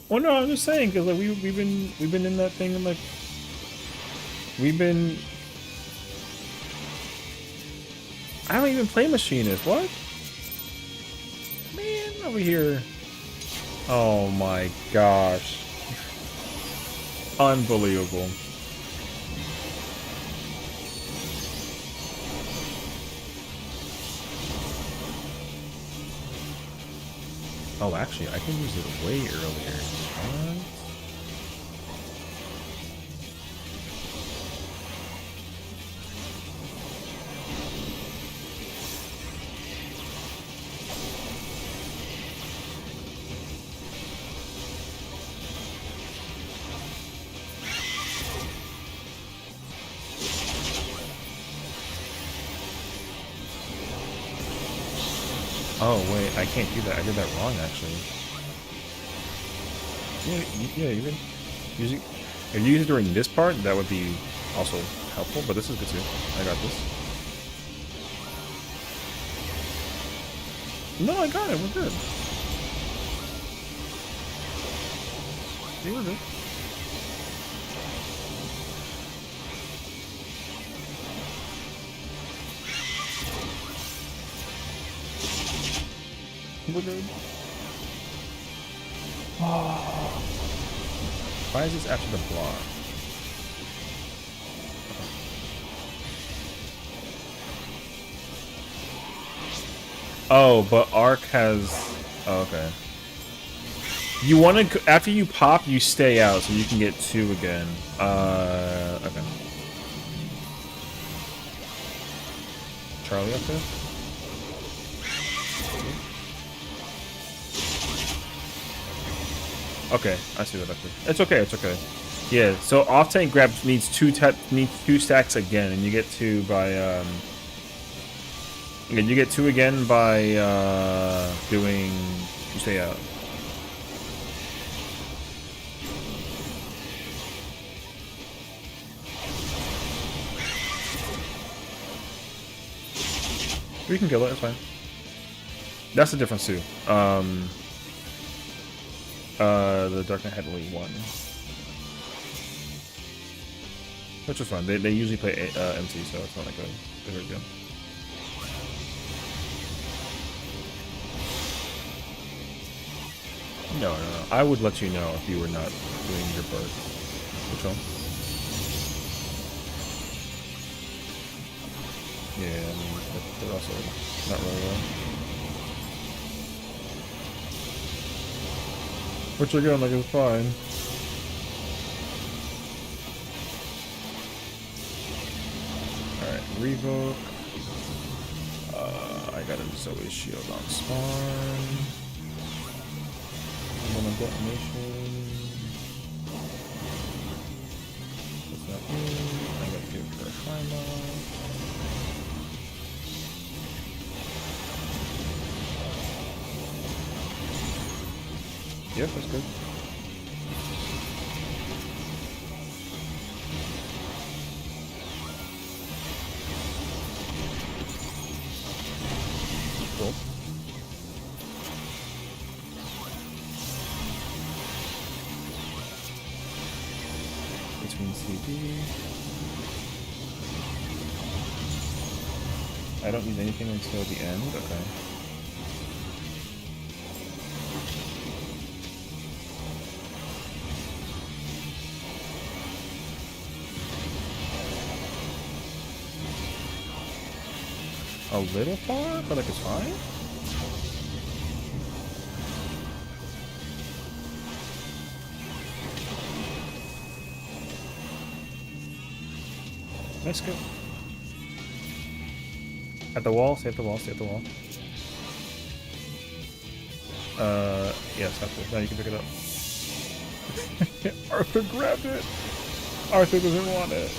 Well, no, I'm just saying because like we've been in that thing and like I don't even play Machinist. What? Man, over here. Oh my gosh. Unbelievable. Oh, actually, I can use it way earlier. What? Oh wait, I can't do that. I did that wrong actually. Yeah, you can use it. If you use it during this part, that would be also helpful. But this is good too. I got this. No, I got it. We're good. Yeah, we're good. We're good. Oh. Why is this after the block? Oh, but Arc has... Oh, okay. You want to... After you pop, you stay out, so you can get 2 again. Okay. Charlie up there? Okay, I see that up there. It's okay, it's okay. Yeah, so off-tank grab needs 2 stacks again, and you get 2 by, yeah, you get 2 again by, doing... You stay out. We can kill it, it's fine. That's the difference too. The Dark Knight had only 1. Which is fine. They usually play MC, so it's not like a big deal. No. I would let you know if you were not doing your part. Which one? Yeah, I mean, they're also not really well. Which again, like, is fine. Alright, revoke. I got a Zoe shield on spawn. I'm gonna detonation. That's not me. I gotta give her a time off. Yep, that's good. Cool. Between CD. I don't need anything until the end. Okay. A little far, but like it's fine. Nice go. At the wall, stay at the wall, stay at the wall. Yes, after. Now you can pick it up. Arthur grabbed it. Arthur doesn't want it.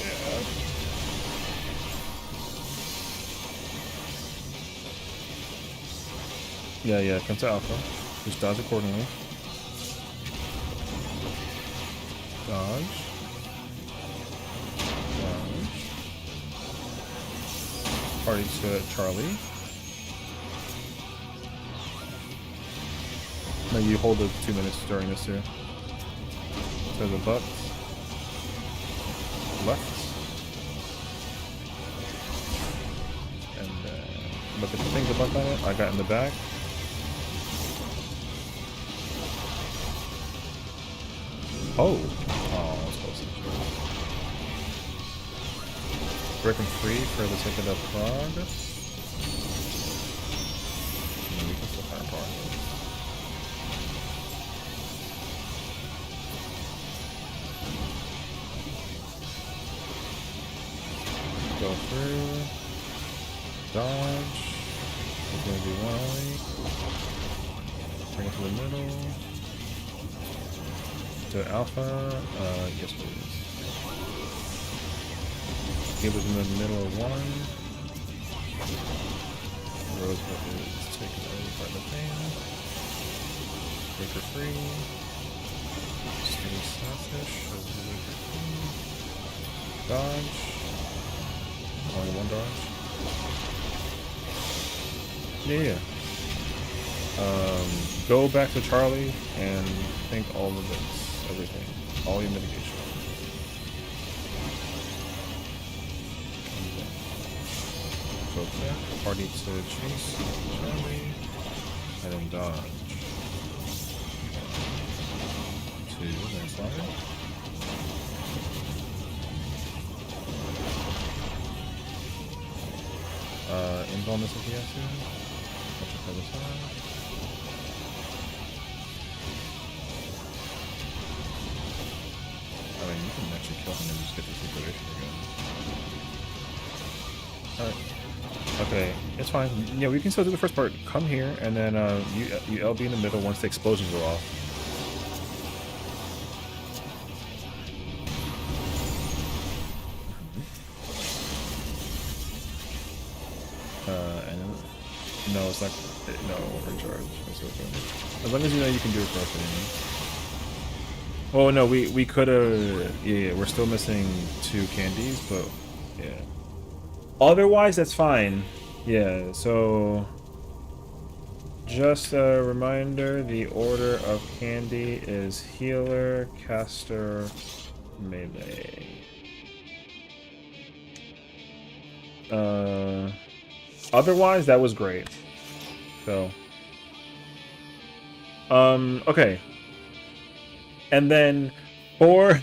Yeah. Yeah, come to Alpha. Just dodge accordingly. Dodge. Dodge. Party to Charlie. No, you hold it 2 minutes during this too. To the butt. Left. And look at the thing, the butt on it. I got in the back. Oh, that's close. Breaking free for the sake of the frog. We can still find power. Go through. Dodge. It's gonna be right. Bring it to the middle. To alpha. Yes please. Give it in the middle of one. Rosebud is taken over by the fan. Breaker free. Steady Starfish. Dodge. Only one dodge. Yeah. Go back to Charlie and think all of this, everything, all your mitigation. Go back, party to chase Charlie, and then dodge. To then slide. Involve this if you have to. Watch it for the side. I mean, you can actually kill him and just get the situation again. Alright. Okay, it's fine. Yeah, we can still do the first part. Come here, and then you LB in the middle once the explosions are off. And then, no, it's not. No, overcharge. That's okay. As long as you know you can do it correctly. Oh no, we could have. Yeah, we're still missing 2 candies, but yeah. Otherwise, that's fine. Yeah. So, just a reminder: the order of candy is healer, caster, melee. Otherwise, that was great. So, okay. And then for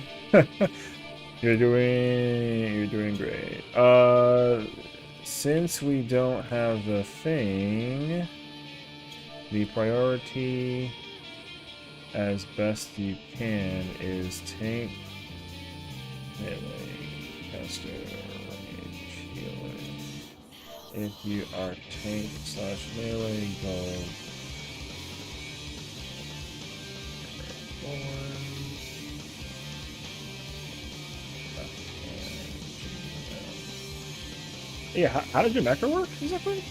you're doing great. Since we don't have the thing, the priority as best you can is tank, melee, caster, range, healer. If you are tank / melee, go forward. Yeah, how does your macro work exactly?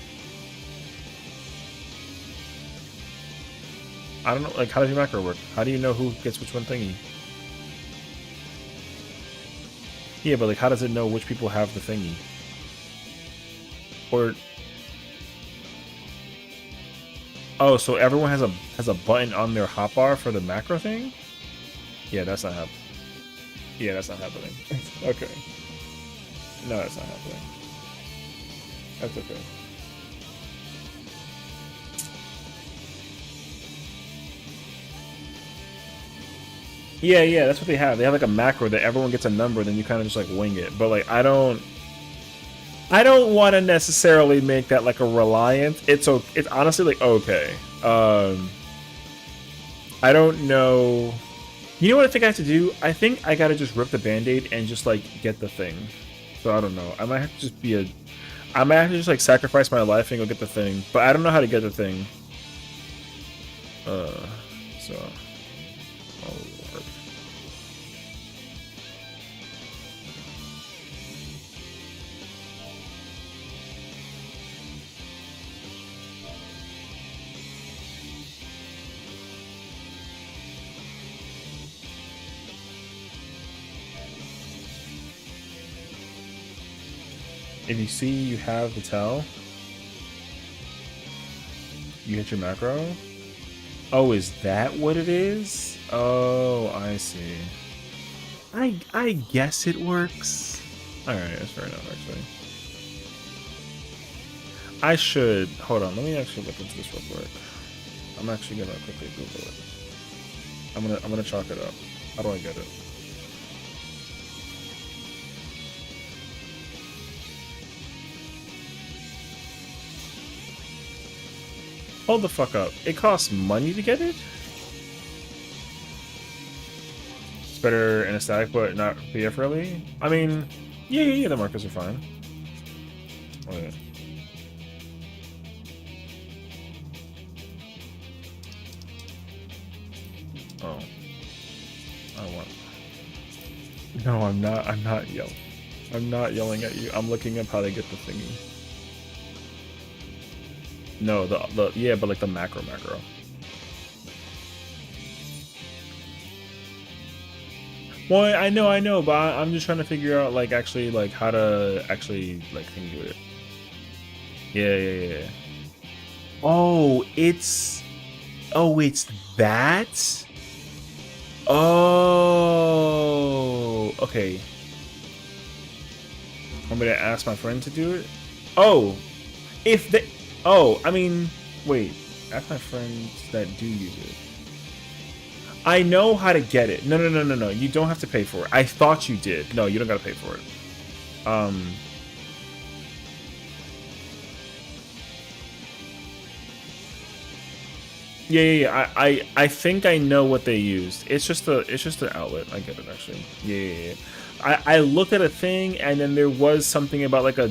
I don't know, like, how does your macro work? How do you know who gets which one thingy? Yeah, but like, how does it know which people have the thingy? Or oh, so everyone has a button on their hotbar for the macro thing? Yeah, that's not happening. Yeah, that's not happening. Okay. No, that's not happening. That's okay. Yeah, that's what they have. They have like a macro that everyone gets a number, then you kind of just like wing it. But like, I don't want to necessarily make that like a reliance. It's honestly like okay. I don't know. You know what I think I have to do? I think I gotta just rip the band-aid and just like get the thing. So I don't know. I might have to just be I might have to just like sacrifice my life and go get the thing. But I don't know how to get the thing. So. Oh Lord. If you see you have the tell, you hit your macro. Oh, is that what it is? Oh, I see. I guess it works. Alright, that's fair enough, actually. I should... Hold on, let me actually look into this real quick. I'm actually gonna quickly Google it. I'm gonna chalk it up. How do I get it? Hold the fuck up. It costs money to get it? It's better in a static, but not PF really? I mean, yeah, the markers are fine. Wait. Oh. I don't want. No, I'm not. I'm not yelling. I'm not yelling at you. I'm looking up how to get the thingy. No, the yeah, but like the macro. Well, I know, but I'm just trying to figure out like actually like how to actually like think with it. Yeah. Oh, it's that. Oh, okay. Want me to ask my friend to do it? Oh, if they. Oh, I mean, wait. Ask my friends that do use it. I know how to get it. No. You don't have to pay for it. I thought you did. No, you don't gotta pay for it. Yeah. I think I know what they used. It's just the outlet. I get it actually. Yeah. I looked at a thing and then there was something about like a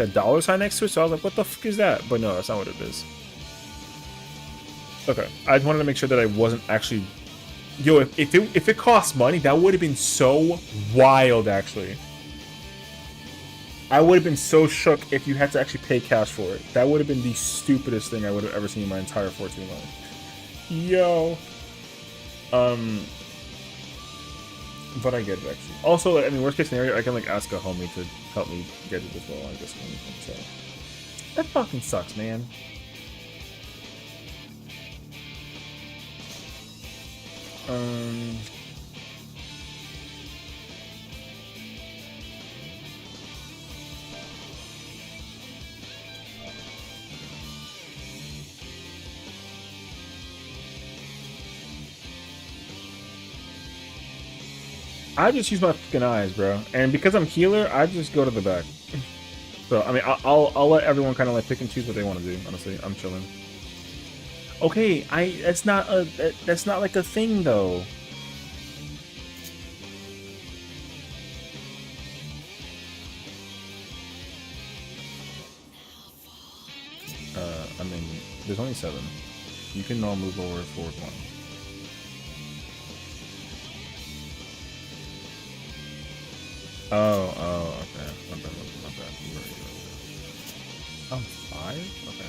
dollar sign next to it. So I was like, what the fuck is that? But no, that's not what it is. Okay. I just wanted to make sure that I wasn't actually. Yo, if it costs money, that would have been so wild, actually. I would have been so shook if you had to actually pay cash for it. That would have been the stupidest thing I would have ever seen in my entire 14 life. Yo. But I get it, actually. Also, I mean, worst case scenario, I can, like, ask a homie to help me get it as well, I guess. So. That fucking sucks, man. I just use my fucking eyes, bro. And because I'm healer, I just go to the back. So, I mean, I'll let everyone kind of like pick and choose what they want to do, honestly. I'm chilling. Okay, that's not like a thing though. I mean, there's only 7. You can all move over forward 1. Oh, okay. My bad. Oh, 5? Okay.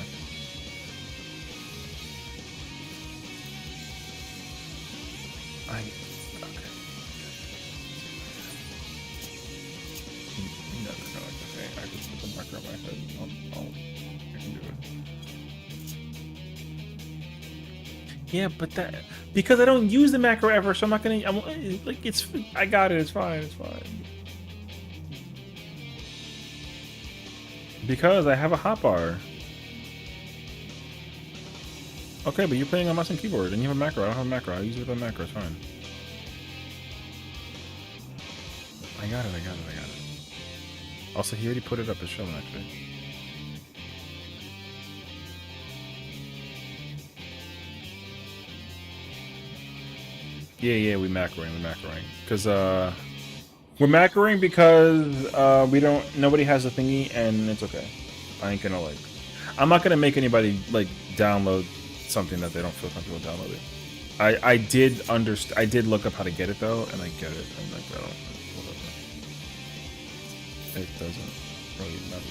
Okay. No, okay. I just put the marker on my head. I can do it. Yeah, but that because I don't use the macro ever, so I'm not gonna. Like it's. I got it. It's fine. Because I have a hotbar. Okay, but you're playing on mouse and keyboard, and you have a macro. I don't have a macro. I use it with a macro. It's fine. I got it. Also, he already put it up as shown, actually. Yeah, we're macroing. Because, we're macroing because, nobody has a thingy, and it's okay. I ain't gonna, like... I'm not gonna make anybody, like, download something that they don't feel comfortable downloading. I did look up how to get it, though, and I get it. I'm like, oh, whatever. It doesn't really matter.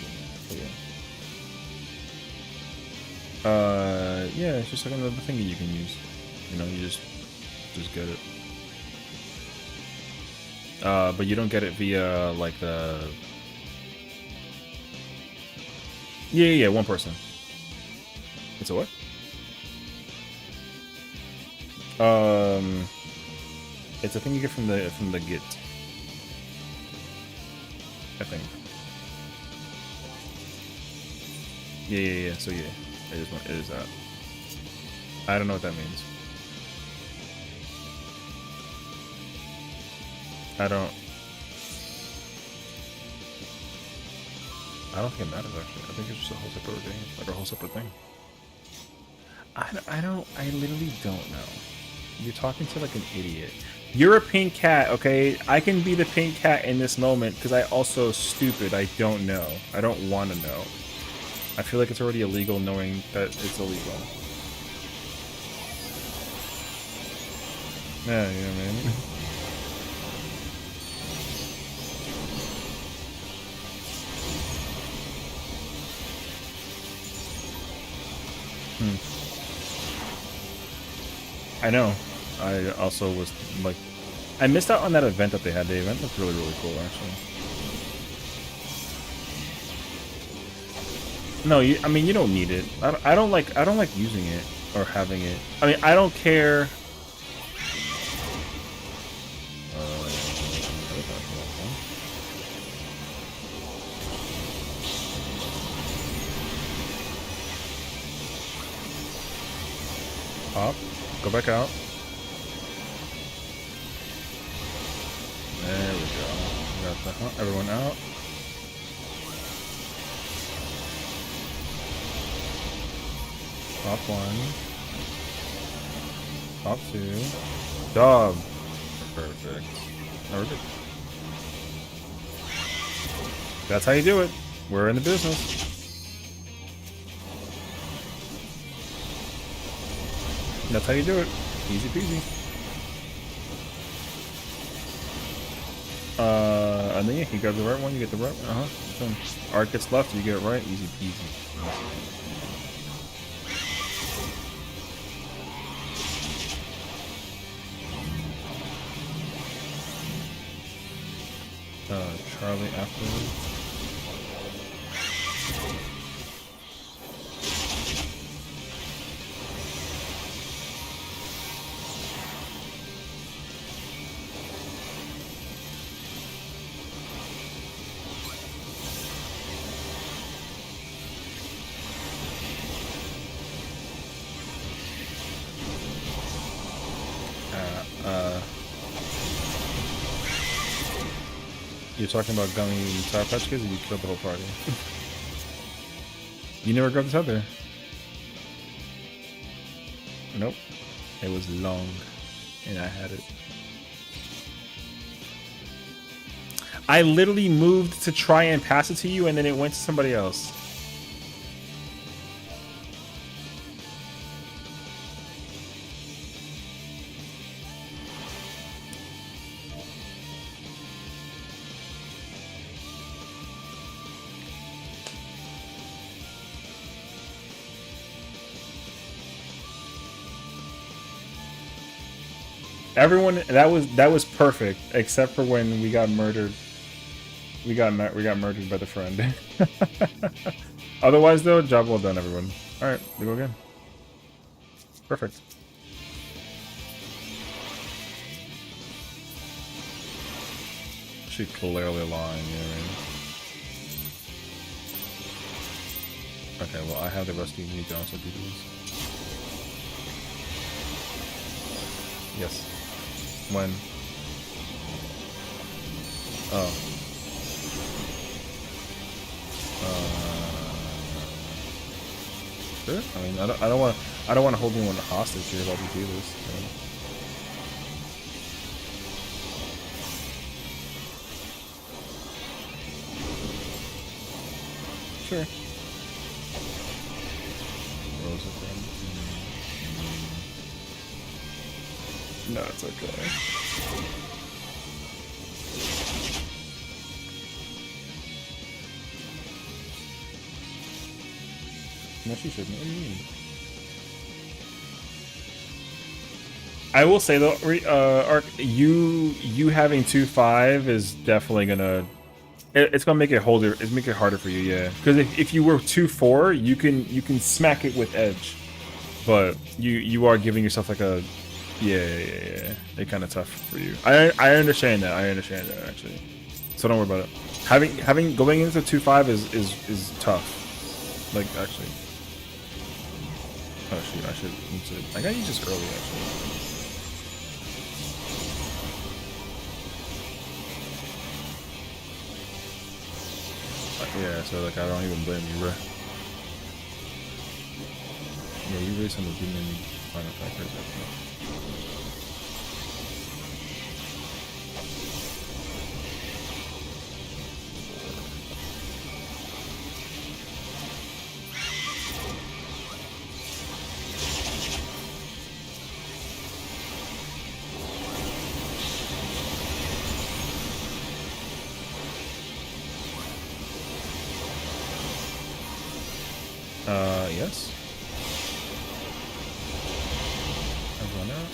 But yeah, it's just like another thingy you can use. You know, you just get it. But you don't get it via like the. Yeah, 1 person. It's a what? It's a thing you get from the Git. I think. Yeah. So yeah, it is that. I don't know what that means. I don't think it matters actually. I think it's just a whole separate thing, like a whole separate thing. I literally don't know. You're talking to like an idiot. You're a pink cat, okay? I can be the pink cat in this moment because I also stupid. I don't know. I don't want to know. I feel like it's already illegal knowing that it's illegal. Yeah, you know what I mean? I know. I also was like, I missed out on that event that they had. The event looked really, really cool, actually. No, I mean, you don't need it. I don't like using it or having it. I mean, I don't care. Up, go back out. There we go. We got everyone out. Top 1. Top 2. Dog. Perfect. Perfect. That's how you do it. We're in the business. That's how you do it. Easy peasy. And then yeah, you grab the right one, you get the right one. So art gets left, you get it right. Easy peasy. Charlie afterwards. You're talking about gummy Sour Patch Kids, or you killed the whole party? You never grabbed this out there. Nope. It was long, and I had it. I literally moved to try and pass it to you, and then it went to somebody else. Everyone, that was perfect, except for when we got murdered. We got murdered by the friend. Otherwise, though, job well done, everyone. All right, we go again. Perfect. She clearly lying. You know what I mean? Okay, well, I have the rescue. You can also do these. Yes. When? Oh. Sure. I mean, I don't want to hold anyone hostage here while we do this. Sure. No, it's okay. No, she shouldn't. What do you mean? I will say though, Ark, you having 2-5 is definitely gonna. It's gonna make it make it harder for you, yeah. Because if you were 2-4, you can smack it with edge, but you are giving yourself like a. Yeah. It's kind of tough for you. I understand that. Actually. So don't worry about it. Having going into 2-5 is tough. Like actually. Oh shoot! I should need to. I gotta use this early actually. Yeah. So like I don't even blame you, bro. Yeah, you really sound like being in Final Fantasy XIV. yes. I've run out.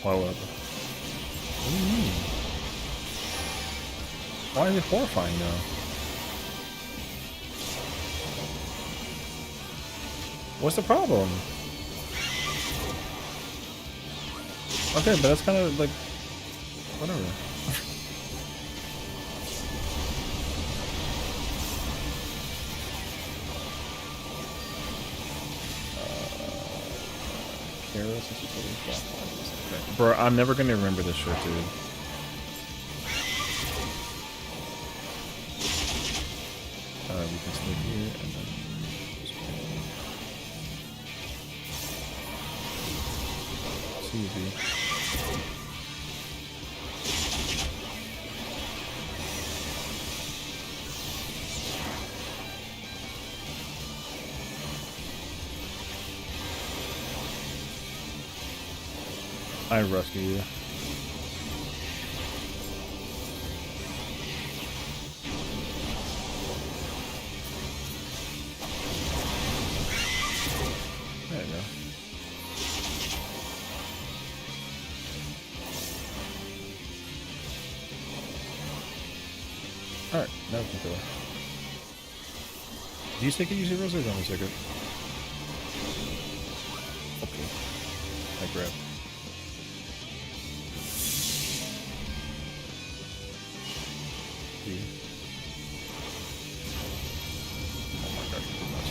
Why would I? What do you mean? Why is it horrifying though? What's the problem? Okay, but that's kind of like whatever. Okay. Bro, I'm never gonna remember this shit, dude. We can stay here and then see you, B. I rescue you. There you go. Alright, now we can go. Do you take it, you zeros, or don't you take it? Okay. I grab. Oh my god, you did not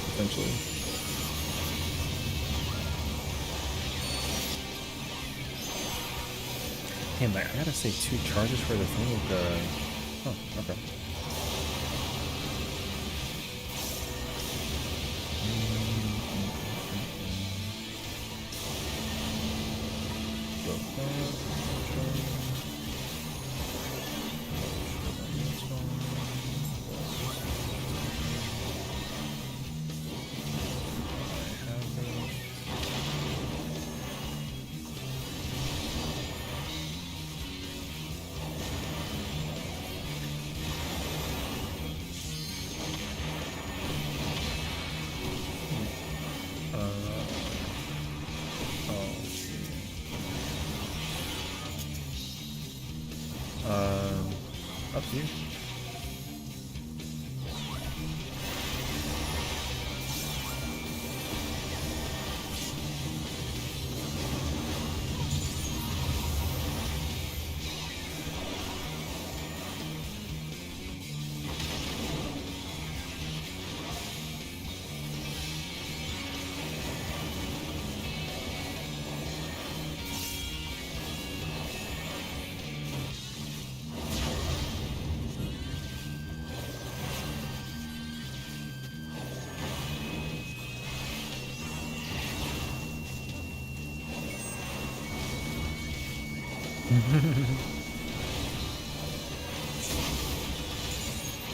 essentially. Damn, I gotta say 2 charges for the thing with the... Oh, okay. Up to you.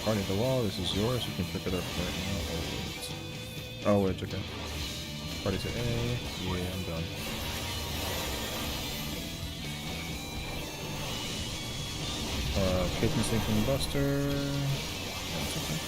Party at the wall, this is yours, you can pick it up right now. Oh wait, okay. Party to A, yeah, I'm done. Case missing from the Buster. That's okay.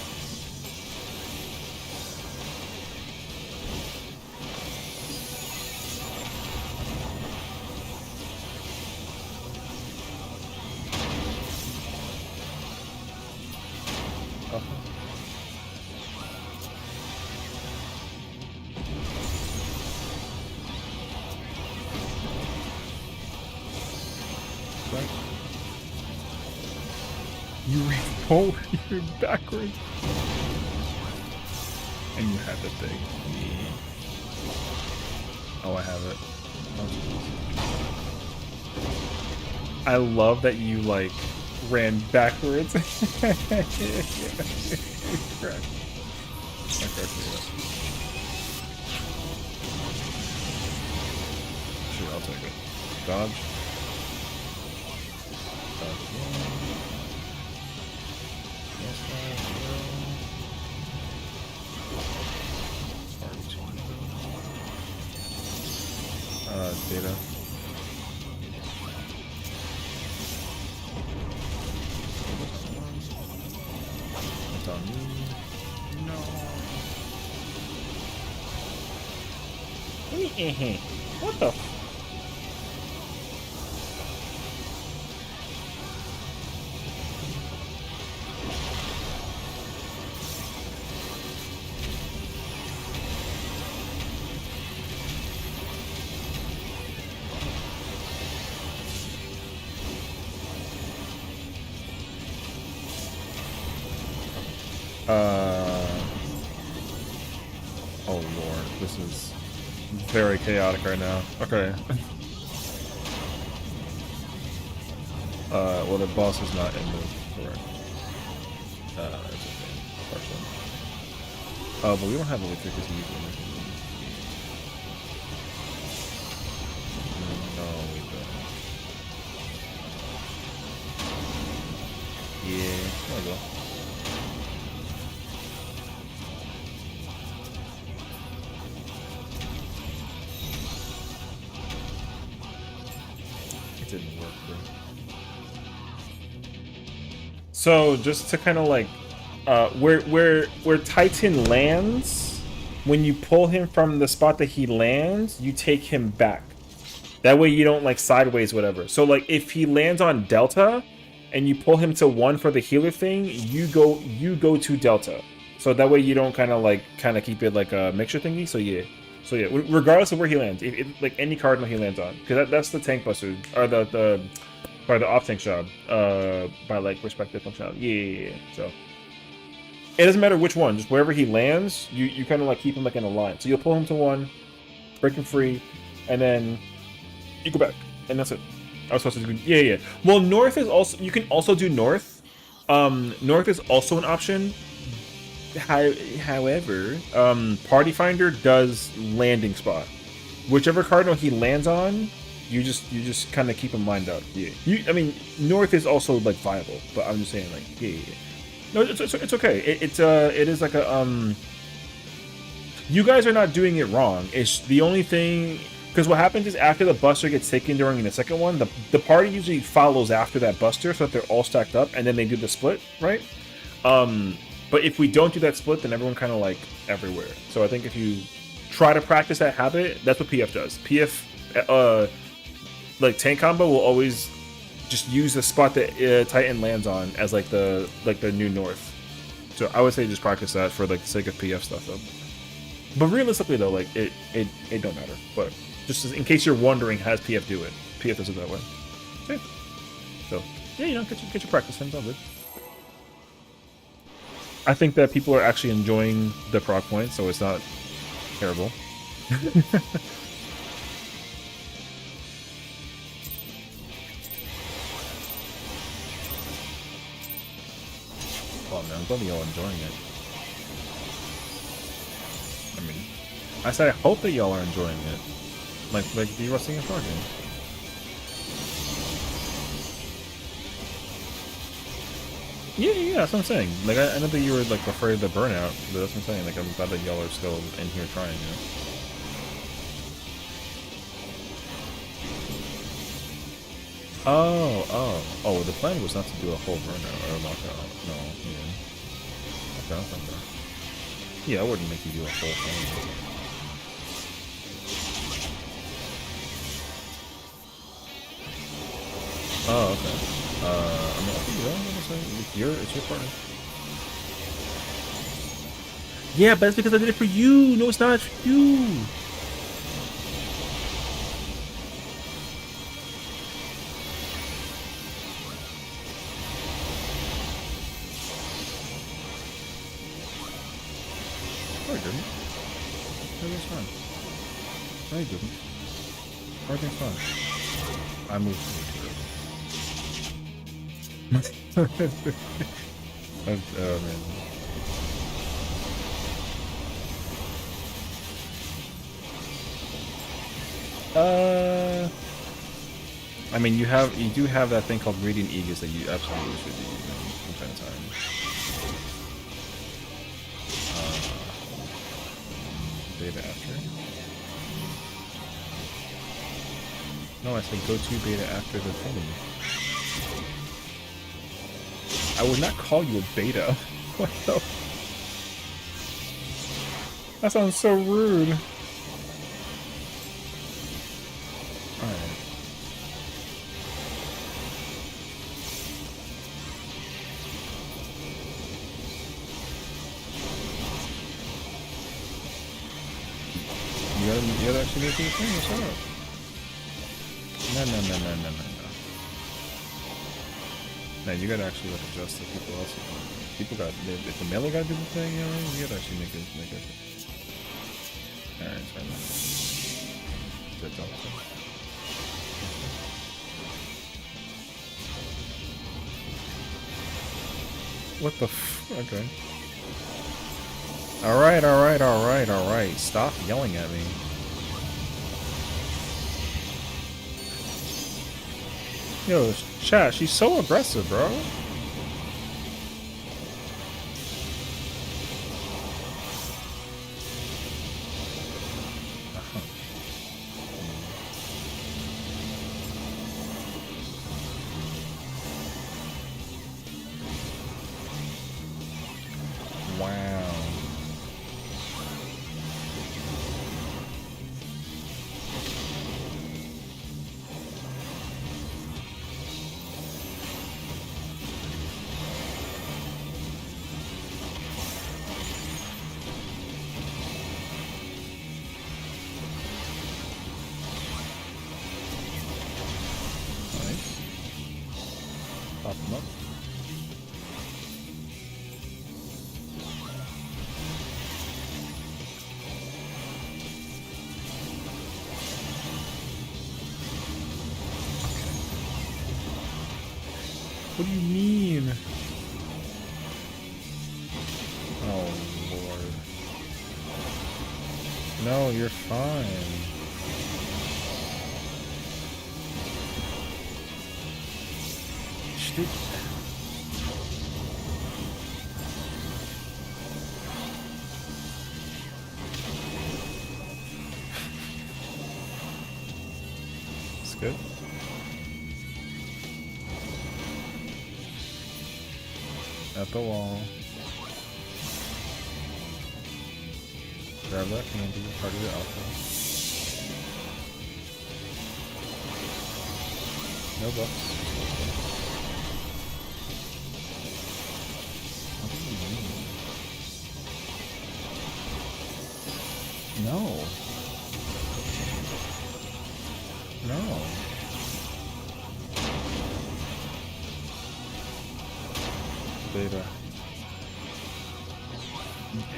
You ran forward, you're backwards. And you have the thing. Oh, I have it. I love that you, like, ran backwards. Correct. Sure, I'll take it. Dodge. Dodge again. Data. What the? Oh lord, this is very chaotic right now. Okay. Well, the boss is not in the correct. It's okay. Partial. But we don't have electric because we use energy. No, we don't. Yeah, there we go. It didn't work, bro. So just to kind of like, where Titan lands, when you pull him from the spot that he lands, you take him back. That way you don't like sideways whatever. So like if he lands on Delta, and you pull him to 1 for the healer thing, you go to Delta. So that way you don't kind of keep it like a mixture thingy. So yeah, regardless of where he lands, like any cardinal he lands on, because that's the tank buster or the off tank job by like respective functionality. Yeah. So it doesn't matter which one, just wherever he lands, you kind of like keep him like in a line. So you'll pull him to 1, break him free, and then you go back, and that's it. I was supposed to do, yeah. Well, north is also, you can also do north. North is also an option. However, Party Finder does landing spot. Whichever cardinal he lands on, you just kind of keep him lined up. Yeah. I mean, north is also like viable, but I'm just saying like, yeah. No, it's okay. It is like a You guys are not doing it wrong. It's the only thing. Because what happens is after the buster gets taken during the second one, the party usually follows after that buster so that they're all stacked up, and then they do the split, right? But if we don't do that split, then everyone kind of like everywhere. So I think if you try to practice that habit, that's what PF does. PF, like tank combo will always just use the spot that Titan lands on as like the new north. So I would say just practice that for like the sake of PF stuff though. But realistically though, like it don't matter. But just in case you're wondering, how does PF do it? PF does it that way. Okay. So yeah, you know, get your practice in. It's all good. I think that people are actually enjoying the proc point, so it's not terrible. Oh man, I'm glad y'all enjoying it. I mean, I said I hope that y'all are enjoying it. Like the wrestling and talking. Yeah, that's what I'm saying. Like, I know that you were, like, afraid of the burnout, but that's what I'm saying. Like, I'm glad that y'all are still in here trying, you know? Oh, the plan was not to do a whole burnout or lockout. No, yeah. Okay. Yeah, I wouldn't make you do a whole thing. Oh, okay. I mean, I think you're gonna say it's your partner. Yeah, but that's because I did it for you. No, it's not for you. No, you didn't. Everything's fine. No, you didn't. Everything's fine. I moved. Oh man. I mean, you do have that thing called Radiant Aegis that you absolutely should be using from time to time. Beta after. No, I said go to beta after the thing. I would not call you a beta. What the? That sounds so rude. gotta actually make it a thing. What's up? No. Man, you gotta actually like adjust to people else. People got if the melee gotta do the thing, you know, you gotta actually make it. Alright, it's right now. That's all. What the f? Okay. Alright. Stop yelling at me. Yo, chat, she's so aggressive, bro. Wow. Nice. Pop them up. What do you mean? Oh, Lord. No, you're fine. Stupid. It's good. At the wall. Grab that candy, part of the alpha. No bucks. What do you mean? No. No. Beta.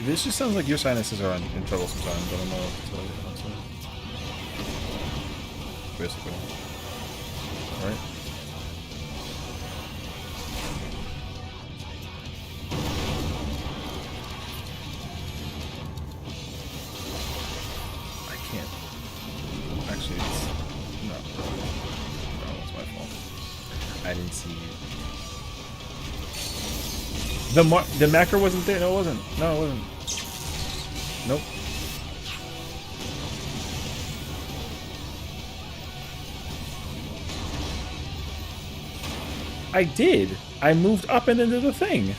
This just sounds like your sinuses are in trouble sometimes. I don't know what to tell you. Basically. Right? I can't. Actually, it's... No. No, it's my fault. I didn't see you. The macro wasn't there. No, it wasn't. No, it wasn't. Nope. I did. I moved up and into the thing.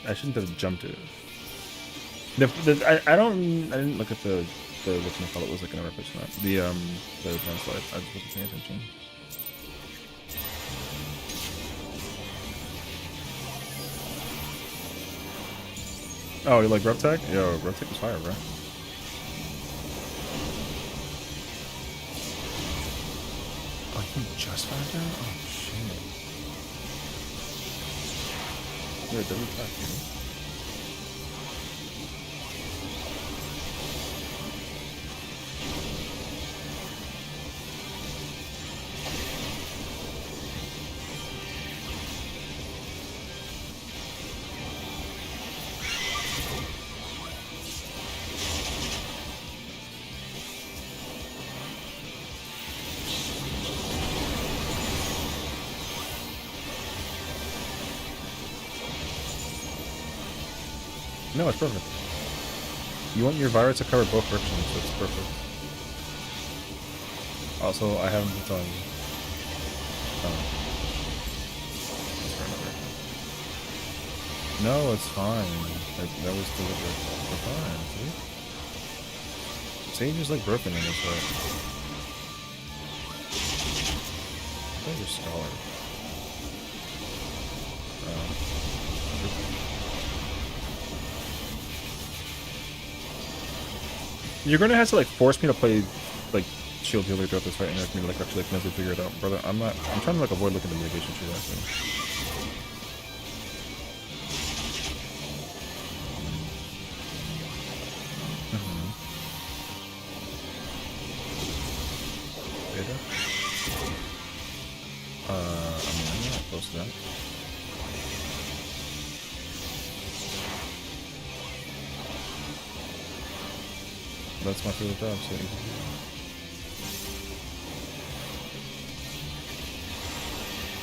I shouldn't have jumped it. I didn't look at the whatchamacallit was like in a repetition. The translate. I just wasn't paying attention. Oh, you like Reptech? Yo, Reptech was fire, bro. Oh, you just found out? Oh shit. Yeah, double tap, dude. No, it's perfect. You want your virus to cover both directions, so it's perfect. Also, I haven't been telling you. No, it's fine. That was deliberate. We're fine, see? Sage is like broken in this way. I thought you're Scholar. You're gonna have to like force me to play like shield healer throughout this fight in order for me to like actually like mentally figure it out, brother. I'm trying to like avoid looking at the mitigation tree last thing. Beta? I mean, I'm not close to that. That's my favorite job, so easy.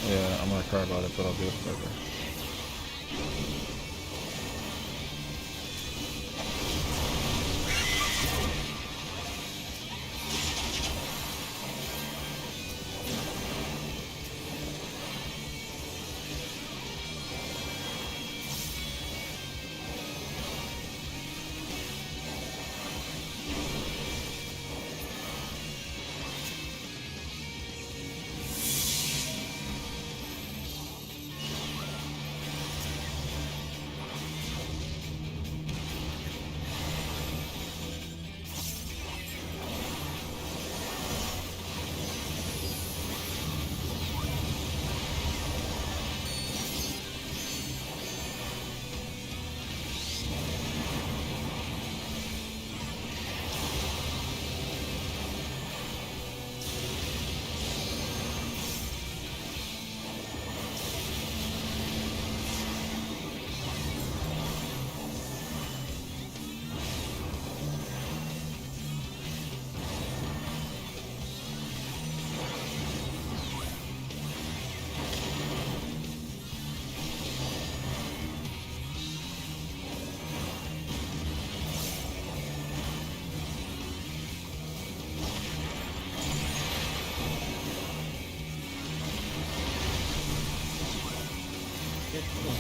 Yeah, I'm gonna cry about it, but I'll do it forever.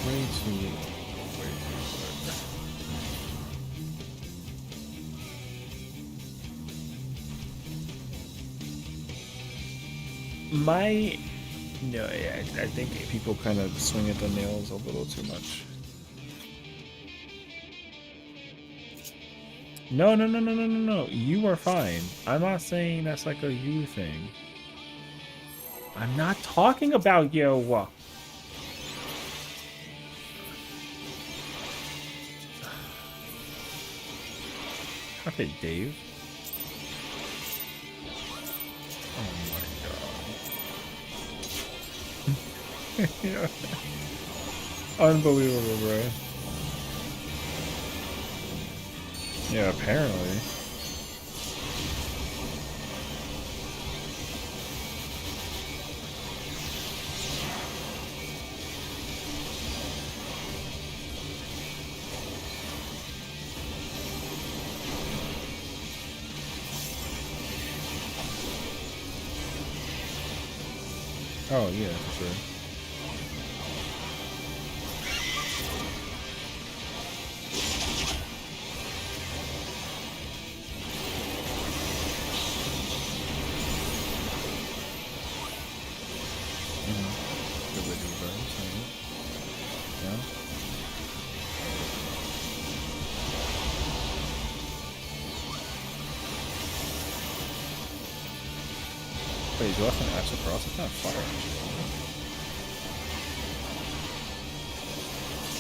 Way too good. No, yeah, I think people kind of swing at the nails a little too much. No, no, no, no, no, no, no. You are fine. I'm not saying that's like a you thing. I'm not talking about you. Okay, Dave. Oh my god. Yeah. Unbelievable, bro. Yeah, apparently. Oh, yeah, for sure. Good way to do those, yeah. Wait, you left an axe across? It's not fire.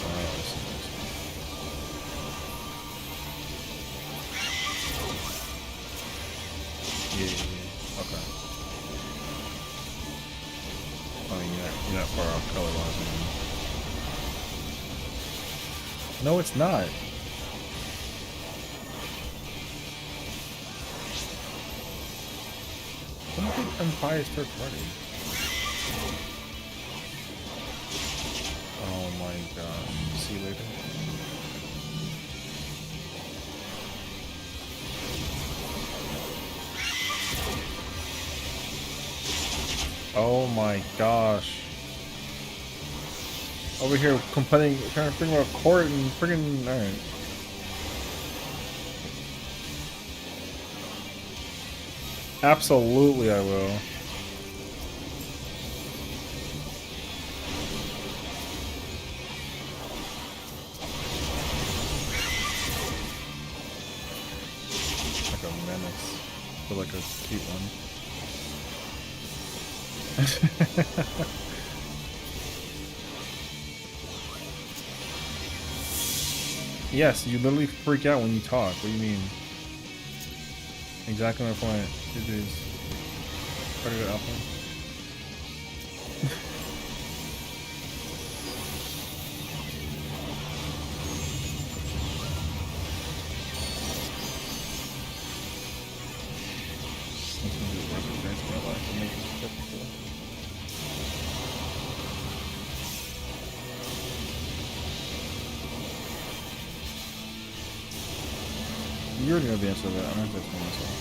I see. Yeah. Okay. I mean, you're not far off color-wise. No, it's not. I don't think Empire's third party. Oh my god. See you later. Oh my gosh. Over here complaining, trying to bring about court and friggin' alright. Absolutely I will. Like a menace. But like a cute one. Yes, you literally freak out when you talk. What do you mean? Exactly my point. It is part of the alpha. You already know the answer to that. I'm not just going myself.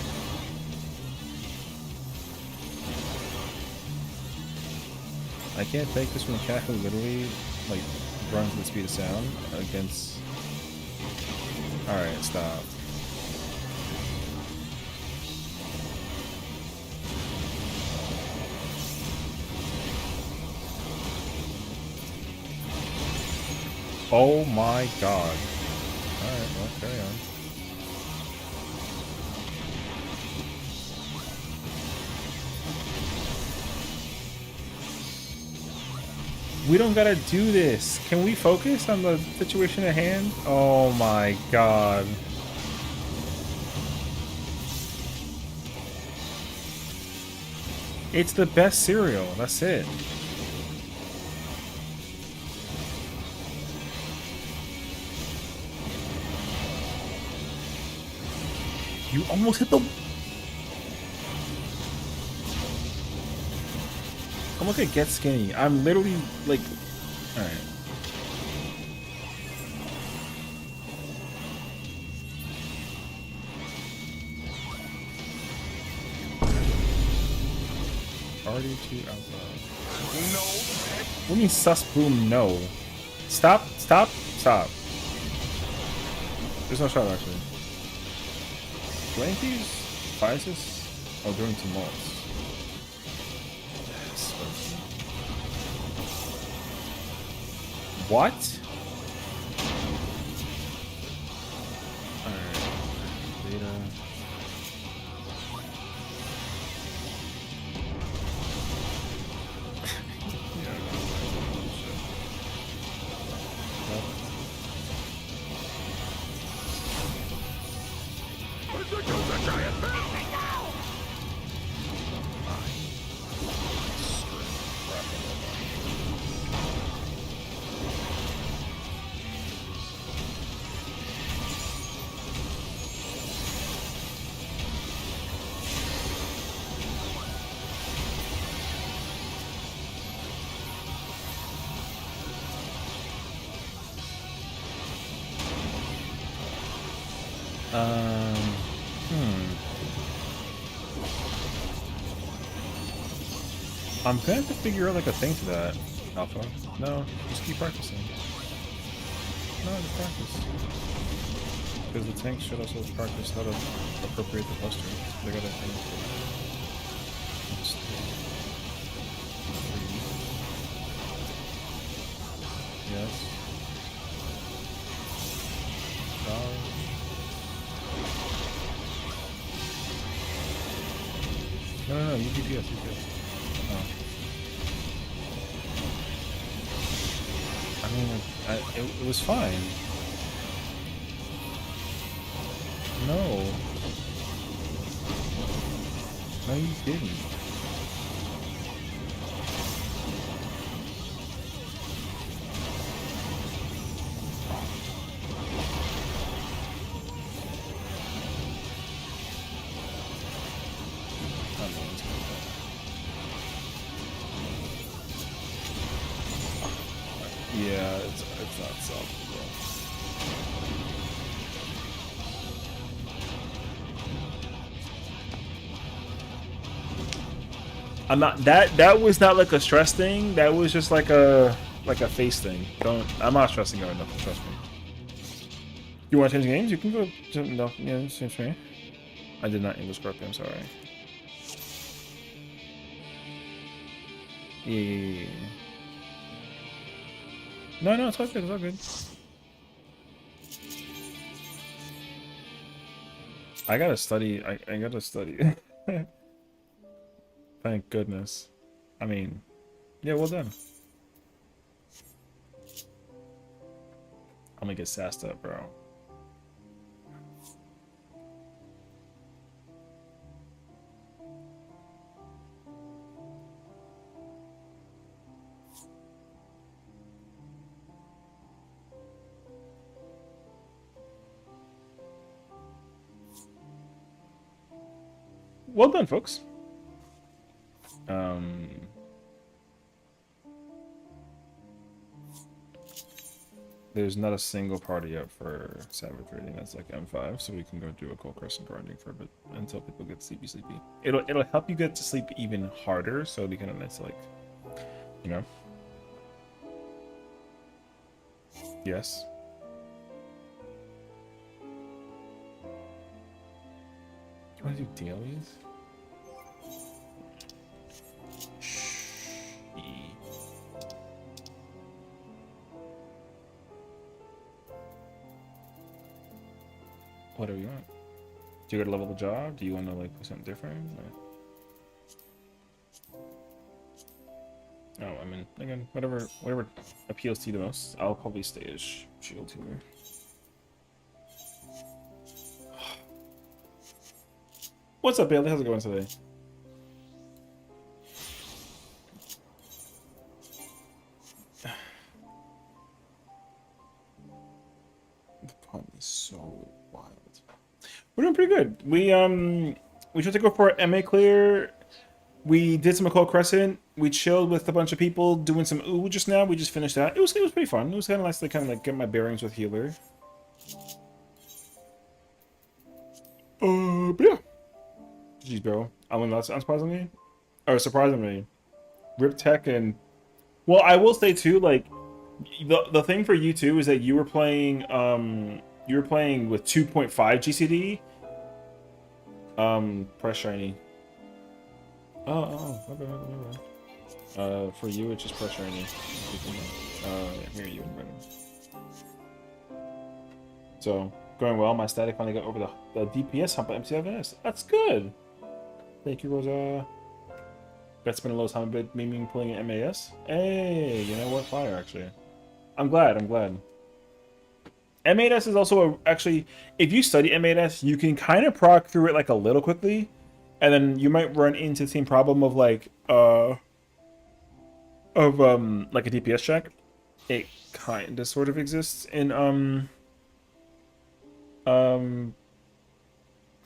I can't take this from a cat who literally, like, runs at the speed of sound against... Alright, stop. Oh my god. Alright, well, carry on. We don't gotta do this. Can we focus on the situation at hand? Oh my god. It's the best cereal. That's it. You almost hit the... I'm looking at Get Skinny. I'm literally like... Alright. Party to alpha. No. What do you mean sus boom no? Stop, stop, stop. There's no shot actually. Blankies? Physis? Oh, during tumults. What? Alright. Data. I'm gonna have to figure out like a thing to that, Alpha. No, just keep practicing. No, just practice. Because the tank should also practice how to appropriate the buster. They gotta Yes. No, you DPS, Oh. I mean, it was fine. No. No, you didn't. Yeah, it's not solved, bro. I'm not that was not like a stress thing. That was just like like a face thing. Don't. I'm not stressing out enough. Trust me. You want to change games? You can go. No, yeah, seems me. I did not English correctly. I'm sorry. Yeah. No, it's all good. It's all good. I gotta study. I gotta study. Thank goodness. I mean, yeah, well done. I'm gonna get sassed up, bro. Well done, folks. There's not a single party up for Savage rating that's like M5, so we can go do a cold crescent grinding for a bit until people get sleepy. It'll help you get to sleep even harder, so it'll be kind of nice to, like, you know. Yes. You want to do dailies? Whatever you want. Do you got to level the job? Do you want to like put something different? Or... Oh, I mean, again, whatever appeals to you the most. I'll probably stay as shield healer. What's up, Bailey? How's it going today? The pun is so wild. We're doing pretty good. We tried to go for MA clear. We did some Cold Crescent. We chilled with a bunch of people doing some ooh just now. We just finished that. It was pretty fun. It was kind of nice to kind of like get my bearings with healer. But yeah. Jeez, bro. I mean, that's unsurprisingly, or surprisingly, Rip Tech and well, I will say too, like the thing for you too is that you were playing with 2.5 GCD. Press shiny. Oh, okay. For you, it's just press shiny. Here you in random. So going well. My static finally got over the DPS hump at M7S. That's good. Thank you, Rosa. Got to spend a little time a bit memeing pulling an m8s. Hey, you know what? Fire, actually. I'm glad. m8s is also actually, if you study m8s, you can kind of proc through it like a little quickly, and then you might run into the same problem of like like a DPS check. It kind of sort of exists in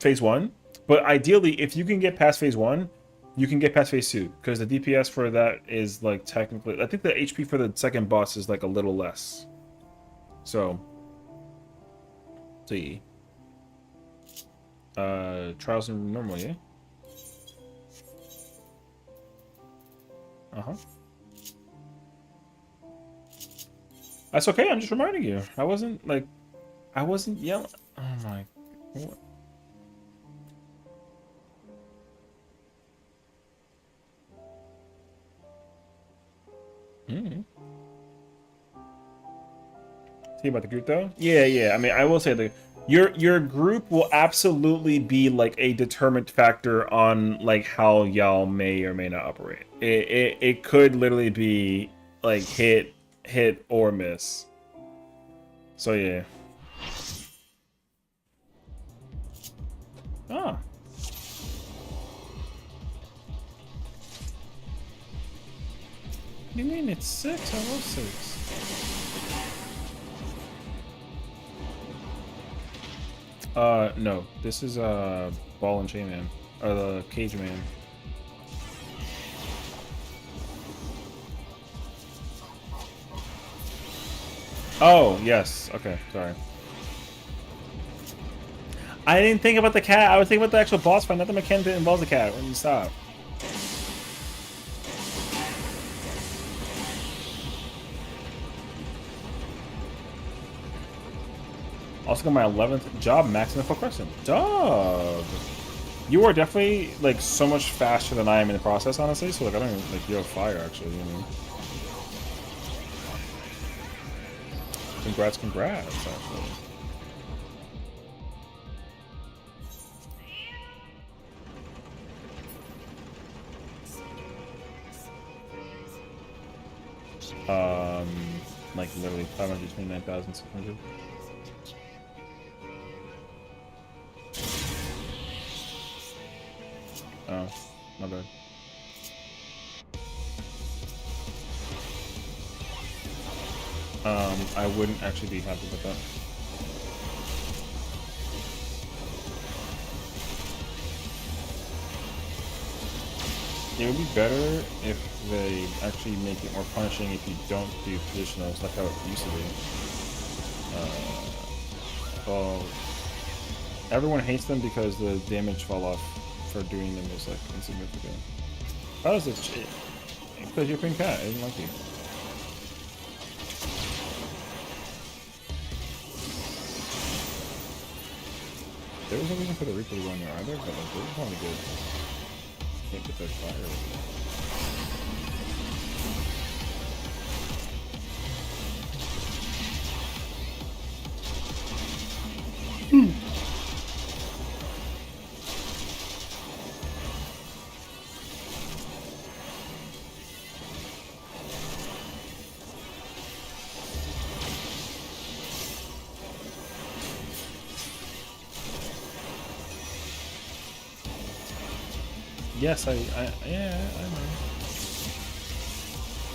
phase 1, but ideally, if you can get past phase 1, you can get past phase 2, because the DPS for that is like technically, I think the HP for the second boss is like a little less. So see. Trials in normal, yeah? Uh-huh. That's okay, I'm just reminding you. I wasn't yelling. Oh my... What? See about the group though? Yeah. I mean, I will say that your group will absolutely be like a determinant factor on like how y'all may or may not operate. It could literally be like hit or miss. So yeah. Ah. What do you mean it's 6? I love 6. No. This is Ball and Chain Man. Or the Cage Man. Oh, yes. Okay, sorry. I didn't think about the cat. I was thinking about the actual boss fight, not the mechanic that involves the cat. When you stop. Also got my 11th job max in the full crescent. Dog. You are definitely like so much faster than I am in the process, honestly. So like I don't even like you're fire actually. You know? Congrats, actually. Like literally 529,600. Oh, my bad. I wouldn't actually be happy with that. It would be better if they actually make it more punishing if you don't do positionals, like how it used to be. Well, everyone hates them because the damage fall off for doing them is like insignificant. How does it? Because you're a pink cat. I didn't like you. There was no reason for the Reaper to go in there either, but like, they're probably good. Can't get their fire. Yes, yeah, I know.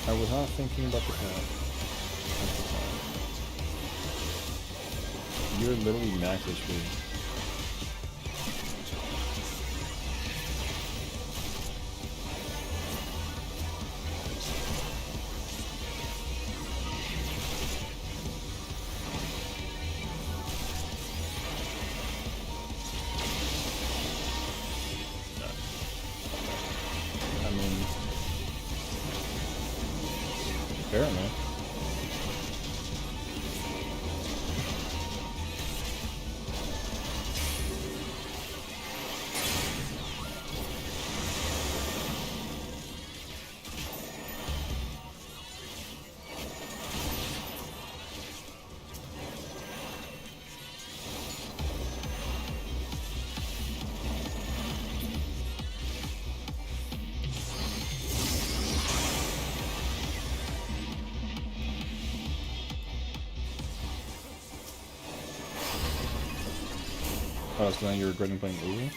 I was not thinking about the cat. You're literally max HP. I mean, fair enough. Oh, so now you're regretting playing Uber?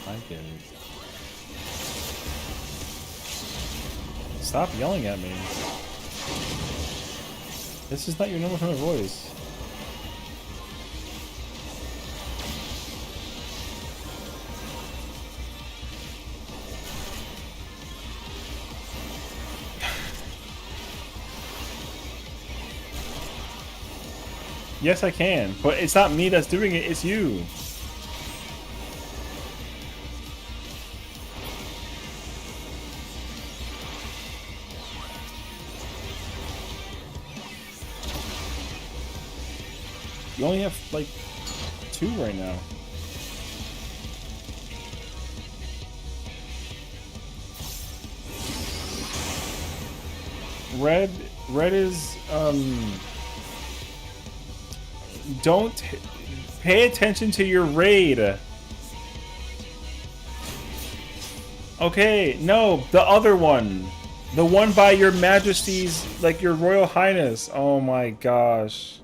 I get it. Stop yelling at me. This is not your normal tone of voice. Yes, I can, but it's not me that's doing it, it's you. You only have, like, 2 right now. Red is, don't pay attention to your raid. Okay, no, the other one. The one by your majesty's, like your royal highness. Oh my gosh.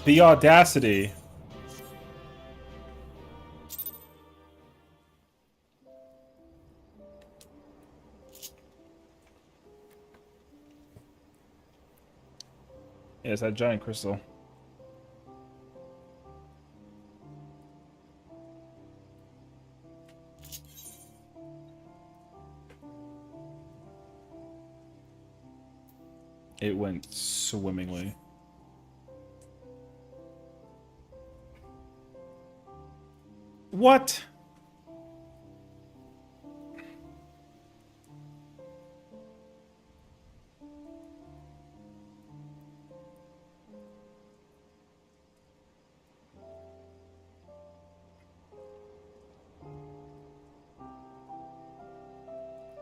The audacity. Yeah, it's that giant crystal. It went swimmingly. What?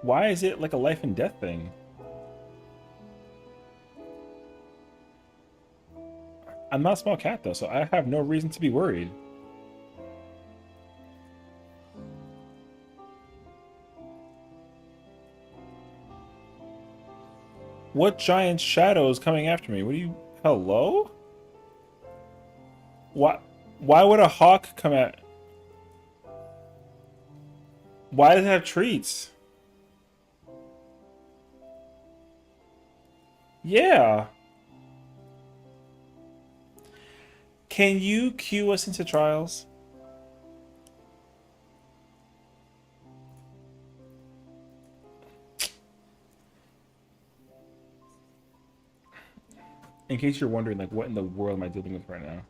Why is it like a life and death thing? I'm not a small cat though, so I have no reason to be worried. What giant shadow is coming after me? What do you... Hello? Why would a hawk come at... Why does it have treats? Yeah. Can you cue us into trials? In case you're wondering, like, what in the world am I dealing with right now?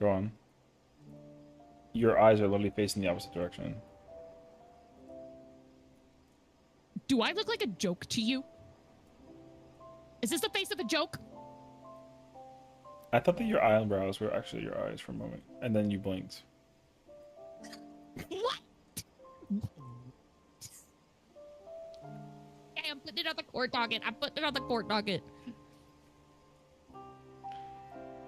Go on. Your eyes are literally facing the opposite direction. Do I look like a joke to you? Is this the face of a joke? I thought that your eyebrows were actually your eyes for a moment, and then you blinked. What? Okay, I'm putting it on the court docket. I'm putting it on the court docket.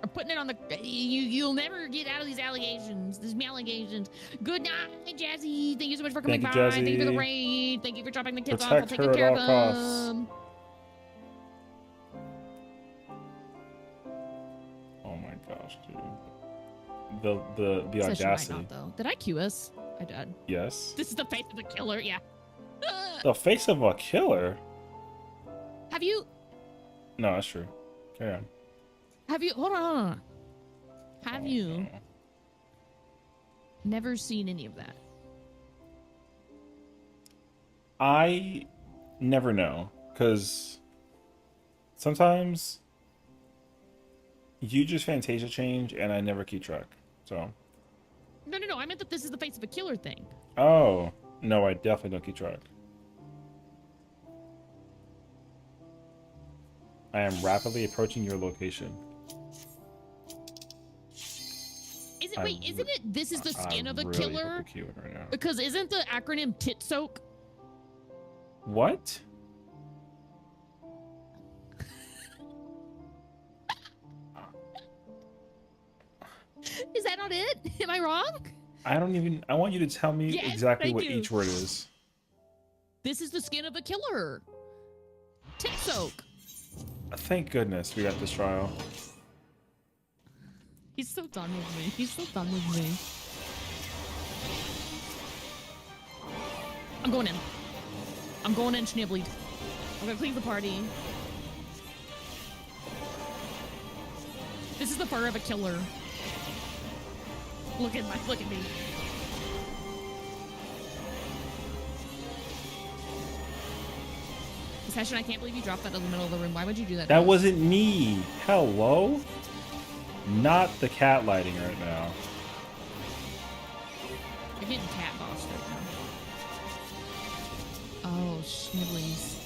I'm putting it on the... You'll never get out of these allegations. These allegations. Good night, Jazzy. Thank you so much for coming Thank by. you, Jazzy. Thank you for the raid. Thank you for dropping the kids off. Protect I'll her take at care all of costs. them. Oh my gosh, dude. The Says she might audacity. not, though. Did I cue us? I did. Yes. This is the face of a killer, yeah. The face of a killer? Have you... No, that's true. Carry on. Have you... Hold on. Have you never seen any of that? I never know, because sometimes you just Fantasia change, and I never keep track. So. No. I meant that this is the face of a killer thing. Oh no, I definitely don't keep track. I am rapidly approaching your location. Isn't it this is the skin of a really killer? hope you're queuing right now. Because isn't the acronym tit soak? What? Is that not it? Am I wrong? I don't even... I want you to tell me Yes, exactly thank what you. each word is. This is the skin of a killer. Tit soak. Thank goodness we got this trial. He's so done with me. He's so done with me. I'm going in. I'm going in, Schnibbly. I'm gonna clean the party. This is the fur of a killer. Look at me. Session, I can't believe you dropped that in the middle of the room. Why would you do that? That wasn't me. Hello? Not the cat lighting right now. You're getting cat bossed right now. Oh, Schnibblies.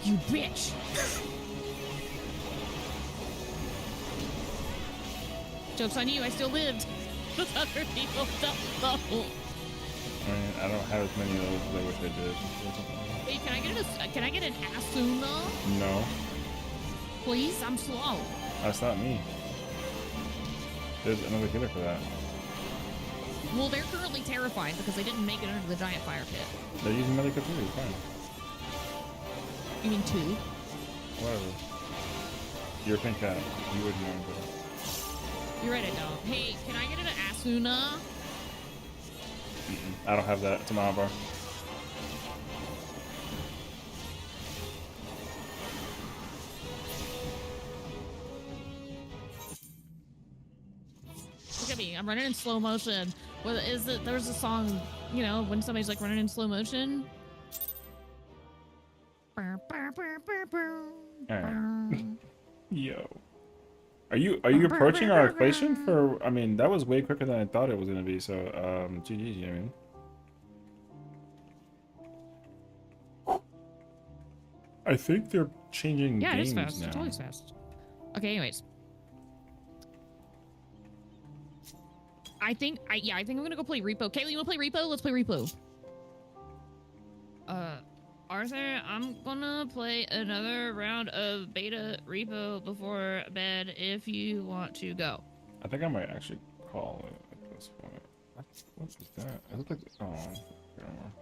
You bitch! Joke's on you, I still lived. Those other people don't know. I mean, I don't have as many of those as I wish I did. Wait, can I get an Asuna? No, Please? I'm slow. that's not me. There's another killer for that. Well, they're currently terrified because they didn't make it under the giant fire pit. They're using another killer, fine. You mean two? Whatever. You're a pink cat. You would know, but... You're right, I don't. Hey, can I get an Asuna? I don't have that. It's a mile bar. Look at me. I'm running in slow motion. What is it? There's a song, you know, when somebody's like running in slow motion. Alright. Yo. Are you approaching our equation for... I mean, that was way quicker than I thought it was going to be, so, GG, I mean. I think they're changing Yeah, it games is fast. now. It's always fast. Okay, anyways. I think I'm gonna go play Repo. Kaylee, you wanna play Repo? Let's play Repo. Arthur, I'm gonna play another round of beta repo before bed if you want to go. I think I might actually call it at this point. What is that? It looks like I don't know.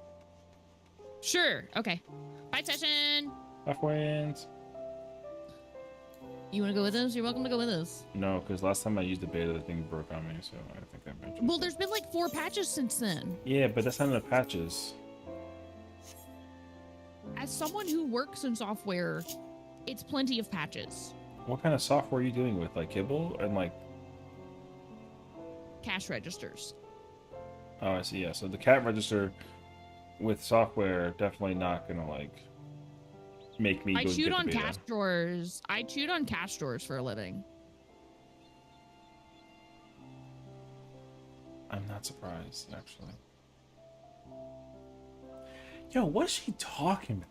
Sure. Okay. Bye, Session. Half wins. You want to go with us? You're welcome to go with us. No, because last time I used the beta, the thing broke on me, so I think I mentioned. Well, there's been like 4 patches since then. Yeah, but that's not enough patches. As someone who works in software, it's plenty of patches. What kind of software are you dealing with? Like Kibble and like? Cash registers. Oh, I see. Yeah, so the cat register with software definitely not gonna like make me. I go chewed get on the beta. cash drawers. I chewed on cash drawers for a living. I'm not surprised, actually. Yo, what's she talking about?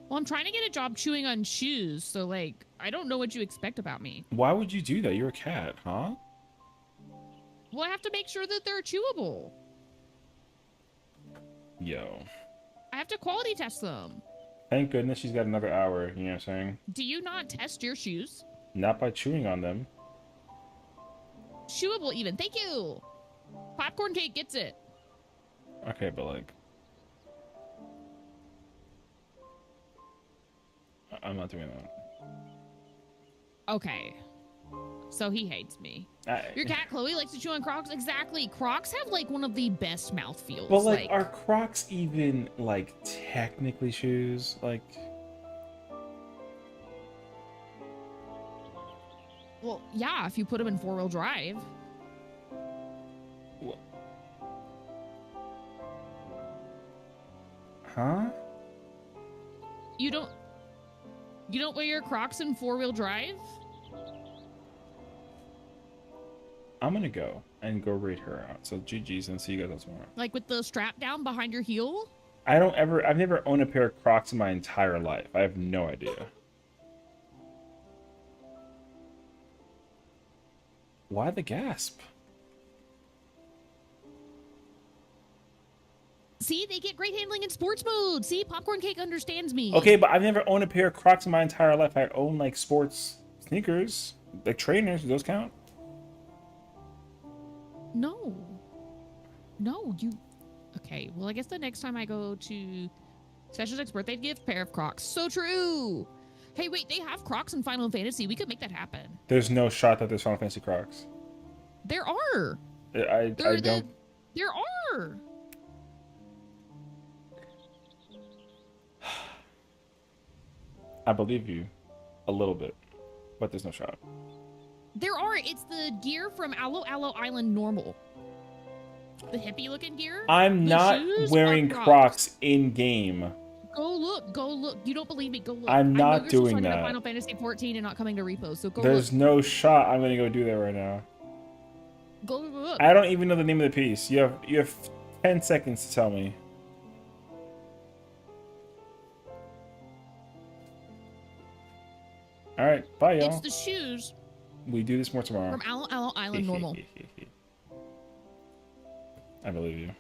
Well, I'm trying to get a job chewing on shoes, so like, I don't know what you expect about me. Why would you do that? You're a cat, huh? Well, I have to make sure that they're chewable. Yo. I have to quality test them. Thank goodness she's got another hour, you know what I'm saying? Do you not test your shoes? Not by chewing on them. Chewable even. Thank you. Popcorn cake gets it. Okay, but like... I'm not doing that. Okay. So he hates me. Your cat Chloe likes to chew on Crocs? Exactly. Crocs have like one of the best mouthfeels. But like, are Crocs even like technically shoes? Like... Well, yeah, if you put them in 4-wheel drive. What? Huh? You don't wear your Crocs in 4-wheel drive? I'm gonna go and go rate her out. So GG's and see you guys tomorrow. Like with the strap down behind your heel? I've never owned a pair of Crocs in my entire life. I have no idea. Why the gasp? See, they get great handling in sports mode. See, Popcorn Cake understands me. Okay, but I've never owned a pair of Crocs in my entire life. I own like sports sneakers, like trainers. Do those count? No. No, you... Okay, well, I guess the next time I go to Session's next birthday gift, pair of Crocs. So true. Hey, wait, they have Crocs in Final Fantasy. We could make that happen. There's no shot that there's Final Fantasy Crocs. There are. I don't... There are. I believe you a little bit, but there's no shot. There are. It's the gear from Aloe Island normal. The hippie looking gear. I'm not wearing Crocs in game. Go look. Go look. You don't believe me? Go look. I'm not doing I know you're that. Final Fantasy XIV and not coming to repo. So go There's look. no shot I'm gonna go do that right now. Go look. I don't even know the name of the piece. You have 10 seconds to tell me. All right, bye, y'all. It's the shoes We do this more tomorrow. from Aloe Island normal. I believe you.